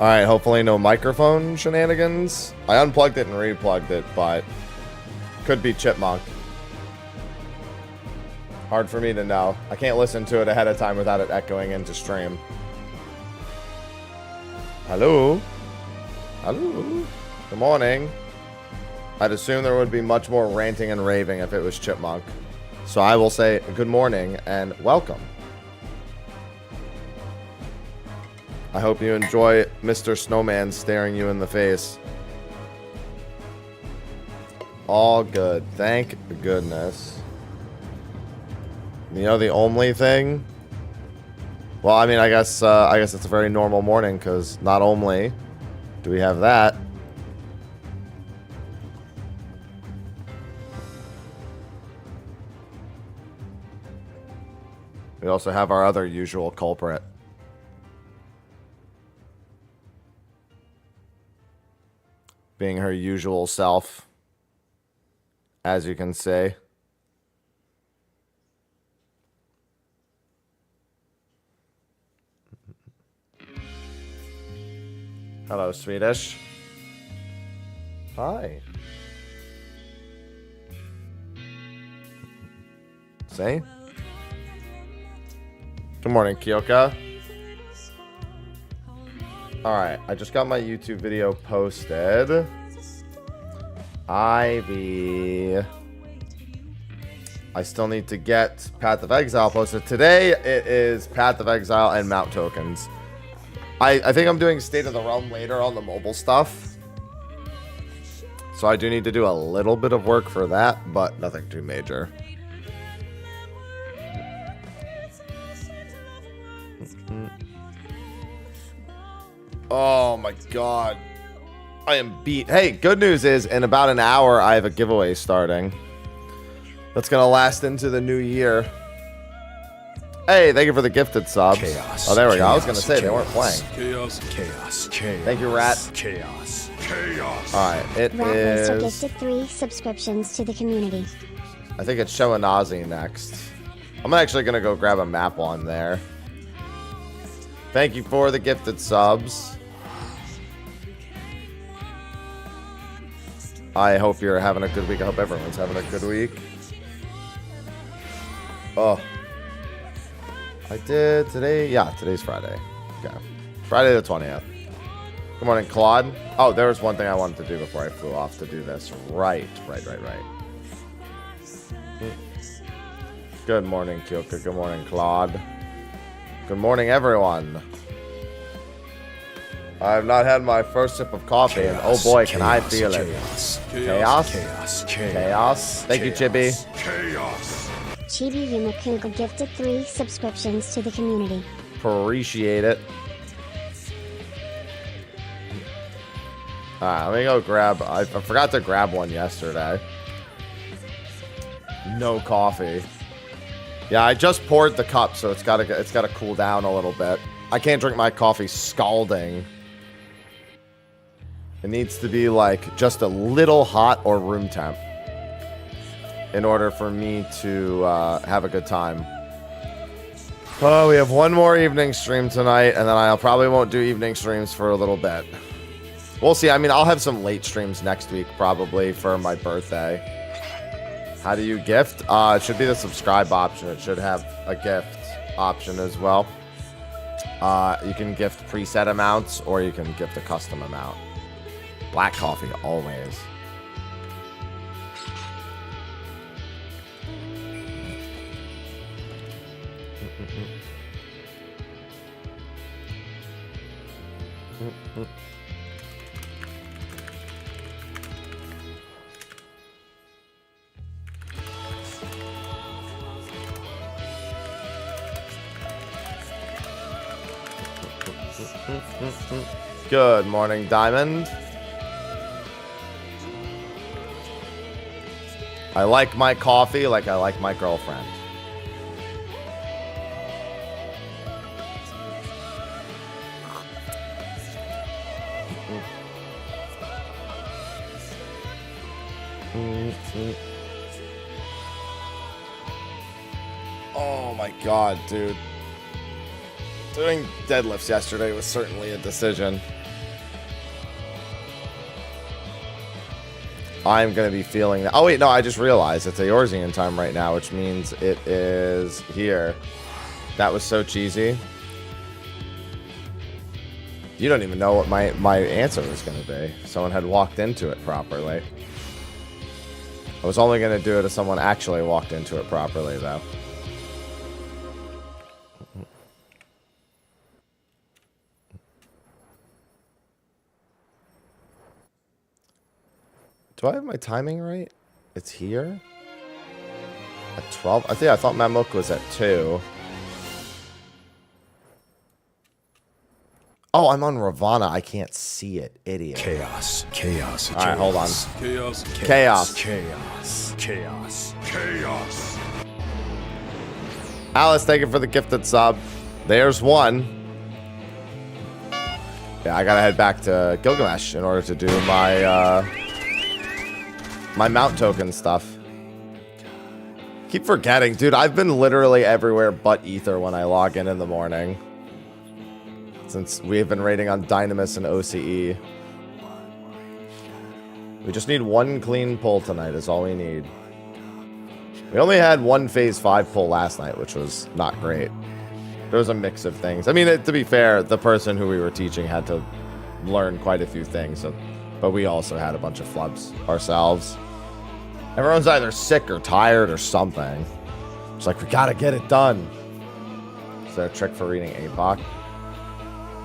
Alright, hopefully no microphone shenanigans. I unplugged it and replugged it, but could be Chipmunk. Hard for me to know. I can't listen to it ahead of time without it echoing into stream. Hello? Hello? Good morning. I'd assume there would be much more ranting and raving if it was Chipmunk. So I will say good morning and welcome. I hope you enjoy Mr. Snowman staring you in the face. All good. Thank goodness. You know the only thing? Well, I mean, I guess it's a very normal morning because not only do we have that, we also have our other usual culprit. Being her usual self, as you can see. Hello, Swedish. Hi. See? Good morning, Kyoka. Alright, I just got my YouTube video posted. Ivy. I still need to get Path of Exile posted. Today, it is Path of Exile and Mount Tokens. I think I'm doing State of the Realm later on the mobile stuff. So I do need to do a little bit of work for that, but nothing too major. Oh my god. I am beat. Hey, good news is in about an hour I have a giveaway starting. That's going to last into the new year. Hey, thank you for the gifted subs. Chaos. Oh, there we go. Chaos, I was going to say they weren't playing. Chaos. Chaos. Chaos. Thank you, Rat. Chaos. Chaos. All right, it Rat is... also gifted 3 subscriptions to the community. I think it's Showanazi next. I'm actually going to go grab a map on there. Thank you for the gifted subs. I hope you're having a good week. I hope everyone's having a good week. Oh. I did today. Yeah, today's Friday. Okay. Friday the 20th. Good morning, Claude. Oh, there was one thing I wanted to do before I flew off to do this. Right. Good morning, Kyoka. Good morning, Claude. Good morning, everyone. I have not had my first sip of coffee, and oh boy, can I feel it. Chaos. Thank you, Chibi. Chibi Yumakuga gifted 3 subscriptions to the community. Appreciate it. Alright, let me go grab... I forgot to grab one yesterday. No coffee. Yeah, I just poured the cup, so it's gotta cool down a little bit. I can't drink my coffee scalding. It needs to be like just a little hot or room temp in order for me to have a good time. Oh, we have one more evening stream tonight, and then I probably won't do evening streams for a little bit. We'll see. I mean, I'll have some late streams next week probably for my birthday. How do you gift? It should be the subscribe option. It should have a gift option as well. You can gift preset amounts or you can gift a custom amount. Black coffee, always. Good morning, Diamond. I like my coffee like I like my girlfriend. Oh my god, dude. Doing deadlifts yesterday was certainly a decision. I'm going to be feeling that. Oh, wait, no, I just realized it's Eorzean time right now, which means it is here. That was so cheesy. You don't even know what my answer was going to be. If someone had walked into it properly. I was only going to do it if someone actually walked into it properly, though. Do I have my timing right? It's here? At 12? I thought Mamuk was at 2. Oh, I'm on Ravana. I can't see it. Idiot. Chaos. Chaos. All right, hold on. Chaos. Chaos. Chaos. Chaos. Chaos. Alice, thank you for the gifted sub. There's one. Yeah, I gotta head back to Gilgamesh in order to do my my mount token stuff. Keep forgetting, dude. I've been literally everywhere but Ether when I log in the morning. Since we have been raiding on Dynamis and OCE. We just need one clean pull tonight is all we need. We only had one phase 5 pull last night, which was not great. There was a mix of things. I mean, to be fair, the person who we were teaching had to learn quite a few things. So, but we also had a bunch of flubs ourselves. Everyone's either sick or tired or something. It's like, we gotta get it done. Is there a trick for reading APOC?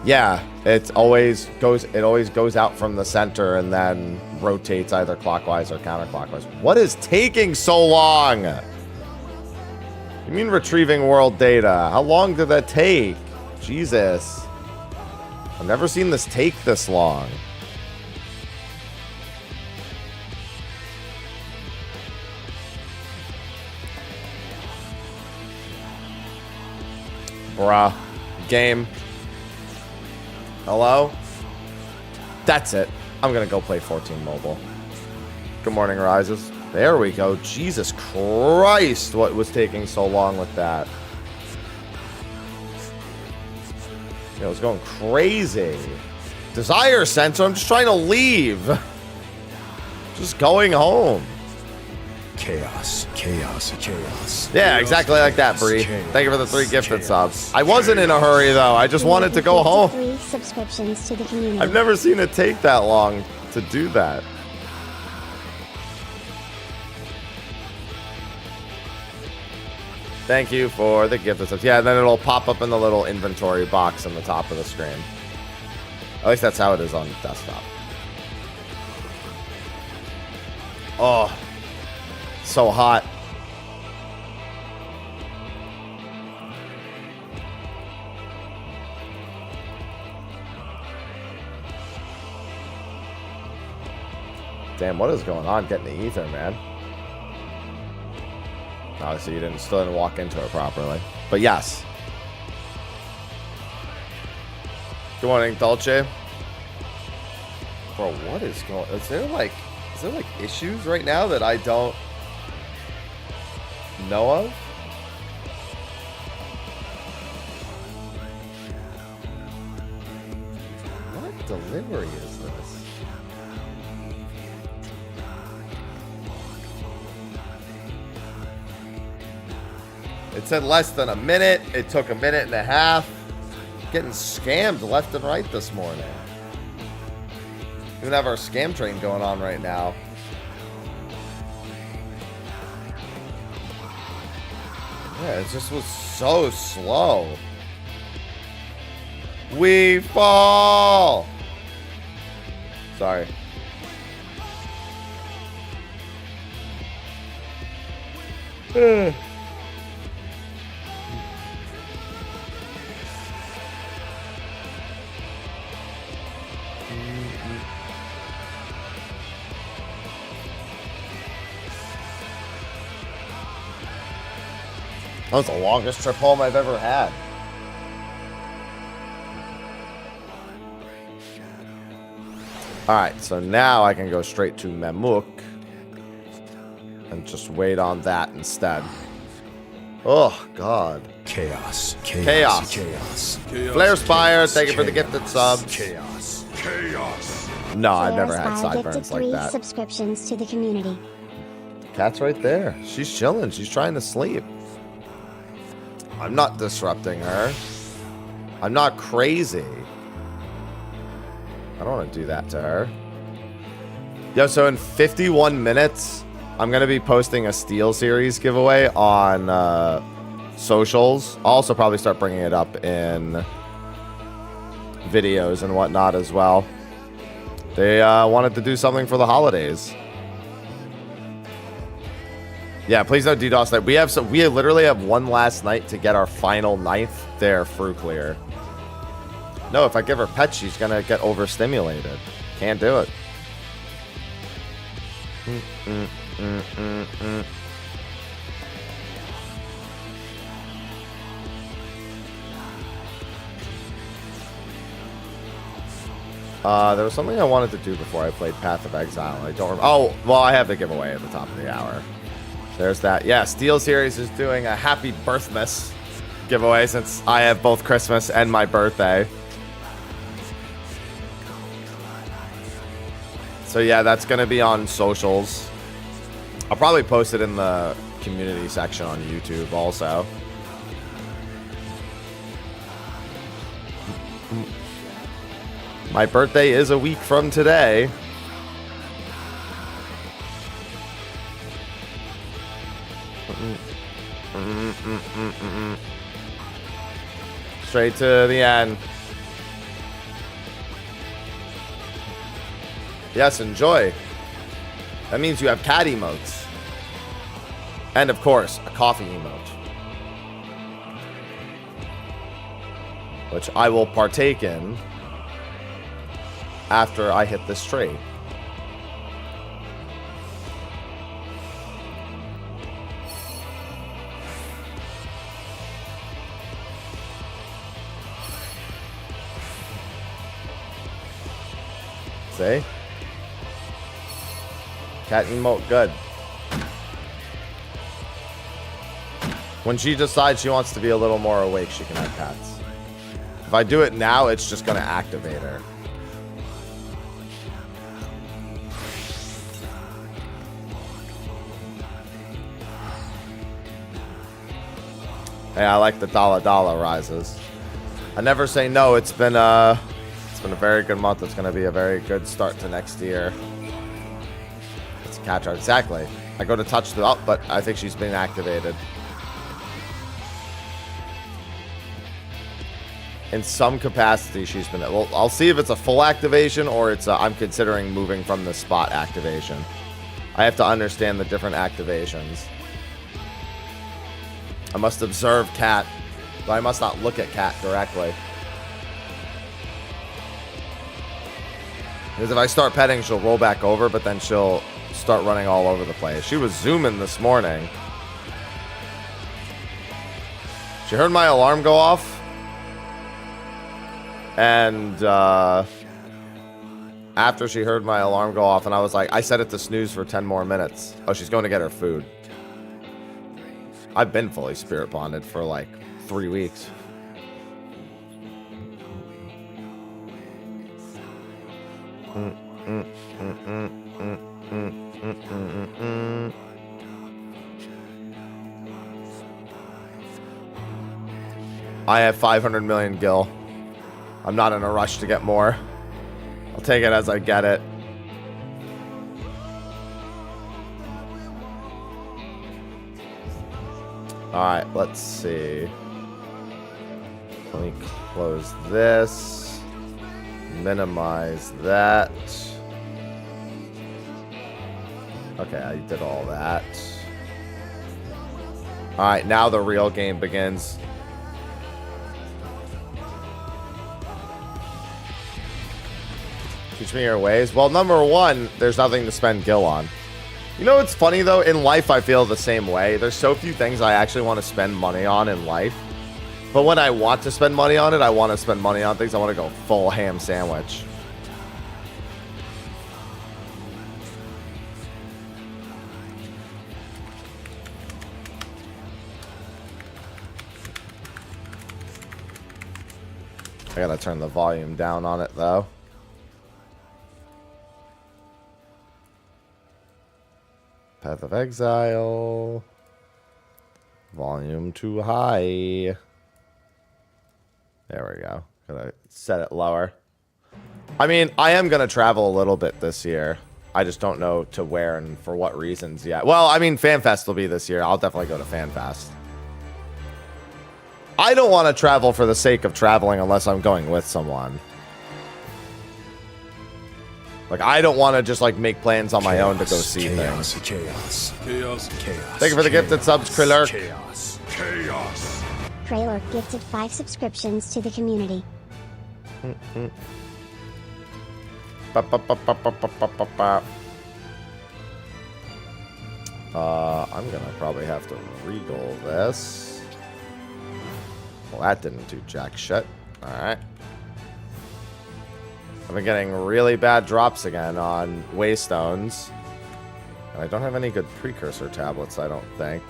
Yeah, it always goes out from the center and then rotates either clockwise or counterclockwise. What is taking so long? You mean retrieving world data? How long did that take? Jesus. I've never seen this take this long. Bruh. Game. Hello? That's it. I'm gonna go play 14 mobile. Good morning, Rises. There we go. Jesus Christ, what was taking so long with that? It was going crazy. Desire sensor, I'm just trying to leave. Just going home. Chaos. Chaos. Chaos. Yeah, exactly like that, Bree. Thank you for the 3 gifted subs. I wasn't in a hurry, though. I just wanted to go home. 3 subscriptions to the community. I've never seen it take that long to do that. Thank you for the gifted subs. Yeah, then it'll pop up in the little inventory box on the top of the screen. At least that's how it is on desktop. Oh. So hot. Damn, what is going on getting the ether, man? Obviously, you still didn't walk into it properly. But yes. Good morning, Dolce. Bro, what is going... Is there like issues right now that I don't know of? What delivery is this? It said less than a minute. It took a minute and a half. Getting scammed left and right this morning. We have our scam train going on right now. Yeah, it just was so slow. We fall. Sorry. That was the longest trip home I've ever had. Alright, so now I can go straight to Mamuk and just wait on that instead. Oh, God. Chaos. Chaos. Chaos. Flare Spire, thank you for the gifted subs. Chaos. Chaos. No, I've never Sarah had Spire sideburns gifted like 3 that. subscriptions to the community. Cat's right there. She's chilling. She's trying to sleep. I'm not disrupting her. I'm not crazy. I don't want to do that to her. Yo, so in 51 minutes, I'm going to be posting a Steel Series giveaway on socials. I'll also probably start bringing it up in videos and whatnot as well. They wanted to do something for the holidays. Yeah, please no DDoS night. We literally have one last night to get our final 9th there through clear. No, if I give her pet, she's gonna get overstimulated. Can't do it. There was something I wanted to do before I played Path of Exile. I don't remember. Oh, well, I have the giveaway at the top of the hour. There's that. Yeah, Steel Series is doing a Happy Birthmas giveaway since I have both Christmas and my birthday. So yeah, that's going to be on socials. I'll probably post it in the community section on YouTube also. My birthday is a week from today. Straight to the end. Yes, enjoy. That means you have cat emotes. And of course, a coffee emote. Which I will partake in after I hit this tree. See? Cat emote, good. When she decides she wants to be a little more awake, she can have cats. If I do it now, it's just going to activate her. Hey, I like the dollar rises. I never say no. It's been a very good month. It's going to be a very good start to next year. It's a catch art. Exactly. I go to touch the up, but I think she's been activated. In some capacity, she's been... Well, I'll see if it's a full activation or it's I'm considering moving from the spot activation. I have to understand the different activations. I must observe cat, but I must not look at cat directly. Because if I start petting, she'll roll back over, but then she'll start running all over the place. She was zooming this morning. She heard my alarm go off. And after she heard my alarm go off, and I was like, I set it to snooze for 10 more minutes. Oh, she's going to get her food. I've been fully spirit bonded for like 3 weeks. I have 500 million gil. I'm not in a rush to get more. I'll take it as I get it. Alright, let's see. Let me close this. Minimize that. Okay, I did all that. Alright, now the real game begins. Teach me your ways. Well, number one, there's nothing to spend gil on. You know what's funny, though? In life, I feel the same way. There's so few things I actually want to spend money on in life. But when I want to spend money on it, I want to spend money on things. I want to go full ham sandwich. I gotta turn the volume down on it, though. Path of Exile. Volume too high. There we go. Gonna set it lower. I mean, I am gonna travel a little bit this year. I just don't know to where and for what reasons yet. Well, I mean, FanFest will be this year. I'll definitely go to FanFest. I don't want to travel for the sake of traveling unless I'm going with someone. Like, I don't want to just, like, make plans on my own to go see chaos, things. chaos, chaos, chaos. Thank you for the gifted subs, Krillurk. Chaos, chaos. Kraylor gifted 5 subscriptions to the community. I'm gonna probably have to regal this. Well, that didn't do jack shit. Alright. I've been getting really bad drops again on Waystones. And I don't have any good precursor tablets, I don't think.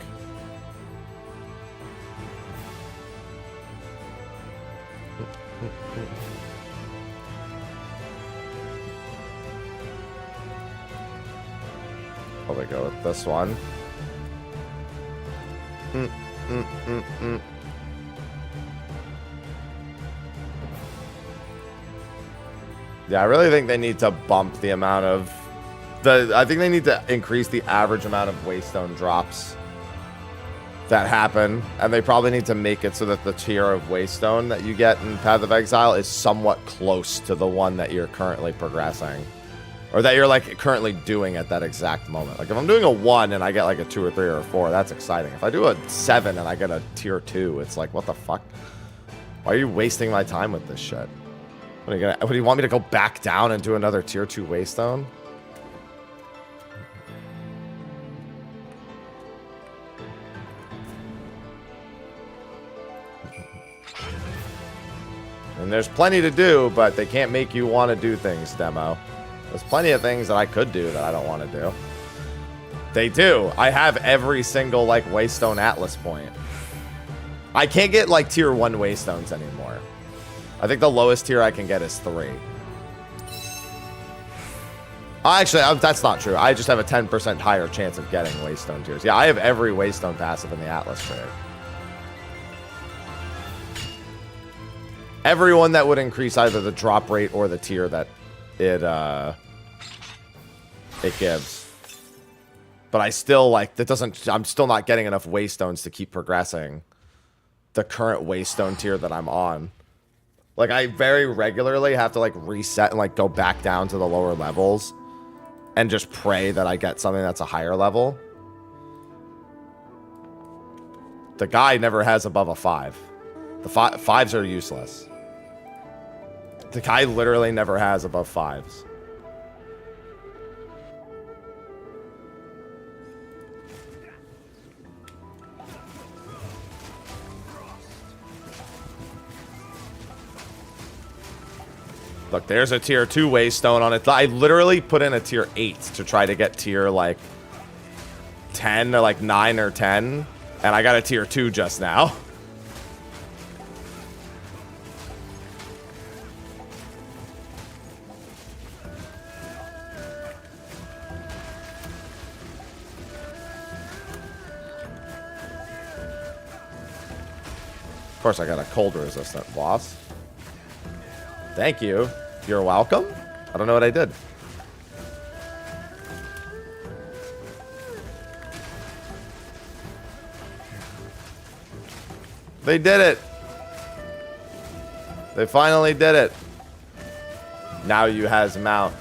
Probably go with this one. Yeah, I really think they need to bump the amount of I think they need to increase the average amount of Waystone drops that happen, and they probably need to make it so that the tier of Waystone that you get in Path of Exile is somewhat close to the one that you're currently progressing. Or that you're, like, currently doing at that exact moment. Like, if I'm doing a 1 and I get, like, a 2 or 3 or a 4, that's exciting. If I do a 7 and I get a tier 2, it's like, what the fuck? Why are you wasting my time with this shit? What do you want me to go back down and do another tier 2 Waystone? And there's plenty to do, but they can't make you want to do things, demo. There's plenty of things that I could do that I don't want to do. They do. I have every single, like, Waystone Atlas point. I can't get, like, tier 1 Waystones anymore. I think the lowest tier I can get is 3. Actually, that's not true. I just have a 10% higher chance of getting Waystone tiers. Yeah, I have every Waystone passive in the Atlas trade. Everyone that would increase either the drop rate or the tier that it gives. But I still, like, that doesn't, I'm still not getting enough Waystones to keep progressing the current Waystone tier that I'm on. Like, I very regularly have to, like, reset and, like, go back down to the lower levels and just pray that I get something that's a higher level. The guy never has above a 5. The 5s are useless. The guy literally never has above 5s. Look, there's a tier 2 Waystone on it. I literally put in a tier 8 to try to get tier, like, 10 or, like, 9 or 10. And I got a tier 2 just now. Of course, I got a cold resistant boss. Thank you. You're welcome. I don't know what I did. They did it. They finally did it. Now you has mount.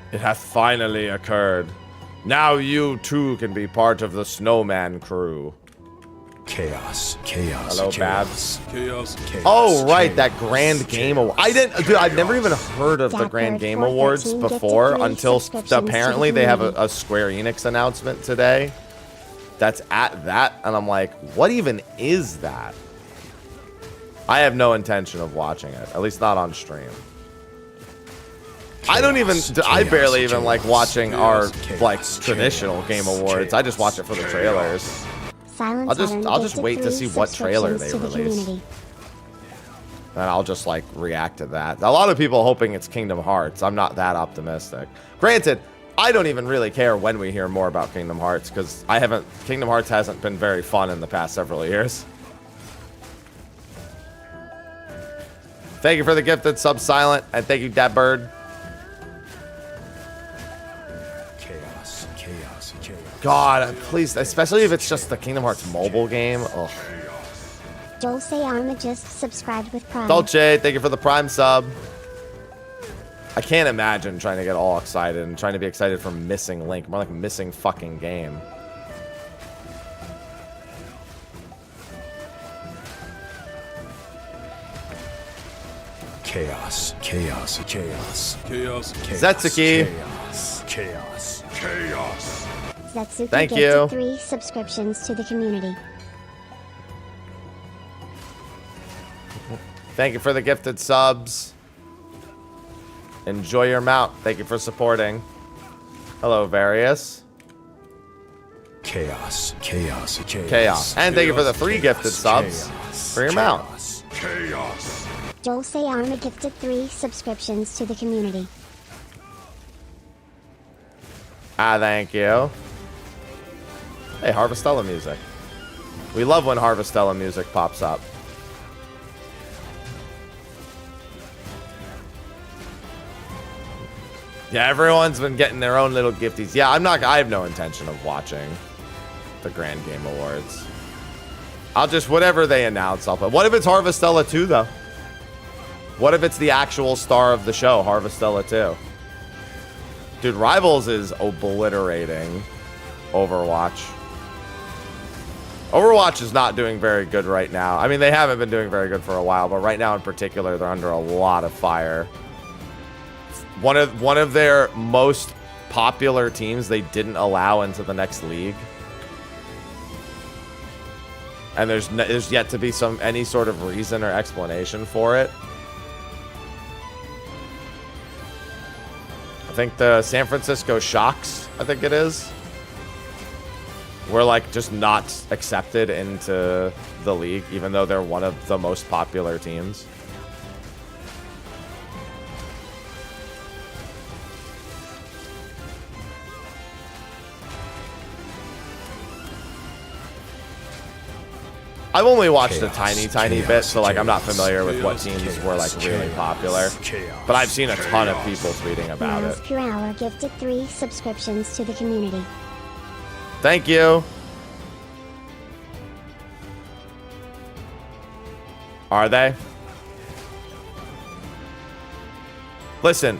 It hath finally occurred. Now you too can be part of the snowman crew. Chaos, chaos, hello, chaos, Babs. chaos, chaos. Oh, right, chaos, that Grand Game Award. I didn't, dude, I've never even heard of the Grand Game Awards before until apparently they have a Square Enix announcement today that's at that, and I'm like, what even is that? I have no intention of watching it, at least not on stream. I don't even, I barely even like watching our, like, traditional Game Awards. I just watch it for the trailers. Silent I'll Saturn just gifted wait to 3 see what trailer they subscriptions to the release. community. And I'll just like react to that. A lot of people hoping it's Kingdom Hearts. I'm not that optimistic. Granted, I don't even really care when we hear more about Kingdom Hearts because Kingdom Hearts hasn't been very fun in the past several years. Thank you for the gifted sub, Silent, and thank you, Dad Bird. Chaos, chaos, chaos. God, please, especially if it's just the Kingdom Hearts mobile game. Ugh. Dulce Arma just subscribed with Prime. Dolce, thank you for the Prime sub. I can't imagine trying to get all excited and trying to be excited for missing Link. More like missing fucking game. Chaos, chaos, chaos. Chaos, chaos. Zetsuki. Chaos, chaos, chaos. Zetsuki Thank gifted you. 3 subscriptions to the community. Thank you for the gifted subs. Enjoy your mount. Thank you for supporting. Hello, Various. Chaos, chaos, chaos. Chaos. And thank you for the 3 gifted subs for your mount. Chaos. Dulce Arma gifted 3 subscriptions to the community. Thank you. Hey, Harvestella music. We love when Harvestella music pops up. Yeah, everyone's been getting their own little gifties. Yeah, I have no intention of watching the Grand Game Awards. I'll just, whatever they announce, I'll put. What if it's Harvestella 2, though? What if it's the actual star of the show, Harvestella 2? Dude, Rivals is obliterating Overwatch. Overwatch is not doing very good right now. I mean, they haven't been doing very good for a while, but right now in particular, they're under a lot of fire. One of their most popular teams they didn't allow into the next league. And there's yet to be any sort of reason or explanation for it. I think the San Francisco Shocks, I think it is, were like just not accepted into the league, even though they're one of the most popular teams. I've only watched a tiny bit, so like I'm not familiar with what teams were like really popular. But I've seen a ton of people tweeting about Miles it. Per Hour gifted 3 subscriptions to the community. Thank you. Are they? Listen,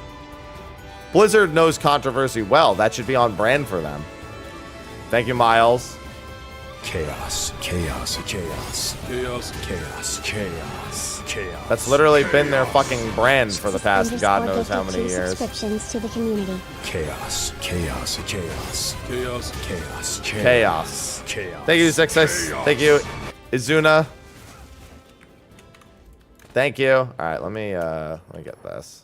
Blizzard knows controversy well. That should be on brand for them. Thank you, Miles. Chaos, chaos, chaos. Chaos, chaos, chaos, chaos. That's literally been their fucking brand for the past God knows how many gifted 2 years. subscriptions to the community. Chaos, chaos, chaos. Chaos, chaos, Chaos. chaos. Thank you, Zexis. Thank you, Izuna. Thank you. All right, let me get this.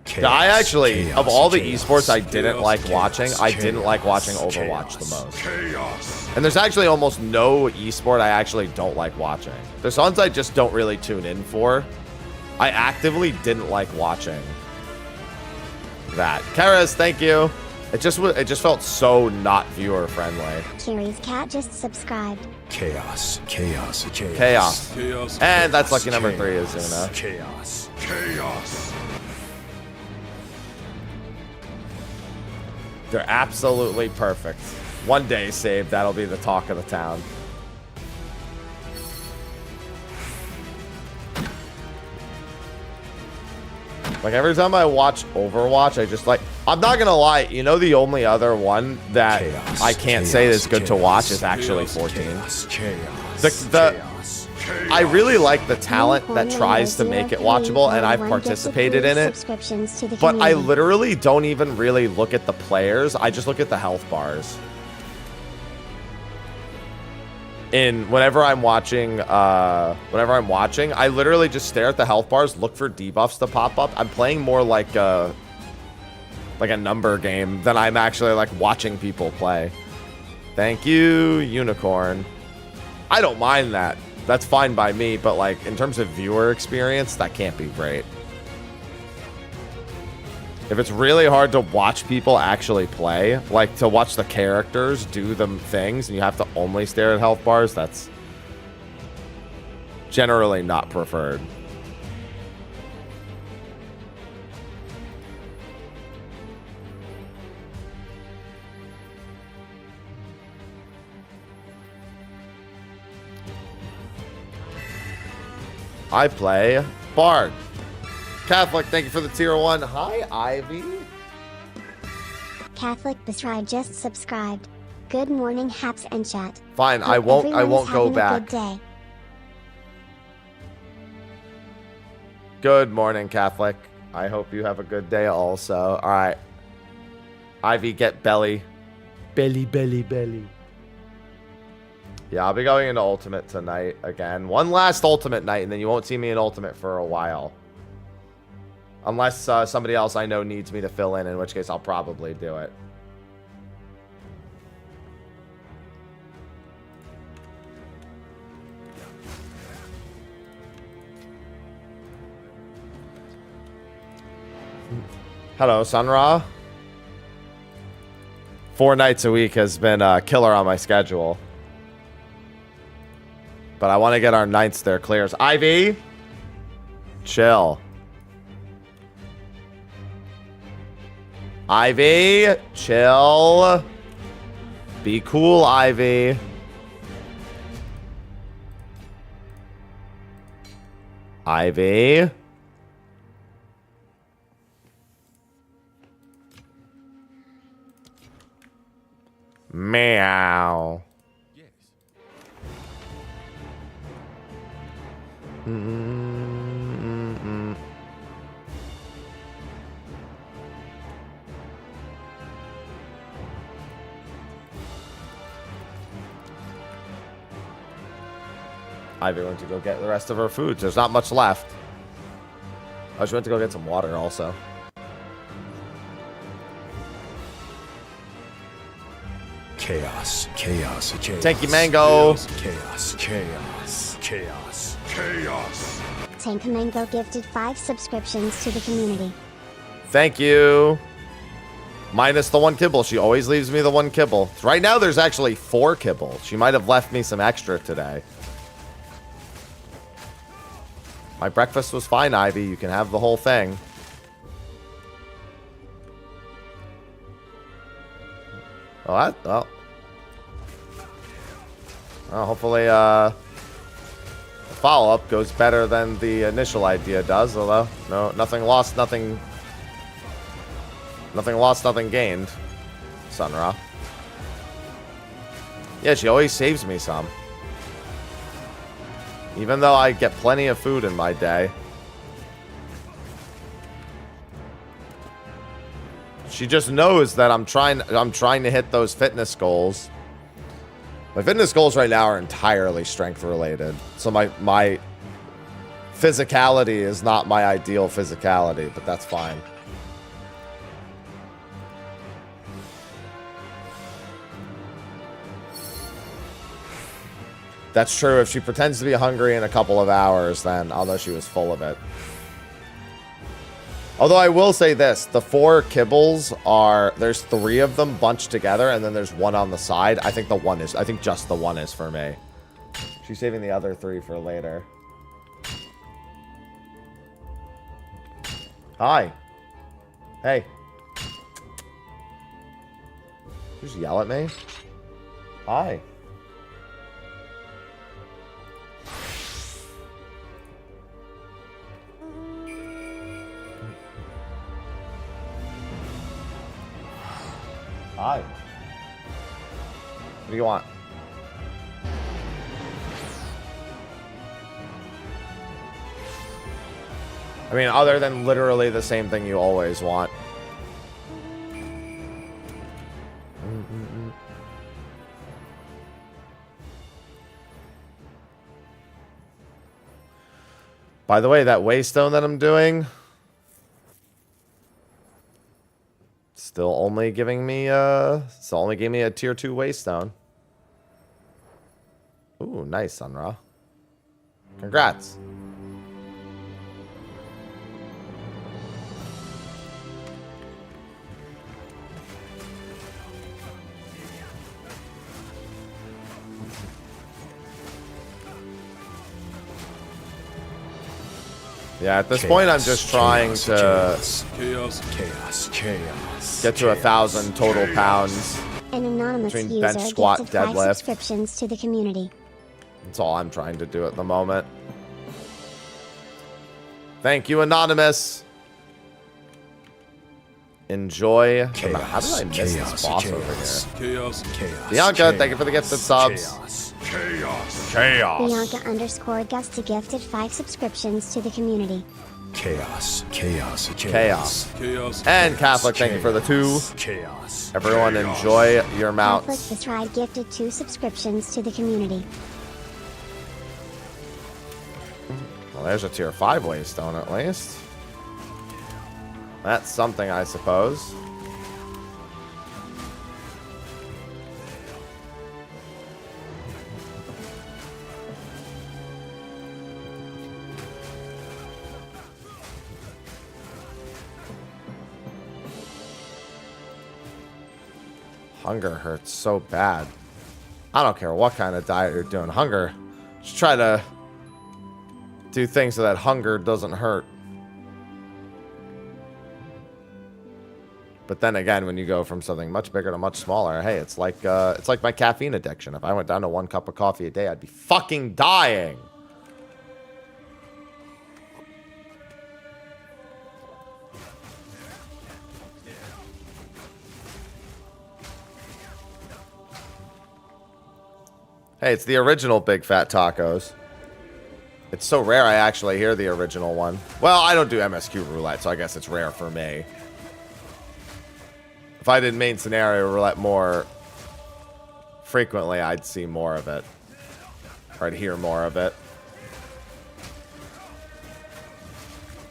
Chaos, I actually, chaos, of all the chaos, esports I didn't chaos, like chaos, watching, I chaos, didn't like watching Overwatch the chaos, most. Chaos. And there's actually almost no esport I actually don't like watching. There's ones I just don't really tune in for. I actively didn't like watching that. Karas, thank you. It just felt so not viewer friendly. Carrie's cat just subscribed. Chaos, chaos, chaos. Chaos. Chaos, And that's chaos, lucky number 3, chaos, Izuna. Chaos. Chaos. They're absolutely perfect. One day, Save, that'll be the talk of the town. Like, every time I watch Overwatch, I just like... I'm not gonna lie, you know the only other one that Chaos, I can't chaos, say is good to chaos, watch is actually chaos, 14. Chaos, chaos, The- chaos, I really like the talent that tries to make it watchable, and I've participated in it. Subscriptions to the But I community. literally don't even really look at the players. I just look at the health bars. Whenever I'm watching, I literally just stare at the health bars, look for debuffs to pop up. I'm playing more like like a number game than I'm actually like watching people play. Thank you, Unicorn. I don't mind that. That's fine by me, but like in terms of viewer experience, that can't be great. If it's really hard to watch people actually play, like to watch the characters do them things and you have to only stare at health bars, that's generally not preferred. I play Bard. Catholic, thank you for the tier 1. Hi, Ivy. Catholic Besrai just subscribed. Good morning, Haps and chat. Fine, Hope I won't everyone is go having a back. Good day. Good morning, Catholic. I hope you have a good day also. All right. Ivy, get belly. Belly, belly, belly. Yeah, I'll be going into Ultimate tonight again. One last Ultimate night, and then you won't see me in Ultimate for a while. Unless somebody else I know needs me to fill in which case I'll probably do it. Hello, Sunra. 4 nights a week has been a killer on my schedule. But I want to get our nights there clears. Ivy! Chill. Ivy! Chill. Be cool, Ivy. Ivy. Meow. Yes. Ivy went to go get the rest of her food. There's not much left. Oh, she went to go get some water also. Chaos, chaos, chaos. Thank you, Mango. Chaos, chaos, chaos, chaos. Tank Mango gifted 5 subscriptions to the community. Thank you. Minus the 1 kibble. She always leaves me the 1 kibble. Right now, there's actually 4 kibble. She might have left me some extra today. My breakfast was fine, Ivy. You can have the whole thing. Oh, well, hopefully, the follow-up goes better than the initial idea does, although, no, nothing lost, nothing lost, nothing gained, Sunra. Yeah, she always saves me some. Even though I get plenty of food in my day. She just knows that I'm trying to hit those fitness goals. My fitness goals right now are entirely strength related. So my physicality is not my ideal physicality, but that's fine. That's true. If she pretends to be hungry in a couple of hours, then I'll know she was full of it. Although I will say this, the 4 kibbles are, there's 3 of them bunched together, and then there's 1 on the side. I think just the 1 is for me. She's saving the other 3 for later. Hi. Hey. You just yell at me? Hi. Hi. What do you want? I mean, other than literally the same thing you always want. By the way, that waystone that I'm doing, Still only giving me still only gave me a tier 2 waystone. Ooh, nice, Sunra. Congrats. Yeah, at this point, I'm just trying to get to 1,000 total pounds. An anonymous Between user bench, squat, gifted 5 deadlift. subscriptions to the community. That's all I'm trying to do at the moment. Thank you, Anonymous. Enjoy. How did I miss this boss over here? Bianca, thank you for the gifted subs. Chaos. Bianca _Gusty gifted 5 subscriptions to the community. Chaos. Chaos. Chaos. Chaos. And Catholic, thank you for the 2. Chaos. Everyone enjoy your Catholic mounts. Bestride gifted 2 subscriptions to the community. Well, there's a tier 5 waystone at least. That's something, I suppose. Hunger hurts so bad. I don't care what kind of diet you're doing. Hunger, just try to do things so that hunger doesn't hurt. But then again, when you go from something much bigger to much smaller, hey, it's like my caffeine addiction. If I went down to 1 cup of coffee a day, I'd be fucking dying. Hey, it's the original Big Fat Tacos. It's so rare I actually hear the original one. Well, I don't do MSQ roulette, so I guess it's rare for me. If I did main scenario roulette more frequently, I'd see more of it. Or I'd hear more of it.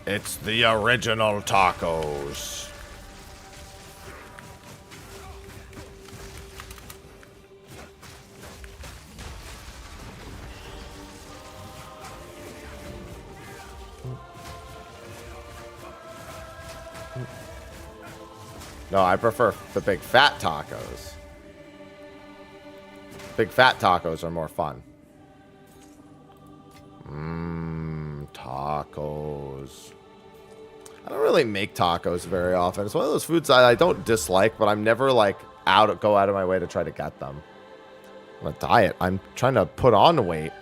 It's the original tacos. No, I prefer the big fat tacos. Big fat tacos are more fun. Tacos. I don't really make tacos very often. It's one of those foods I don't dislike, but I'm never like go out of my way to try to get them. I'm on a diet. I'm trying to put on weight.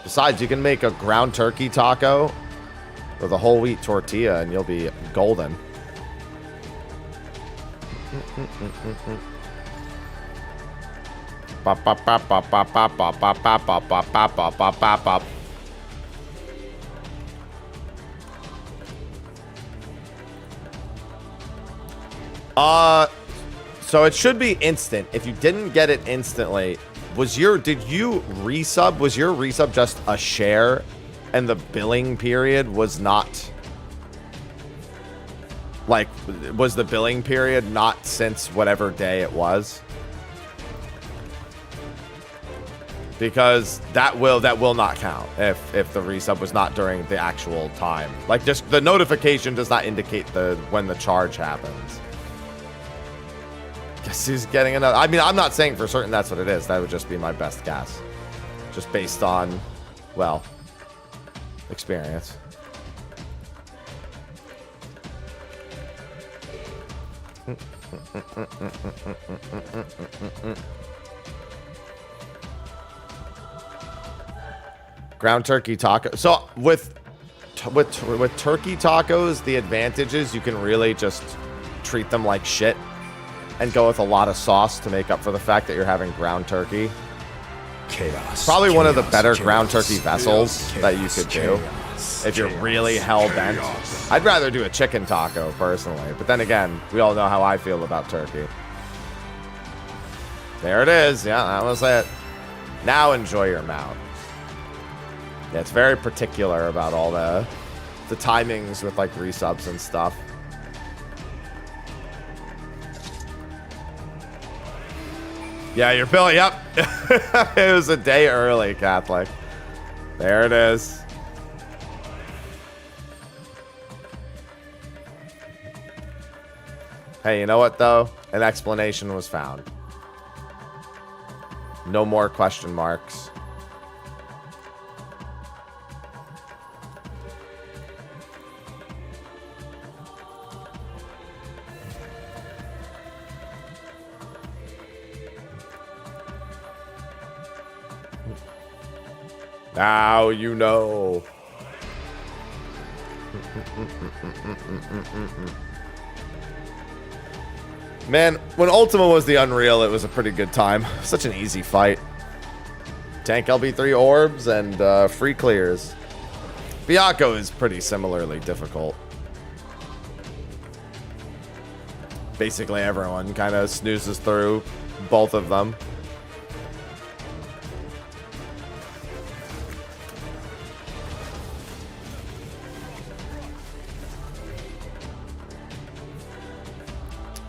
Besides, you can make a ground turkey taco with a whole wheat tortilla and you'll be golden. So it should be instant. If you didn't get it instantly, did you resub? Was your resub just a share and the billing period was not like, was the billing period not since whatever day it was? Because that will not count if the resub was not during the actual time. Like, just the notification does not indicate when the charge happens. Guess he's getting another. I mean, I'm not saying for certain that's what it is. That would just be my best guess, just based on, well, experience. Ground turkey taco. So with turkey tacos, the advantage is you can really just treat them like shit and go with a lot of sauce to make up for the fact that you're having ground turkey. Chaos. Probably one of the better ground turkey vessels that you could do if you're really hell-bent. I'd rather do a chicken taco, personally. But then again, we all know how I feel about turkey. There it is. Yeah, that was it. Now enjoy your mount. Yeah, it's very particular about all the timings with, like, resubs and stuff. Yeah, you're Billy. Yep. It was a day early, Catholic. There it is. Hey, you know what, though? An explanation was found. No more question marks. Now you know. Man, when Ultima was the Unreal, it was a pretty good time. Such an easy fight. Tank LB3 orbs and free clears. Bianco is pretty similarly difficult. Basically everyone kind of snoozes through both of them.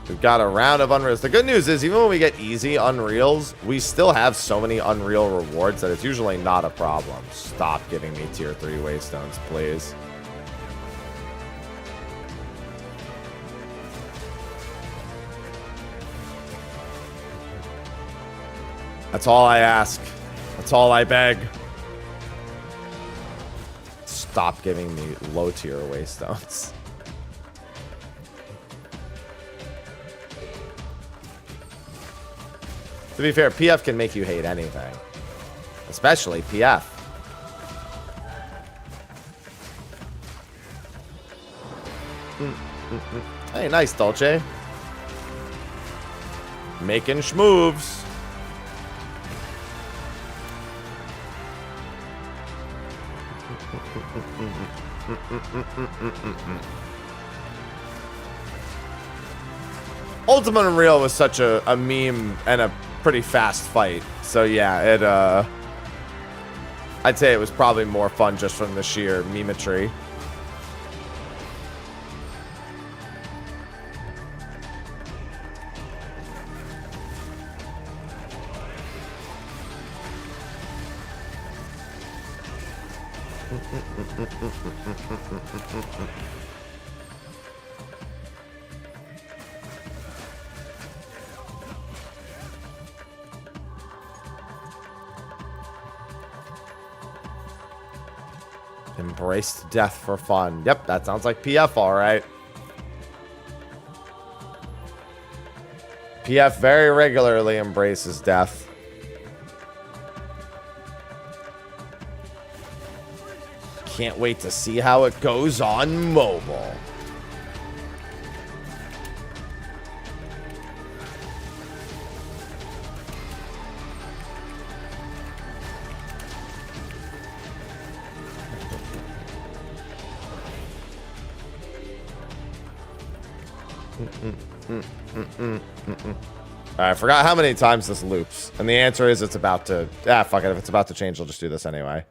We've got a round of Unreals. The good news is, even when we get easy Unreals, we still have so many Unreal rewards that it's usually not a problem. Stop giving me tier 3 Waystones, please. That's all I ask. That's all I beg. Stop giving me low tier Waystones. To be fair, PF can make you hate anything. Especially PF. Hey, nice, Dolce. Making schmoves. Ultimate Unreal was such a meme and a pretty fast fight. So yeah, it I'd say it was probably more fun just from the sheer memetry. Embraced death for fun. Yep, that sounds like PF, all right. PF very regularly embraces death. Can't wait to see how it goes on mobile. I forgot how many times this loops. And the answer is it's about to... Ah, fuck it. If it's about to change, I'll just do this anyway.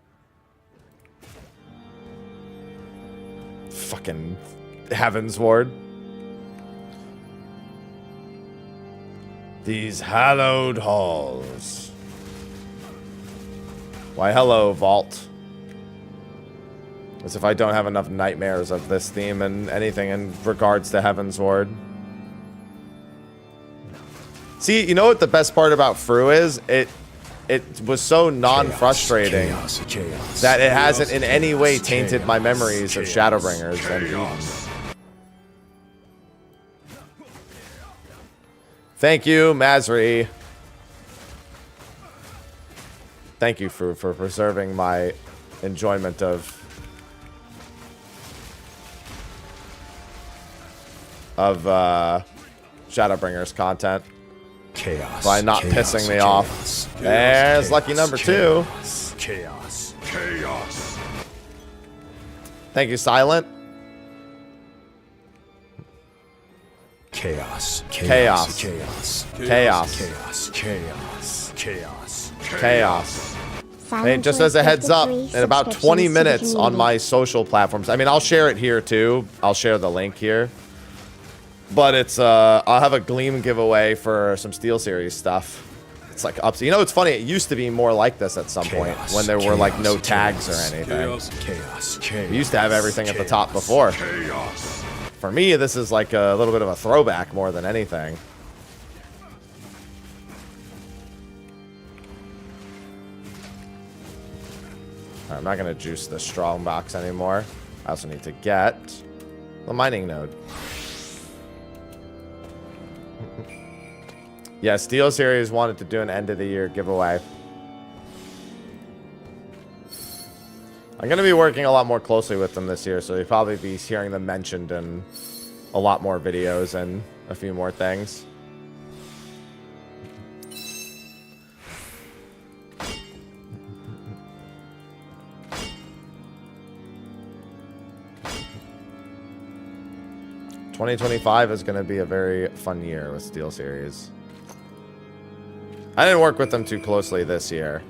Fucking Heaven's Ward. These hallowed halls. Why, hello, Vault. As if I don't have enough nightmares of this theme and anything in regards to Heaven's Ward. See, you know what the best part about Fru is? It was so non-frustrating that it hasn't in any way tainted my memories of Shadowbringers and Eden. Thank you, Mazri. Thank you, Fru, for preserving my enjoyment of Shadowbringers content. Chaos. By not pissing me off. There's lucky number 2. Chaos. Chaos. Thank you, Silent. Chaos. Chaos. Chaos. Chaos. Chaos. Chaos. Chaos. Chaos. Silent Hey, just as a heads up, in about 20 minutes on my my social platforms. I mean, I'll share it here too. I'll share the link here. But it's I'll have a Gleam giveaway for some SteelSeries stuff. It's like ups. You know, it's funny. It used to be more like this at some point when there were like no tags or anything. Chaos. We used to have everything at the top before. Chaos. For me, this is like a little bit of a throwback more than anything. I'm not going to juice the strong box anymore. I also need to get the mining node. Yeah, Steel Series wanted to do an end of the year giveaway. I'm going to be working a lot more closely with them this year, so you'll probably be hearing them mentioned in a lot more videos and a few more things. ...2025 is going to be a very fun year with Steel Series. I didn't work with them too closely this year.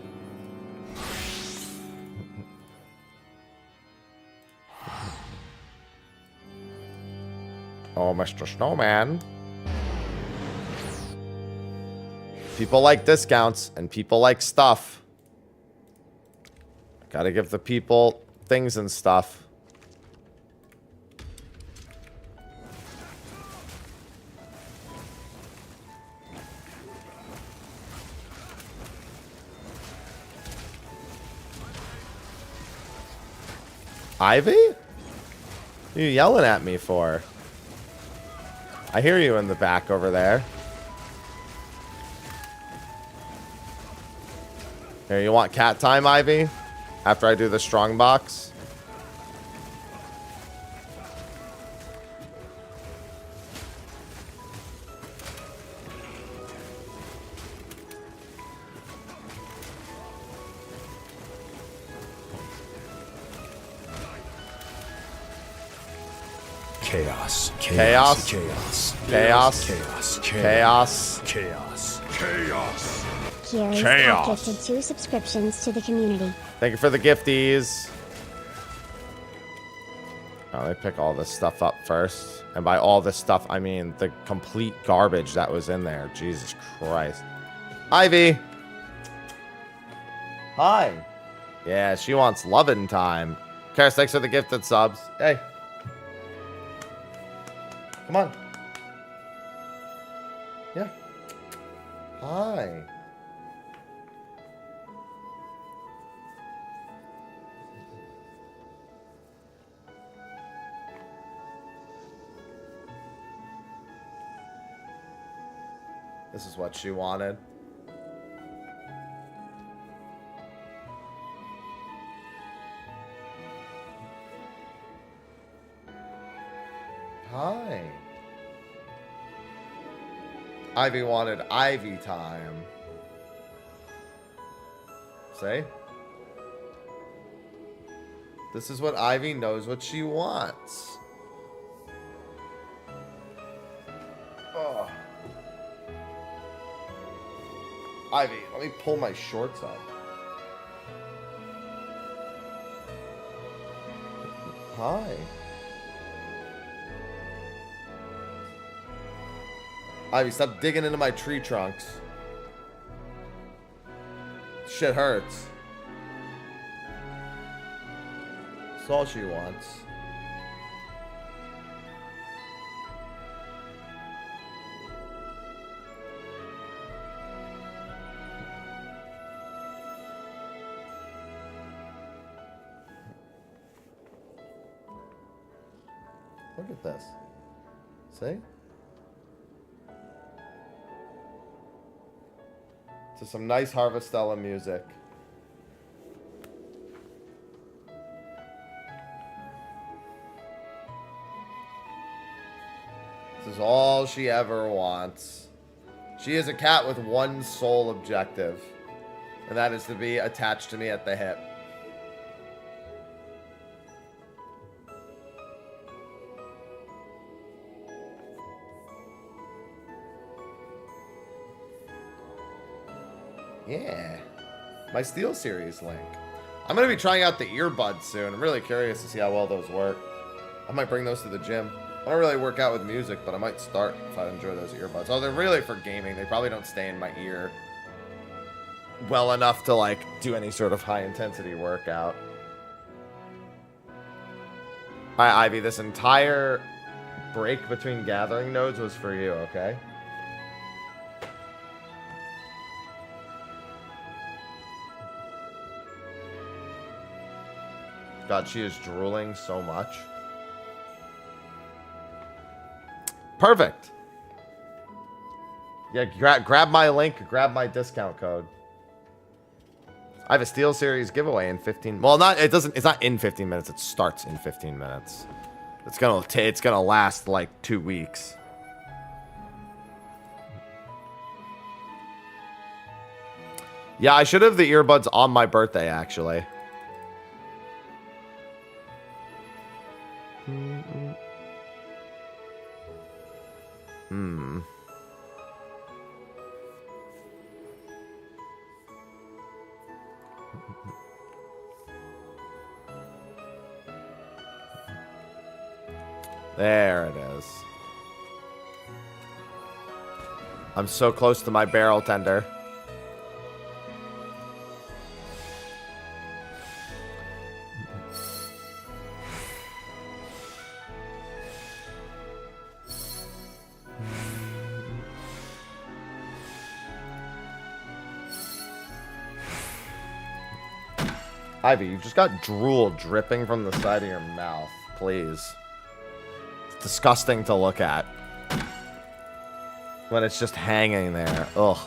Oh, Mr. Snowman. People like discounts and people like stuff. Gotta give the people things and stuff. Ivy? What are you yelling at me for? I hear you in the back over there. Here, you want cat time, Ivy? After I do the strong box? Chaos. Chaos. Chaos. Chaos. Chaos. Chaos. Chaos. Chaos. Kiri's Chaos. have gifted 2 subscriptions to the community. Thank you for the gifties. Oh, let me pick all this stuff up first. And by all this stuff, I mean the complete garbage that was in there. Jesus Christ. Ivy. Hi. Yeah, she wants loving time. Karis, thanks for the gifted subs. Hey. Come on. Yeah. Hi. This is what she wanted. Hi. Ivy wanted Ivy time. See? This is what Ivy knows what she wants. Oh. Ivy, let me pull my shorts up. Hi. Ivy, stop digging into my tree trunks. Shit hurts. That's all she wants. Look at this. See? To some nice Harvestella music. This is all she ever wants. She is a cat with one sole objective, and that is to be attached to me at the hip. Yeah. My Steel Series link. I'm going to be trying out the earbuds soon. I'm really curious to see how well those work. I might bring those to the gym. I don't really work out with music, but I might start if I enjoy those earbuds. Oh, they're really for gaming. They probably don't stay in my ear well enough to like do any sort of high intensity workout. All right, Ivy, this entire break between gathering nodes was for you, okay? God, she is drooling so much. Perfect. Yeah, grab my link, grab my discount code. I have a Steel Series giveaway in 15. Well, it's not in 15 minutes. It starts in 15 minutes. It's gonna last like 2 weeks. Yeah, I should have the earbuds on my birthday actually. There it is. I'm so close to my barrel tender. Ivy, you just got drool dripping from the side of your mouth. Please. It's disgusting to look at. When it's just hanging there. Ugh.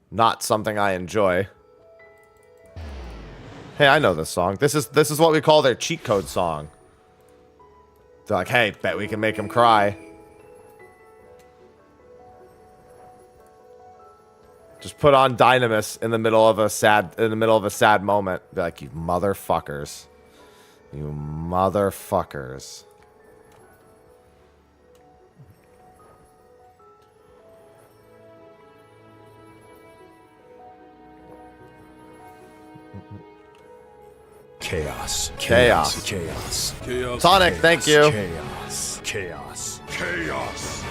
Not something I enjoy. Hey, I know this song. This is what we call their cheat code song. They're like, hey, bet we can make him cry. Just put on Dynamis in the middle of a sad moment. Be like, you motherfuckers. You motherfuckers. Chaos. Chaos. Chaos. Chaos. Sonic, Chaos. thank you. Chaos. Chaos. Chaos.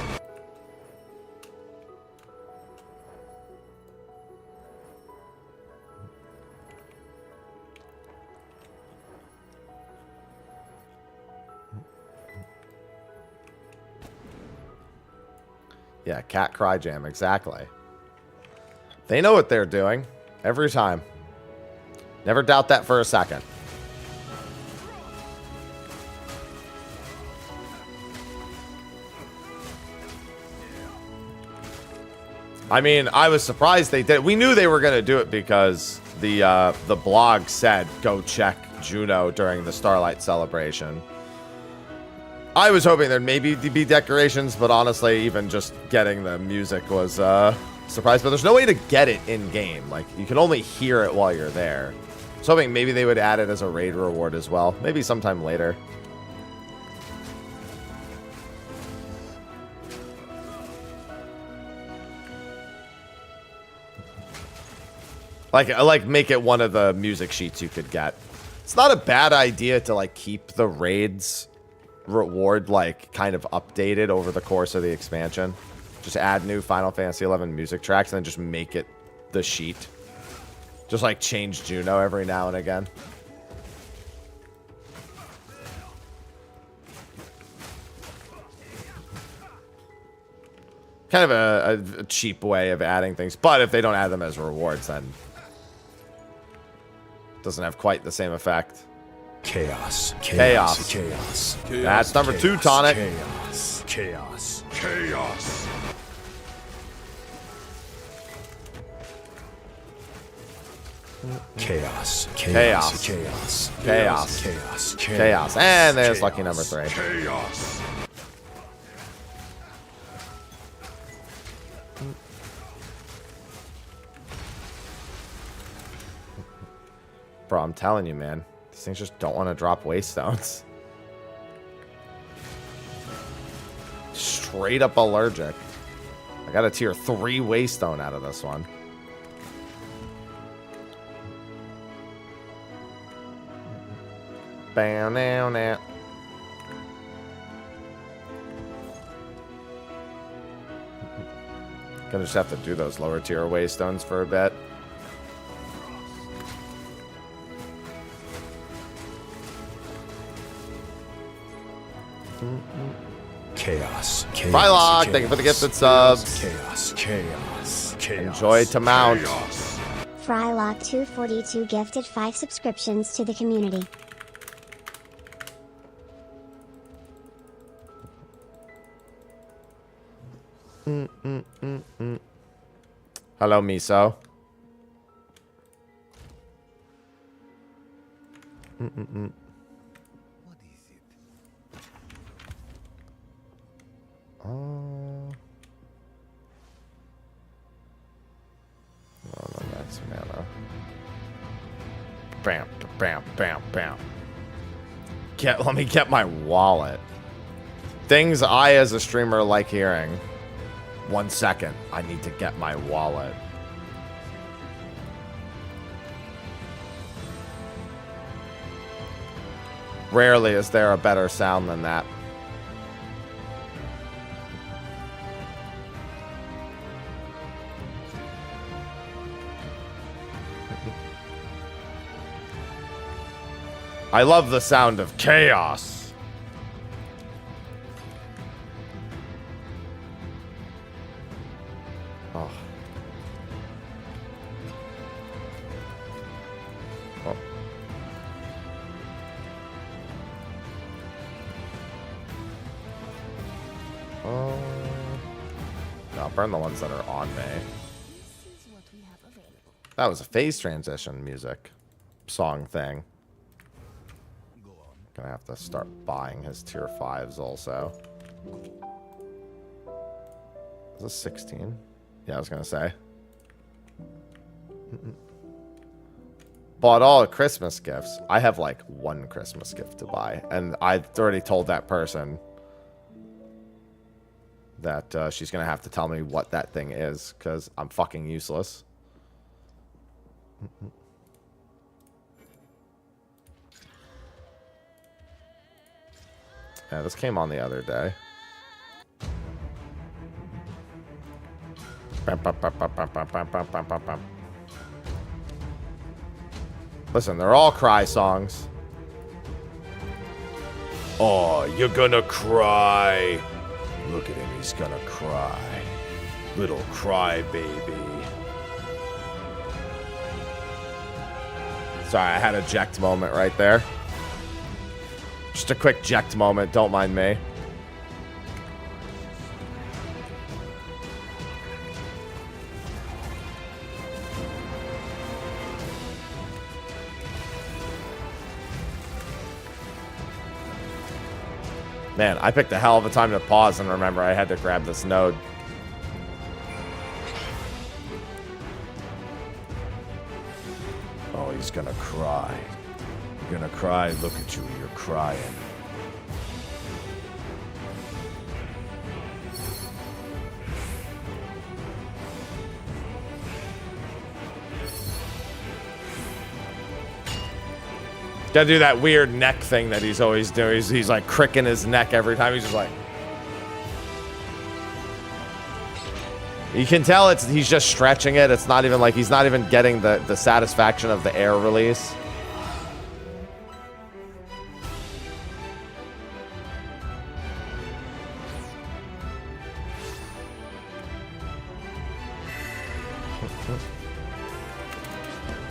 Yeah, cat cry jam, exactly. They know what they're doing. Every time. Never doubt that for a second. I mean, I was surprised they did. We knew they were going to do it because the blog said, go check Juno during the Starlight celebration. I was hoping there'd maybe be decorations, but honestly, even just getting the music was a surprise. But there's no way to get it in-game. Like, you can only hear it while you're there. I was hoping maybe they would add it as a raid reward as well. Maybe sometime later. Like make it one of the music sheets you could get. It's not a bad idea to like keep the raids reward like kind of updated over the course of the expansion. Just add new Final Fantasy XI music tracks and then just make it the sheet. Just like change Juno every now and again. Kind of a cheap way of adding things, but if they don't add them as rewards, then it doesn't have quite the same effect. Chaos. Chaos. Chaos. That's number 2, Tonic. Chaos. Chaos. Chaos. Chaos. Chaos. Chaos. Chaos. Chaos. Chaos. And there's lucky number 3. Chaos. Bro, I'm telling you, man. These things just don't want to drop waste stones. Straight up allergic. I got a tier 3 waste stone out of this one. Bam, now, now. Gonna just have to do those lower tier waystones for a bit. Chaos. Chaos. Frylock, thank you for the gifted subs. Chaos. Chaos. Chaos. Enjoy to mount. Chaos. Frylock 242 gifted 5 subscriptions to the community. Hello, Miso. What is it? Oh, no, that's mana. Bam, bam, bam, bam. Let me get my wallet. Things I, as a streamer, like hearing. 1 second. I need to get my wallet. Rarely is there a better sound than that. I love the sound of chaos. Oh. Oh. Oh. No, I'll burn the ones that are on me. That was a phase transition music song thing. Gonna have to start buying his tier 5s also. Is this 16? Yeah, I was gonna say. Bought all the Christmas gifts. I have like 1 Christmas gift to buy, and I've already told that person that she's gonna have to tell me what that thing is, because I'm fucking useless. Yeah, this came on the other day. Listen, they're all cry songs. Oh, you're gonna cry. Look at him, he's gonna cry. Little cry baby. Sorry, I had a ject moment right there. Just a quick ject moment, don't mind me. Man, I picked a hell of a time to pause and remember I had to grab this node. Oh, he's gonna cry. You're gonna cry. Look at you, you're crying. Gotta do that weird neck thing that he's always doing. He's like cricking his neck every time. He's just like... You can tell he's just stretching it. It's not even like he's not even getting the satisfaction of the air release.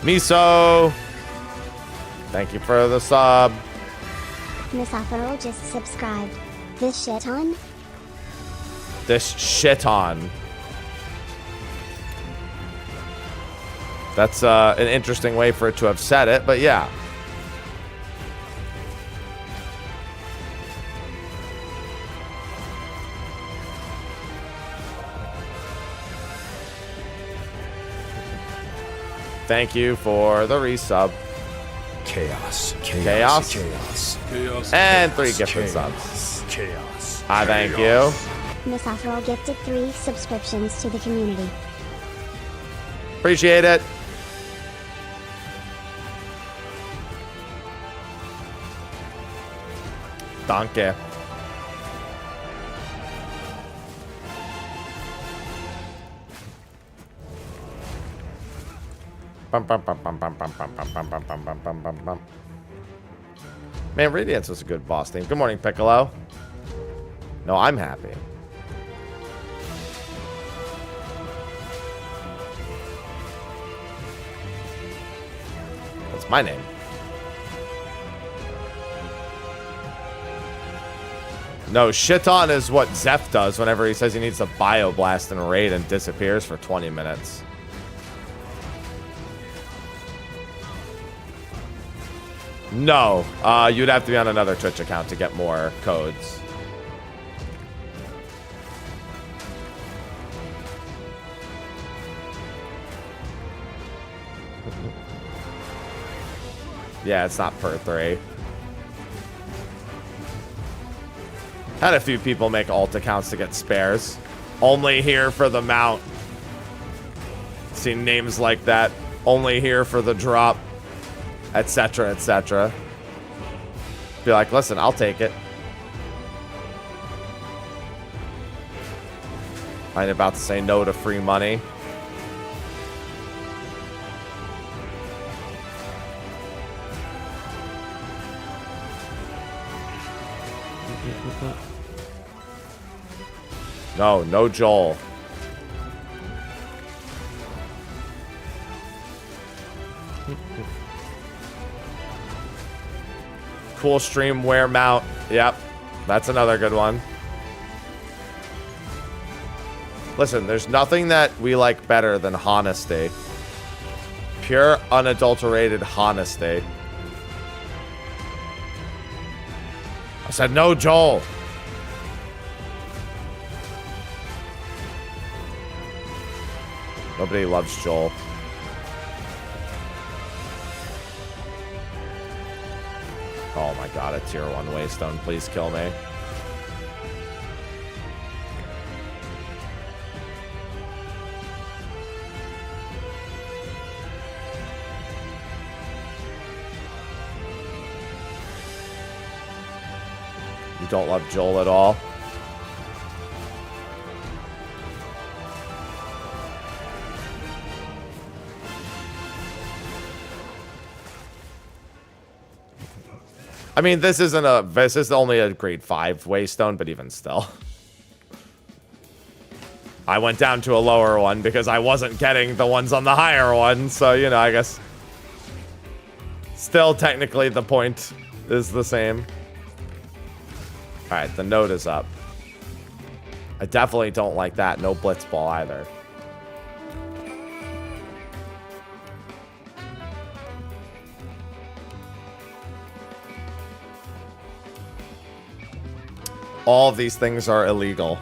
Miso! Thank you for the sub. Miss Afro just subscribed. This shit on? This shit on. That's an interesting way for it to have said it, but yeah. Thank you for the resub. Chaos. Chaos? Chaos. Chaos. And 3 gifted Chaos. subs. Chaos. I thank you. Miss Afro gifted 3 subscriptions to the community. Appreciate it. Danke. Man, Radiance was a good boss theme. Good morning, Piccolo. No, I'm happy. That's my name. No, shit on is what Zeph does whenever he says he needs to bioblast in a raid and disappears for 20 minutes. No, you'd have to be on another Twitch account to get more codes. Yeah, it's not per 3. Had a few people make alt accounts to get spares. Only here for the mount. Seen names like that. Only here for the drop. Etc, etc. Be like, listen, I'll take it. I ain't about to say no to free money. No, no Joel. Cool stream wear mount. Yep, that's another good one. Listen, there's nothing that we like better than honesty. Pure, unadulterated honesty. I said no, Joel. Nobody loves Joel. Oh my god, a tier 1 waystone. Please kill me. You don't love Joel at all? I mean, this is only a grade 5 waystone, but even still. I went down to a lower one because I wasn't getting the ones on the higher one, so, you know, I guess still technically the point is the same. Alright, the note is up. I definitely don't like that. No blitzball either. All of these things are illegal.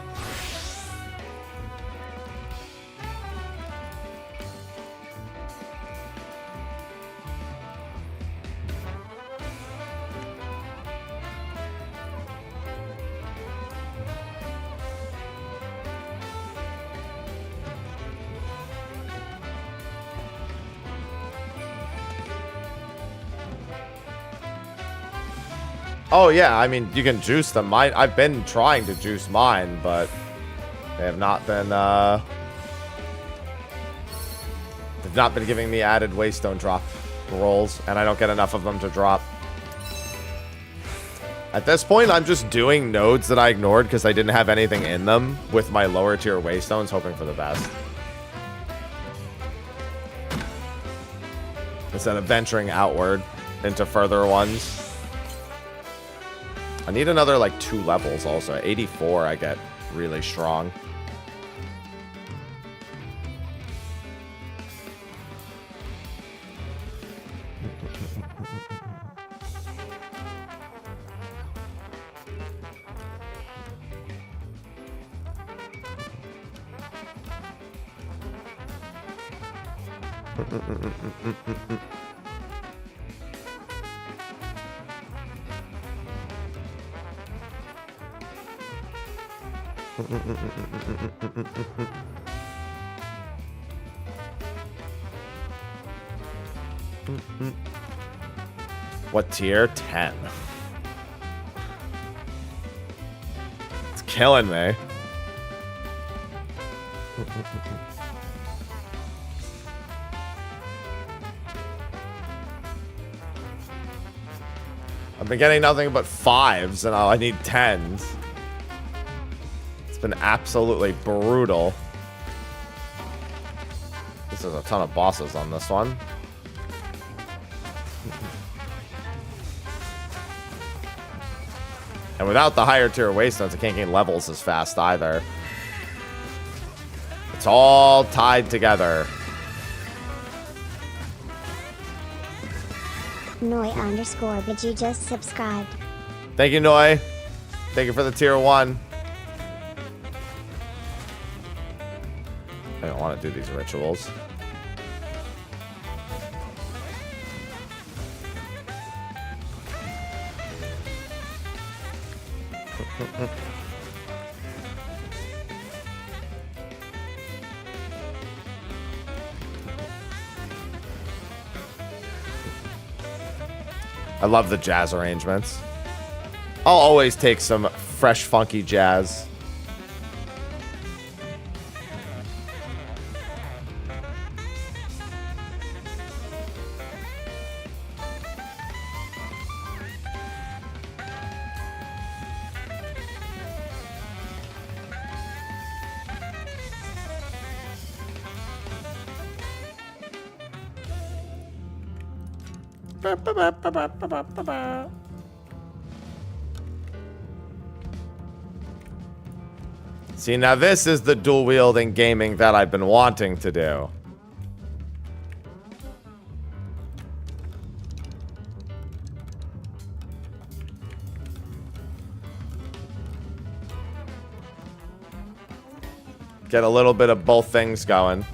Oh yeah, I mean, you can juice them. I've been trying to juice mine, but they have not been, they've not been giving me added waystone drop rolls, and I don't get enough of them to drop. At this point, I'm just doing nodes that I ignored because I didn't have anything in them with my lower tier waystones, hoping for the best. Instead of venturing outward into further ones. I need another, like, 2 levels also. At 84, I get really strong. What tier? 10. killing me. I've been getting nothing but 5s, and now I need 10s. It's been absolutely brutal. This is a ton of bosses on this one. And without the higher tier waystones, I can't gain levels as fast either. It's all tied together. Noi_Biji just subscribed. Thank you, Noi. Thank you for the tier 1. I don't want to do these rituals. I love the jazz arrangements. I'll always take some fresh, funky jazz. See, now this is the dual wielding gaming that I've been wanting to do. Get a little bit of both things going.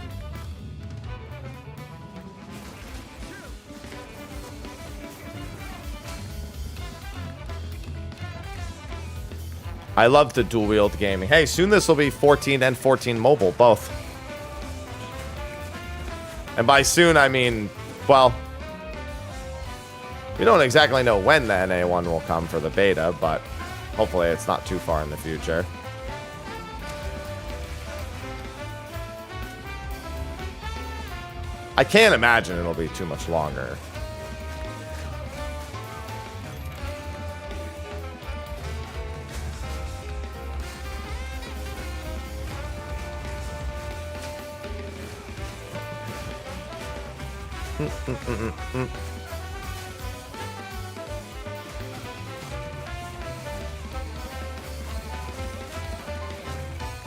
I love the dual wield gaming. Hey, soon this will be 14 and 14 mobile, both. And by soon, I mean, well, we don't exactly know when the NA1 will come for the beta, but hopefully it's not too far in the future. I can't imagine it'll be too much longer.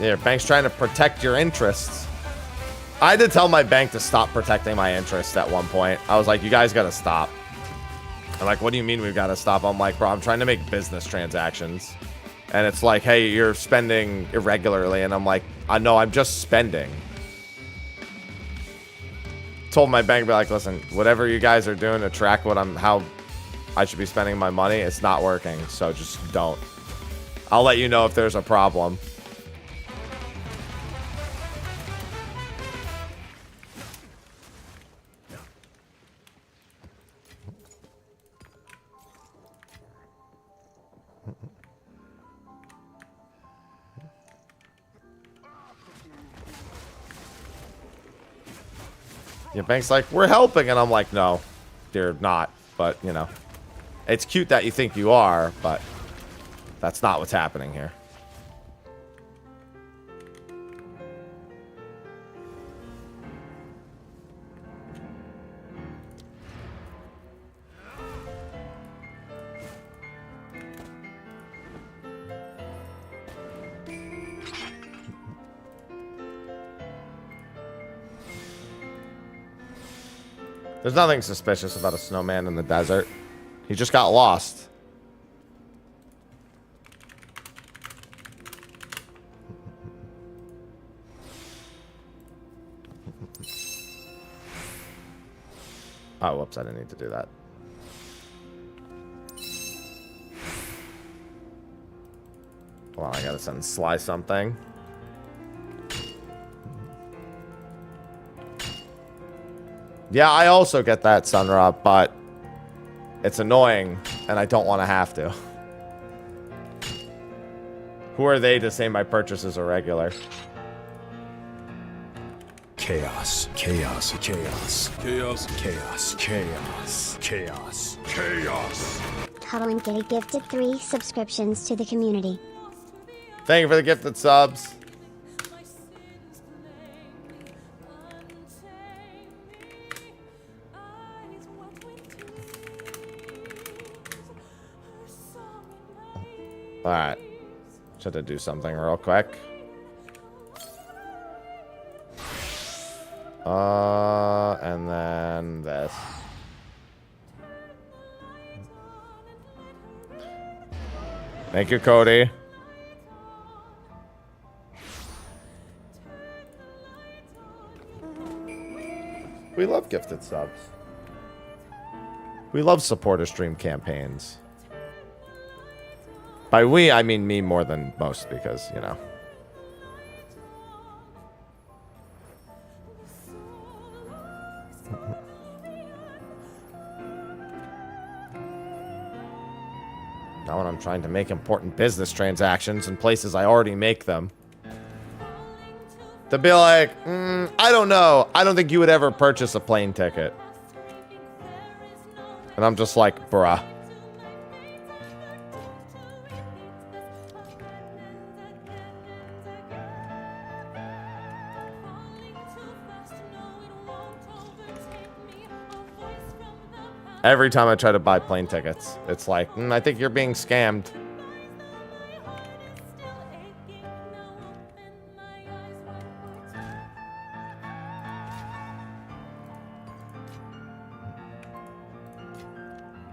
Your bank's trying to protect your interests. I had to tell my bank to stop protecting my interests at one point. I was like, you guys gotta stop. I'm like, what do you mean we've gotta stop? I'm like, bro, I'm trying to make business transactions. And it's like, hey, you're spending irregularly. And I'm like, I know, I'm just spending. Told my bank, be like, listen, whatever you guys are doing to track how I should be spending my money, it's not working. So just don't. I'll let you know if there's a problem. Your bank's like, we're helping. And I'm like, no, they're not. But, you know, it's cute that you think you are, but that's not what's happening here. There's nothing suspicious about a snowman in the desert. He just got lost. Oh, whoops, I didn't need to do that. Well, I gotta send Sly something. Yeah, I also get that, Sunra, but it's annoying, and I don't want to have to. Who are they to say my purchase is irregular? Chaos, chaos, chaos, chaos, chaos, chaos, chaos, chaos. Cuddle and Kitty gifted 3 subscriptions to the community. Thank you for the gifted subs. Alright. Just had to do something real quick. And then this. Thank you, Cody. We love gifted subs. We love supporter stream campaigns. By we, I mean me more than most because, you know. Now when I'm trying to make important business transactions in places I already make them. To be like, I don't know. I don't think you would ever purchase a plane ticket. And I'm just like, bruh. Every time I try to buy plane tickets, it's like, I think you're being scammed.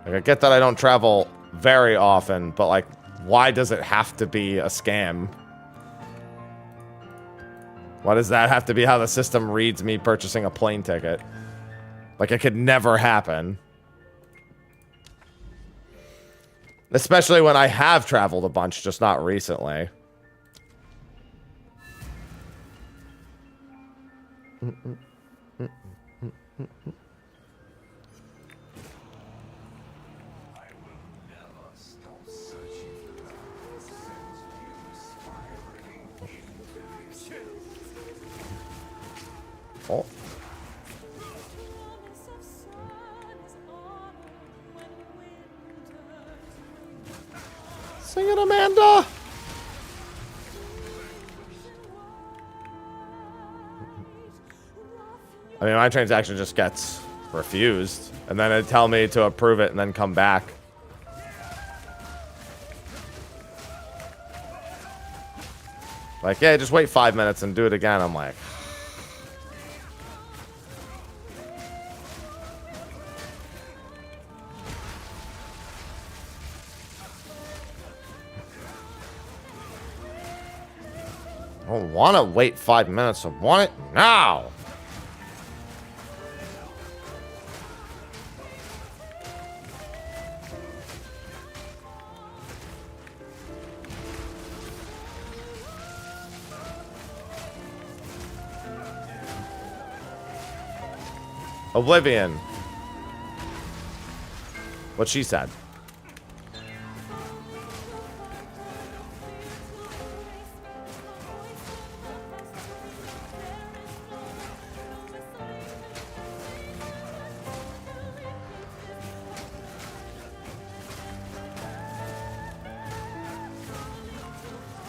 Like, I get that I don't travel very often, but like, why does it have to be a scam? Why does that have to be how the system reads me purchasing a plane ticket? Like, it could never happen. Especially when I have traveled a bunch, just not recently. Oh. Sing it, Amanda! I mean, my transaction just gets refused, and then it'd tell me to approve it and then come back. Like, yeah, just wait 5 minutes and do it again. I'm like... I don't want to wait 5 minutes. I want it now. Oblivion. What she said.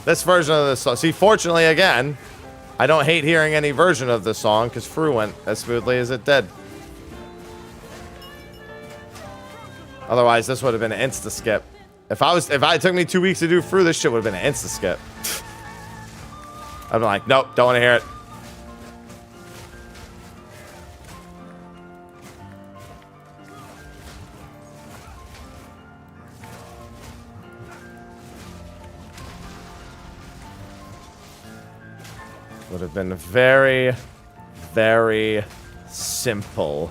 This version of this song. See, fortunately, again, I don't hate hearing any version of this song because Fru went as smoothly as it did. Otherwise, this would have been an insta skip. If it took me 2 weeks to do Fru, this shit would have been an insta skip. I'd be like, nope, don't want to hear it. Would have been very, very simple.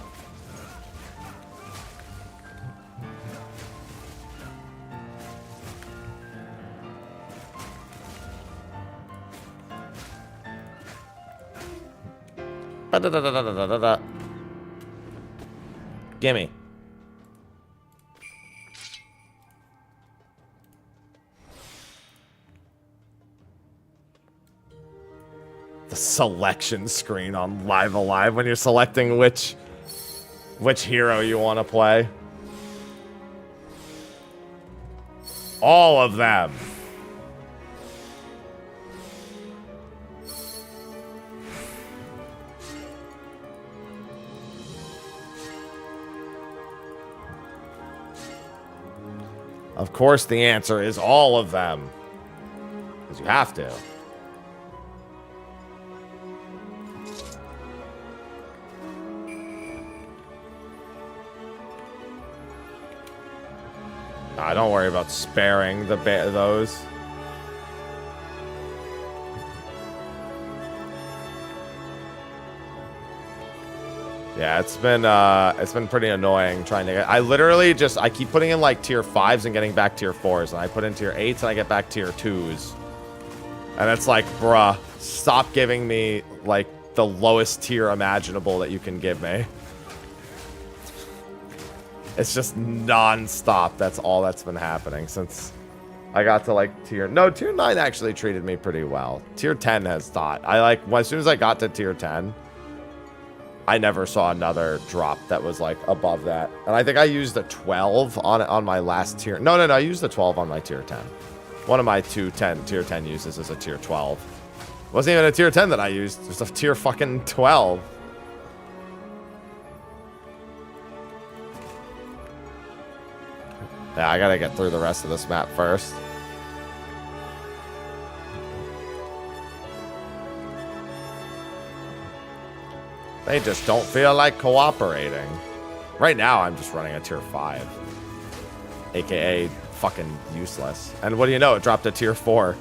Gimme. The selection screen on Live Alive when you're selecting which hero you want to play. All of them. Of course, the answer is all of them. Because you have to. Nah, don't worry about sparing those. Yeah, it's been pretty annoying trying to get. I keep putting in like tier 5s and getting back tier 4s, and I put in tier 8s and I get back tier 2s. And it's like, bruh, stop giving me like the lowest tier imaginable that you can give me. It's just non-stop. That's all that's been happening since I got to like tier 9 actually treated me pretty well. Tier 10 has not. As soon as I got to tier 10, I never saw another drop that was like above that. And I think I used a 12 on my last tier. No, I used the 12 on my tier 10. One of my tier 10 uses is a tier 12. It wasn't even a tier 10 that I used. It was a tier fucking 12. Yeah, I gotta get through the rest of this map first. They just don't feel like cooperating. Right now, I'm just running a tier 5. AKA fucking useless. And what do you know? It dropped to tier 4.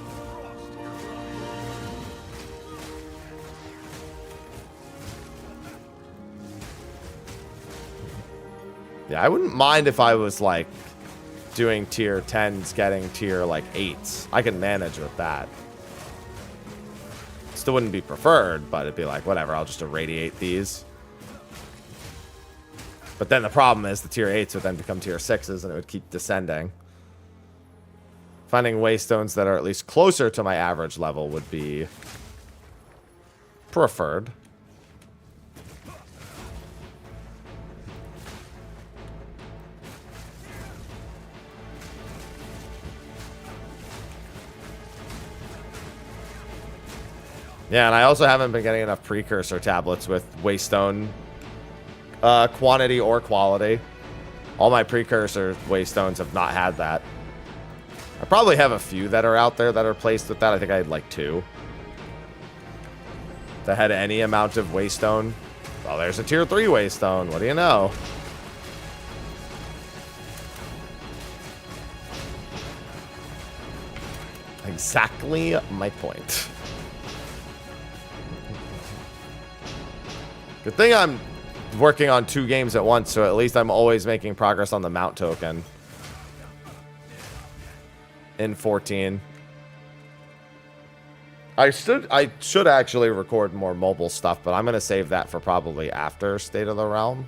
Yeah, I wouldn't mind if I was like doing tier 10s, getting tier like 8s. I can manage with that. Still wouldn't be preferred, but it'd be like, whatever, I'll just irradiate these. But then the problem is the tier 8s would then become tier 6s and it would keep descending. Finding waystones that are at least closer to my average level would be preferred. Yeah, and I also haven't been getting enough precursor tablets with waystone quantity or quality. All my precursor waystones have not had that. I probably have a few that are out there that are placed with that. I think I had like 2 that had any amount of waystone. Well, there's a tier 3 waystone. What do you know? Exactly my point. Good thing I'm working on 2 games at once, so at least I'm always making progress on the mount token. In 14. I should actually record more mobile stuff, but I'm going to save that for probably after State of the Realm.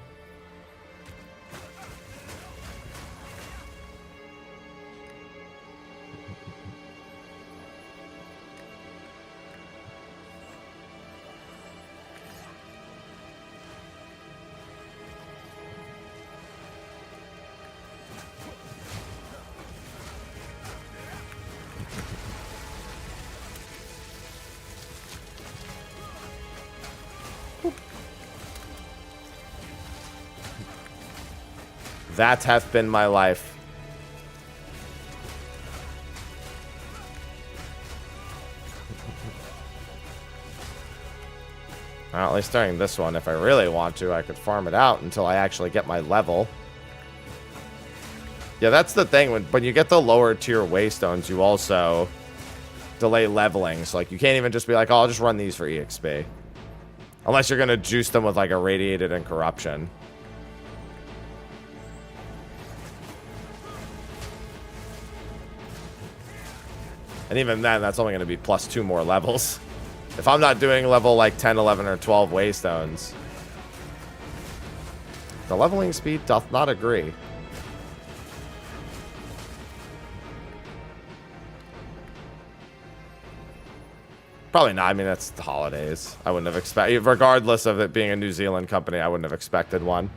That hath been my life. Well, at least during this one, if I really want to, I could farm it out until I actually get my level. Yeah, that's the thing. When you get the lower tier waystones, you also delay leveling. So, like, you can't even just be like, oh, I'll just run these for EXP. Unless you're going to juice them with, like, Irradiated and Corruption. And even then, that's only going to be plus 2 more levels. If I'm not doing level like 10, 11, or 12 waystones, the leveling speed doth not agree. Probably not. I mean, that's the holidays. I wouldn't have expected, regardless of it being a New Zealand company, I wouldn't have expected one.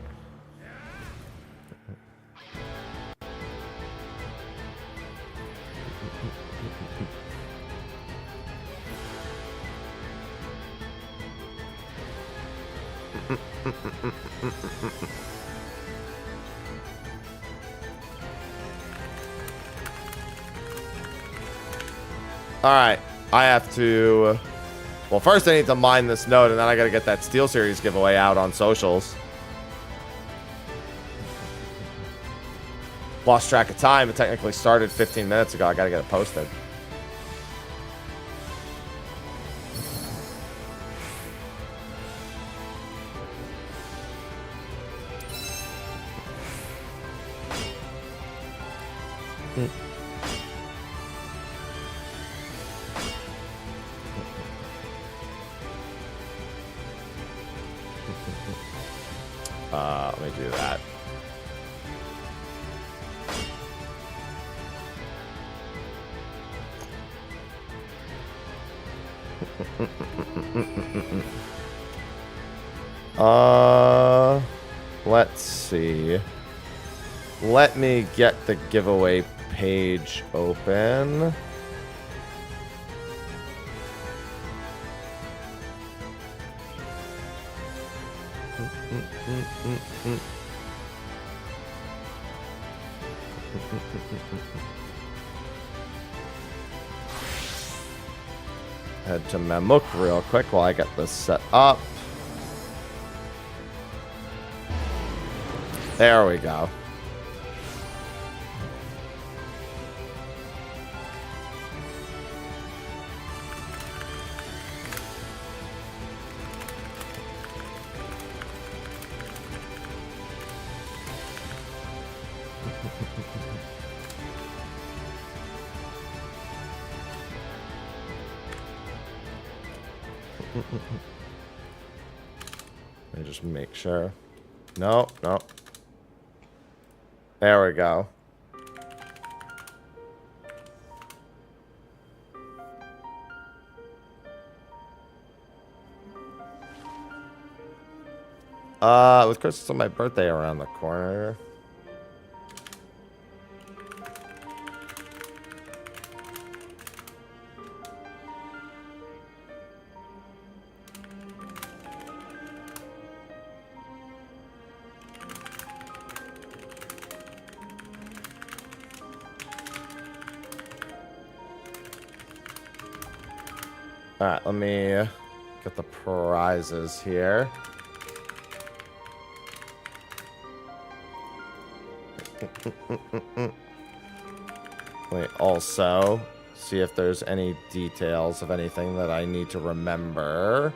All right, I have to. Well, first I need to mine this node, and then I got to get that Steel Series giveaway out on socials. Lost track of time. It technically started 15 minutes ago. I got to get it posted. Let me do that. Let's see. Let me get the giveaway page open. Head to Memuk real quick while I get this set up. There we go. Let me just make sure. No, no. There we go. With Christmas on my birthday around the corner. Alright, let me get the prizes here. Let me also see if there's any details of anything that I need to remember.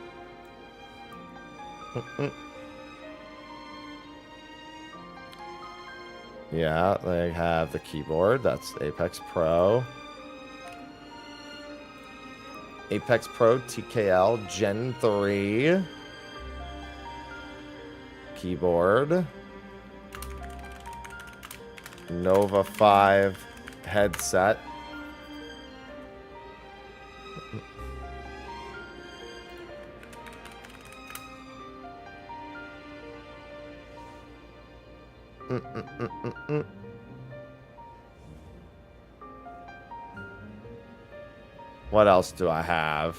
Yeah, they have the keyboard. That's Apex Pro. Apex Pro TKL Gen 3. Keyboard. Nova 5 headset. What else do I have?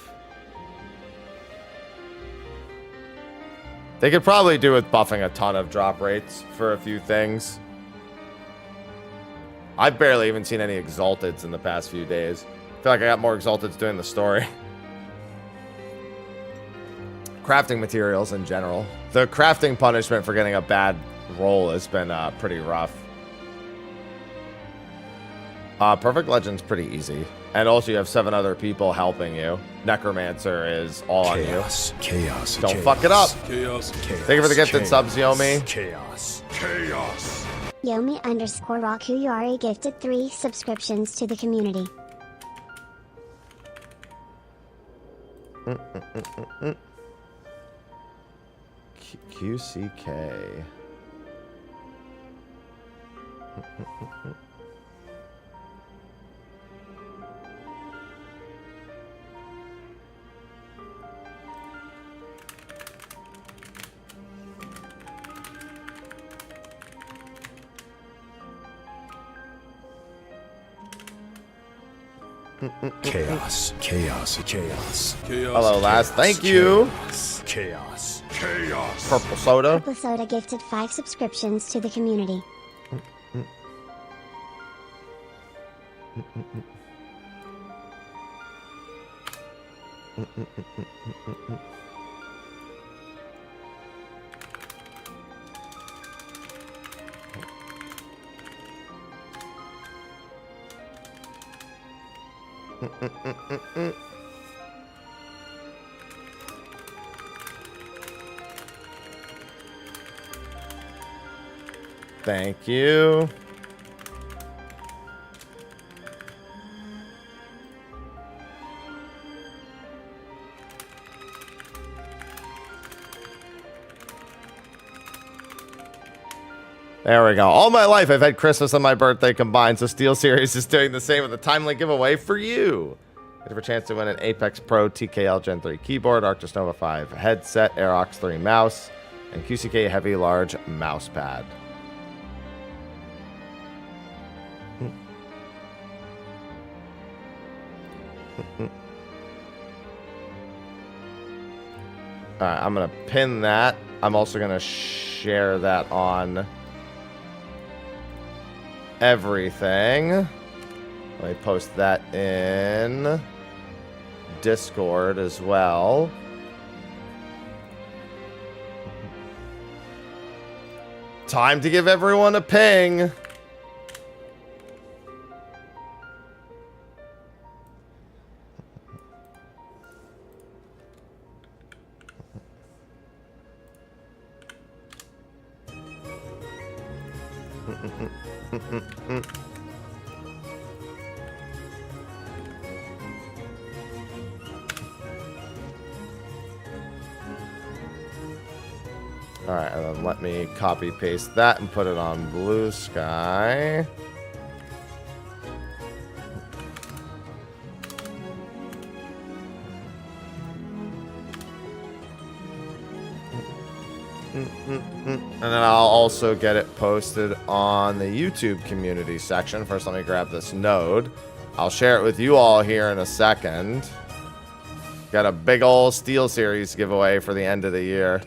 They could probably do with buffing a ton of drop rates for a few things. I've barely even seen any Exalteds in the past few days. I feel like I got more Exalteds doing the story. Crafting materials in general. The crafting punishment for getting a bad roll has been pretty rough. Perfect Legend's pretty easy. And also you have 7 other people helping you. Necromancer is all on you. Chaos. Don't fuck it up. Chaos. Thank you for the gifted subs, Yomi. Chaos. Chaos. Yomi_Rakuyari gifted 3 subscriptions to the community. QCK. Chaos, chaos, chaos. Hello, last. Thank you. Chaos, chaos. Purple soda. Purple Soda gifted 5 subscriptions to the community. Thank you. There we go. All my life, I've had Christmas and my birthday combined, so Steel Series is doing the same with a timely giveaway for you. You have a chance to win an Apex Pro TKL Gen 3 keyboard, Arctis Nova 5 headset, Aerox 3 mouse, and QCK Heavy Large mouse pad. Alright, I'm going to pin that. I'm also going to share that on everything. Let me post that in Discord as well. Time to give everyone a ping. Alright, and then let me copy paste that and put it on Blue Sky. And then I'll also get it posted on the YouTube community section. First, let me grab this node. I'll share it with you all here in a second. Got a big old Steel Series giveaway for the end of the year.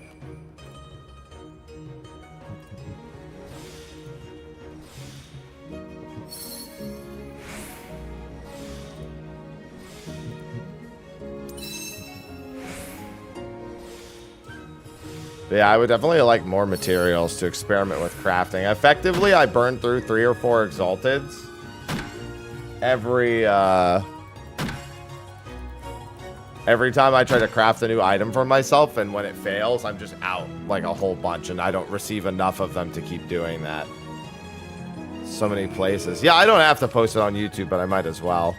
But yeah, I would definitely like more materials to experiment with crafting. Effectively, I burned through 3 or 4 Exalteds every time I try to craft a new item for myself, and when it fails, I'm just out like a whole bunch, and I don't receive enough of them to keep doing that. So many places. Yeah, I don't have to post it on YouTube, but I might as well.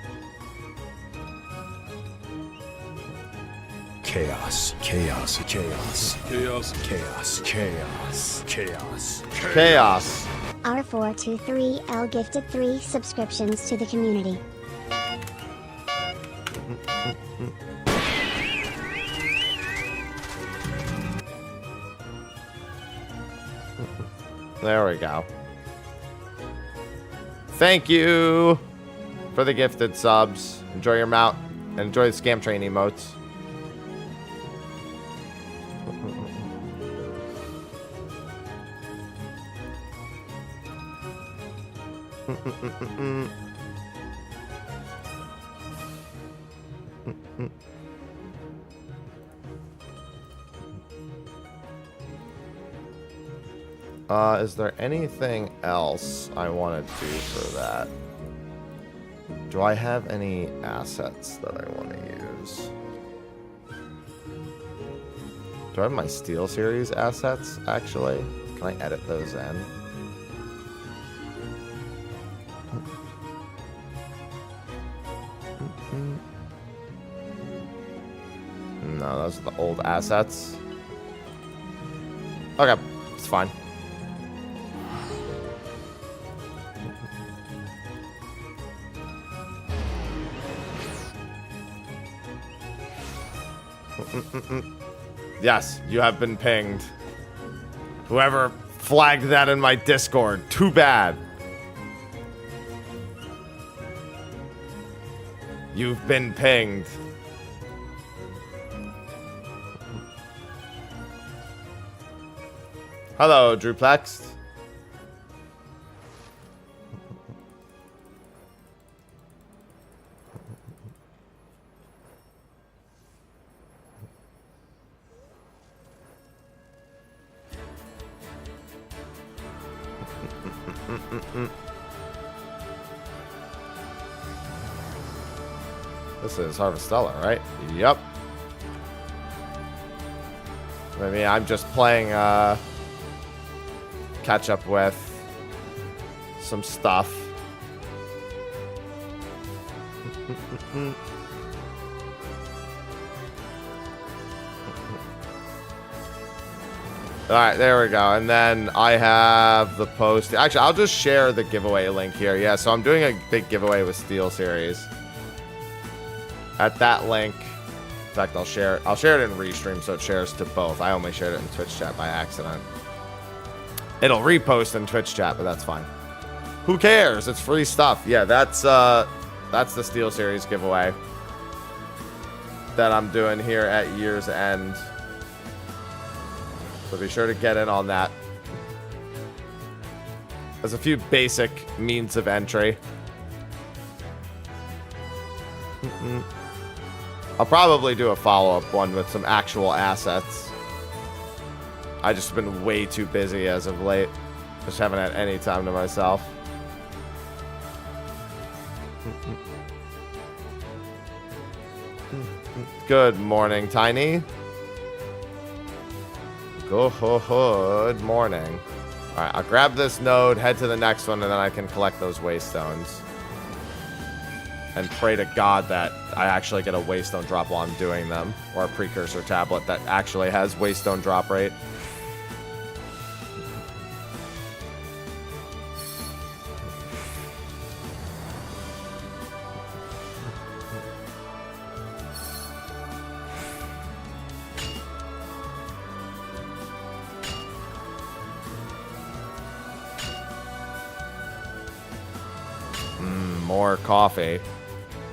Chaos, chaos, chaos, chaos, chaos, chaos, chaos, Chaos. R423L gifted 3 subscriptions to the community. There we go. Thank you for the gifted subs. Enjoy your mount and enjoy the scam train emotes. Is there anything else I want to do for that? Do I have any assets that I want to use? Do I have my Steel Series assets, actually? Can I edit those in? No, those are the old assets. Okay, it's fine. Yes, you have been pinged. Whoever flagged that in my Discord, too bad. You've been pinged. Hello, Drewplex. This is Harvestella, right? Yep. Maybe I'm just playing catch up with some stuff. Alright, there we go. And then I have the post. Actually, I'll just share the giveaway link here. Yeah, so I'm doing a big giveaway with Steel Series. At that link, in fact, I'll share it in Restream so it shares to both. I only shared it in Twitch chat by accident. It'll repost in Twitch chat, but that's fine. Who cares? It's free stuff. Yeah, that's the Steel Series giveaway that I'm doing here at year's end. So be sure to get in on that. There's a few basic means of entry. I'll probably do a follow-up one with some actual assets. I just been way too busy as of late. Just haven't had any time to myself. Good morning, Tiny. Good morning. Alright, I'll grab this node, head to the next one, and then I can collect those waystones. And pray to God that I actually get a waystone drop while I'm doing them. Or a precursor tablet that actually has waystone drop rate. More coffee.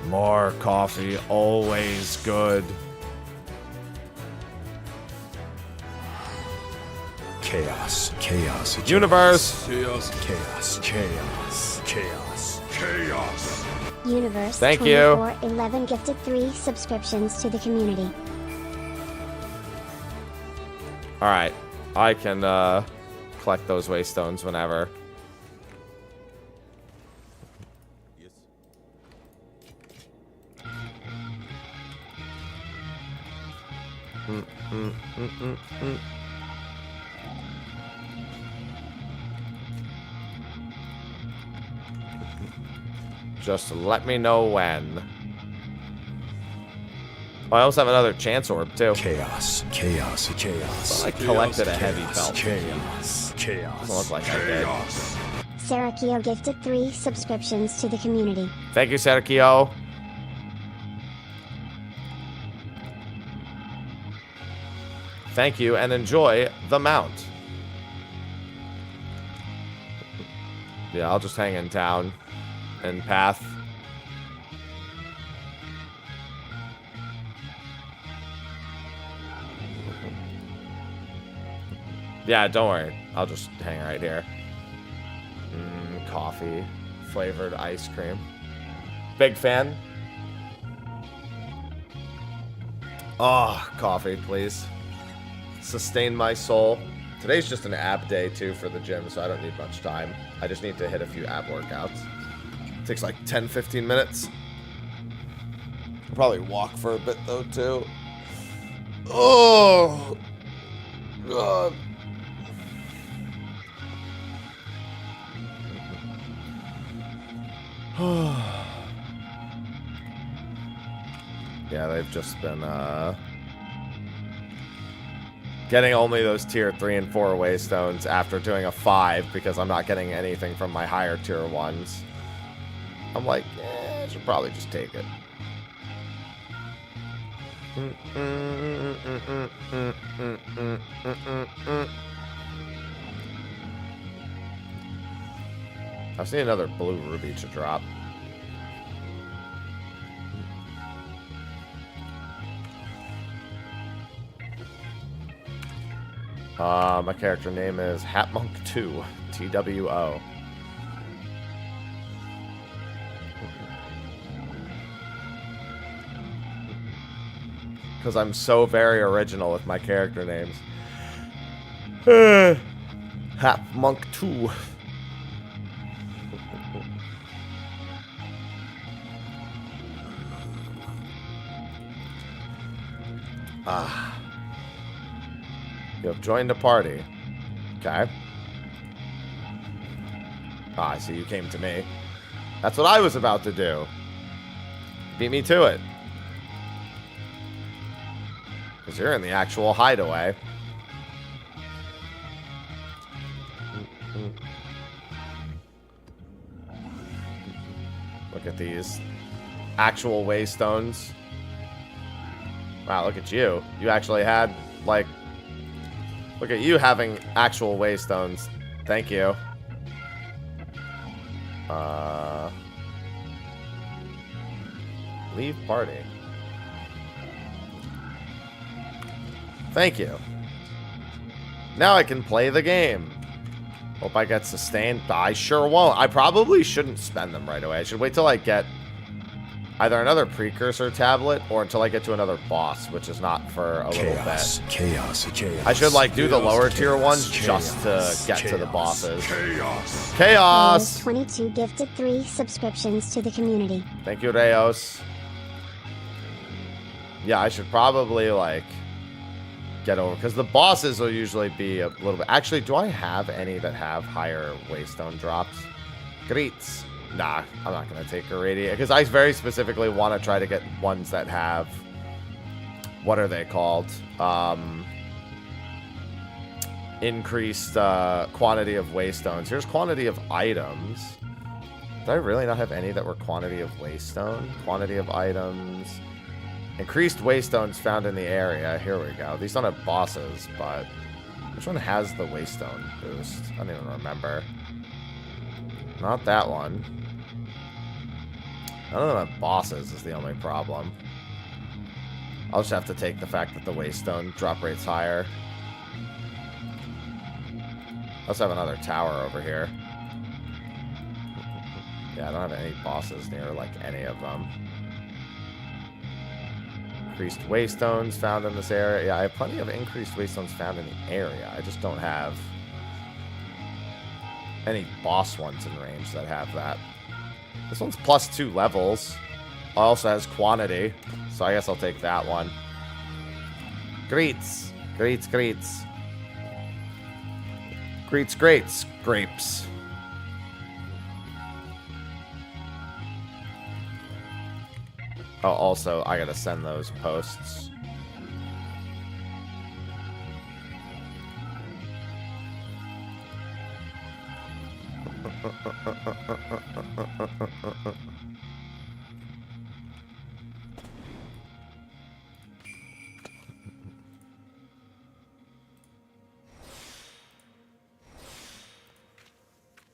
More coffee, always good. Chaos, chaos, Universe. chaos, chaos, chaos, chaos, chaos. Universe Thank you. 2411 gifted 3 subscriptions to the community. Alright, I can collect those waystones whenever. Just let me know when. Oh, I also have another chance orb too. Chaos, chaos, chaos. I collected a heavy belt. Chaos, chaos. Doesn't look like I did. Sarah Keo gifted 3 subscriptions to the community. Thank you, Sergio. Thank you, and enjoy the mount. Yeah, I'll just hang in town and path. Yeah, don't worry. I'll just hang right here. Coffee, flavored ice cream. Big fan. Oh, coffee, please. Sustain my soul. Today's just an ab day, too, for the gym, so I don't need much time. I just need to hit a few ab workouts. It takes like 10-15 minutes. I'll probably walk for a bit, though, too. Oh, God. Yeah, they've just been, getting only those tier 3 and 4 waystones after doing a 5 because I'm not getting anything from my higher tier 1s. I'm like, I should probably just take it. I've seen another blue ruby to drop. My character name is Hatmonk2, TWO. Because I'm so very original with my character names. Hatmonk2. Ah. You have joined a party. Okay. Ah, I see you came to me. That's what I was about to do. Beat me to it. Because you're in the actual hideaway. Look at these actual waystones. Wow, look at you. You actually had, like... Look at you having actual waystones. Thank you. Leave party. Thank you. Now I can play the game. Hope I get sustained. I sure won't. I probably shouldn't spend them right away. I should wait till I get either another precursor tablet or until I get to another boss, which is not for a little bit. Chaos. I should like do the lower tier ones just to get to the bosses. Chaos. Chaos. 22 gifted 3 subscriptions to the community. Thank you, Reos. Yeah, I should probably like get over because the bosses will usually be a little bit. Actually, do I have any that have higher waystone drops? Greets. Nah, I'm not gonna take a radiant because I very specifically want to try to get ones that have. What are they called? Increased quantity of waystones. Here's quantity of items. Did I really not have any that were quantity of waystone? Quantity of items. Increased waystones found in the area. Here we go. These don't have bosses, but which one has the waystone boost? I don't even remember. Not that one. None of them have bosses is the only problem. I'll just have to take the fact that the waystone drop rate's higher. I also have another tower over here. Yeah, I don't have any bosses near, like, any of them. Increased waystones found in this area. Yeah, I have plenty of increased waystones found in the area. I just don't have any boss ones in range that have that. This one's +2 levels. Also has quantity, so I guess I'll take that one. Greets. Greets. Greets, greats. Grapes. Oh, also, I gotta send those posts.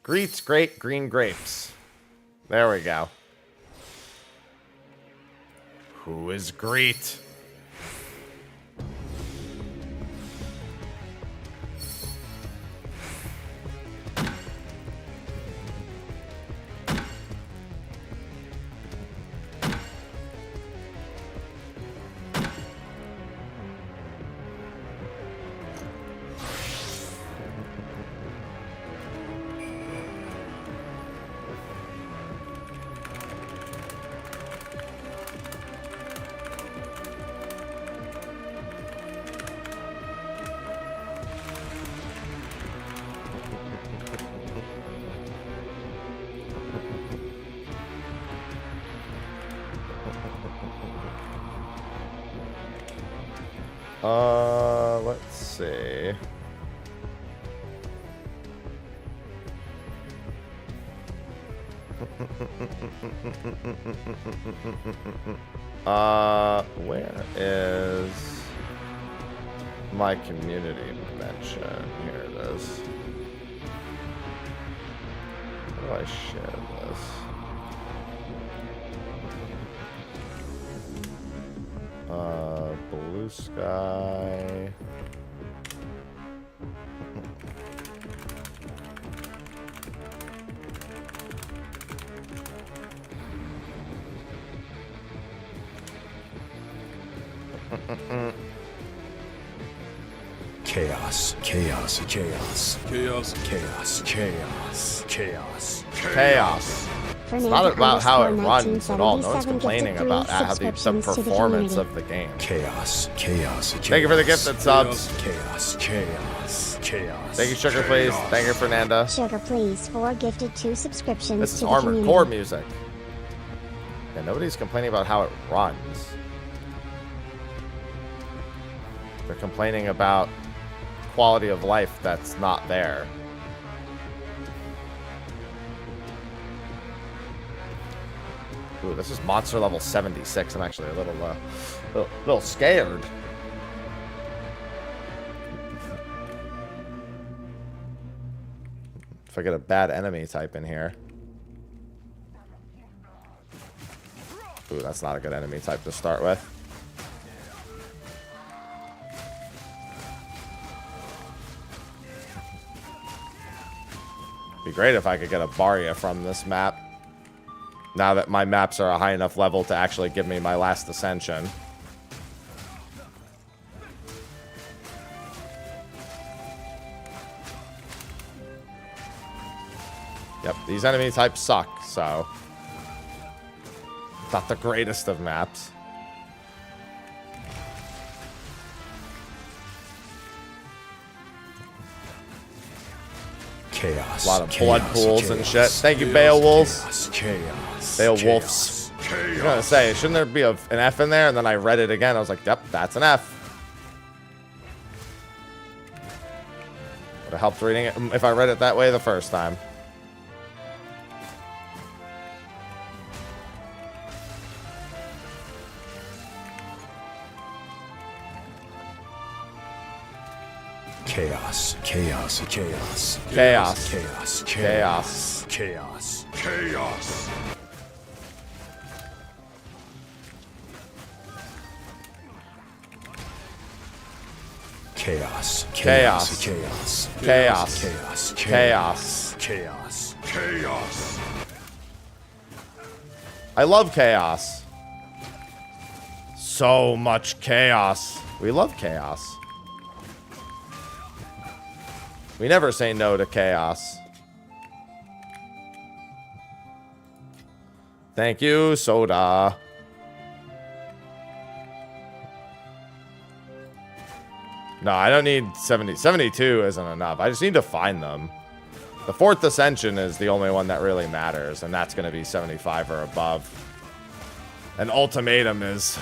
Greets, great green grapes. There we go. Who is Greet? Let's see. Where is my community mention? Here it is. How do I share this? Blue Sky. Chaos, chaos, chaos, chaos, chaos, chaos, chaos, Chaos. It's not about how it runs at all. No one's complaining about how the performance of the game. Chaos, chaos, chaos. Thank you for the gifted subs. Chaos, chaos, chaos. Thank you, Sugar Please. Thank you, Fernanda. Sugar Please 4 gifted 2 subscriptions This is to the Armored community. Core music. And nobody's complaining about how it runs. They're complaining about quality of life that's not there. Ooh, this is monster level 76. I'm actually a little scared. If I get a bad enemy type in here. Ooh, that's not a good enemy type to start with. Be great if I could get a Barya from this map. Now that my maps are a high enough level to actually give me my last ascension. Yep, these enemy types suck, so... Not the greatest of maps. Chaos. A lot of blood pools and shit. Thank you, Beowulfs. Beowulfs. I was gonna say, shouldn't there be an F in there? And then I read it again. I was like, yep, that's an F. Would have helped reading it if I read it that way the first time. Chaos, chaos, chaos, Chaos. chaos, Chaos. chaos, chaos. Chaos, Chaos. chaos, Chaos. chaos, Chaos. chaos, chaos. I love chaos. So much chaos. We love chaos. We never say no to chaos. Thank you, Soda. No, I don't need 70. 72 isn't enough. I just need to find them. The 4th Ascension is the only one that really matters, and that's going to be 75 or above. An ultimatum is...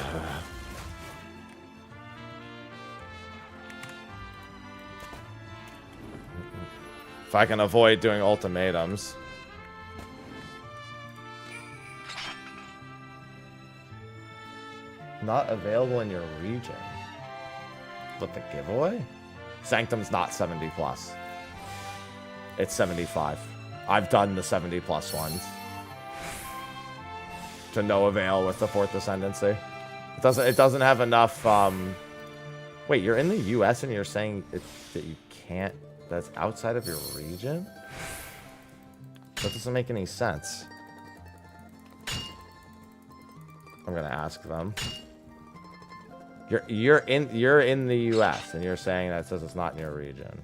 If I can avoid doing ultimatums. Not available in your region. But the giveaway? Sanctum's not 70 plus. It's 75. I've done the 70 plus ones. To no avail with the 4th Ascendancy. It doesn't have enough, Wait, you're in the US and you're saying that you can't... That's outside of your region? That doesn't make any sense. I'm gonna ask them. You're in the US and you're saying that says it's not in your region.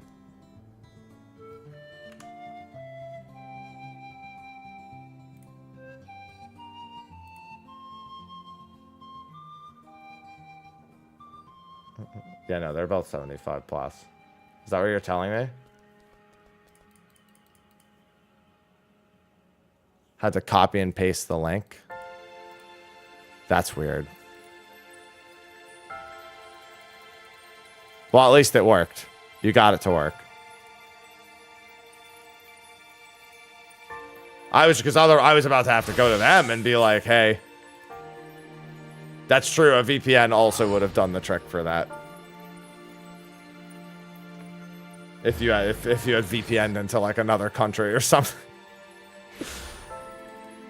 Yeah, no, they're both 75 plus. Is that what you're telling me? Had to copy and paste the link. That's weird. Well, at least it worked. You got it to work. I was about to have to go to them and be like, hey, that's true. A VPN also would have done the trick for that. If you had VPN'd into like another country or something.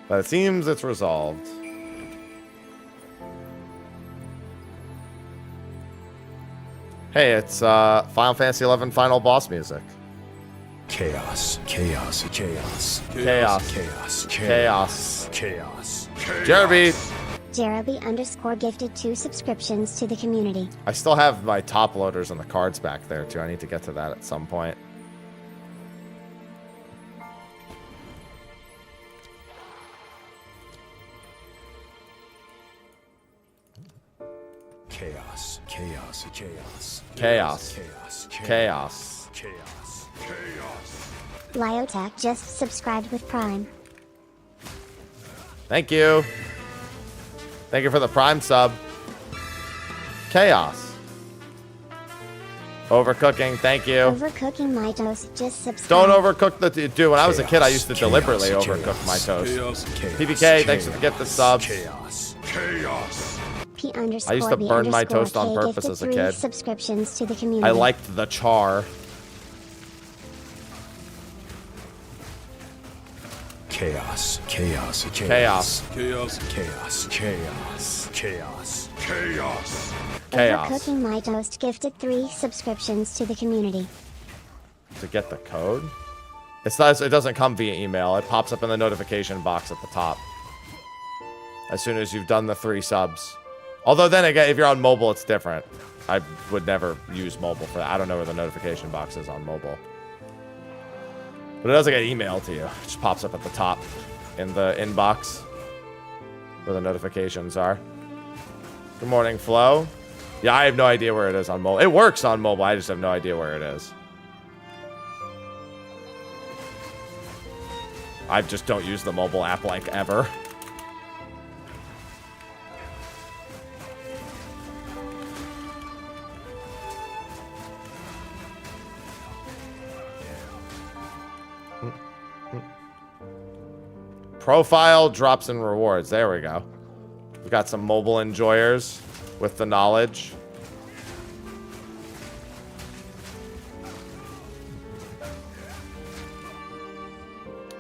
But it seems it's resolved. Hey, it's Final Fantasy XI final boss music. Chaos, chaos, chaos, Chaos. chaos, Chaos. chaos, chaos. Jerby, Jeroby underscore gifted 2 subscriptions to the community. I still have my top loaders and the cards back there too. I need to get to that at some point. Chaos, chaos, chaos. Chaos. Chaos, Chaos. chaos, chaos. Lyotech just subscribed with Prime. Thank you. Thank you for the Prime sub. Chaos. Overcooking, thank you. Overcooking my toast just subscribed. Don't overcook the... Dude, when I was a kid, I used to Chaos, deliberately chaos, overcook my toast. chaos, chaos, PBK, thanks for the gift of subs. Chaos, chaos. P underscore I used to B burn my underscore toast on K purpose gifted as a 3 kid. subscriptions to the community. I liked the char. Chaos, chaos, Chaos. chaos, chaos, chaos, chaos, chaos. Chaos. Overcooking my toast gifted 3 subscriptions to the community. To get the code? It doesn't come via email. It pops up in the notification box at the top. As soon as you've done the 3 subs. Although then again, if you're on mobile, it's different. I would never use mobile for that. I don't know where the notification box is on mobile. But it doesn't get emailed to you. It just pops up at the top in the inbox where the notifications are. Good morning, Flo. Yeah, I have no idea where it is on mobile. It works on mobile. I just have no idea where it is. I just don't use the mobile app like ever. Profile, drops, and rewards. There we go. We've got some mobile enjoyers with the knowledge.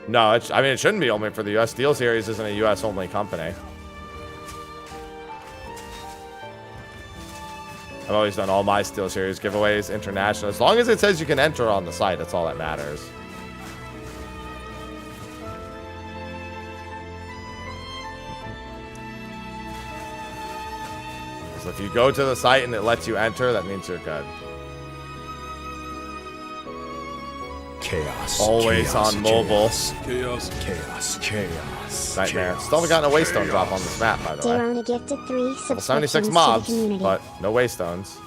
No, I mean, it shouldn't be only for the US. Steel Series isn't a US only company. I've always done all my Steel Series giveaways international. As long as it says you can enter on the site, that's all that matters. So if you go to the site and it lets you enter, that means you're good. Chaos. Always chaos, on mobile. Chaos, chaos, chaos. Nightmare. chaos, Still haven't gotten a waystone drop on this map, by the way. Derona gifted 3 Well, subscriptions 76 to the mobs, community. but no waystones.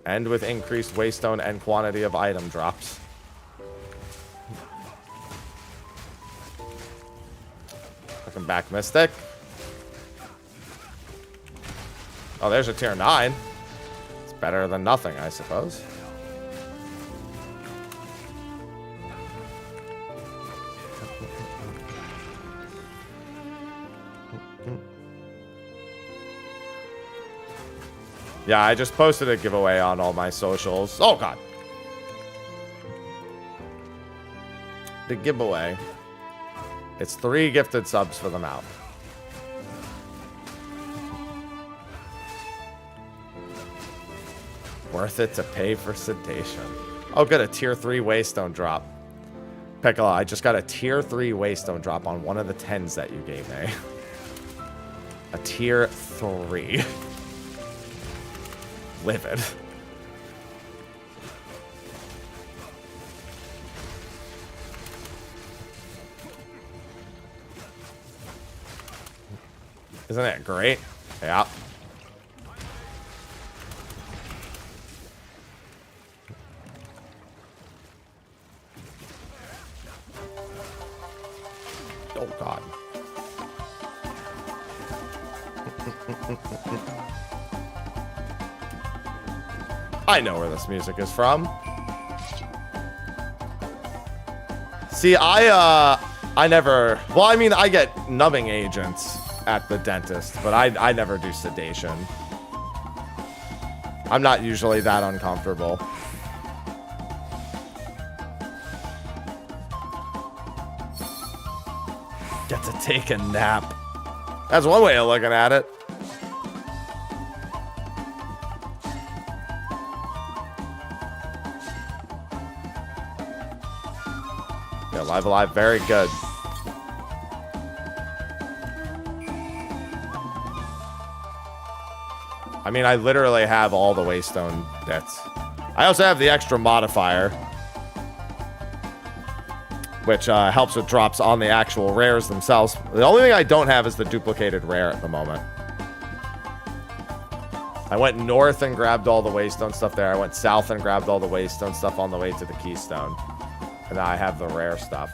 And with increased waystone and quantity of item drops. Looking back, Mystic. Oh, there's a tier 9. It's better than nothing, I suppose. Yeah, I just posted a giveaway on all my socials. Oh, God. The giveaway. It's 3 gifted subs for the mouth. Worth it to pay for sedation. Oh, good. A tier 3 waystone drop. Piccolo, I just got a tier 3 waystone drop on one of the 10s that you gave me. A tier 3. Livid. Isn't it great? Yeah. Oh, God. I know where this music is from. See, I never... Well, I mean, I get numbing agents at the dentist, but I never do sedation. I'm not usually that uncomfortable. Get to take a nap. That's one way of looking at it. Yeah, Live Alive, very good. I mean, I literally have all the Waystone bits. I also have the extra modifier, which helps with drops on the actual rares themselves. The only thing I don't have is the duplicated rare at the moment. I went north and grabbed all the Waystone stuff there. I went south and grabbed all the Waystone stuff on the way to the Keystone. And now I have the rare stuff.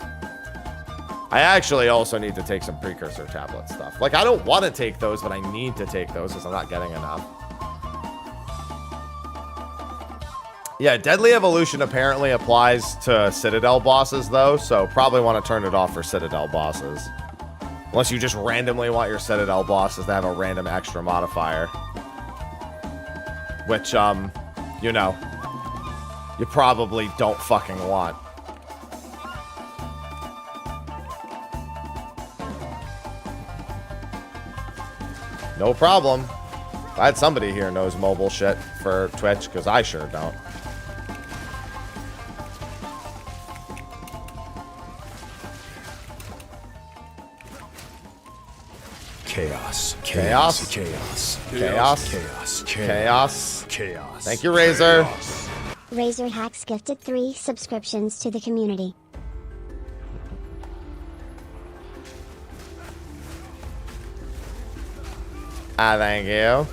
I actually also need to take some precursor tablet stuff. Like, I don't want to take those, but I need to take those because I'm not getting enough. Yeah, Deadly Evolution apparently applies to Citadel bosses, though, so probably want to turn it off for Citadel bosses. Unless you just randomly want your Citadel bosses to have a random extra modifier. Which, you know, you probably don't fucking want. No problem. Glad somebody here knows mobile shit for Twitch, because I sure don't. Chaos. Chaos. Chaos. Chaos. Chaos. Chaos. Chaos. Thank you, Razor. Chaos. Razor Hacks gifted 3 subscriptions to the community. Thank you.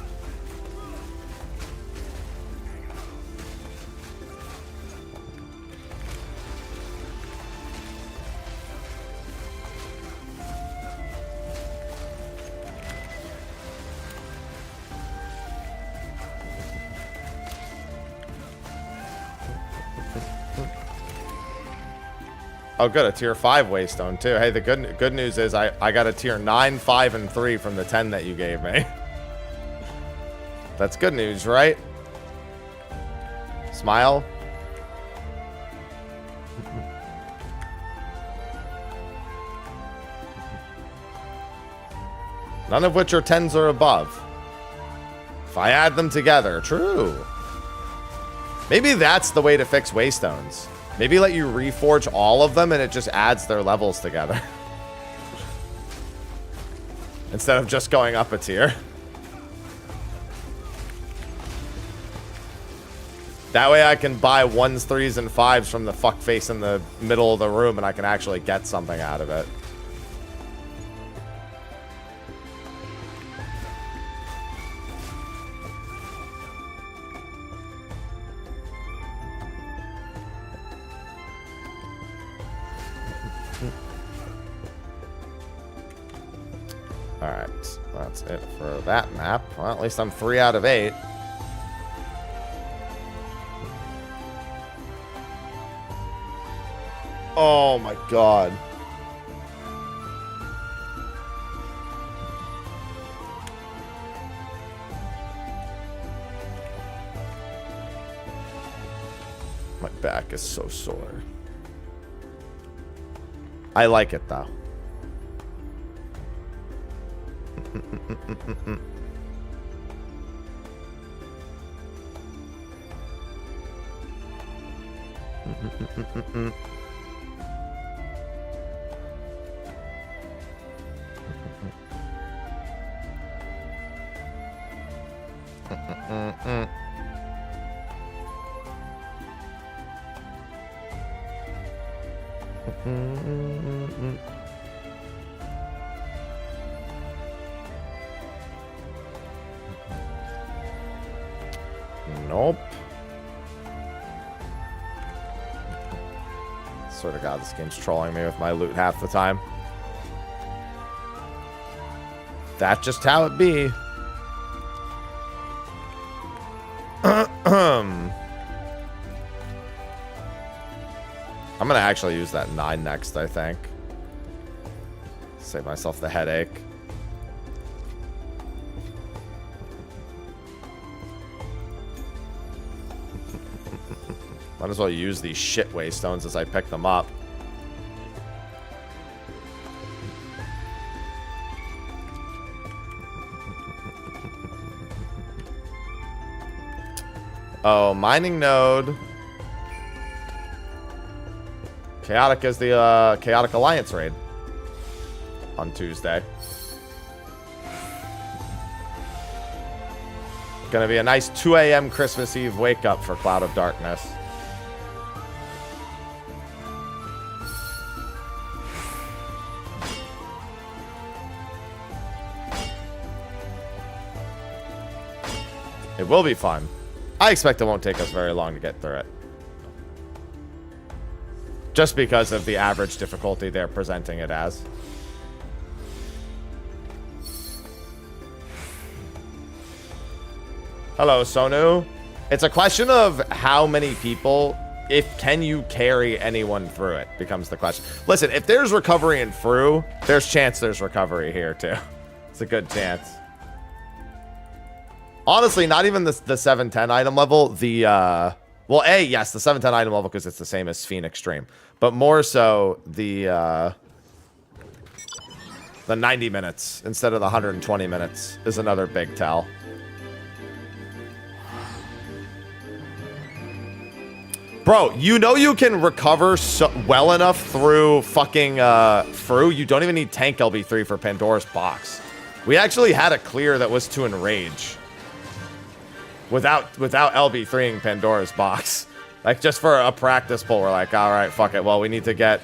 Oh, good. A tier 5 Waystone, too. Hey, the good news is I got a tier 9, 5, and 3 from the 10 that you gave me. That's good news, right? Smile. None of which are 10s or above. If I add them together. True. Maybe that's the way to fix Waystones. Maybe let you reforge all of them and it just adds their levels together. Instead of just going up a tier. That way I can buy 1s, 3s, and 5s from the fuckface in the middle of the room and I can actually get something out of it. Alright, that's it for that map. Well, at least I'm 3 out of 8. Oh my god. My back is so sore. I like it though. Nope. Swear to God, this game's trolling me with my loot half the time. That's just how it be. I'm gonna actually use that 9 next, I think. Save myself the headache. Might as well use these shit Waystones as I pick them up. Oh, mining node. Chaotic is the Chaotic Alliance raid on Tuesday. going to be a nice 2 a.m. Christmas Eve wake up for Cloud of Darkness. It will be fun. I expect it won't take us very long to get through it. Just because of the average difficulty they're presenting it as. Hello, Sonu. It's a question of how many people, can you carry anyone through it, becomes the question. Listen, if there's recovery in Fru, there's chance there's recovery here too. It's a good chance. Honestly, not even the 710 item level. The yes, the 710 item level because it's the same as Phoenix Stream, but more so the 90 minutes instead of the 120 minutes is another big tell. Bro, you know you can recover well enough through fucking Fru. You don't even need tank LB3 for Pandora's box. We actually had a clear that was to enrage. Without LB3ing Pandora's box. Like, just for a practice pull, we're like, all right, fuck it. Well, we need to get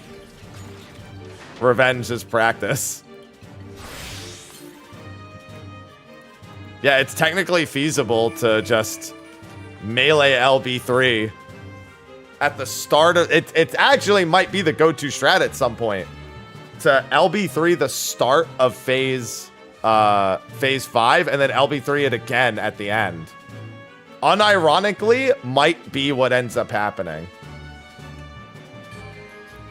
revenge as practice. Yeah, it's technically feasible to just melee LB3 at the start of... It actually might be the go-to strat at some point. To LB3 the start of phase 5, and then LB3 it again at the end. Unironically, might be what ends up happening.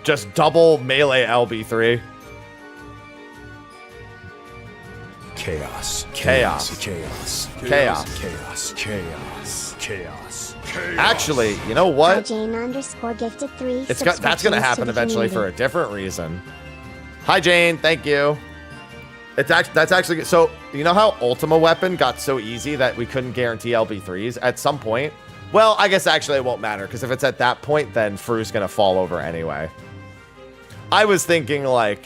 Just double melee LB3. Chaos. Chaos. Chaos. Chaos. Chaos. Chaos. Chaos. Actually, you know what? Jane _ gifted 3 That's going to happen eventually for a different reason. Hi, Jane. Thank you. That's actually... So, you know how Ultima Weapon got so easy that we couldn't guarantee LB3s at some point? Well, I guess actually it won't matter, because if it's at that point, then Fru's going to fall over anyway. I was thinking, like,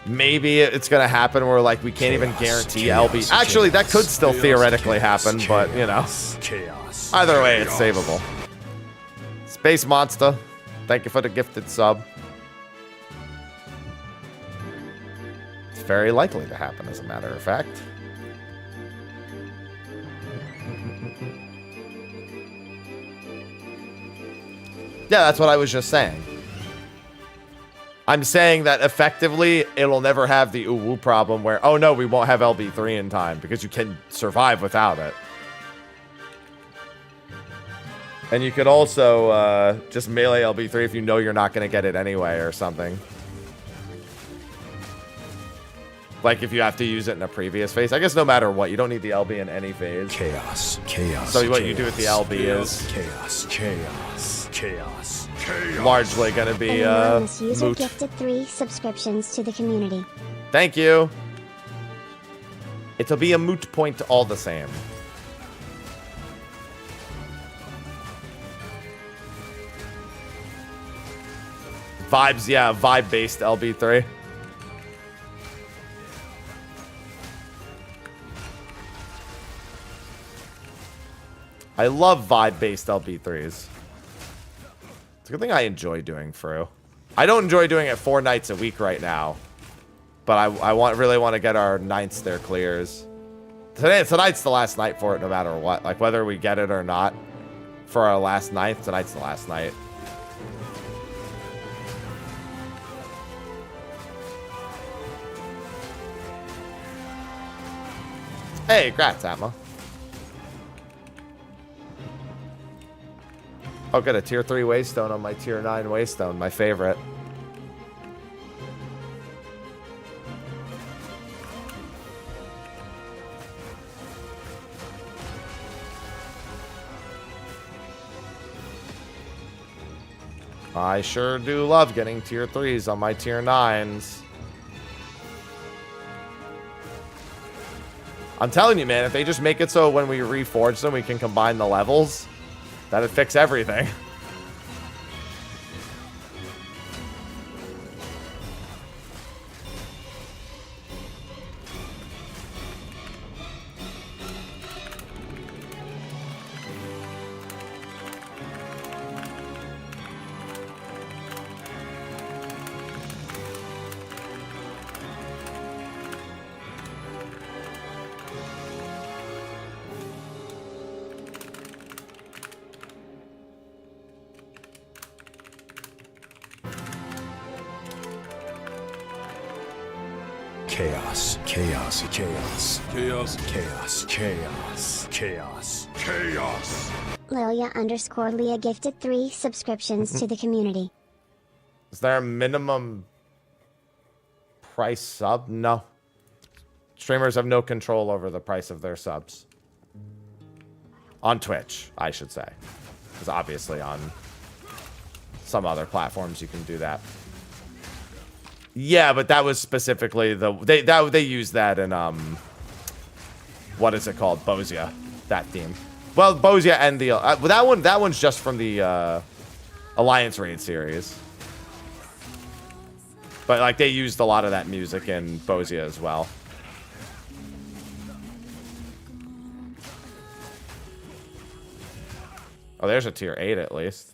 maybe it's going to happen where, like, we can't even guarantee LB... Actually, that could still theoretically happen, but, you know. Either way, it's savable. Space Monster, thank you for the gifted sub. Very likely to happen, as a matter of fact. Yeah, that's what I was just saying. I'm saying that effectively, it'll never have the ooh-woo problem where, oh no, we won't have LB3 in time, because you can survive without it. And you could also just melee LB3 if you know you're not going to get it anyway or something. Like if you have to use it in a previous phase. I guess no matter what, you don't need the LB in any phase. Chaos. Chaos. So what you do with the LB is chaos. Chaos. Chaos. Chaos. Largely going to be Anonymous user moot. gifted 3 subscriptions to the community. Thank you. It'll be a moot point all the same. Vibes, yeah, vibe-based LB3. I love vibe-based LB3s. It's a good thing I enjoy doing Fru. I don't enjoy doing it 4 nights a week right now. But I really want to get our 9ths there clears. Tonight's the last night for it no matter what. Like whether we get it or not. For our last 9th, tonight's the last night. Hey, grats, Atma. Oh, good, a tier 3 Waystone on my tier 9 Waystone, my favorite. I sure do love getting tier 3s on my tier 9s. I'm telling you, man, if they just make it so when we reforge them, we can combine the levels, that'd fix everything. Chaos. Chaos. Chaos. Chaos. Chaos. Chaos. Chaos. Chaos. Lilia_Leah gifted 3 subscriptions to the community. Is there a minimum price sub? No. Streamers have no control over the price of their subs. On Twitch, I should say. Because obviously on some other platforms you can do that. Yeah, but that was specifically they used that in what is it called? Bozia, that theme. Well, Bozia and the that one's just from the Alliance Raid series. But like they used a lot of that music in Bozia as well. Oh, there's a tier 8 at least.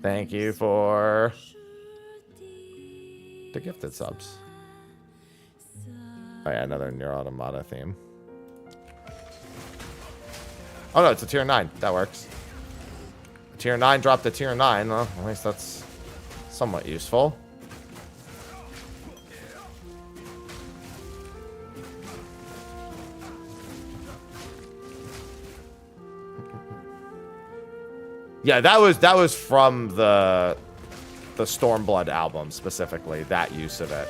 Thank you for the gifted subs. Oh yeah, another Nier Automata theme. Oh no, it's a tier 9. That works. Tier 9 dropped to tier 9. Well, at least that's somewhat useful. Yeah, that was from the Stormblood album specifically, that use of it.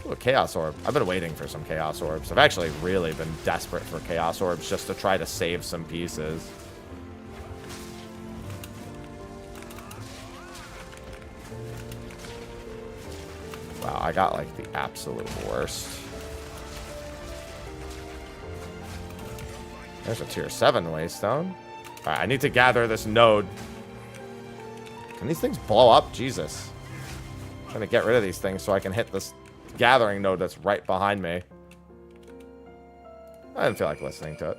Ooh, a Chaos Orb. I've been waiting for some Chaos Orbs. I've actually really been desperate for Chaos Orbs just to try to save some pieces. Wow, I got like the absolute worst. There's a tier 7 Waystone. Alright, I need to gather this node. Can these things blow up? Jesus. I'm trying to get rid of these things so I can hit this gathering node that's right behind me. I didn't feel like listening to it.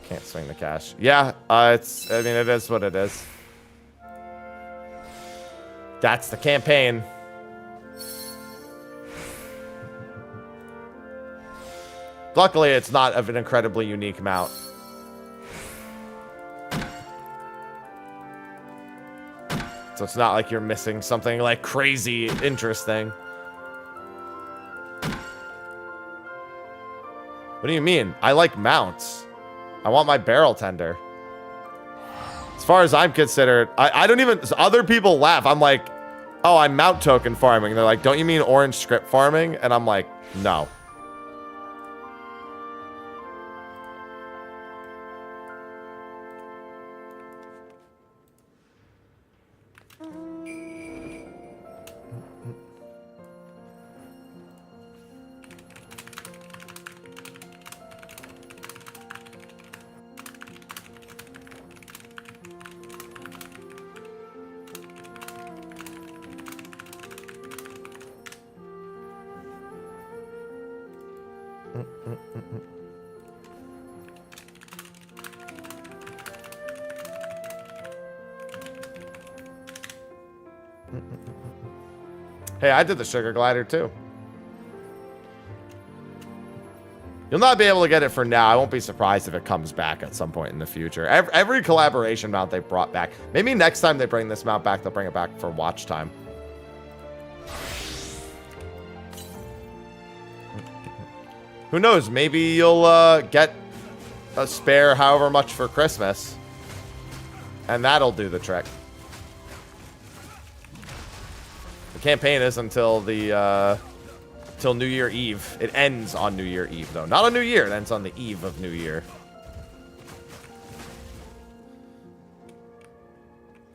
Can't swing the cash. Yeah, I mean, it is what it is. That's the campaign. Luckily, it's not of an incredibly unique mount. So it's not like you're missing something like crazy interesting. What do you mean? I like mounts. I want my barrel tender. As far as I'm considered, I don't even... Other people laugh. I'm like, oh, I'm mount token farming. They're like, don't you mean orange script farming? And I'm like, no. Hey, I did the sugar glider too. You'll not be able to get it for now. I won't be surprised if it comes back at some point in the future. Every collaboration mount they brought back. Maybe next time they bring this mount back, they'll bring it back for watch time. Who knows? Maybe you'll get a spare however much for Christmas. And that'll do the trick. The campaign is until the till New Year Eve. It ends on New Year Eve, though. Not on New Year. It ends on the eve of New Year.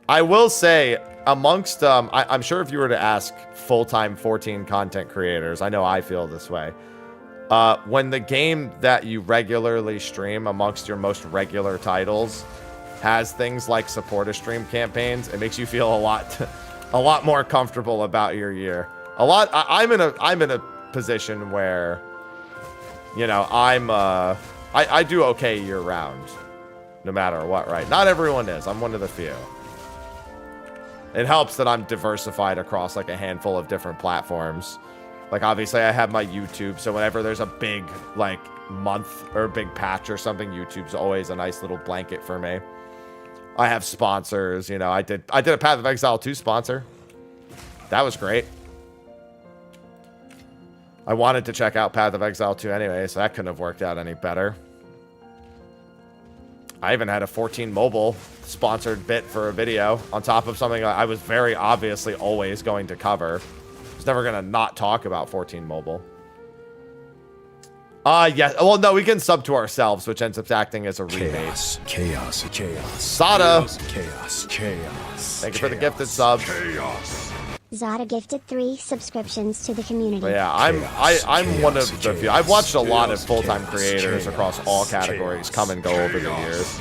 I will say, amongst... I'm sure if you were to ask full-time 14 content creators, I know I feel this way. When the game that you regularly stream amongst your most regular titles has things like support-a-stream campaigns, it makes you feel a lot more comfortable about your year. I'm in a position where, you know, I do okay year round, no matter what, right? Not everyone is. I'm one of the few. It helps that I'm diversified across like a handful of different platforms. Like, obviously, I have my YouTube, so whenever there's a big, like, month or a big patch or something, YouTube's always a nice little blanket for me. I have sponsors, you know. I did a Path of Exile 2 sponsor. That was great. I wanted to check out Path of Exile 2 anyway, so that couldn't have worked out any better. I even had a 14 mobile sponsored bit for a video on top of something I was very obviously always going to cover. I was never going to not talk about 14 mobile. Yeah. Well, no, we can sub to ourselves, which ends up acting as a remake. Chaos. Sada. Chaos. Thank you for the gifted sub. Chaos. Zada gifted 3 subscriptions to the community. But yeah, I'm one of the few. I've watched a lot of full-time creators across all categories come and go over the years.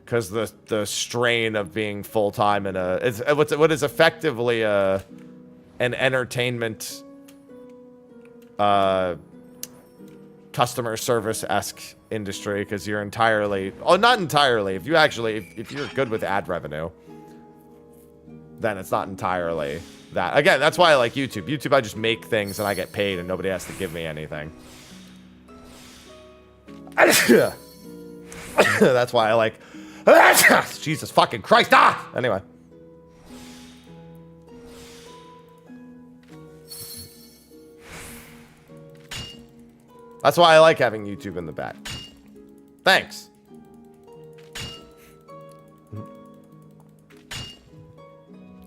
Because the strain of being full-time in what is effectively an entertainment customer service-esque industry, because you're entirely, not entirely, if you're good with ad revenue, then it's not entirely that. Again, that's why I like YouTube. YouTube, I just make things and I get paid and nobody has to give me anything. That's why I like... Jesus fucking Christ! Anyway. That's why I like having YouTube in the back. Thanks.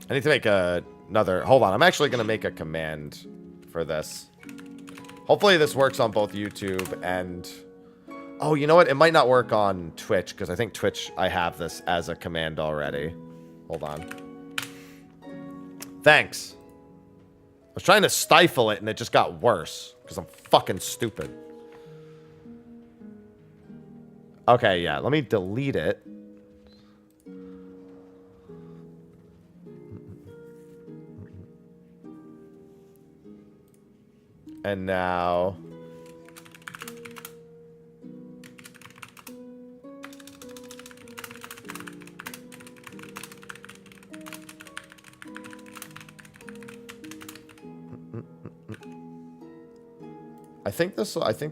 I need to make another... Hold on. I'm actually going to make a command for this. Hopefully this works on both YouTube and... Oh, you know what? It might not work on Twitch, because I think Twitch, I have this as a command already. Hold on. Thanks. I was trying to stifle it, and it just got worse, because I'm fucking stupid. Okay, yeah. Let me delete it. And now... I think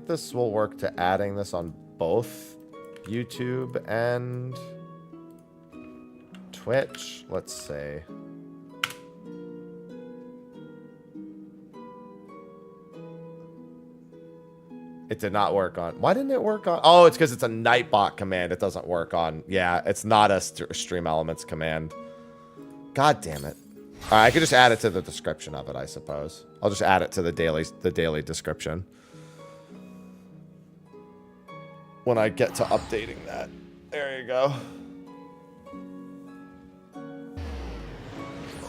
this will work to adding this on both YouTube and Twitch. Let's see. It did not work on... Why didn't it work on... Oh, it's because it's a Nightbot command. It doesn't work on... Yeah, it's not a Stream Elements command. God damn it. All right, I could just add it to the description of it, I suppose. I'll just add it to the daily description. When I get to updating that. There you go.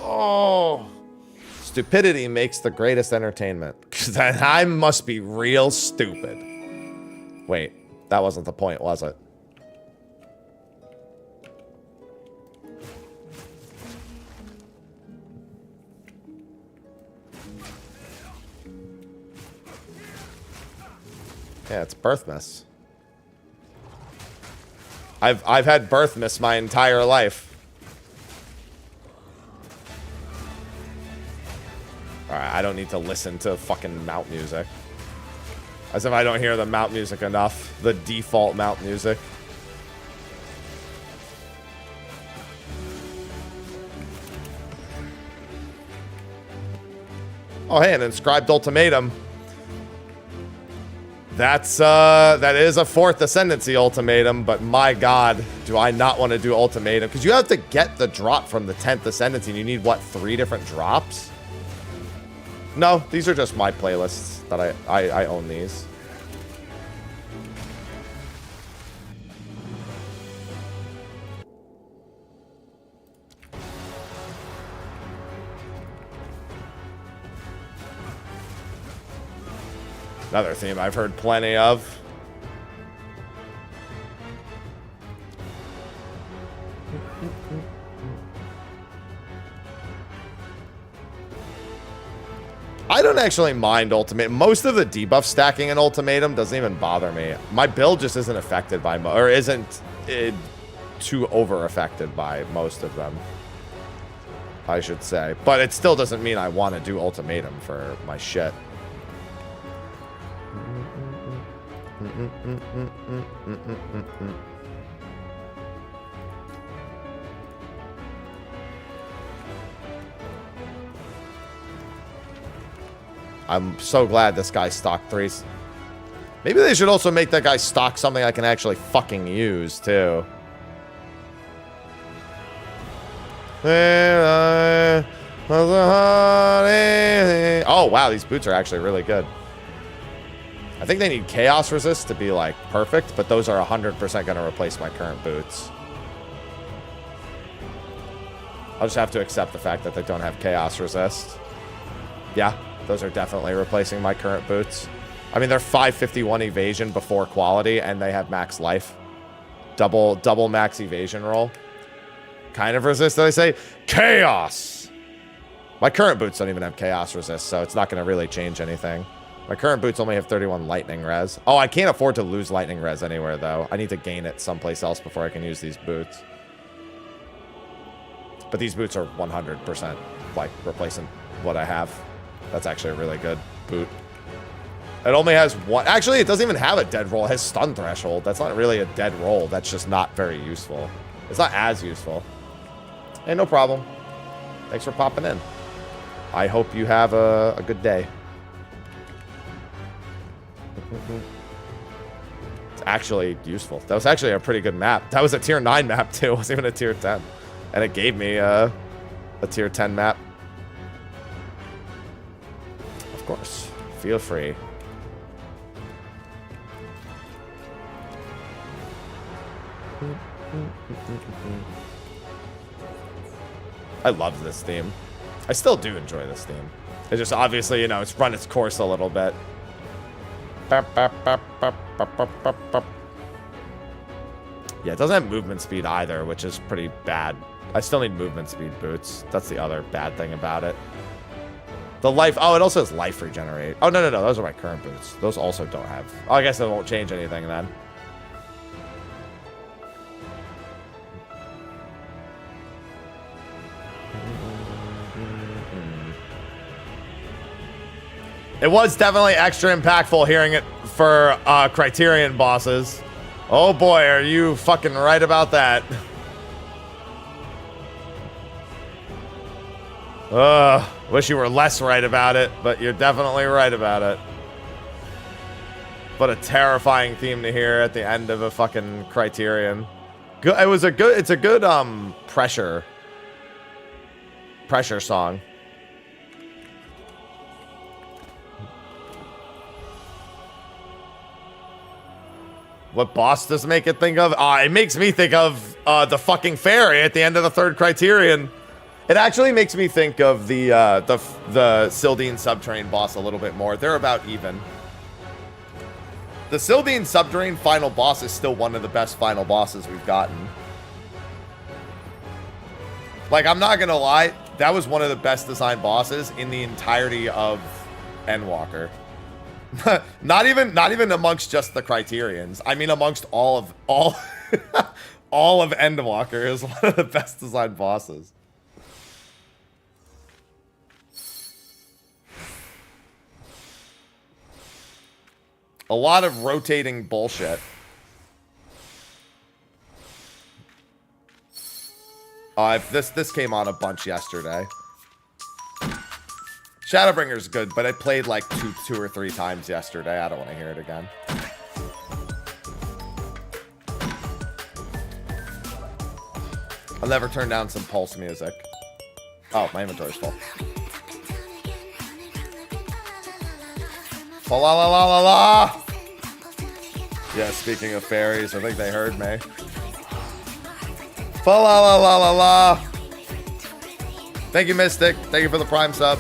Oh... Stupidity makes the greatest entertainment. Because I must be real stupid. Wait, that wasn't the point, was it? Yeah, it's birth miss. I've had birth miss my entire life. Alright, I don't need to listen to fucking mount music. As if I don't hear the mount music enough. The default mount music. Oh, hey, an inscribed ultimatum. That is a 4th ascendancy ultimatum, but my god, do I not want to do ultimatum. Because you have to get the drop from the 10th ascendancy, and you need, what, 3 different drops? No, these are just my playlists that I own these. Another theme I've heard plenty of. I don't actually mind ultimate. Most of the debuff stacking in ultimatum doesn't even bother me. My build just isn't affected by or isn't too over affected by most of them, I should say. But it still doesn't mean I want to do ultimatum for my shit. I'm so glad this guy stocked 3s. Maybe they should also make that guy stock something I can actually fucking use, too. Oh, wow, these boots are actually really good. I think they need chaos resist to be, like, perfect, but those are 100% going to replace my current boots. I'll just have to accept the fact that they don't have chaos resist. Yeah, those are definitely replacing my current boots. I mean, they're 551 evasion before quality, and they have max life. Double max evasion roll. Kind of resist, did I say? Chaos! My current boots don't even have chaos resist, so it's not going to really change anything. My current boots only have 31 lightning res. Oh, I can't afford to lose lightning res anywhere, though. I need to gain it someplace else before I can use these boots. But these boots are 100%, like, replacing what I have. That's actually a really good boot. It only has one. Actually, it doesn't even have a dead roll. It has stun threshold. That's not really a dead roll. That's just not very useful. It's not as useful. Hey, no problem. Thanks for popping in. I hope you have a good day. It's actually useful. That was actually a pretty good map. That was a tier 9 map, too. It wasn't even a tier 10. And it gave me a tier 10 map. Of course. Feel free. I love this theme. I still do enjoy this theme. It's just obviously, you know, it's run its course a little bit. Yeah, it doesn't have movement speed either, which is pretty bad. I still need movement speed boots. That's the other bad thing about it. The life... Oh, it also has life regenerate. Oh, no. Those are my current boots. Those also don't have... Oh, I guess it won't change anything then. It was definitely extra impactful hearing it for Criterion bosses. Oh boy, are you fucking right about that. Wish you were less right about it, but you're definitely right about it. What a terrifying theme to hear at the end of a fucking Criterion. It's a good pressure song. What boss does it make it think of? It makes me think of the fucking fairy at the end of the third Criterion. It actually makes me think of the Sildine Subterrane boss a little bit more. They're about even. The Sildine Subterrane final boss is still one of the best final bosses we've gotten. Like, I'm not gonna lie, that was one of the best designed bosses in the entirety of Endwalker. not even amongst just the Criterions. I mean, amongst all of Endwalker is one of the best designed bosses. A lot of rotating bullshit. This came on a bunch yesterday. Shadowbringer's good, but I played like two or three times yesterday. I don't want to hear it again. I'll never turn down some Pulse music. Oh, my inventory's full. Fa la la la la la! Yeah, speaking of fairies, I think they heard me. Fa la la la la la! Thank you, Mystic. Thank you for the Prime sub.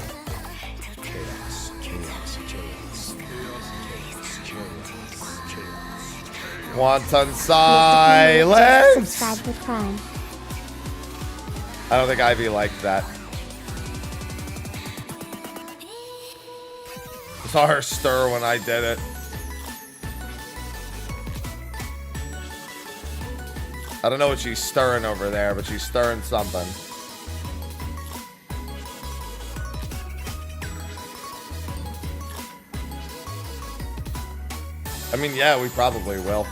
Wanton silence! Subscribe with Prime. I don't think Ivy liked that. I saw her stir when I did it. I don't know what she's stirring over there, but she's stirring something. I mean, yeah, we probably will.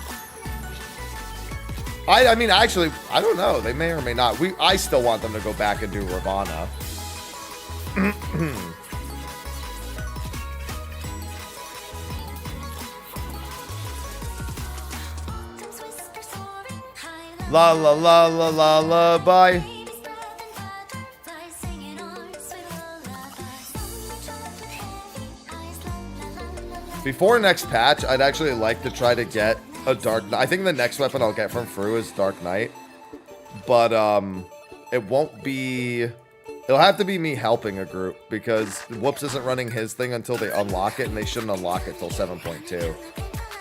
I mean, actually, I don't know. They may or may not. I still want them to go back and do Ravana. La la la la la la bye. Before next patch, I'd actually like to try to get a Dark Knight. I think the next weapon I'll get from Fru is Dark Knight. But, it won't be... It'll have to be me helping a group, because Whoops isn't running his thing until they unlock it, and they shouldn't unlock it till 7.2.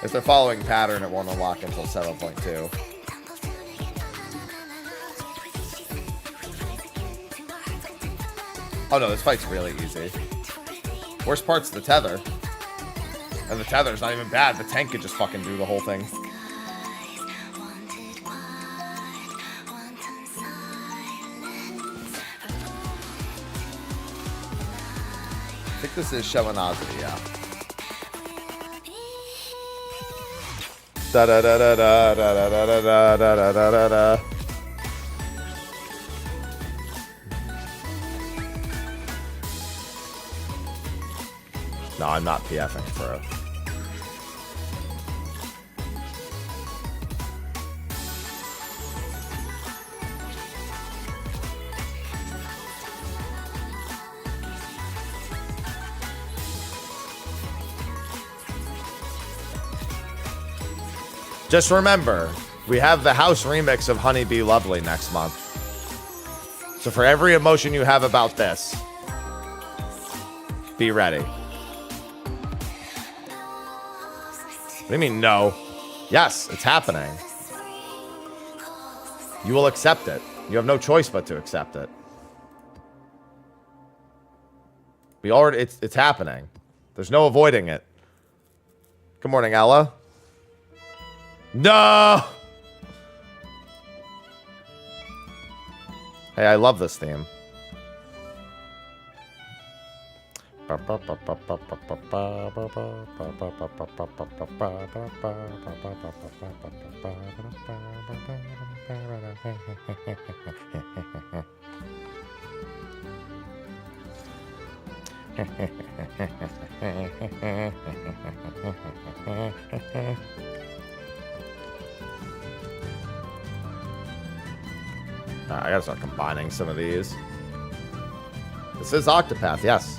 If they're following pattern, it won't unlock until 7.2. Oh no, this fight's really easy. Worst part's the tether. And the tether's not even bad. The tank could just fucking do the whole thing. I think this is Shevanazzi, yeah. Da da da da da da da da da da da da da. No, I'm not PFing for it. Just remember, we have the house remix of Honeybee Lovely next month. So for every emotion you have about this, be ready. What do you mean, no? Yes, it's happening. You will accept it. You have no choice but to accept it. We already, it's happening. There's no avoiding it. Good morning, Ella. No! Hey, I love this theme. I gotta start combining some of these. This is Octopath, yes.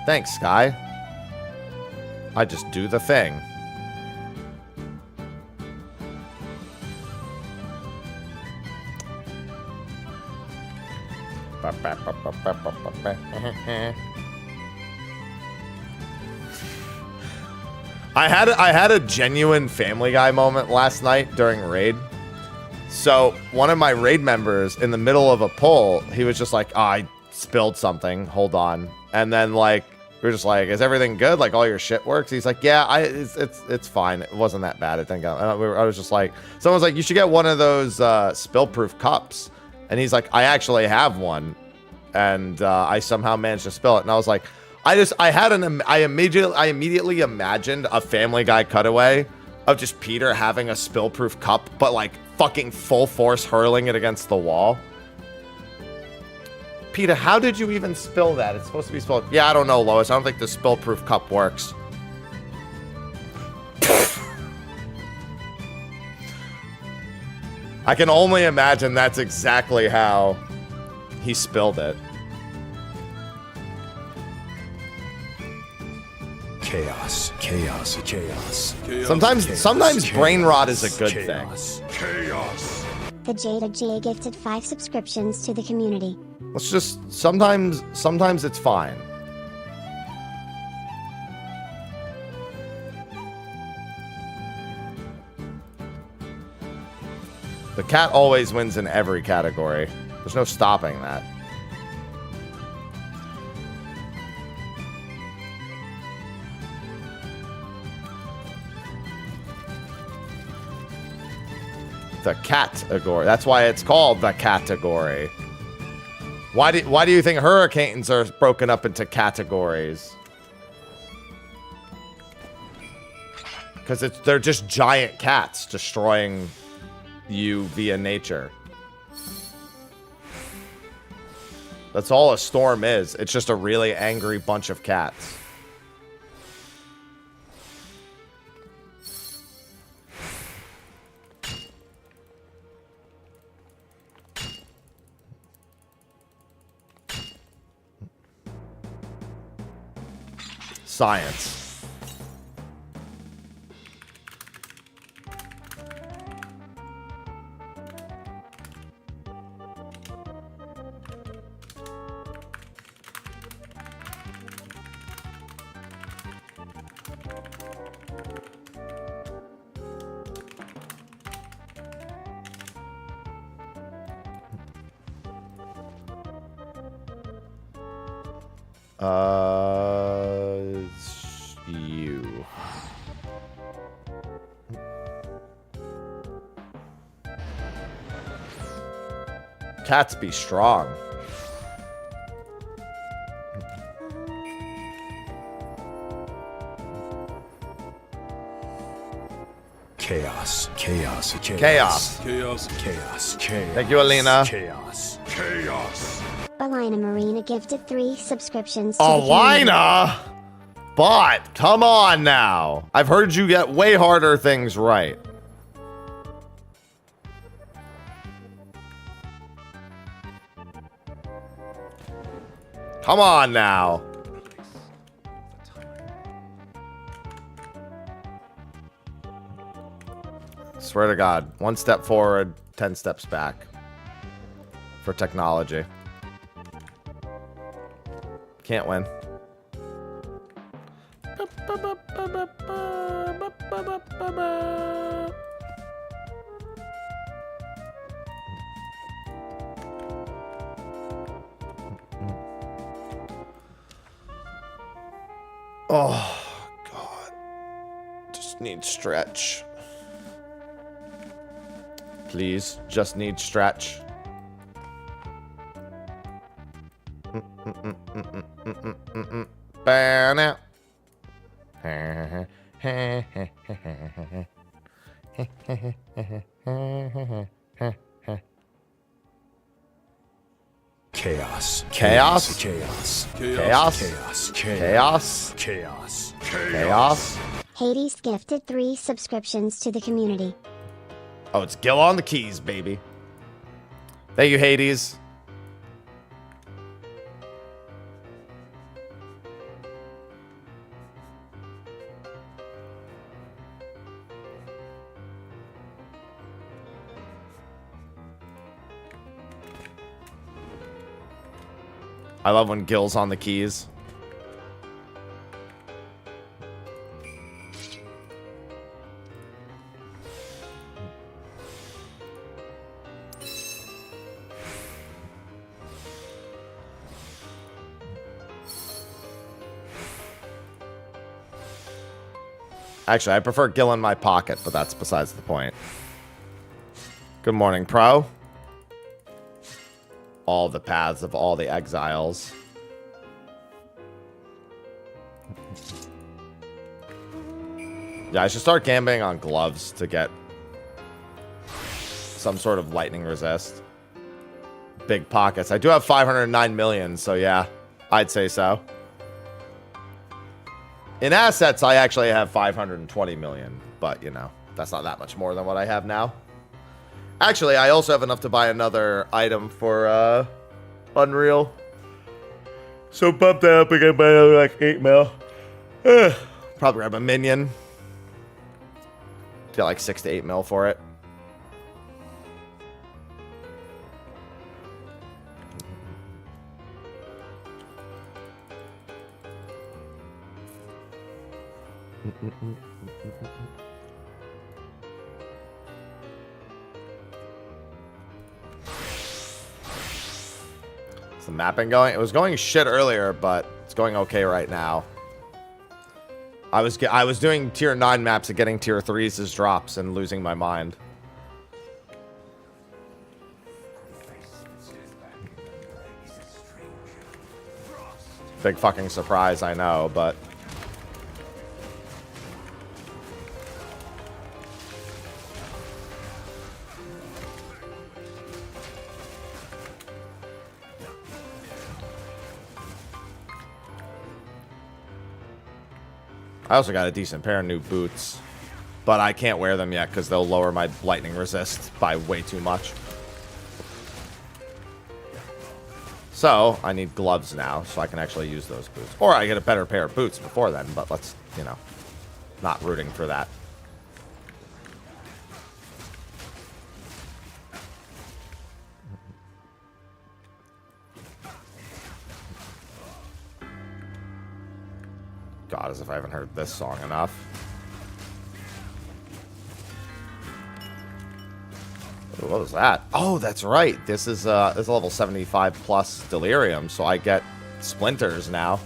Thanks, Sky. I just do the thing. I had a genuine Family Guy moment last night during raid. So one of my raid members in the middle of a pull, he was just like, oh, I spilled something. Hold on. And then like we were just like, is everything good? Like all your shit works? He's like, yeah, it's fine. It wasn't that bad. I think I was just like, someone's like, you should get one of those spill-proof cups. And he's like, I actually have one, and I somehow managed to spill it. And I was like, I immediately imagined a Family Guy cutaway of just Peter having a spill-proof cup, but like fucking full force hurling it against the wall. Peter, how did you even spill that? It's supposed to be spilled. Yeah, I don't know, Lois. I don't think the spill-proof cup works. I can only imagine that's exactly how he spilled it. Chaos, chaos, chaos. Sometimes brain rot is a good chaos, thing. Chaos. The Jada J gifted 5 subscriptions to the community. Let's just sometimes it's fine. The cat always wins in every category. There's no stopping that. The category. That's why it's called the category. Why do you think hurricanes are broken up into categories? Because they're just giant cats destroying you via nature. That's all a storm is. It's just a really angry bunch of cats. Science. It's you. Cats be strong. Chaos. Chaos. Chaos. Chaos. Chaos. Chaos. Chaos. Thank you, Alina. Chaos. Chaos. Alina Marina gifted 3 subscriptions to the community. Alina! But, come on now. I've heard you get way harder things right. Come on now. Swear to God, 1 step forward, 10 steps back. For technology. Can't win. Oh, God. Just need stretch. Please, just need stretch. Ban Chaos. Chaos? Chaos. Chaos? Chaos. Chaos? Chaos. Chaos? Hades gifted 3 subscriptions to the community. Oh, it's Gil on the keys, baby. Thank you, Hades. I love when Gil's on the keys. Actually, I prefer Gil in my pocket, but that's besides the point. Good morning, Pro. All the paths of all the exiles. Yeah, I should start gambling on gloves to get some sort of lightning resist. Big pockets. I do have 509 million, so yeah, I'd say so. In assets, I actually have 520 million, but, you know, that's not that much more than what I have now. Actually, I also have enough to buy another item for Unreal. So bump that up again by another, like, 8 mil. Probably grab a minion. Get like 6 to 8 mil for it. Is the mapping going? It was going shit earlier, but it's going okay right now. I was doing tier 9 maps and getting tier 3s as drops and losing my mind. Big fucking surprise, I know, but... I also got a decent pair of new boots, but I can't wear them yet because they'll lower my lightning resist by way too much. So, I need gloves now, so I can actually use those boots. Or I get a better pair of boots before then, but let's, you know, not rooting for that. God, as if I haven't heard this song enough. Ooh, what was that? Oh, that's right. This is level 75 plus delirium, so I get splinters now.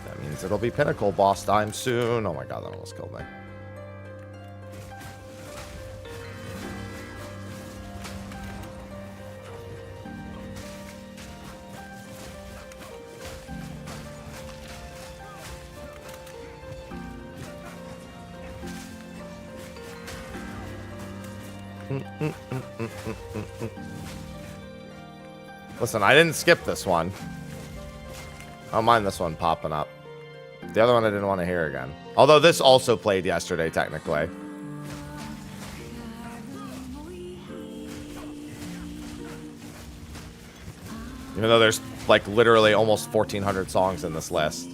That means it'll be pinnacle boss time soon. Oh my god, that almost killed me. Listen, I didn't skip this one. I don't mind this one popping up. The other one I didn't want to hear again. Although this also played yesterday, technically. Even though there's, like, literally almost 1,400 songs in this list.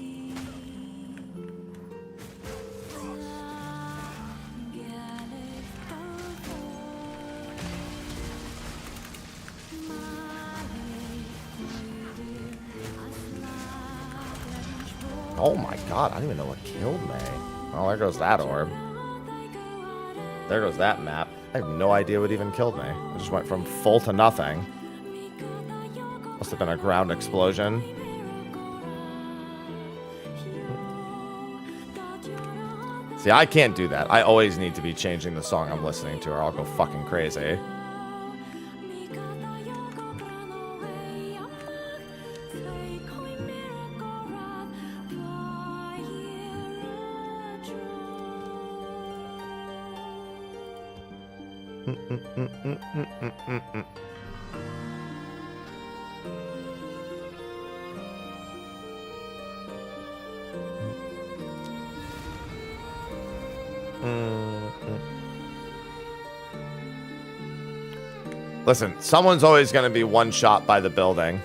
Oh my god, I don't even know what killed me. Oh, there goes that orb. There goes that map. I have no idea what even killed me. I just went from full to nothing. Must have been a ground explosion. See, I can't do that. I always need to be changing the song I'm listening to or I'll go fucking crazy. Listen, someone's always going to be one shot by the building.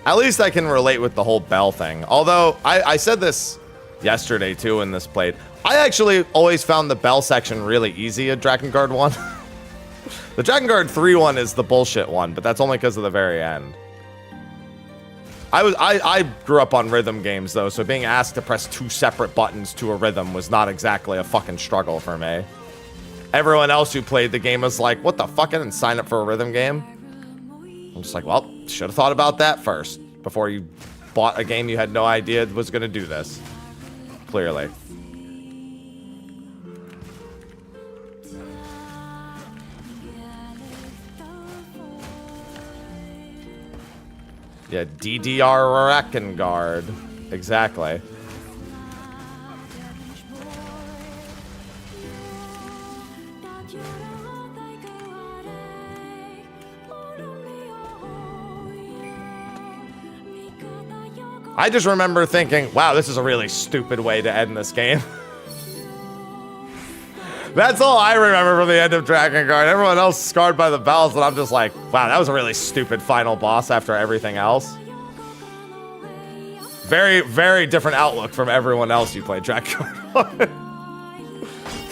At least I can relate with the whole bell thing. Although, I said this yesterday too when this played. I actually always found the bell section really easy at Drakengard 1. The Drakengard 3 one is the bullshit one, but that's only because of the very end. I grew up on rhythm games though, so being asked to press 2 separate buttons to a rhythm was not exactly a fucking struggle for me. Everyone else who played the game was like, what the fuck, I didn't sign up for a rhythm game? I'm just like, well, should have thought about that first before you bought a game you had no idea was going to do this. Clearly. Yeah, DDR Drakengard. Exactly. I just remember thinking, wow, this is a really stupid way to end this game. That's all I remember from the end of Drakengard. Everyone else scarred by the bells, and I'm just like, wow, that was a really stupid final boss after everything else. Very, very different outlook from everyone else who played Drakengard.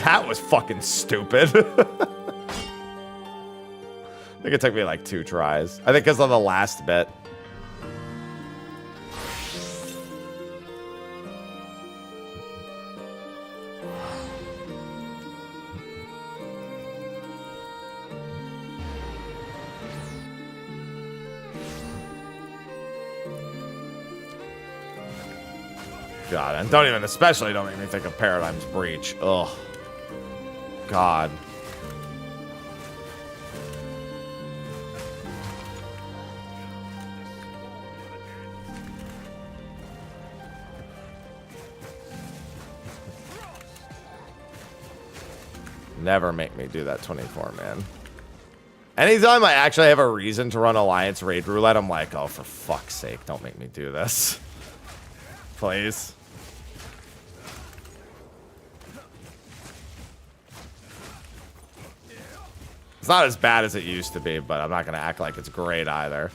That was fucking stupid. I think it took me like 2 tries. I think because of the last bit. God, and don't even, especially don't make me think of Paradigm's Breach. Ugh. God. Never make me do that 24, man. Anytime I actually have a reason to run Alliance Raid Roulette, I'm like, oh, for fuck's sake, don't make me do this. Please. It's not as bad as it used to be, but I'm not going to act like it's great either.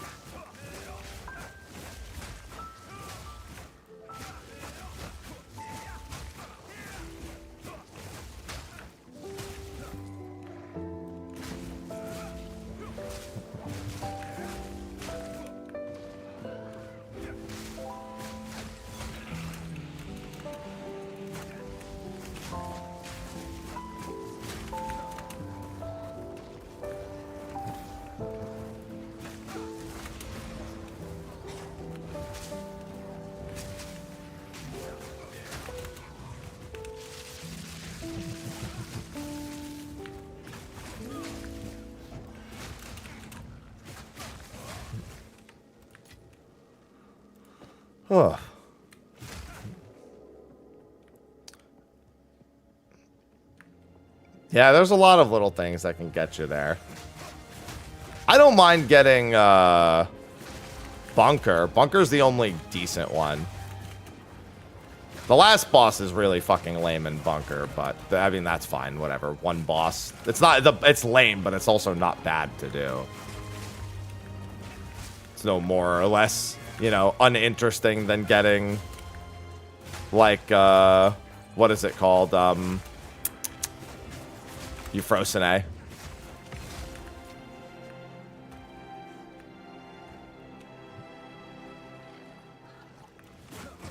Oh. Yeah, there's a lot of little things that can get you there. I don't mind getting Bunker. Bunker's the only decent one. The last boss is really fucking lame in Bunker, but I mean that's fine, whatever. One boss. It's not it's lame, but it's also not bad to do. It's no more or less, you know, uninteresting than getting like what is it called? Euphrosyne.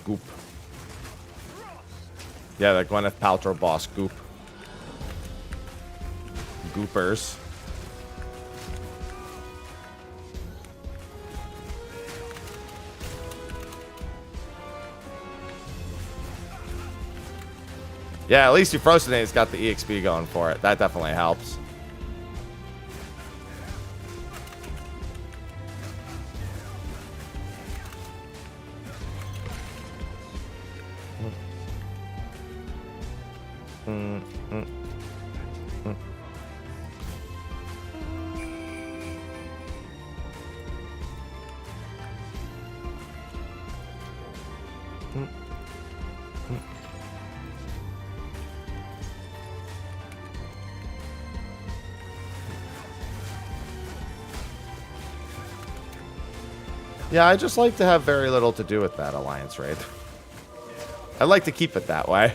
Goop. Yeah, the Gwyneth Paltrow boss, Goop. Goopers. Yeah, at least Euphrosyne's got the EXP going for it. That definitely helps. Yeah, I just like to have very little to do with that Alliance raid. I like to keep it that way.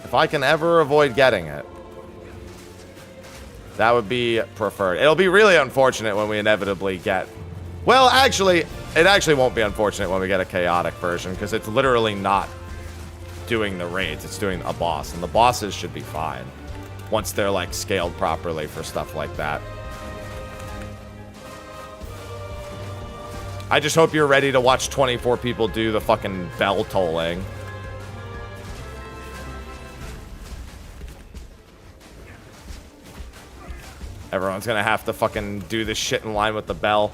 If I can ever avoid getting it, that would be preferred. It'll be really unfortunate when we inevitably get... Well, actually, it actually won't be unfortunate when we get a chaotic version, because it's literally not doing the raids, it's doing a boss, and the bosses should be fine once they're like scaled properly for stuff like that. I just hope you're ready to watch 24 people do the fucking bell tolling. Everyone's gonna have to fucking do this shit in line with the bell.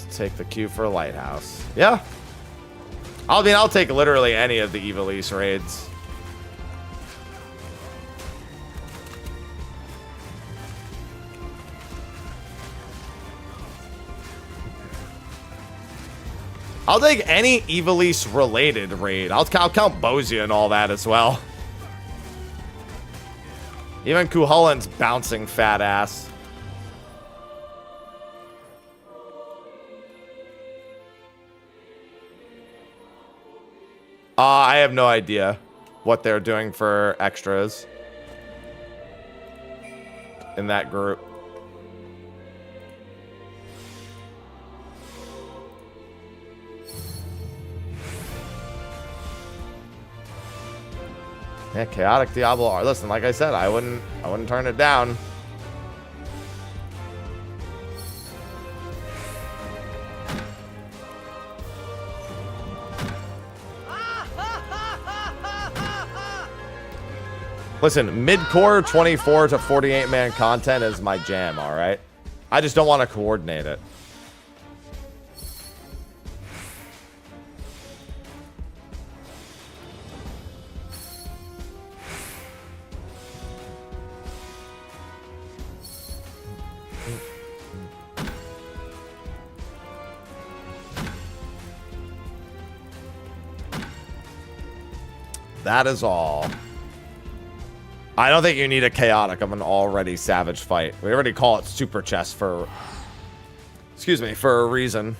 Take the queue for a lighthouse. Yeah. I'll take literally any of the Evilise raids. I'll take any Evilise related raid. I'll count Bozia and all that as well. Even Kuhulin's bouncing fat ass. I have no idea what they're doing for extras in that group. Yeah, Chaotic Diablo. Listen, like I said, I wouldn't turn it down. Listen, mid-core 24 to 48 man content is my jam, all right? I just don't want to coordinate it. That is all. I don't think you need a chaotic of an already savage fight. We already call it super chess for, excuse me, for a reason.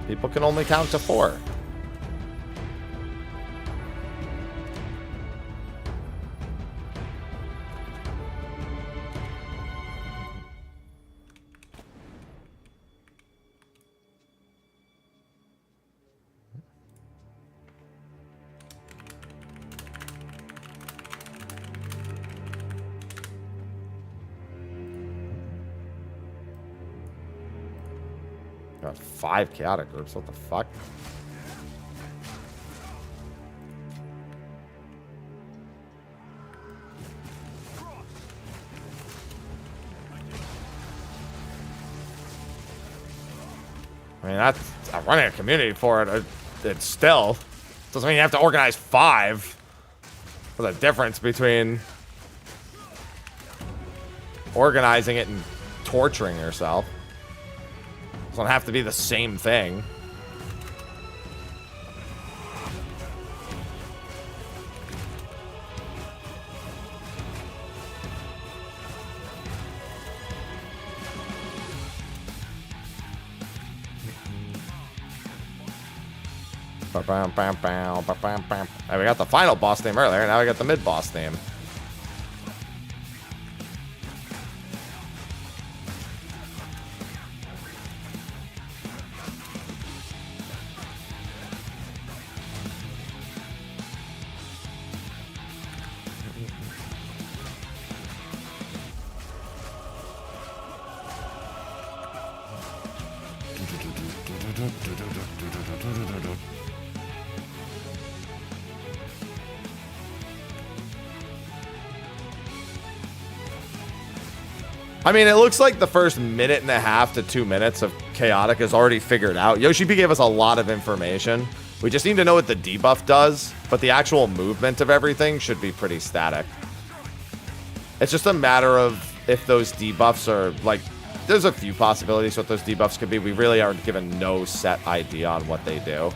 People can only count to 4. Got 5 chaotic groups. What the fuck? I mean, that's running a community for it. It still doesn't mean you have to organize 5. There's a difference between organizing it and torturing yourself. Doesn't have to be the same thing. And we got the final boss name earlier. Now we got the mid boss name. I mean, it looks like the first minute and a half to 2 minutes of Chaotic is already figured out. Yoshi P gave us a lot of information. We just need to know what the debuff does, but the actual movement of everything should be pretty static. It's just a matter of if those debuffs are, like, there's a few possibilities what those debuffs could be. We really are given no set idea on what they do.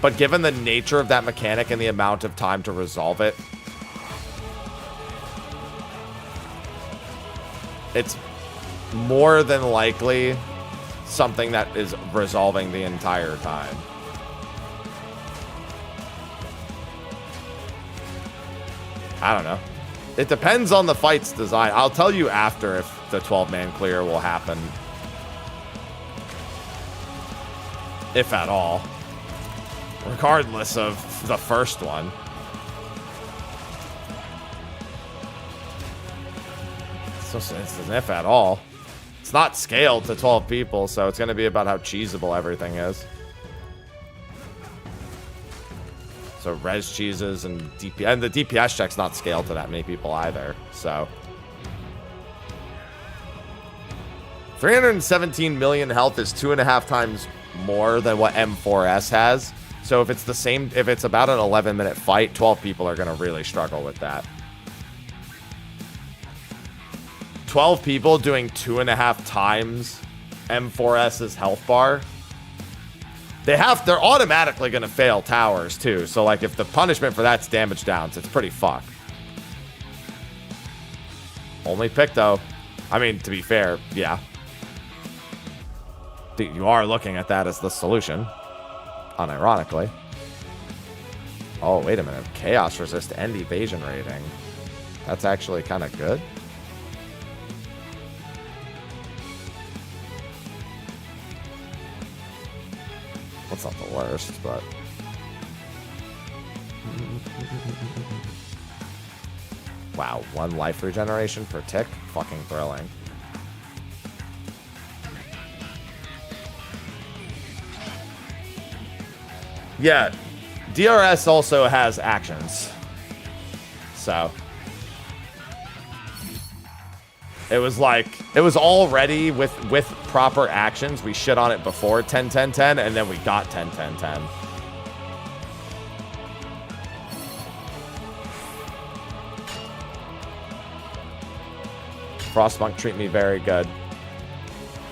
But given the nature of that mechanic and the amount of time to resolve it, it's more than likely something that is resolving the entire time. I don't know. It depends on the fight's design. I'll tell you after if the 12-man clear will happen. If at all. Regardless of the first one. It's an if at all. It's not scaled to 12 people, so it's going to be about how cheesable everything is. So res cheeses and DPS, and the DPS check's not scaled to that many people either. So 317 million health is 2.5 times more than what M4S has. So if it's the same, if it's about an 11-minute fight, 12 people are going to really struggle with that. 12 people doing 2.5 times M4S's health bar. They're automatically going to fail towers too. So like if the punishment for that's damage downs, it's pretty fucked. Only pick though. I mean, to be fair, yeah. You are looking at that as the solution. Unironically. Oh, wait a minute. Chaos resist and evasion rating. That's actually kind of good. That's not the worst, but... Wow, 1 life regeneration per tick? Fucking thrilling. Yeah, DRS also has actions. So... It was like, it was already with proper actions. We shit on it before 10-10-10, and then we got 10-10-10. Frostpunk treat me very good.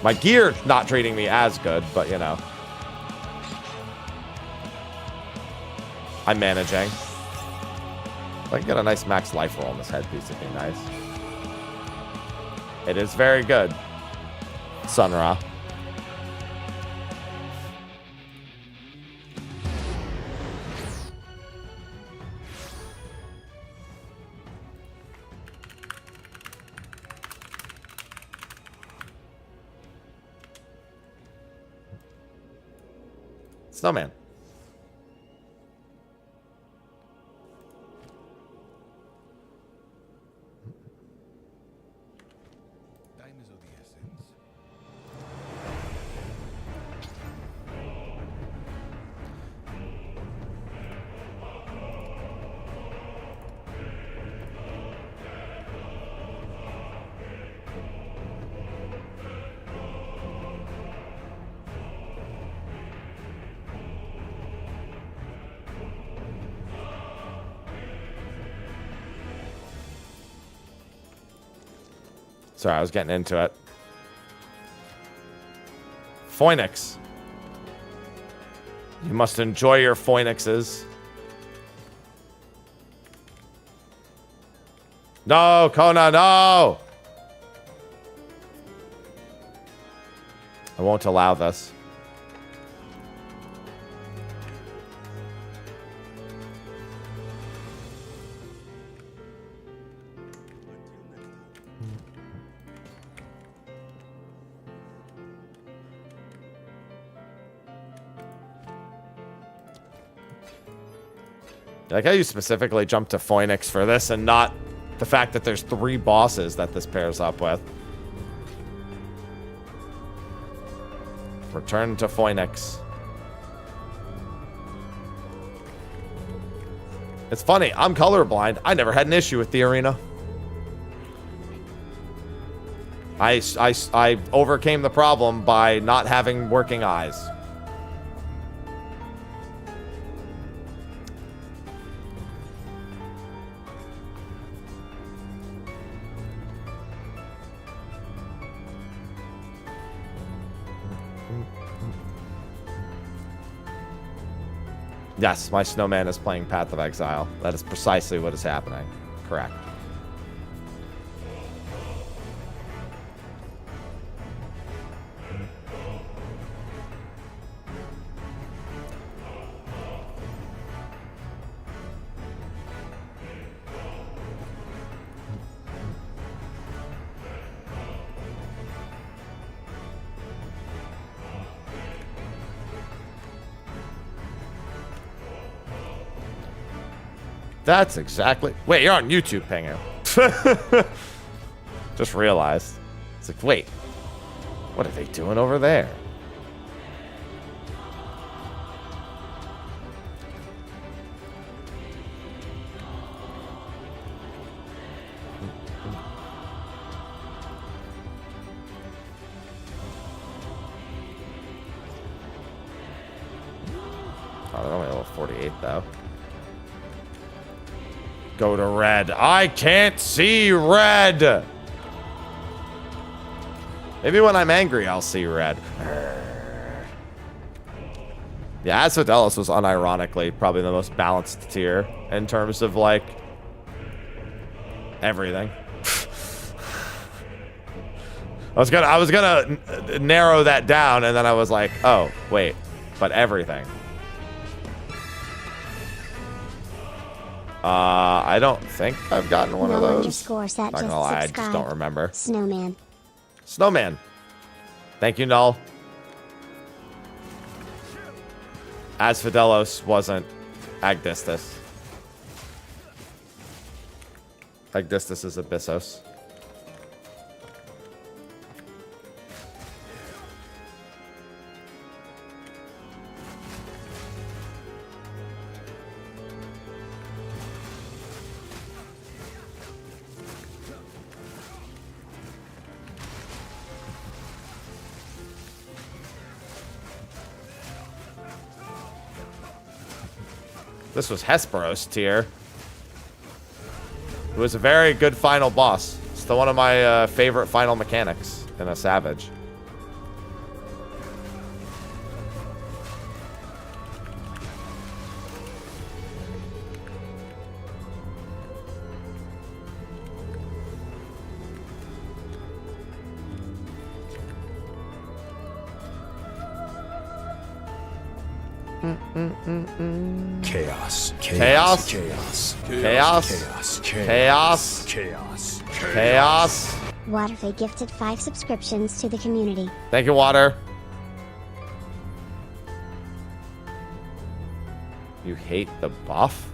My gear not treating me as good, but you know. I'm managing. If I can get a nice max life roll on this headpiece, it'd be nice. It is very good. Sun Ra. Snowman. Sorry, I was getting into it. Phoenix. You must enjoy your Phoenixes. No, Kona, no! I won't allow this. Like, how you specifically jumped to Phoenix for this and not the fact that there's 3 bosses that this pairs up with. Return to Phoenix. It's funny, I'm colorblind. I never had an issue with the arena. I overcame the problem by not having working eyes. Yes, my snowman is playing Path of Exile. That is precisely what is happening. Correct. That's exactly... Wait, you're on YouTube, Pengu. Just realized. It's like, wait. What are they doing over there? though. Go to red. I can't see red. Maybe when I'm angry, I'll see red. Yeah, Asphodelos was unironically probably the most balanced tier in terms of, like, everything. I was gonna narrow that down, and then I was like, oh, wait, but everything. I don't think I've gotten one of those. Not gonna lie, I just don't remember. Snowman. Snowman. Thank you, Null. Asphodelos wasn't Agdistis. Agdistis is Abyssos. This was Hesperos tier. It was a very good final boss. Still one of my favorite final mechanics in a Savage. Chaos. Chaos. Chaos. Chaos. Chaos. Chaos. Chaos. Waterfay gifted 5 subscriptions to the community. Thank you, Water. You hate the buff?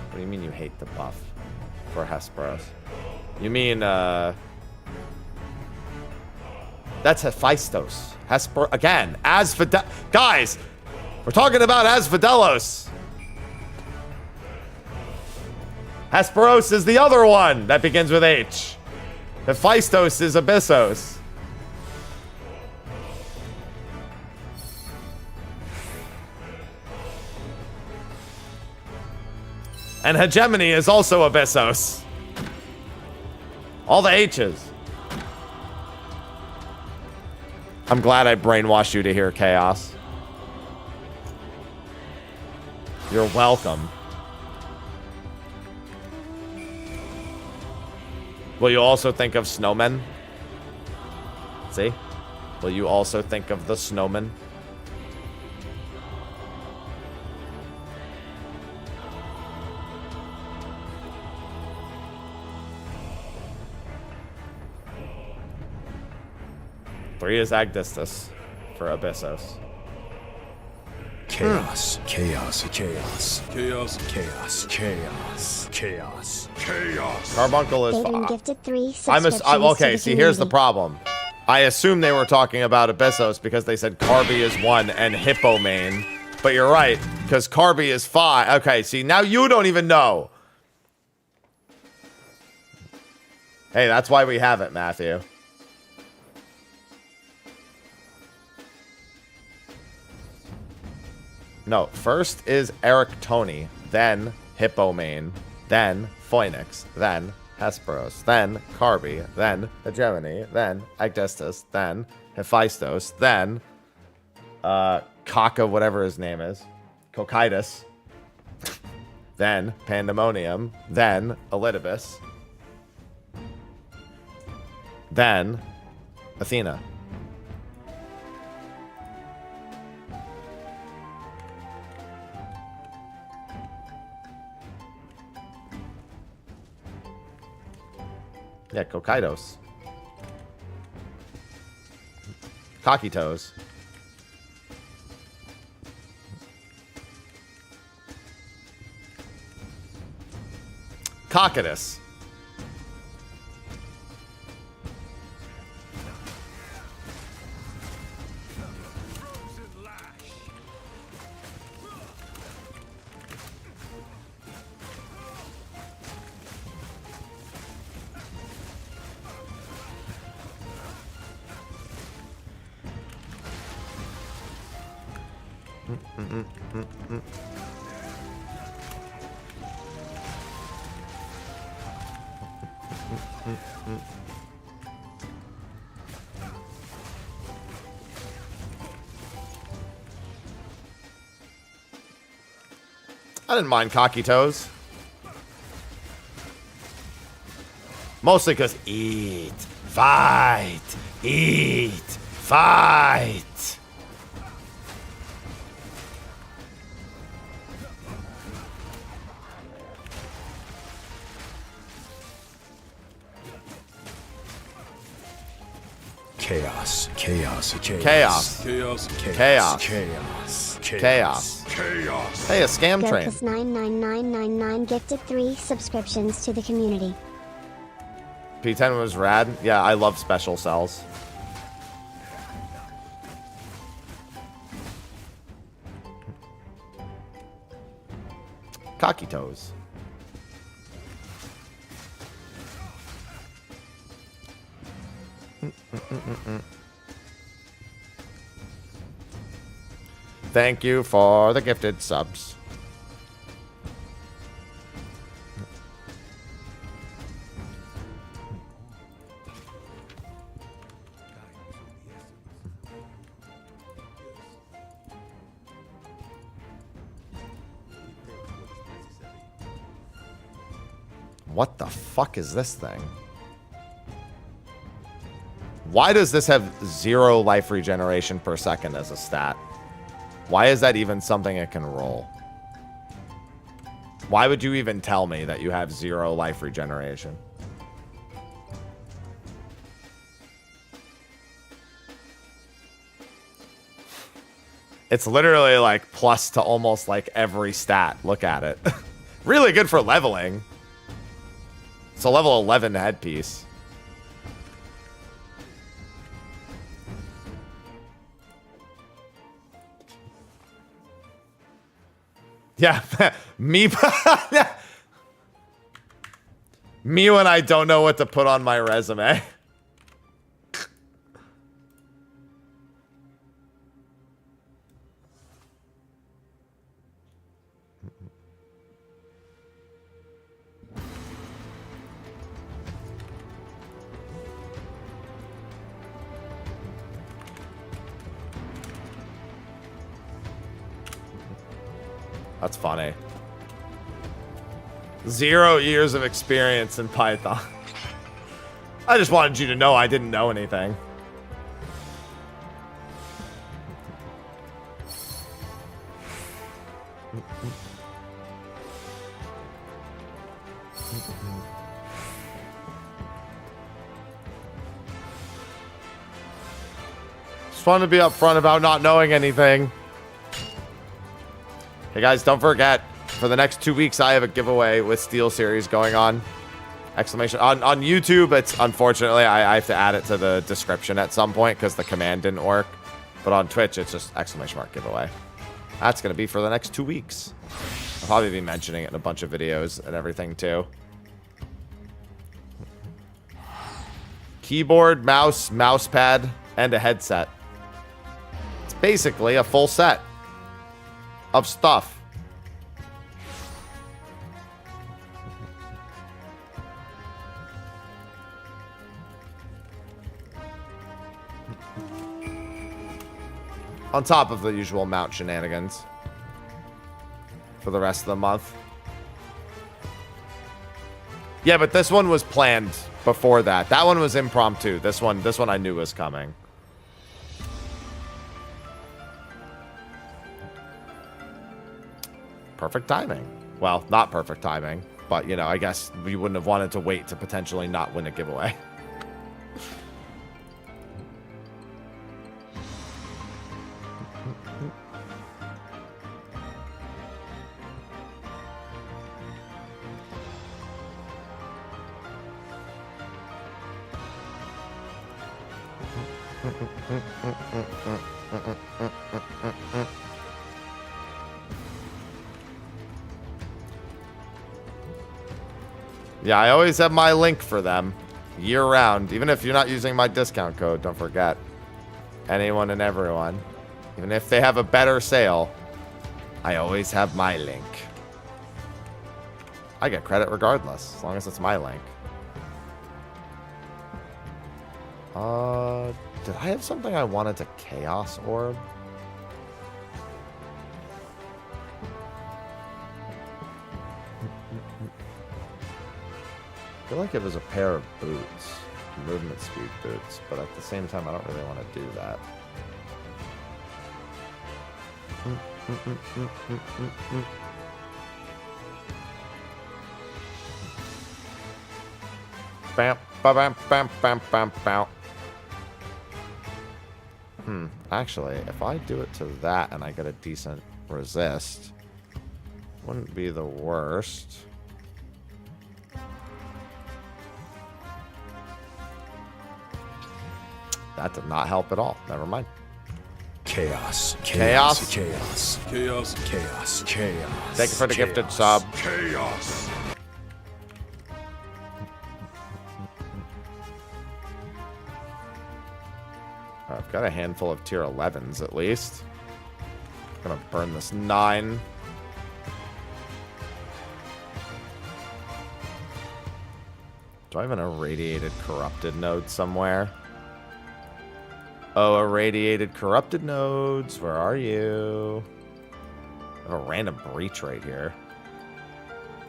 What do you mean you hate the buff for Hesperos? You mean, that's Hephaestus. Again, guys, we're talking about Asphodelos. Hesperos is the other one that begins with H. Hephaestus is Abyssos. And Hegemony is also Abyssos. All the H's. I'm glad I brainwashed you to hear chaos. You're welcome. Will you also think of snowmen? See? Will you also think of the snowmen? Three is Agdistis for Abyssos. Chaos. Chaos. Chaos. Chaos. Chaos. Chaos. Chaos. Chaos. Carbuncle is Baden gifted 3 subscriptions okay, to the see, here's the community. problem. I assume they were talking about Abyssos because they said Carby is 1 and Hippo main. But you're right, because Carby is 5. Okay, see, now you don't even know. Hey, that's why we have it, Matthew. No, first is Eric Tony, then Hippo main, then Phoenix, then Hesperos, then Carby, then Hegemony, then Agdistis, then Hephaestus, then Kaka, whatever his name is, Cocytus, then Pandemonium, then Elidibus, then Athena. Yeah, Cocytos. Cocky toes. Cocytus. I didn't mind cocky toes. Mostly because eat, fight, eat, fight. Chaos, chaos, chaos. Chaos. Chaos, Chaos. chaos, Chaos. chaos. Hey, a scam train. Gocus99999 gifted 3 subscriptions to the community. P10 was rad. Yeah, I love special cells. Cocky toes. Thank you for the gifted subs. What the fuck is this thing? Why does this have 0 life regeneration per second as a stat? Why is that even something it can roll? Why would you even tell me that you have 0 life regeneration? It's literally like plus to almost like every stat. Look at it. Really good for leveling. It's a level 11 headpiece. Yeah, me. Me when I don't know what to put on my resume. That's funny. 0 years of experience in Python. I just wanted you to know I didn't know anything. Just wanted to be upfront about not knowing anything. Hey guys, don't forget, for the next 2 weeks, I have a giveaway with Steel Series going on. Exclamation. On YouTube, it's unfortunately, I have to add it to the description at some point because the command didn't work. But on Twitch, it's just exclamation mark giveaway. That's going to be for the next 2 weeks. I'll probably be mentioning it in a bunch of videos and everything too. Keyboard, mouse, mouse pad, and a headset. It's basically a full set of stuff. On top of the usual mount shenanigans for the rest of the month. Yeah, but this one was planned before that. That one was impromptu. This one I knew was coming. Perfect timing. Well, not perfect timing, but, you know, I guess we wouldn't have wanted to wait to potentially not win a giveaway. Yeah, I always have my link for them year-round. Even if you're not using my discount code, don't forget. Anyone and everyone. Even if they have a better sale, I always have my link. I get credit regardless, as long as it's my link. Did I have something I wanted to Chaos Orb? I feel like it was a pair of boots. Movement speed boots, but at the same time, I don't really want to do that. Bam, bam, bam, bam, bam, bam. Actually, if I do it to that and I get a decent resist, wouldn't be the worst. That did not help at all. Never mind. Chaos. Chaos. Chaos. Chaos. Chaos. Chaos. Thank you for the gifted sub. Chaos. I've got a handful of tier 11s at least. I'm gonna burn this 9. Do I have an irradiated corrupted node somewhere? Oh, irradiated corrupted nodes. Where are you? I have a random breach right here.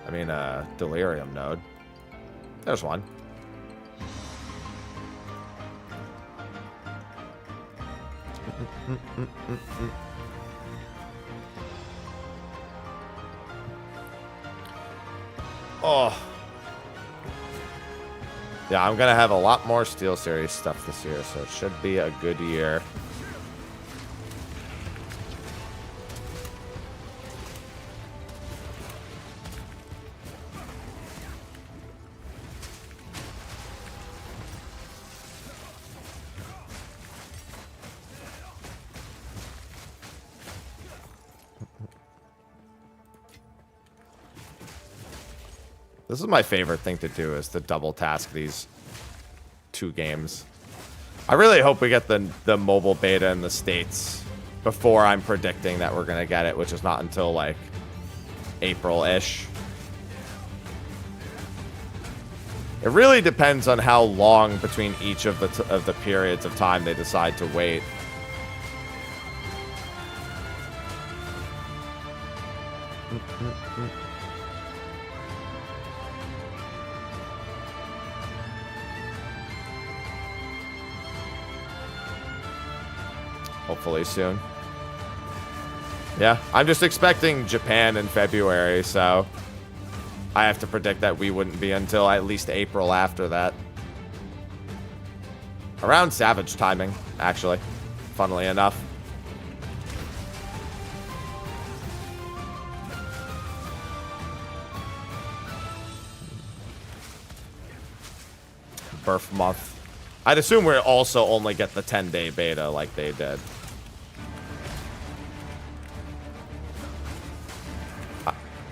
I mean, a delirium node. There's one. Oh. Yeah, I'm going to have a lot more Steel Series stuff this year, so it should be a good year. This is my favorite thing to do, is to double task these 2 games. I really hope we get the mobile beta in the States before I'm predicting that we're going to get it, which is not until like April-ish. It really depends on how long between each of the periods of time they decide to wait. Hopefully soon. Yeah, I'm just expecting Japan in February, so I have to predict that we wouldn't be until at least April after that. Around Savage timing, actually, funnily enough. Birth month. I'd assume we'll also only get the 10-day beta like they did.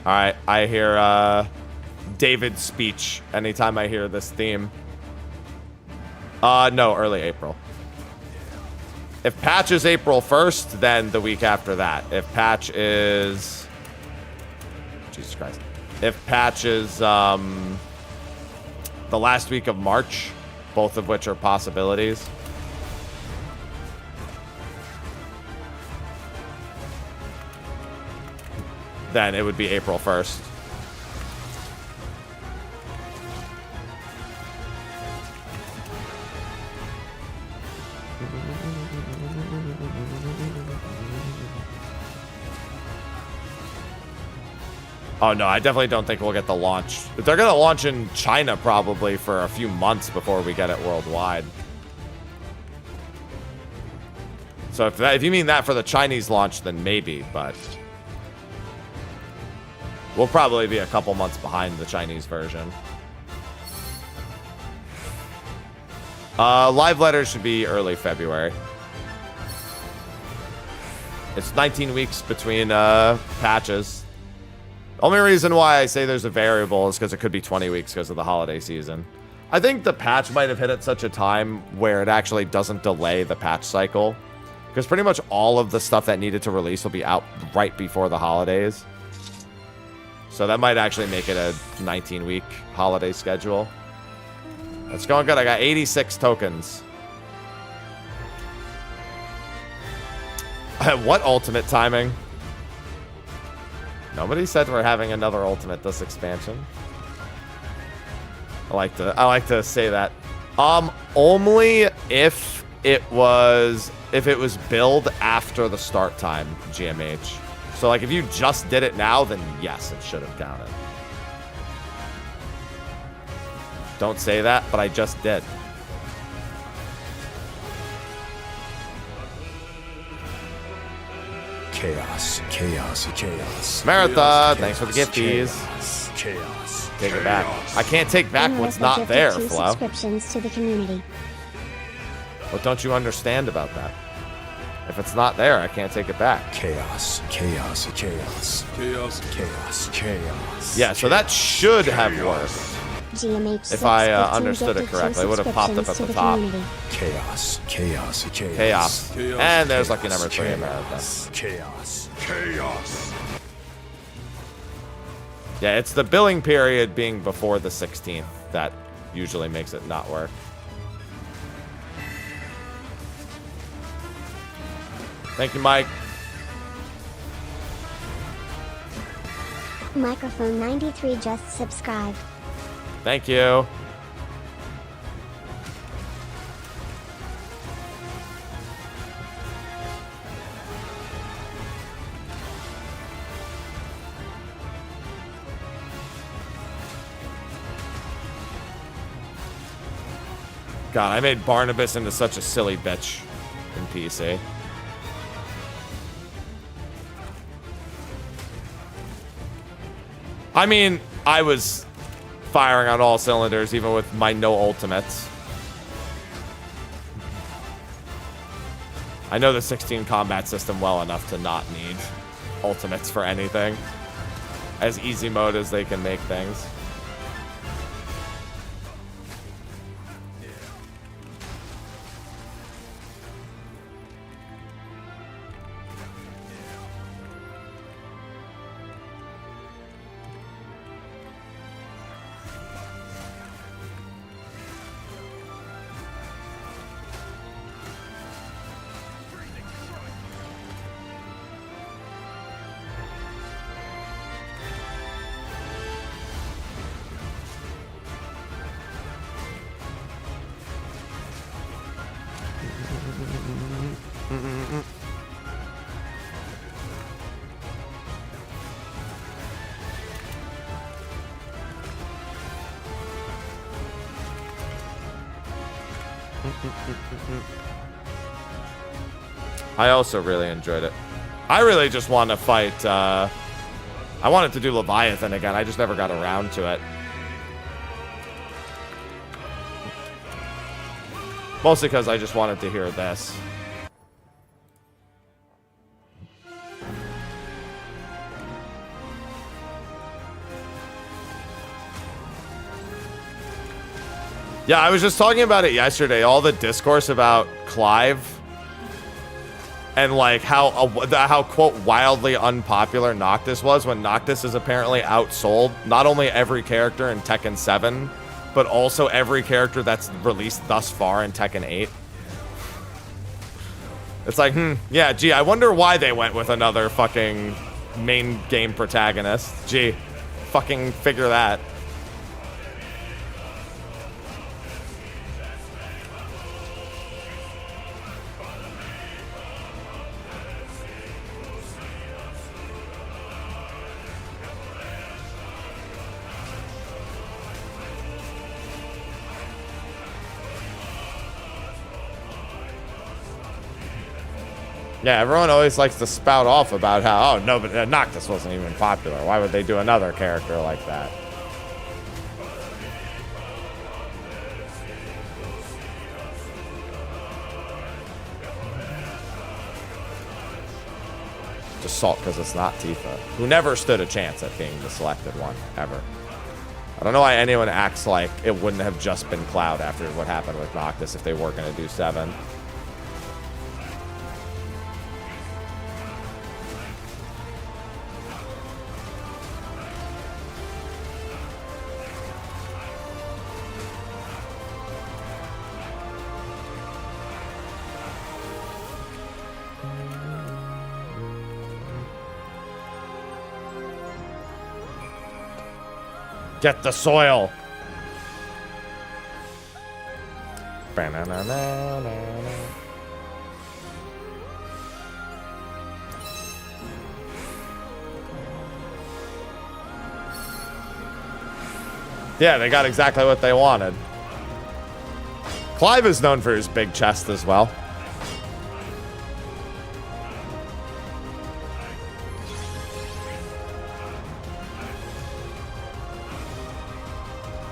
Alright, I hear David's speech anytime I hear this theme. No, early April. If patch is April 1st, then the week after that. If patch is... Jesus Christ. If patch is the last week of March, both of which are possibilities. Then it would be April 1st. Oh no, I definitely don't think we'll get the launch. They're going to launch in China probably for a few months before we get it worldwide. So if you mean that for the Chinese launch, then maybe, but we'll probably be a couple months behind the Chinese version. Live letters should be early February. It's 19 weeks between patches. Only reason why I say there's a variable is because it could be 20 weeks because of the holiday season. I think the patch might have hit at such a time where it actually doesn't delay the patch cycle. Because pretty much all of the stuff that needed to release will be out right before the holidays. So that might actually make it a 19-week holiday schedule. It's going good. I got 86 tokens. What ultimate timing? Nobody said we're having another ultimate this expansion. I like to say that. Only if it was billed after the start time, GMH. So like if you just did it now, then yes, it should have counted. Don't say that, but I just did. Chaos, chaos, chaos. Maratha, thanks for the gifties. Chaos. Take it back. I can't take back what's not there, Flo. Subscriptions to the community. What don't you understand about that? If it's not there, I can't take it back. Chaos, chaos, chaos. Chaos, chaos, chaos. Yeah, so that should have worked. GMH If I understood it correctly, it would have popped up at the top. Chaos, chaos, chaos. Chaos. And there's lucky number 3 in America. Chaos, chaos. Yeah, it's the billing period being before the 16th that usually makes it not work. Thank you, Mike. Microphone 93 just subscribed. Thank you. God, I made Barnabas into such a silly bitch in PC. I mean, I was firing on all cylinders, even with my no ultimates. I know the 16 combat system well enough to not need ultimates for anything. As easy mode as they can make things. I also really enjoyed it. I really just want to fight, I wanted to do Leviathan again. I just never got around to it. Mostly because I just wanted to hear this. Yeah, I was just talking about it yesterday. All the discourse about Clive and like how quote wildly unpopular Noctis was, when Noctis is apparently outsold not only every character in Tekken 7, but also every character that's released thus far in Tekken 8. It's like, yeah, gee, I wonder why they went with another fucking main game protagonist. Gee, fucking figure that. Yeah, everyone always likes to spout off about how, oh, no, but Noctis wasn't even popular. Why would they do another character like that? Just Salt because it's not Tifa, who never stood a chance at being the selected one, ever. I don't know why anyone acts like it wouldn't have just been Cloud after what happened with Noctis if they were going to do 7. Get the soil. Ba-na-na-na-na-na. Yeah, they got exactly what they wanted. Clive is known for his big chest as well.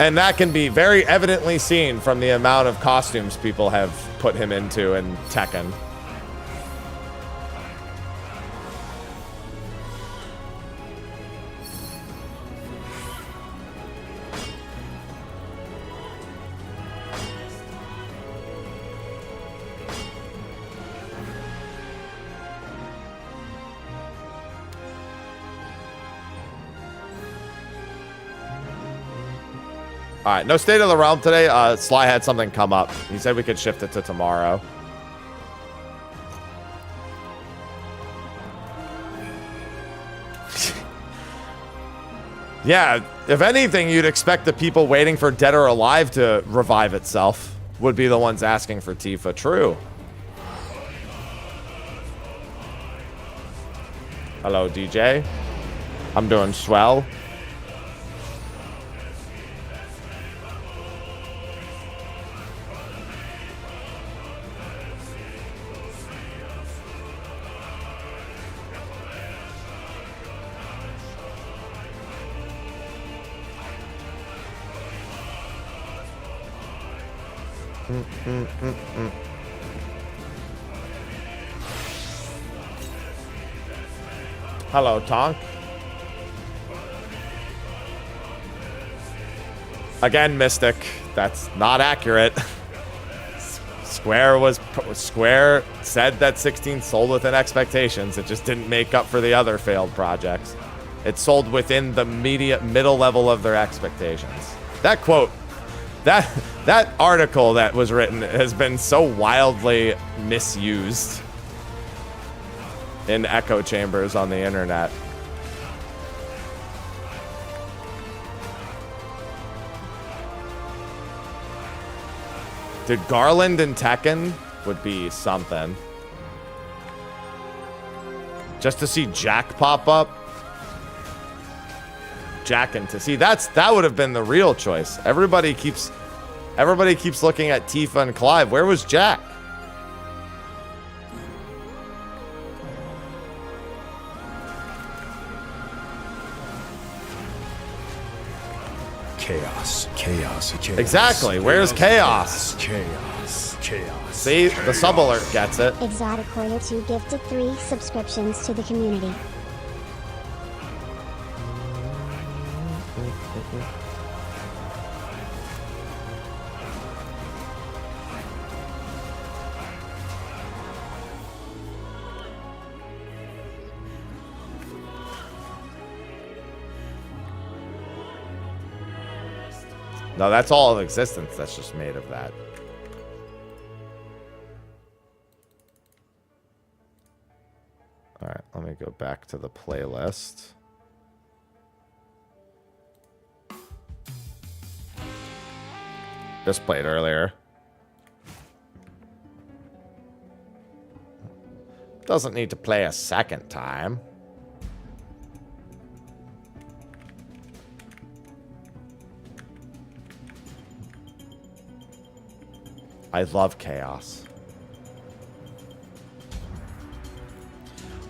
And that can be very evidently seen from the amount of costumes people have put him into in Tekken. All right, no State of the Realm today. Sly had something come up. He said we could shift it to tomorrow. Yeah, if anything, you'd expect the people waiting for Dead or Alive to revive itself would be the ones asking for Tifa. True. Hello, DJ. I'm doing swell. Hello, Tonk. Again, Mystic. That's not accurate. Square said that 16 sold within expectations. It just didn't make up for the other failed projects. It sold within the middle level of their expectations. That quote, that article that was written has been so wildly misused in echo chambers on the internet. Dude, Garland and Tekken would be something. Just to see Jack pop up. Jack and see that would have been the real choice. Everybody keeps looking at Tifa and Clive. Where was Jack? Chaos. Exactly. Where's Chaos? Chaos. See, the sub alert gets it. Exotic Warrior 2 gifted 3 subscriptions to the community. No, that's all of existence that's just made of that. All right, let me go back to the playlist. Just played earlier. Doesn't need to play a second time. I love Chaos.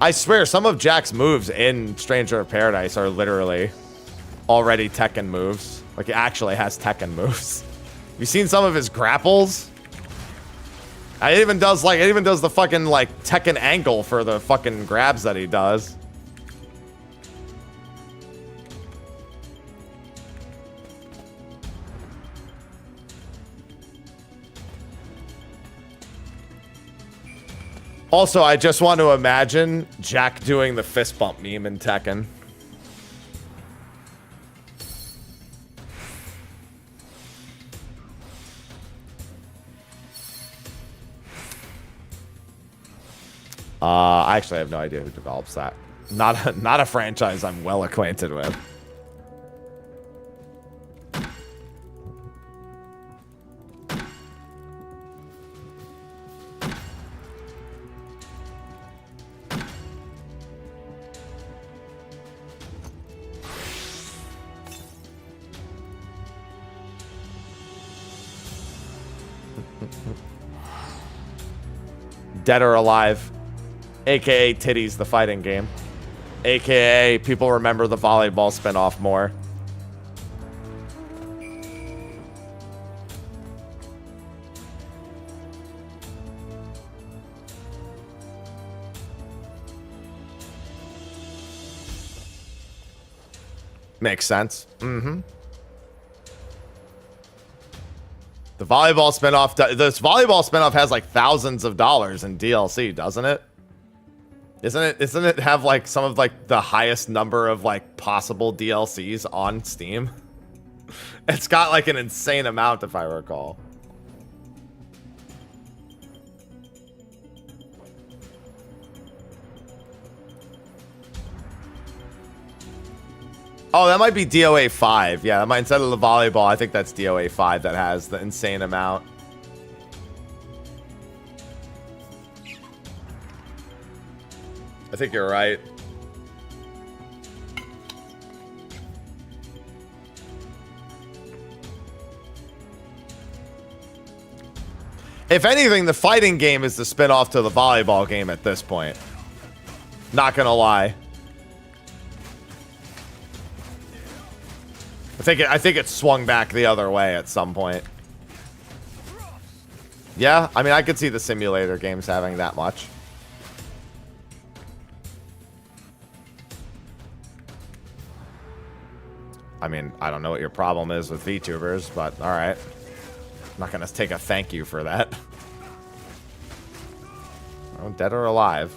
I swear, some of Jack's moves in Stranger of Paradise are literally already Tekken moves. Like, he actually has Tekken moves. Have you seen some of his grapples? It even does the fucking, like, Tekken angle for the fucking grabs that he does. Also, I just want to imagine Jack doing the fist bump meme in Tekken. I actually have no idea who develops that. Not a franchise I'm well acquainted with. Dead or Alive, aka Titties, the fighting game, aka people remember the volleyball spinoff more. Makes sense. Mm-hmm. The volleyball spinoff, this volleyball spinoff has like thousands of dollars in DLC, doesn't it? Isn't it have like some of like the highest number of like possible DLCs on Steam? It's got like an insane amount, if I recall. Oh, that might be DOA 5. Yeah, that might, instead of the volleyball, I think that's DOA 5 that has the insane amount. I think you're right. If anything, the fighting game is the spin-off to the volleyball game at this point. Not gonna lie. I think it swung back the other way at some point. Yeah, I mean, I could see the simulator games having that much. I mean, I don't know what your problem is with VTubers, but alright. I'm not gonna take a thank you for that. Oh, Dead or Alive.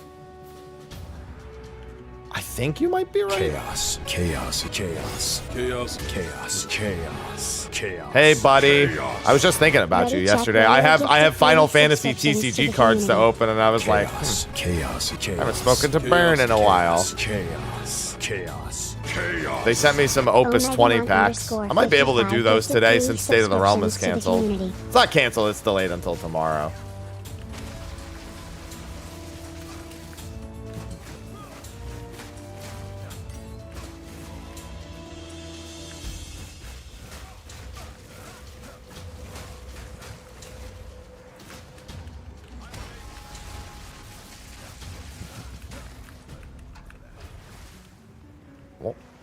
I think you might be right. Chaos, chaos, chaos, chaos, chaos, chaos, chaos. Hey, buddy. Chaos. I was just thinking about you yesterday. I have Final Fantasy TCG cards to open, and I was like, chaos, I haven't spoken to Burn in a while. Chaos, chaos, chaos. They sent me some Opus 20 packs. I might be able to do those today since State of the Realm is canceled. It's not canceled, it's delayed until tomorrow.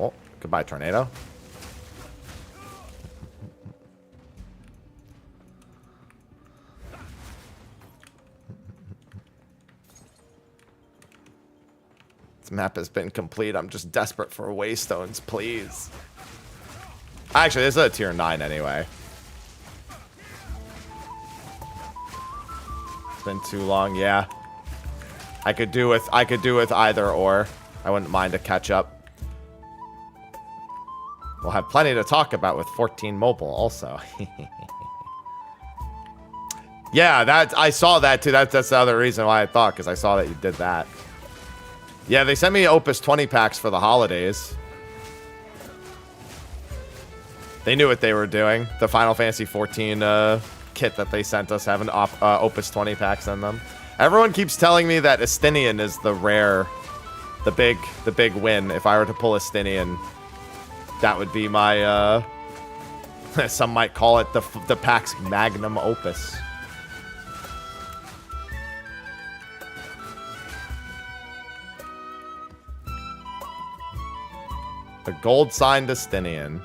Oh, goodbye, tornado. This map has been complete. I'm just desperate for waystones, please. Actually, this is a tier 9 anyway. It's been too long, yeah. I could do with either or. I wouldn't mind a catch up. We'll have plenty to talk about with 14 mobile also. Yeah, I saw that too. That's the other reason why I thought, because I saw that you did that. Yeah, they sent me Opus 20 packs for the holidays. They knew what they were doing. The Final Fantasy 14 kit that they sent us having Opus 20 packs in them. Everyone keeps telling me that Estinian is the rare, the big win. If I were to pull Estinian, that would be my, some might call it the pack's magnum opus. The gold signed Estinian.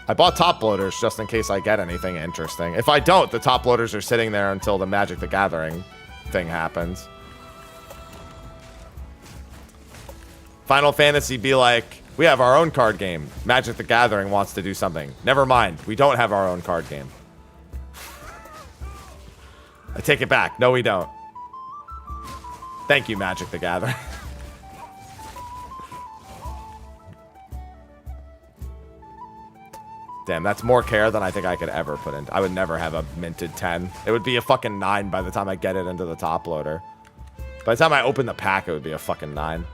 I bought top loaders just in case I get anything interesting. If I don't, the top loaders are sitting there until the Magic the Gathering thing happens. Final Fantasy be like, we have our own card game. Magic the Gathering wants to do something. Never mind, we don't have our own card game. I take it back. No, we don't. Thank you, Magic the Gathering. Damn, that's more care than I think I could ever put in. I would never have a minted 10. It would be a fucking 9 by the time I get it into the top loader. By the time I open the pack, it would be a fucking 9.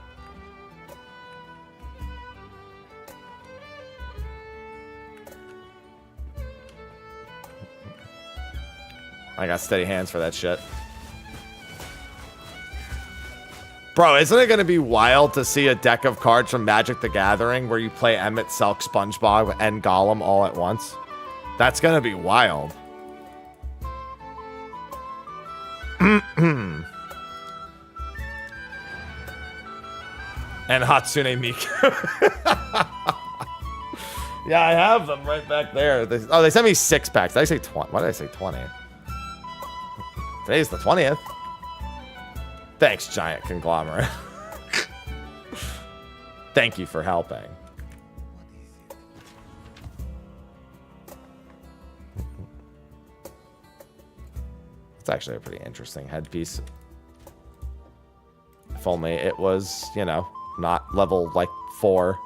I got steady hands for that shit. Bro, isn't it going to be wild to see a deck of cards from Magic the Gathering where you play Emmett, Selk, SpongeBob, and Gollum all at once? That's going to be wild. And Hatsune Miku. Yeah, I have them right back there. They sent me 6 packs. Did I say 20? Why did I say 20? Today's the 20th. Thanks, Giant Conglomerate. Thank you for helping. It's actually a pretty interesting headpiece. If only it was, you know, not level like 4.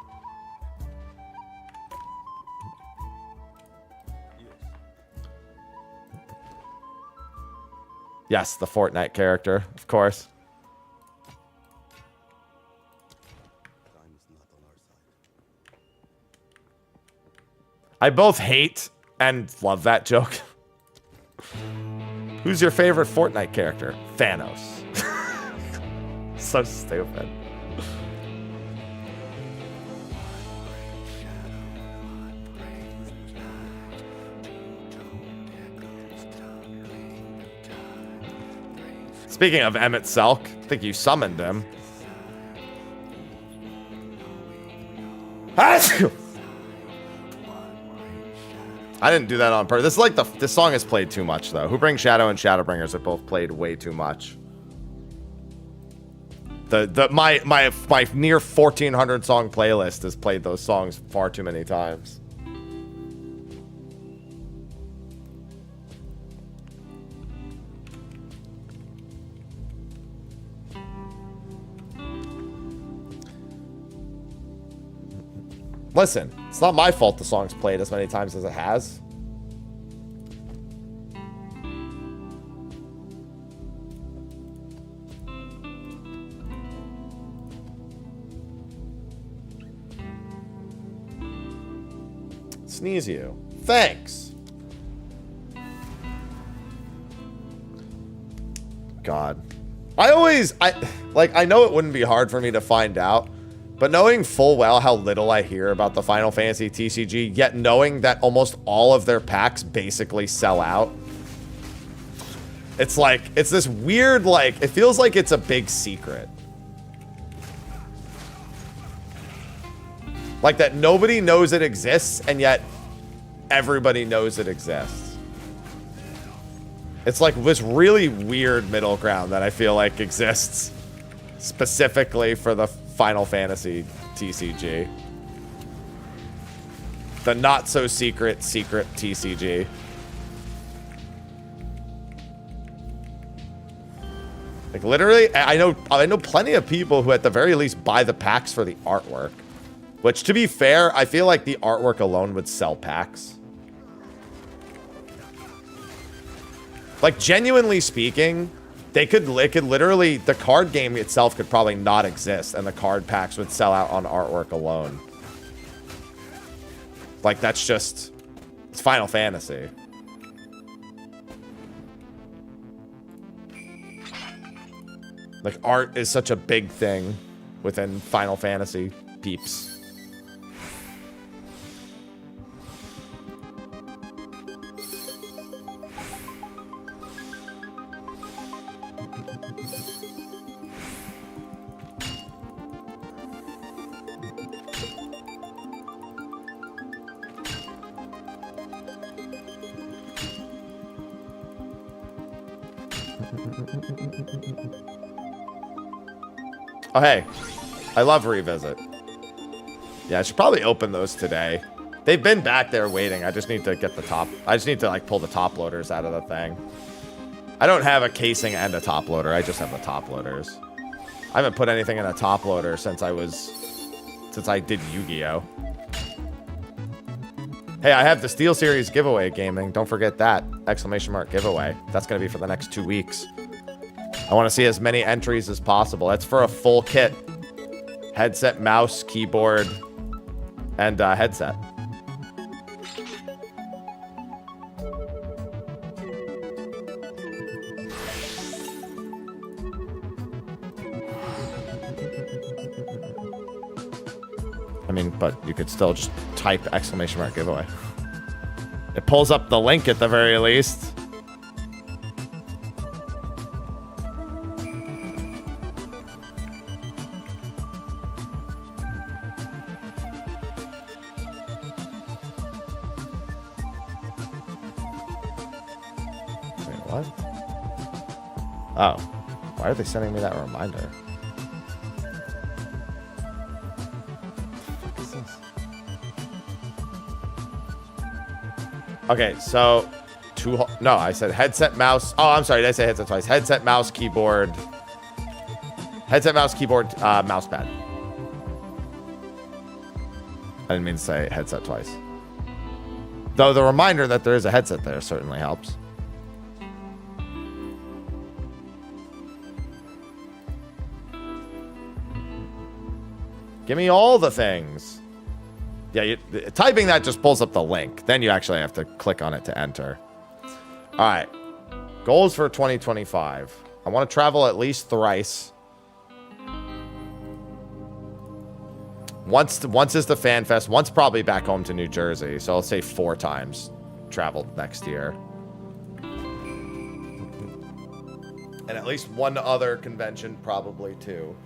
Yes, the Fortnite character, of course. I both hate and love that joke. Who's your favorite Fortnite character? Thanos. So stupid. Speaking of Emmett Selk, I think you summoned him. I didn't do that on purpose. This is like this song is played too much though. Who Brings Shadow and Shadowbringers are both played way too much. My near 1,400 song playlist has played those songs far too many times. Listen, it's not my fault the song's played as many times as it has. Sneeze you. Thanks. God. I know it wouldn't be hard for me to find out, but knowing full well how little I hear about the Final Fantasy TCG, yet knowing that almost all of their packs basically sell out, it's like, it's this weird, like, it feels like it's a big secret. Like that nobody knows it exists, and yet everybody knows it exists. It's like this really weird middle ground that I feel like exists specifically for the Final Fantasy TCG. The not so secret TCG. Like literally, I know plenty of people who at the very least buy the packs for the artwork. Which, to be fair, I feel like the artwork alone would sell packs. Like, genuinely speaking, it could literally, the card game itself could probably not exist, and the card packs would sell out on artwork alone. Like, that's just, it's Final Fantasy. Like, art is such a big thing within Final Fantasy peeps. Oh, hey. I love Revisit. Yeah, I should probably open those today. They've been back there waiting. I just need to get the top. I just need to, like, pull the top loaders out of the thing. I don't have a casing and a top loader. I just have the top loaders. I haven't put anything in a top loader since I did Yu-Gi-Oh! Hey, I have the Steel Series giveaway gaming. Don't forget that. ! Giveaway. That's going to be for the next 2 weeks. I want to see as many entries as possible. That's for a full kit. Headset, mouse, keyboard, and headset. I mean, but you could still just type ! Giveaway. It pulls up the link at the very least. What? Oh. Why are they sending me that reminder? What is this? Okay, so no, I said headset, mouse. Oh, I'm sorry. Did I say headset twice? Headset, mouse, keyboard. Headset, mouse, keyboard, mouse pad. I didn't mean to say headset twice. Though the reminder that there is a headset there certainly helps. Give me all the things. Yeah, typing that just pulls up the link. Then you actually have to click on it to enter. All right. Goals for 2025. I want to travel at least thrice. Once is the Fan Fest. Once probably back home to New Jersey. So I'll say 4 times traveled next year. And at least one other convention, probably 2.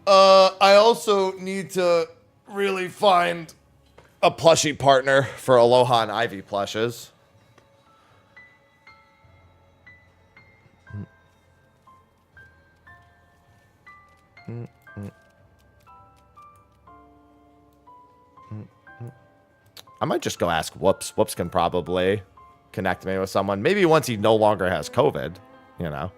I also need to really find a plushie partner for Aloha and Ivy plushes. I might just go ask Whoops. Whoops can probably connect me with someone. Maybe once he no longer has COVID, you know.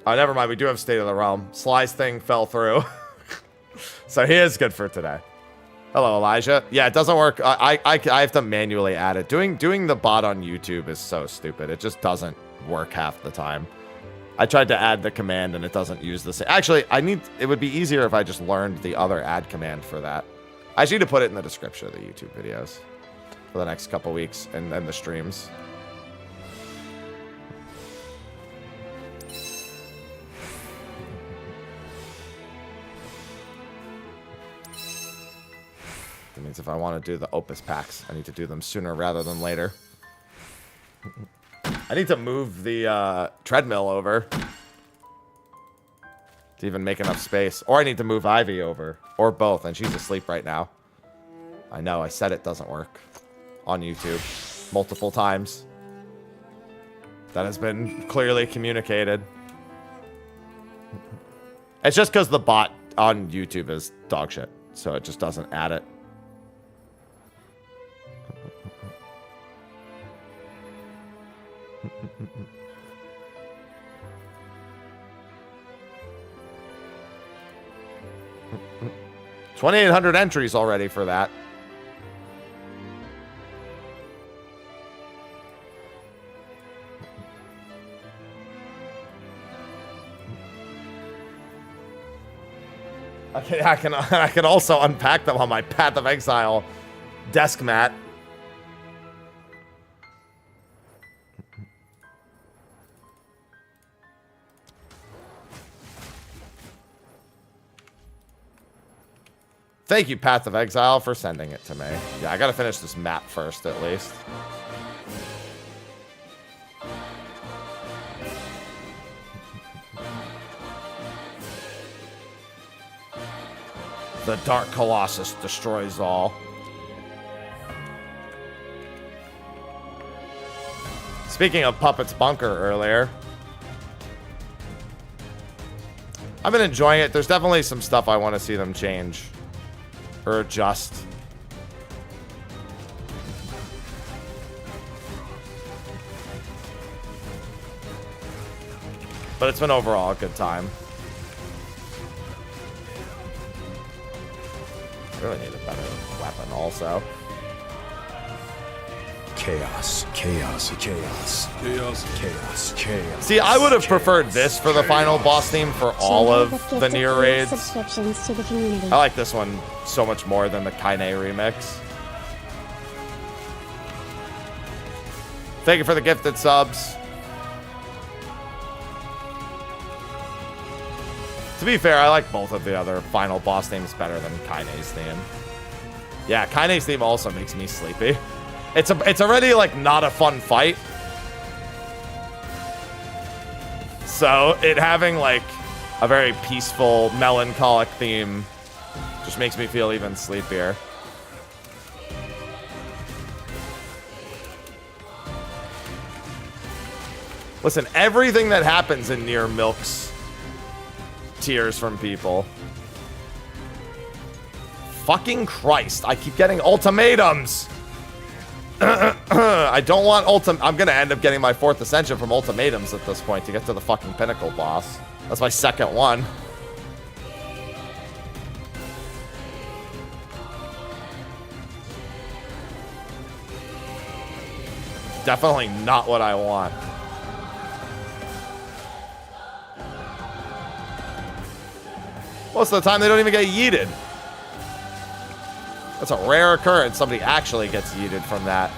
Oh, never mind. We do have State of the Realm. Sly's thing fell through. So he is good for today. Hello, Elijah. Yeah, it doesn't work. I have to manually add it. Doing the bot on YouTube is so stupid. It just doesn't work half the time. I tried to add the command and it doesn't use the same. Actually, it would be easier if I just learned the other add command for that. I just need to put it in the description of the YouTube videos for the next couple weeks and then the streams. That means if I want to do the Opus packs, I need to do them sooner rather than later. I need to move the treadmill over to even make enough space. Or I need to move Ivy over. Or both, and she's asleep right now. I know, I said it doesn't work on YouTube multiple times. That has been clearly communicated. It's just because the bot on YouTube is dog shit, so it just doesn't add it. $2,800 entries already for that. Okay, I can also unpack them on my Path of Exile desk mat. Thank you, Path of Exile, for sending it to me. Yeah, I gotta finish this map first, at least. The Dark Colossus destroys all. Speaking of Puppet's Bunker earlier, I've been enjoying it. There's definitely some stuff I want to see them change. Or adjust. But it's been overall a good time. I really need a better weapon also. Chaos, chaos, chaos, chaos, chaos, chaos. See, I would have preferred this for the final boss theme for all of the Nier raids. Subscriptions to the community. I like this one so much more than the Kaine remix. Thank you for the gifted subs. To be fair, I like both of the other final boss themes better than Kaine's theme. Yeah, Kaine's theme also makes me sleepy. It's already like not a fun fight. So it having like a very peaceful, melancholic theme just makes me feel even sleepier. Listen, everything that happens in Nier milks tears from people. Fucking Christ, I keep getting ultimatums. I don't want I'm gonna end up getting my 4th ascension from ultimatums at this point to get to the fucking pinnacle boss. That's my 2nd one. Definitely not what I want. Most of the time, they don't even get yeeted. That's a rare occurrence. Somebody actually gets yeeted from that.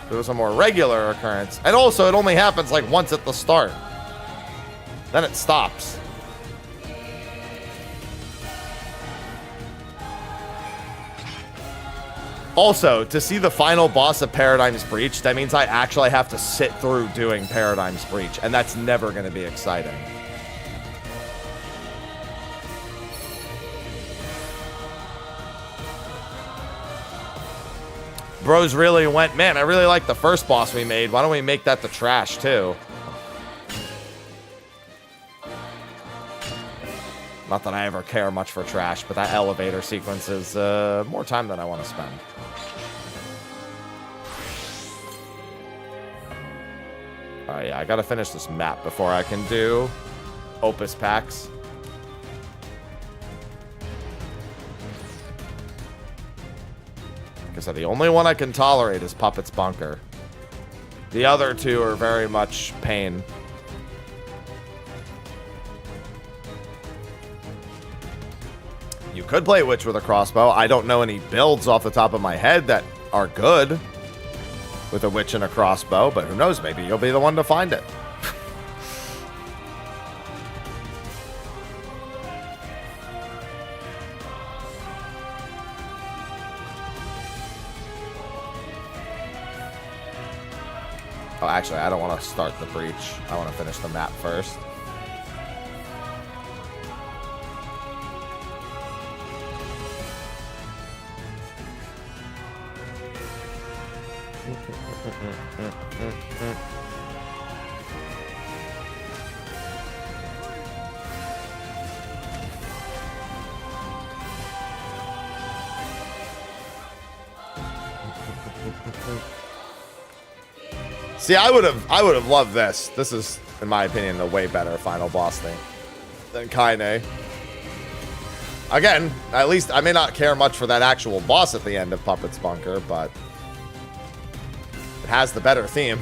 It was a more regular occurrence. And also, it only happens like once at the start. Then it stops. Also, to see the final boss of Paradigm's Breach, that means I actually have to sit through doing Paradigm's Breach, and that's never going to be exciting. Bros really went, man, I really like the first boss we made. Why don't we make that the trash, too? Not that I ever care much for trash, but that elevator sequence is more time than I want to spend. Yeah, I gotta finish this map before I can do Opus packs. Like I said, the only one I can tolerate is Puppet's Bunker. The other two are very much pain. You could play Witch with a crossbow. I don't know any builds off the top of my head that are good with a Witch and a crossbow, but who knows, maybe you'll be the one to find it. Oh, actually, I don't want to start the breach. I want to finish the map first. See, I would have loved this. This is, in my opinion, a way better final boss thing than Kaine. Again, at least I may not care much for that actual boss at the end of Puppet's Bunker, but it has the better theme.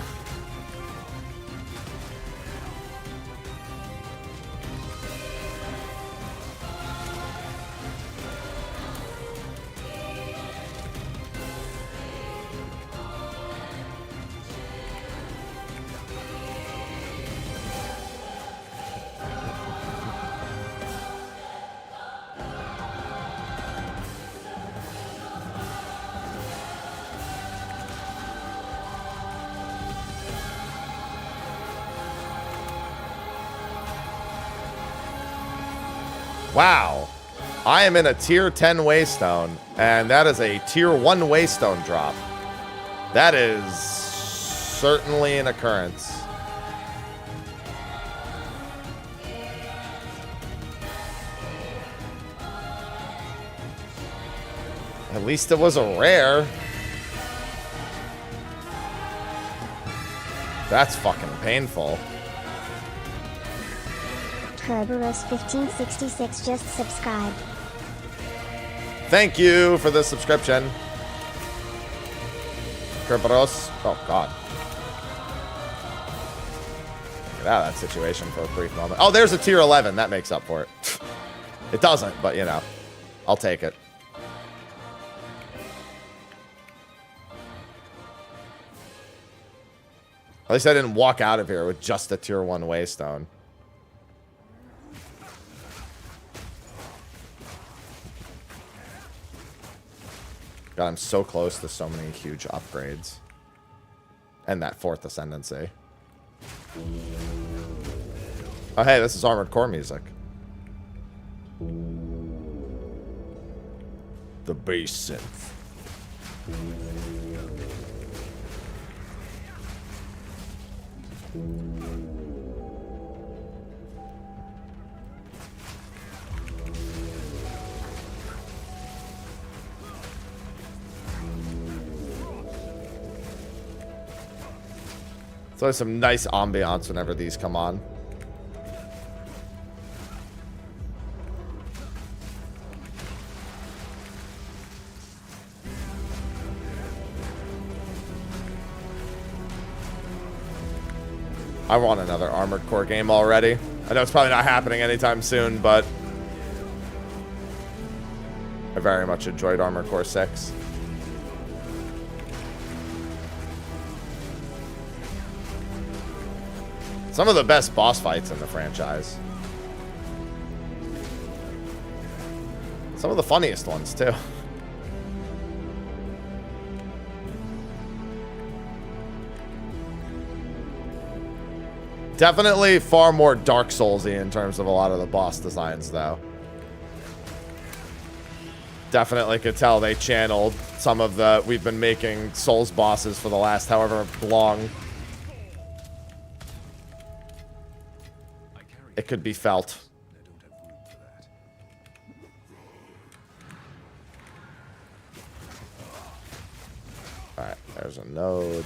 Wow. I am in a tier 10 waystone, and that is a tier 1 waystone drop. That is certainly an occurrence. At least it was a rare. That's fucking painful. Kerberos 1566 just subscribed. Thank you for the subscription. Kerberos. Oh, God. Get out of that situation for a brief moment. Oh, there's a tier 11. That makes up for it. It doesn't, but, you know. I'll take it. At least I didn't walk out of here with just a tier 1 waystone. God, I'm so close to so many huge upgrades. And that 4th ascendancy. Oh, hey, this is Armored Core music. The bass synth. It's always some nice ambiance whenever these come on. I want another Armored Core game already. I know it's probably not happening anytime soon, but I very much enjoyed Armored Core 6. Some of the best boss fights in the franchise. Some of the funniest ones, too. Definitely far more Dark Souls-y in terms of a lot of the boss designs, though. Definitely could tell they channeled some of the... We've been making Souls bosses for the last however long. It could be felt. Alright, there's a node.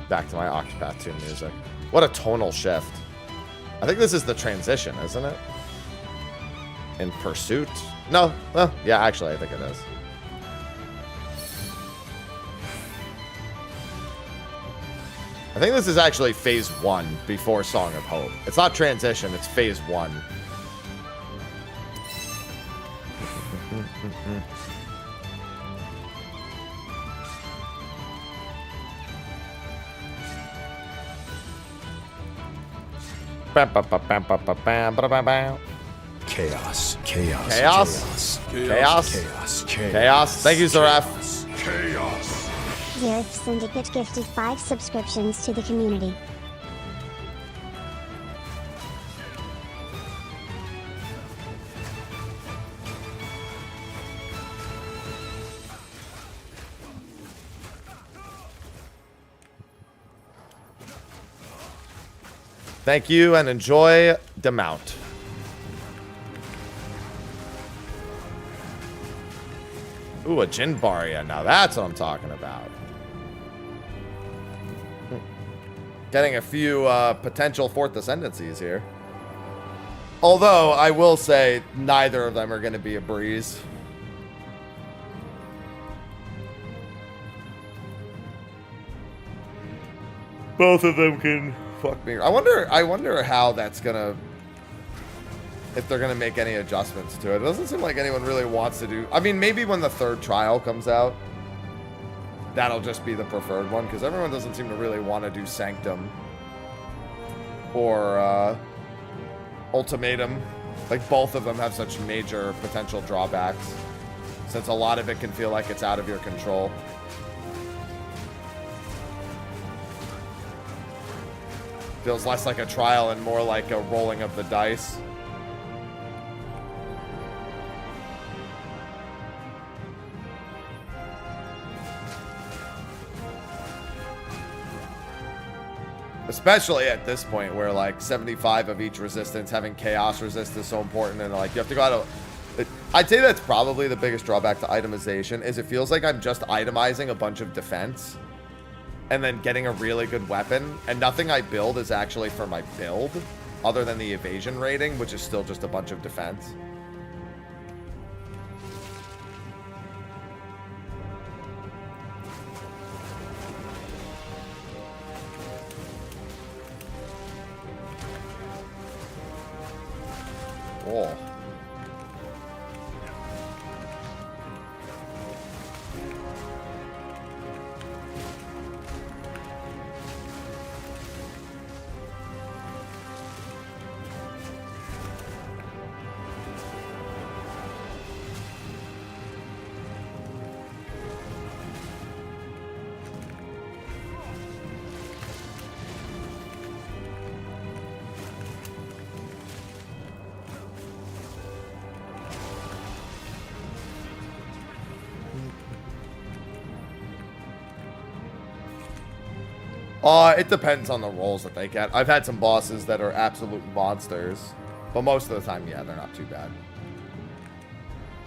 Back to my Octopath 2 music. What a tonal shift. I think this is the transition, isn't it? In Pursuit? No. Well, yeah, actually, I think it is. I think this is actually Phase 1 before Song of Hope. It's not transition, it's Phase 1. Chaos. Chaos? Chaos? Thank you, Zaref. Chaos. Zareth Syndicate gifted 5 subscriptions to the community. Thank you and enjoy the mount. Ooh, a Jinbaria. Now that's what I'm talking about. Getting a few potential 4th ascendancies here. Although, I will say, neither of them are going to be a breeze. Both of them can fuck me. I wonder how that's going to... If they're going to make any adjustments to it. It doesn't seem like anyone really wants to do... I mean, maybe when the 3rd trial comes out, that'll just be the preferred one, because everyone doesn't seem to really want to do Sanctum or Ultimatum. Like, both of them have such major potential drawbacks, since a lot of it can feel like it's out of your control. Feels less like a trial and more like a rolling of the dice. Especially at this point where like 75 of each resistance, having chaos resist is so important, and like you have to go out of... I'd say that's probably the biggest drawback to itemization, is it feels like I'm just itemizing a bunch of defense and then getting a really good weapon, and nothing I build is actually for my build other than the evasion rating, which is still just a bunch of defense. Whoa. It depends on the rolls that they get. I've had some bosses that are absolute monsters, but most of the time, yeah, they're not too bad.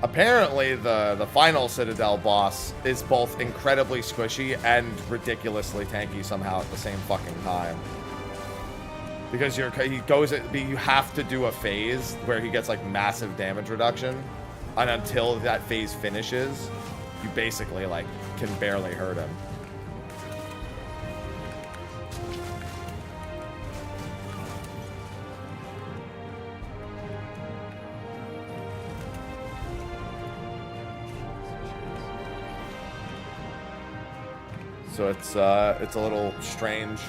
Apparently, the final Citadel boss is both incredibly squishy and ridiculously tanky somehow at the same fucking time. Because you have to do a phase where he gets like massive damage reduction, and until that phase finishes, you basically like can barely hurt him. So it's a little strange.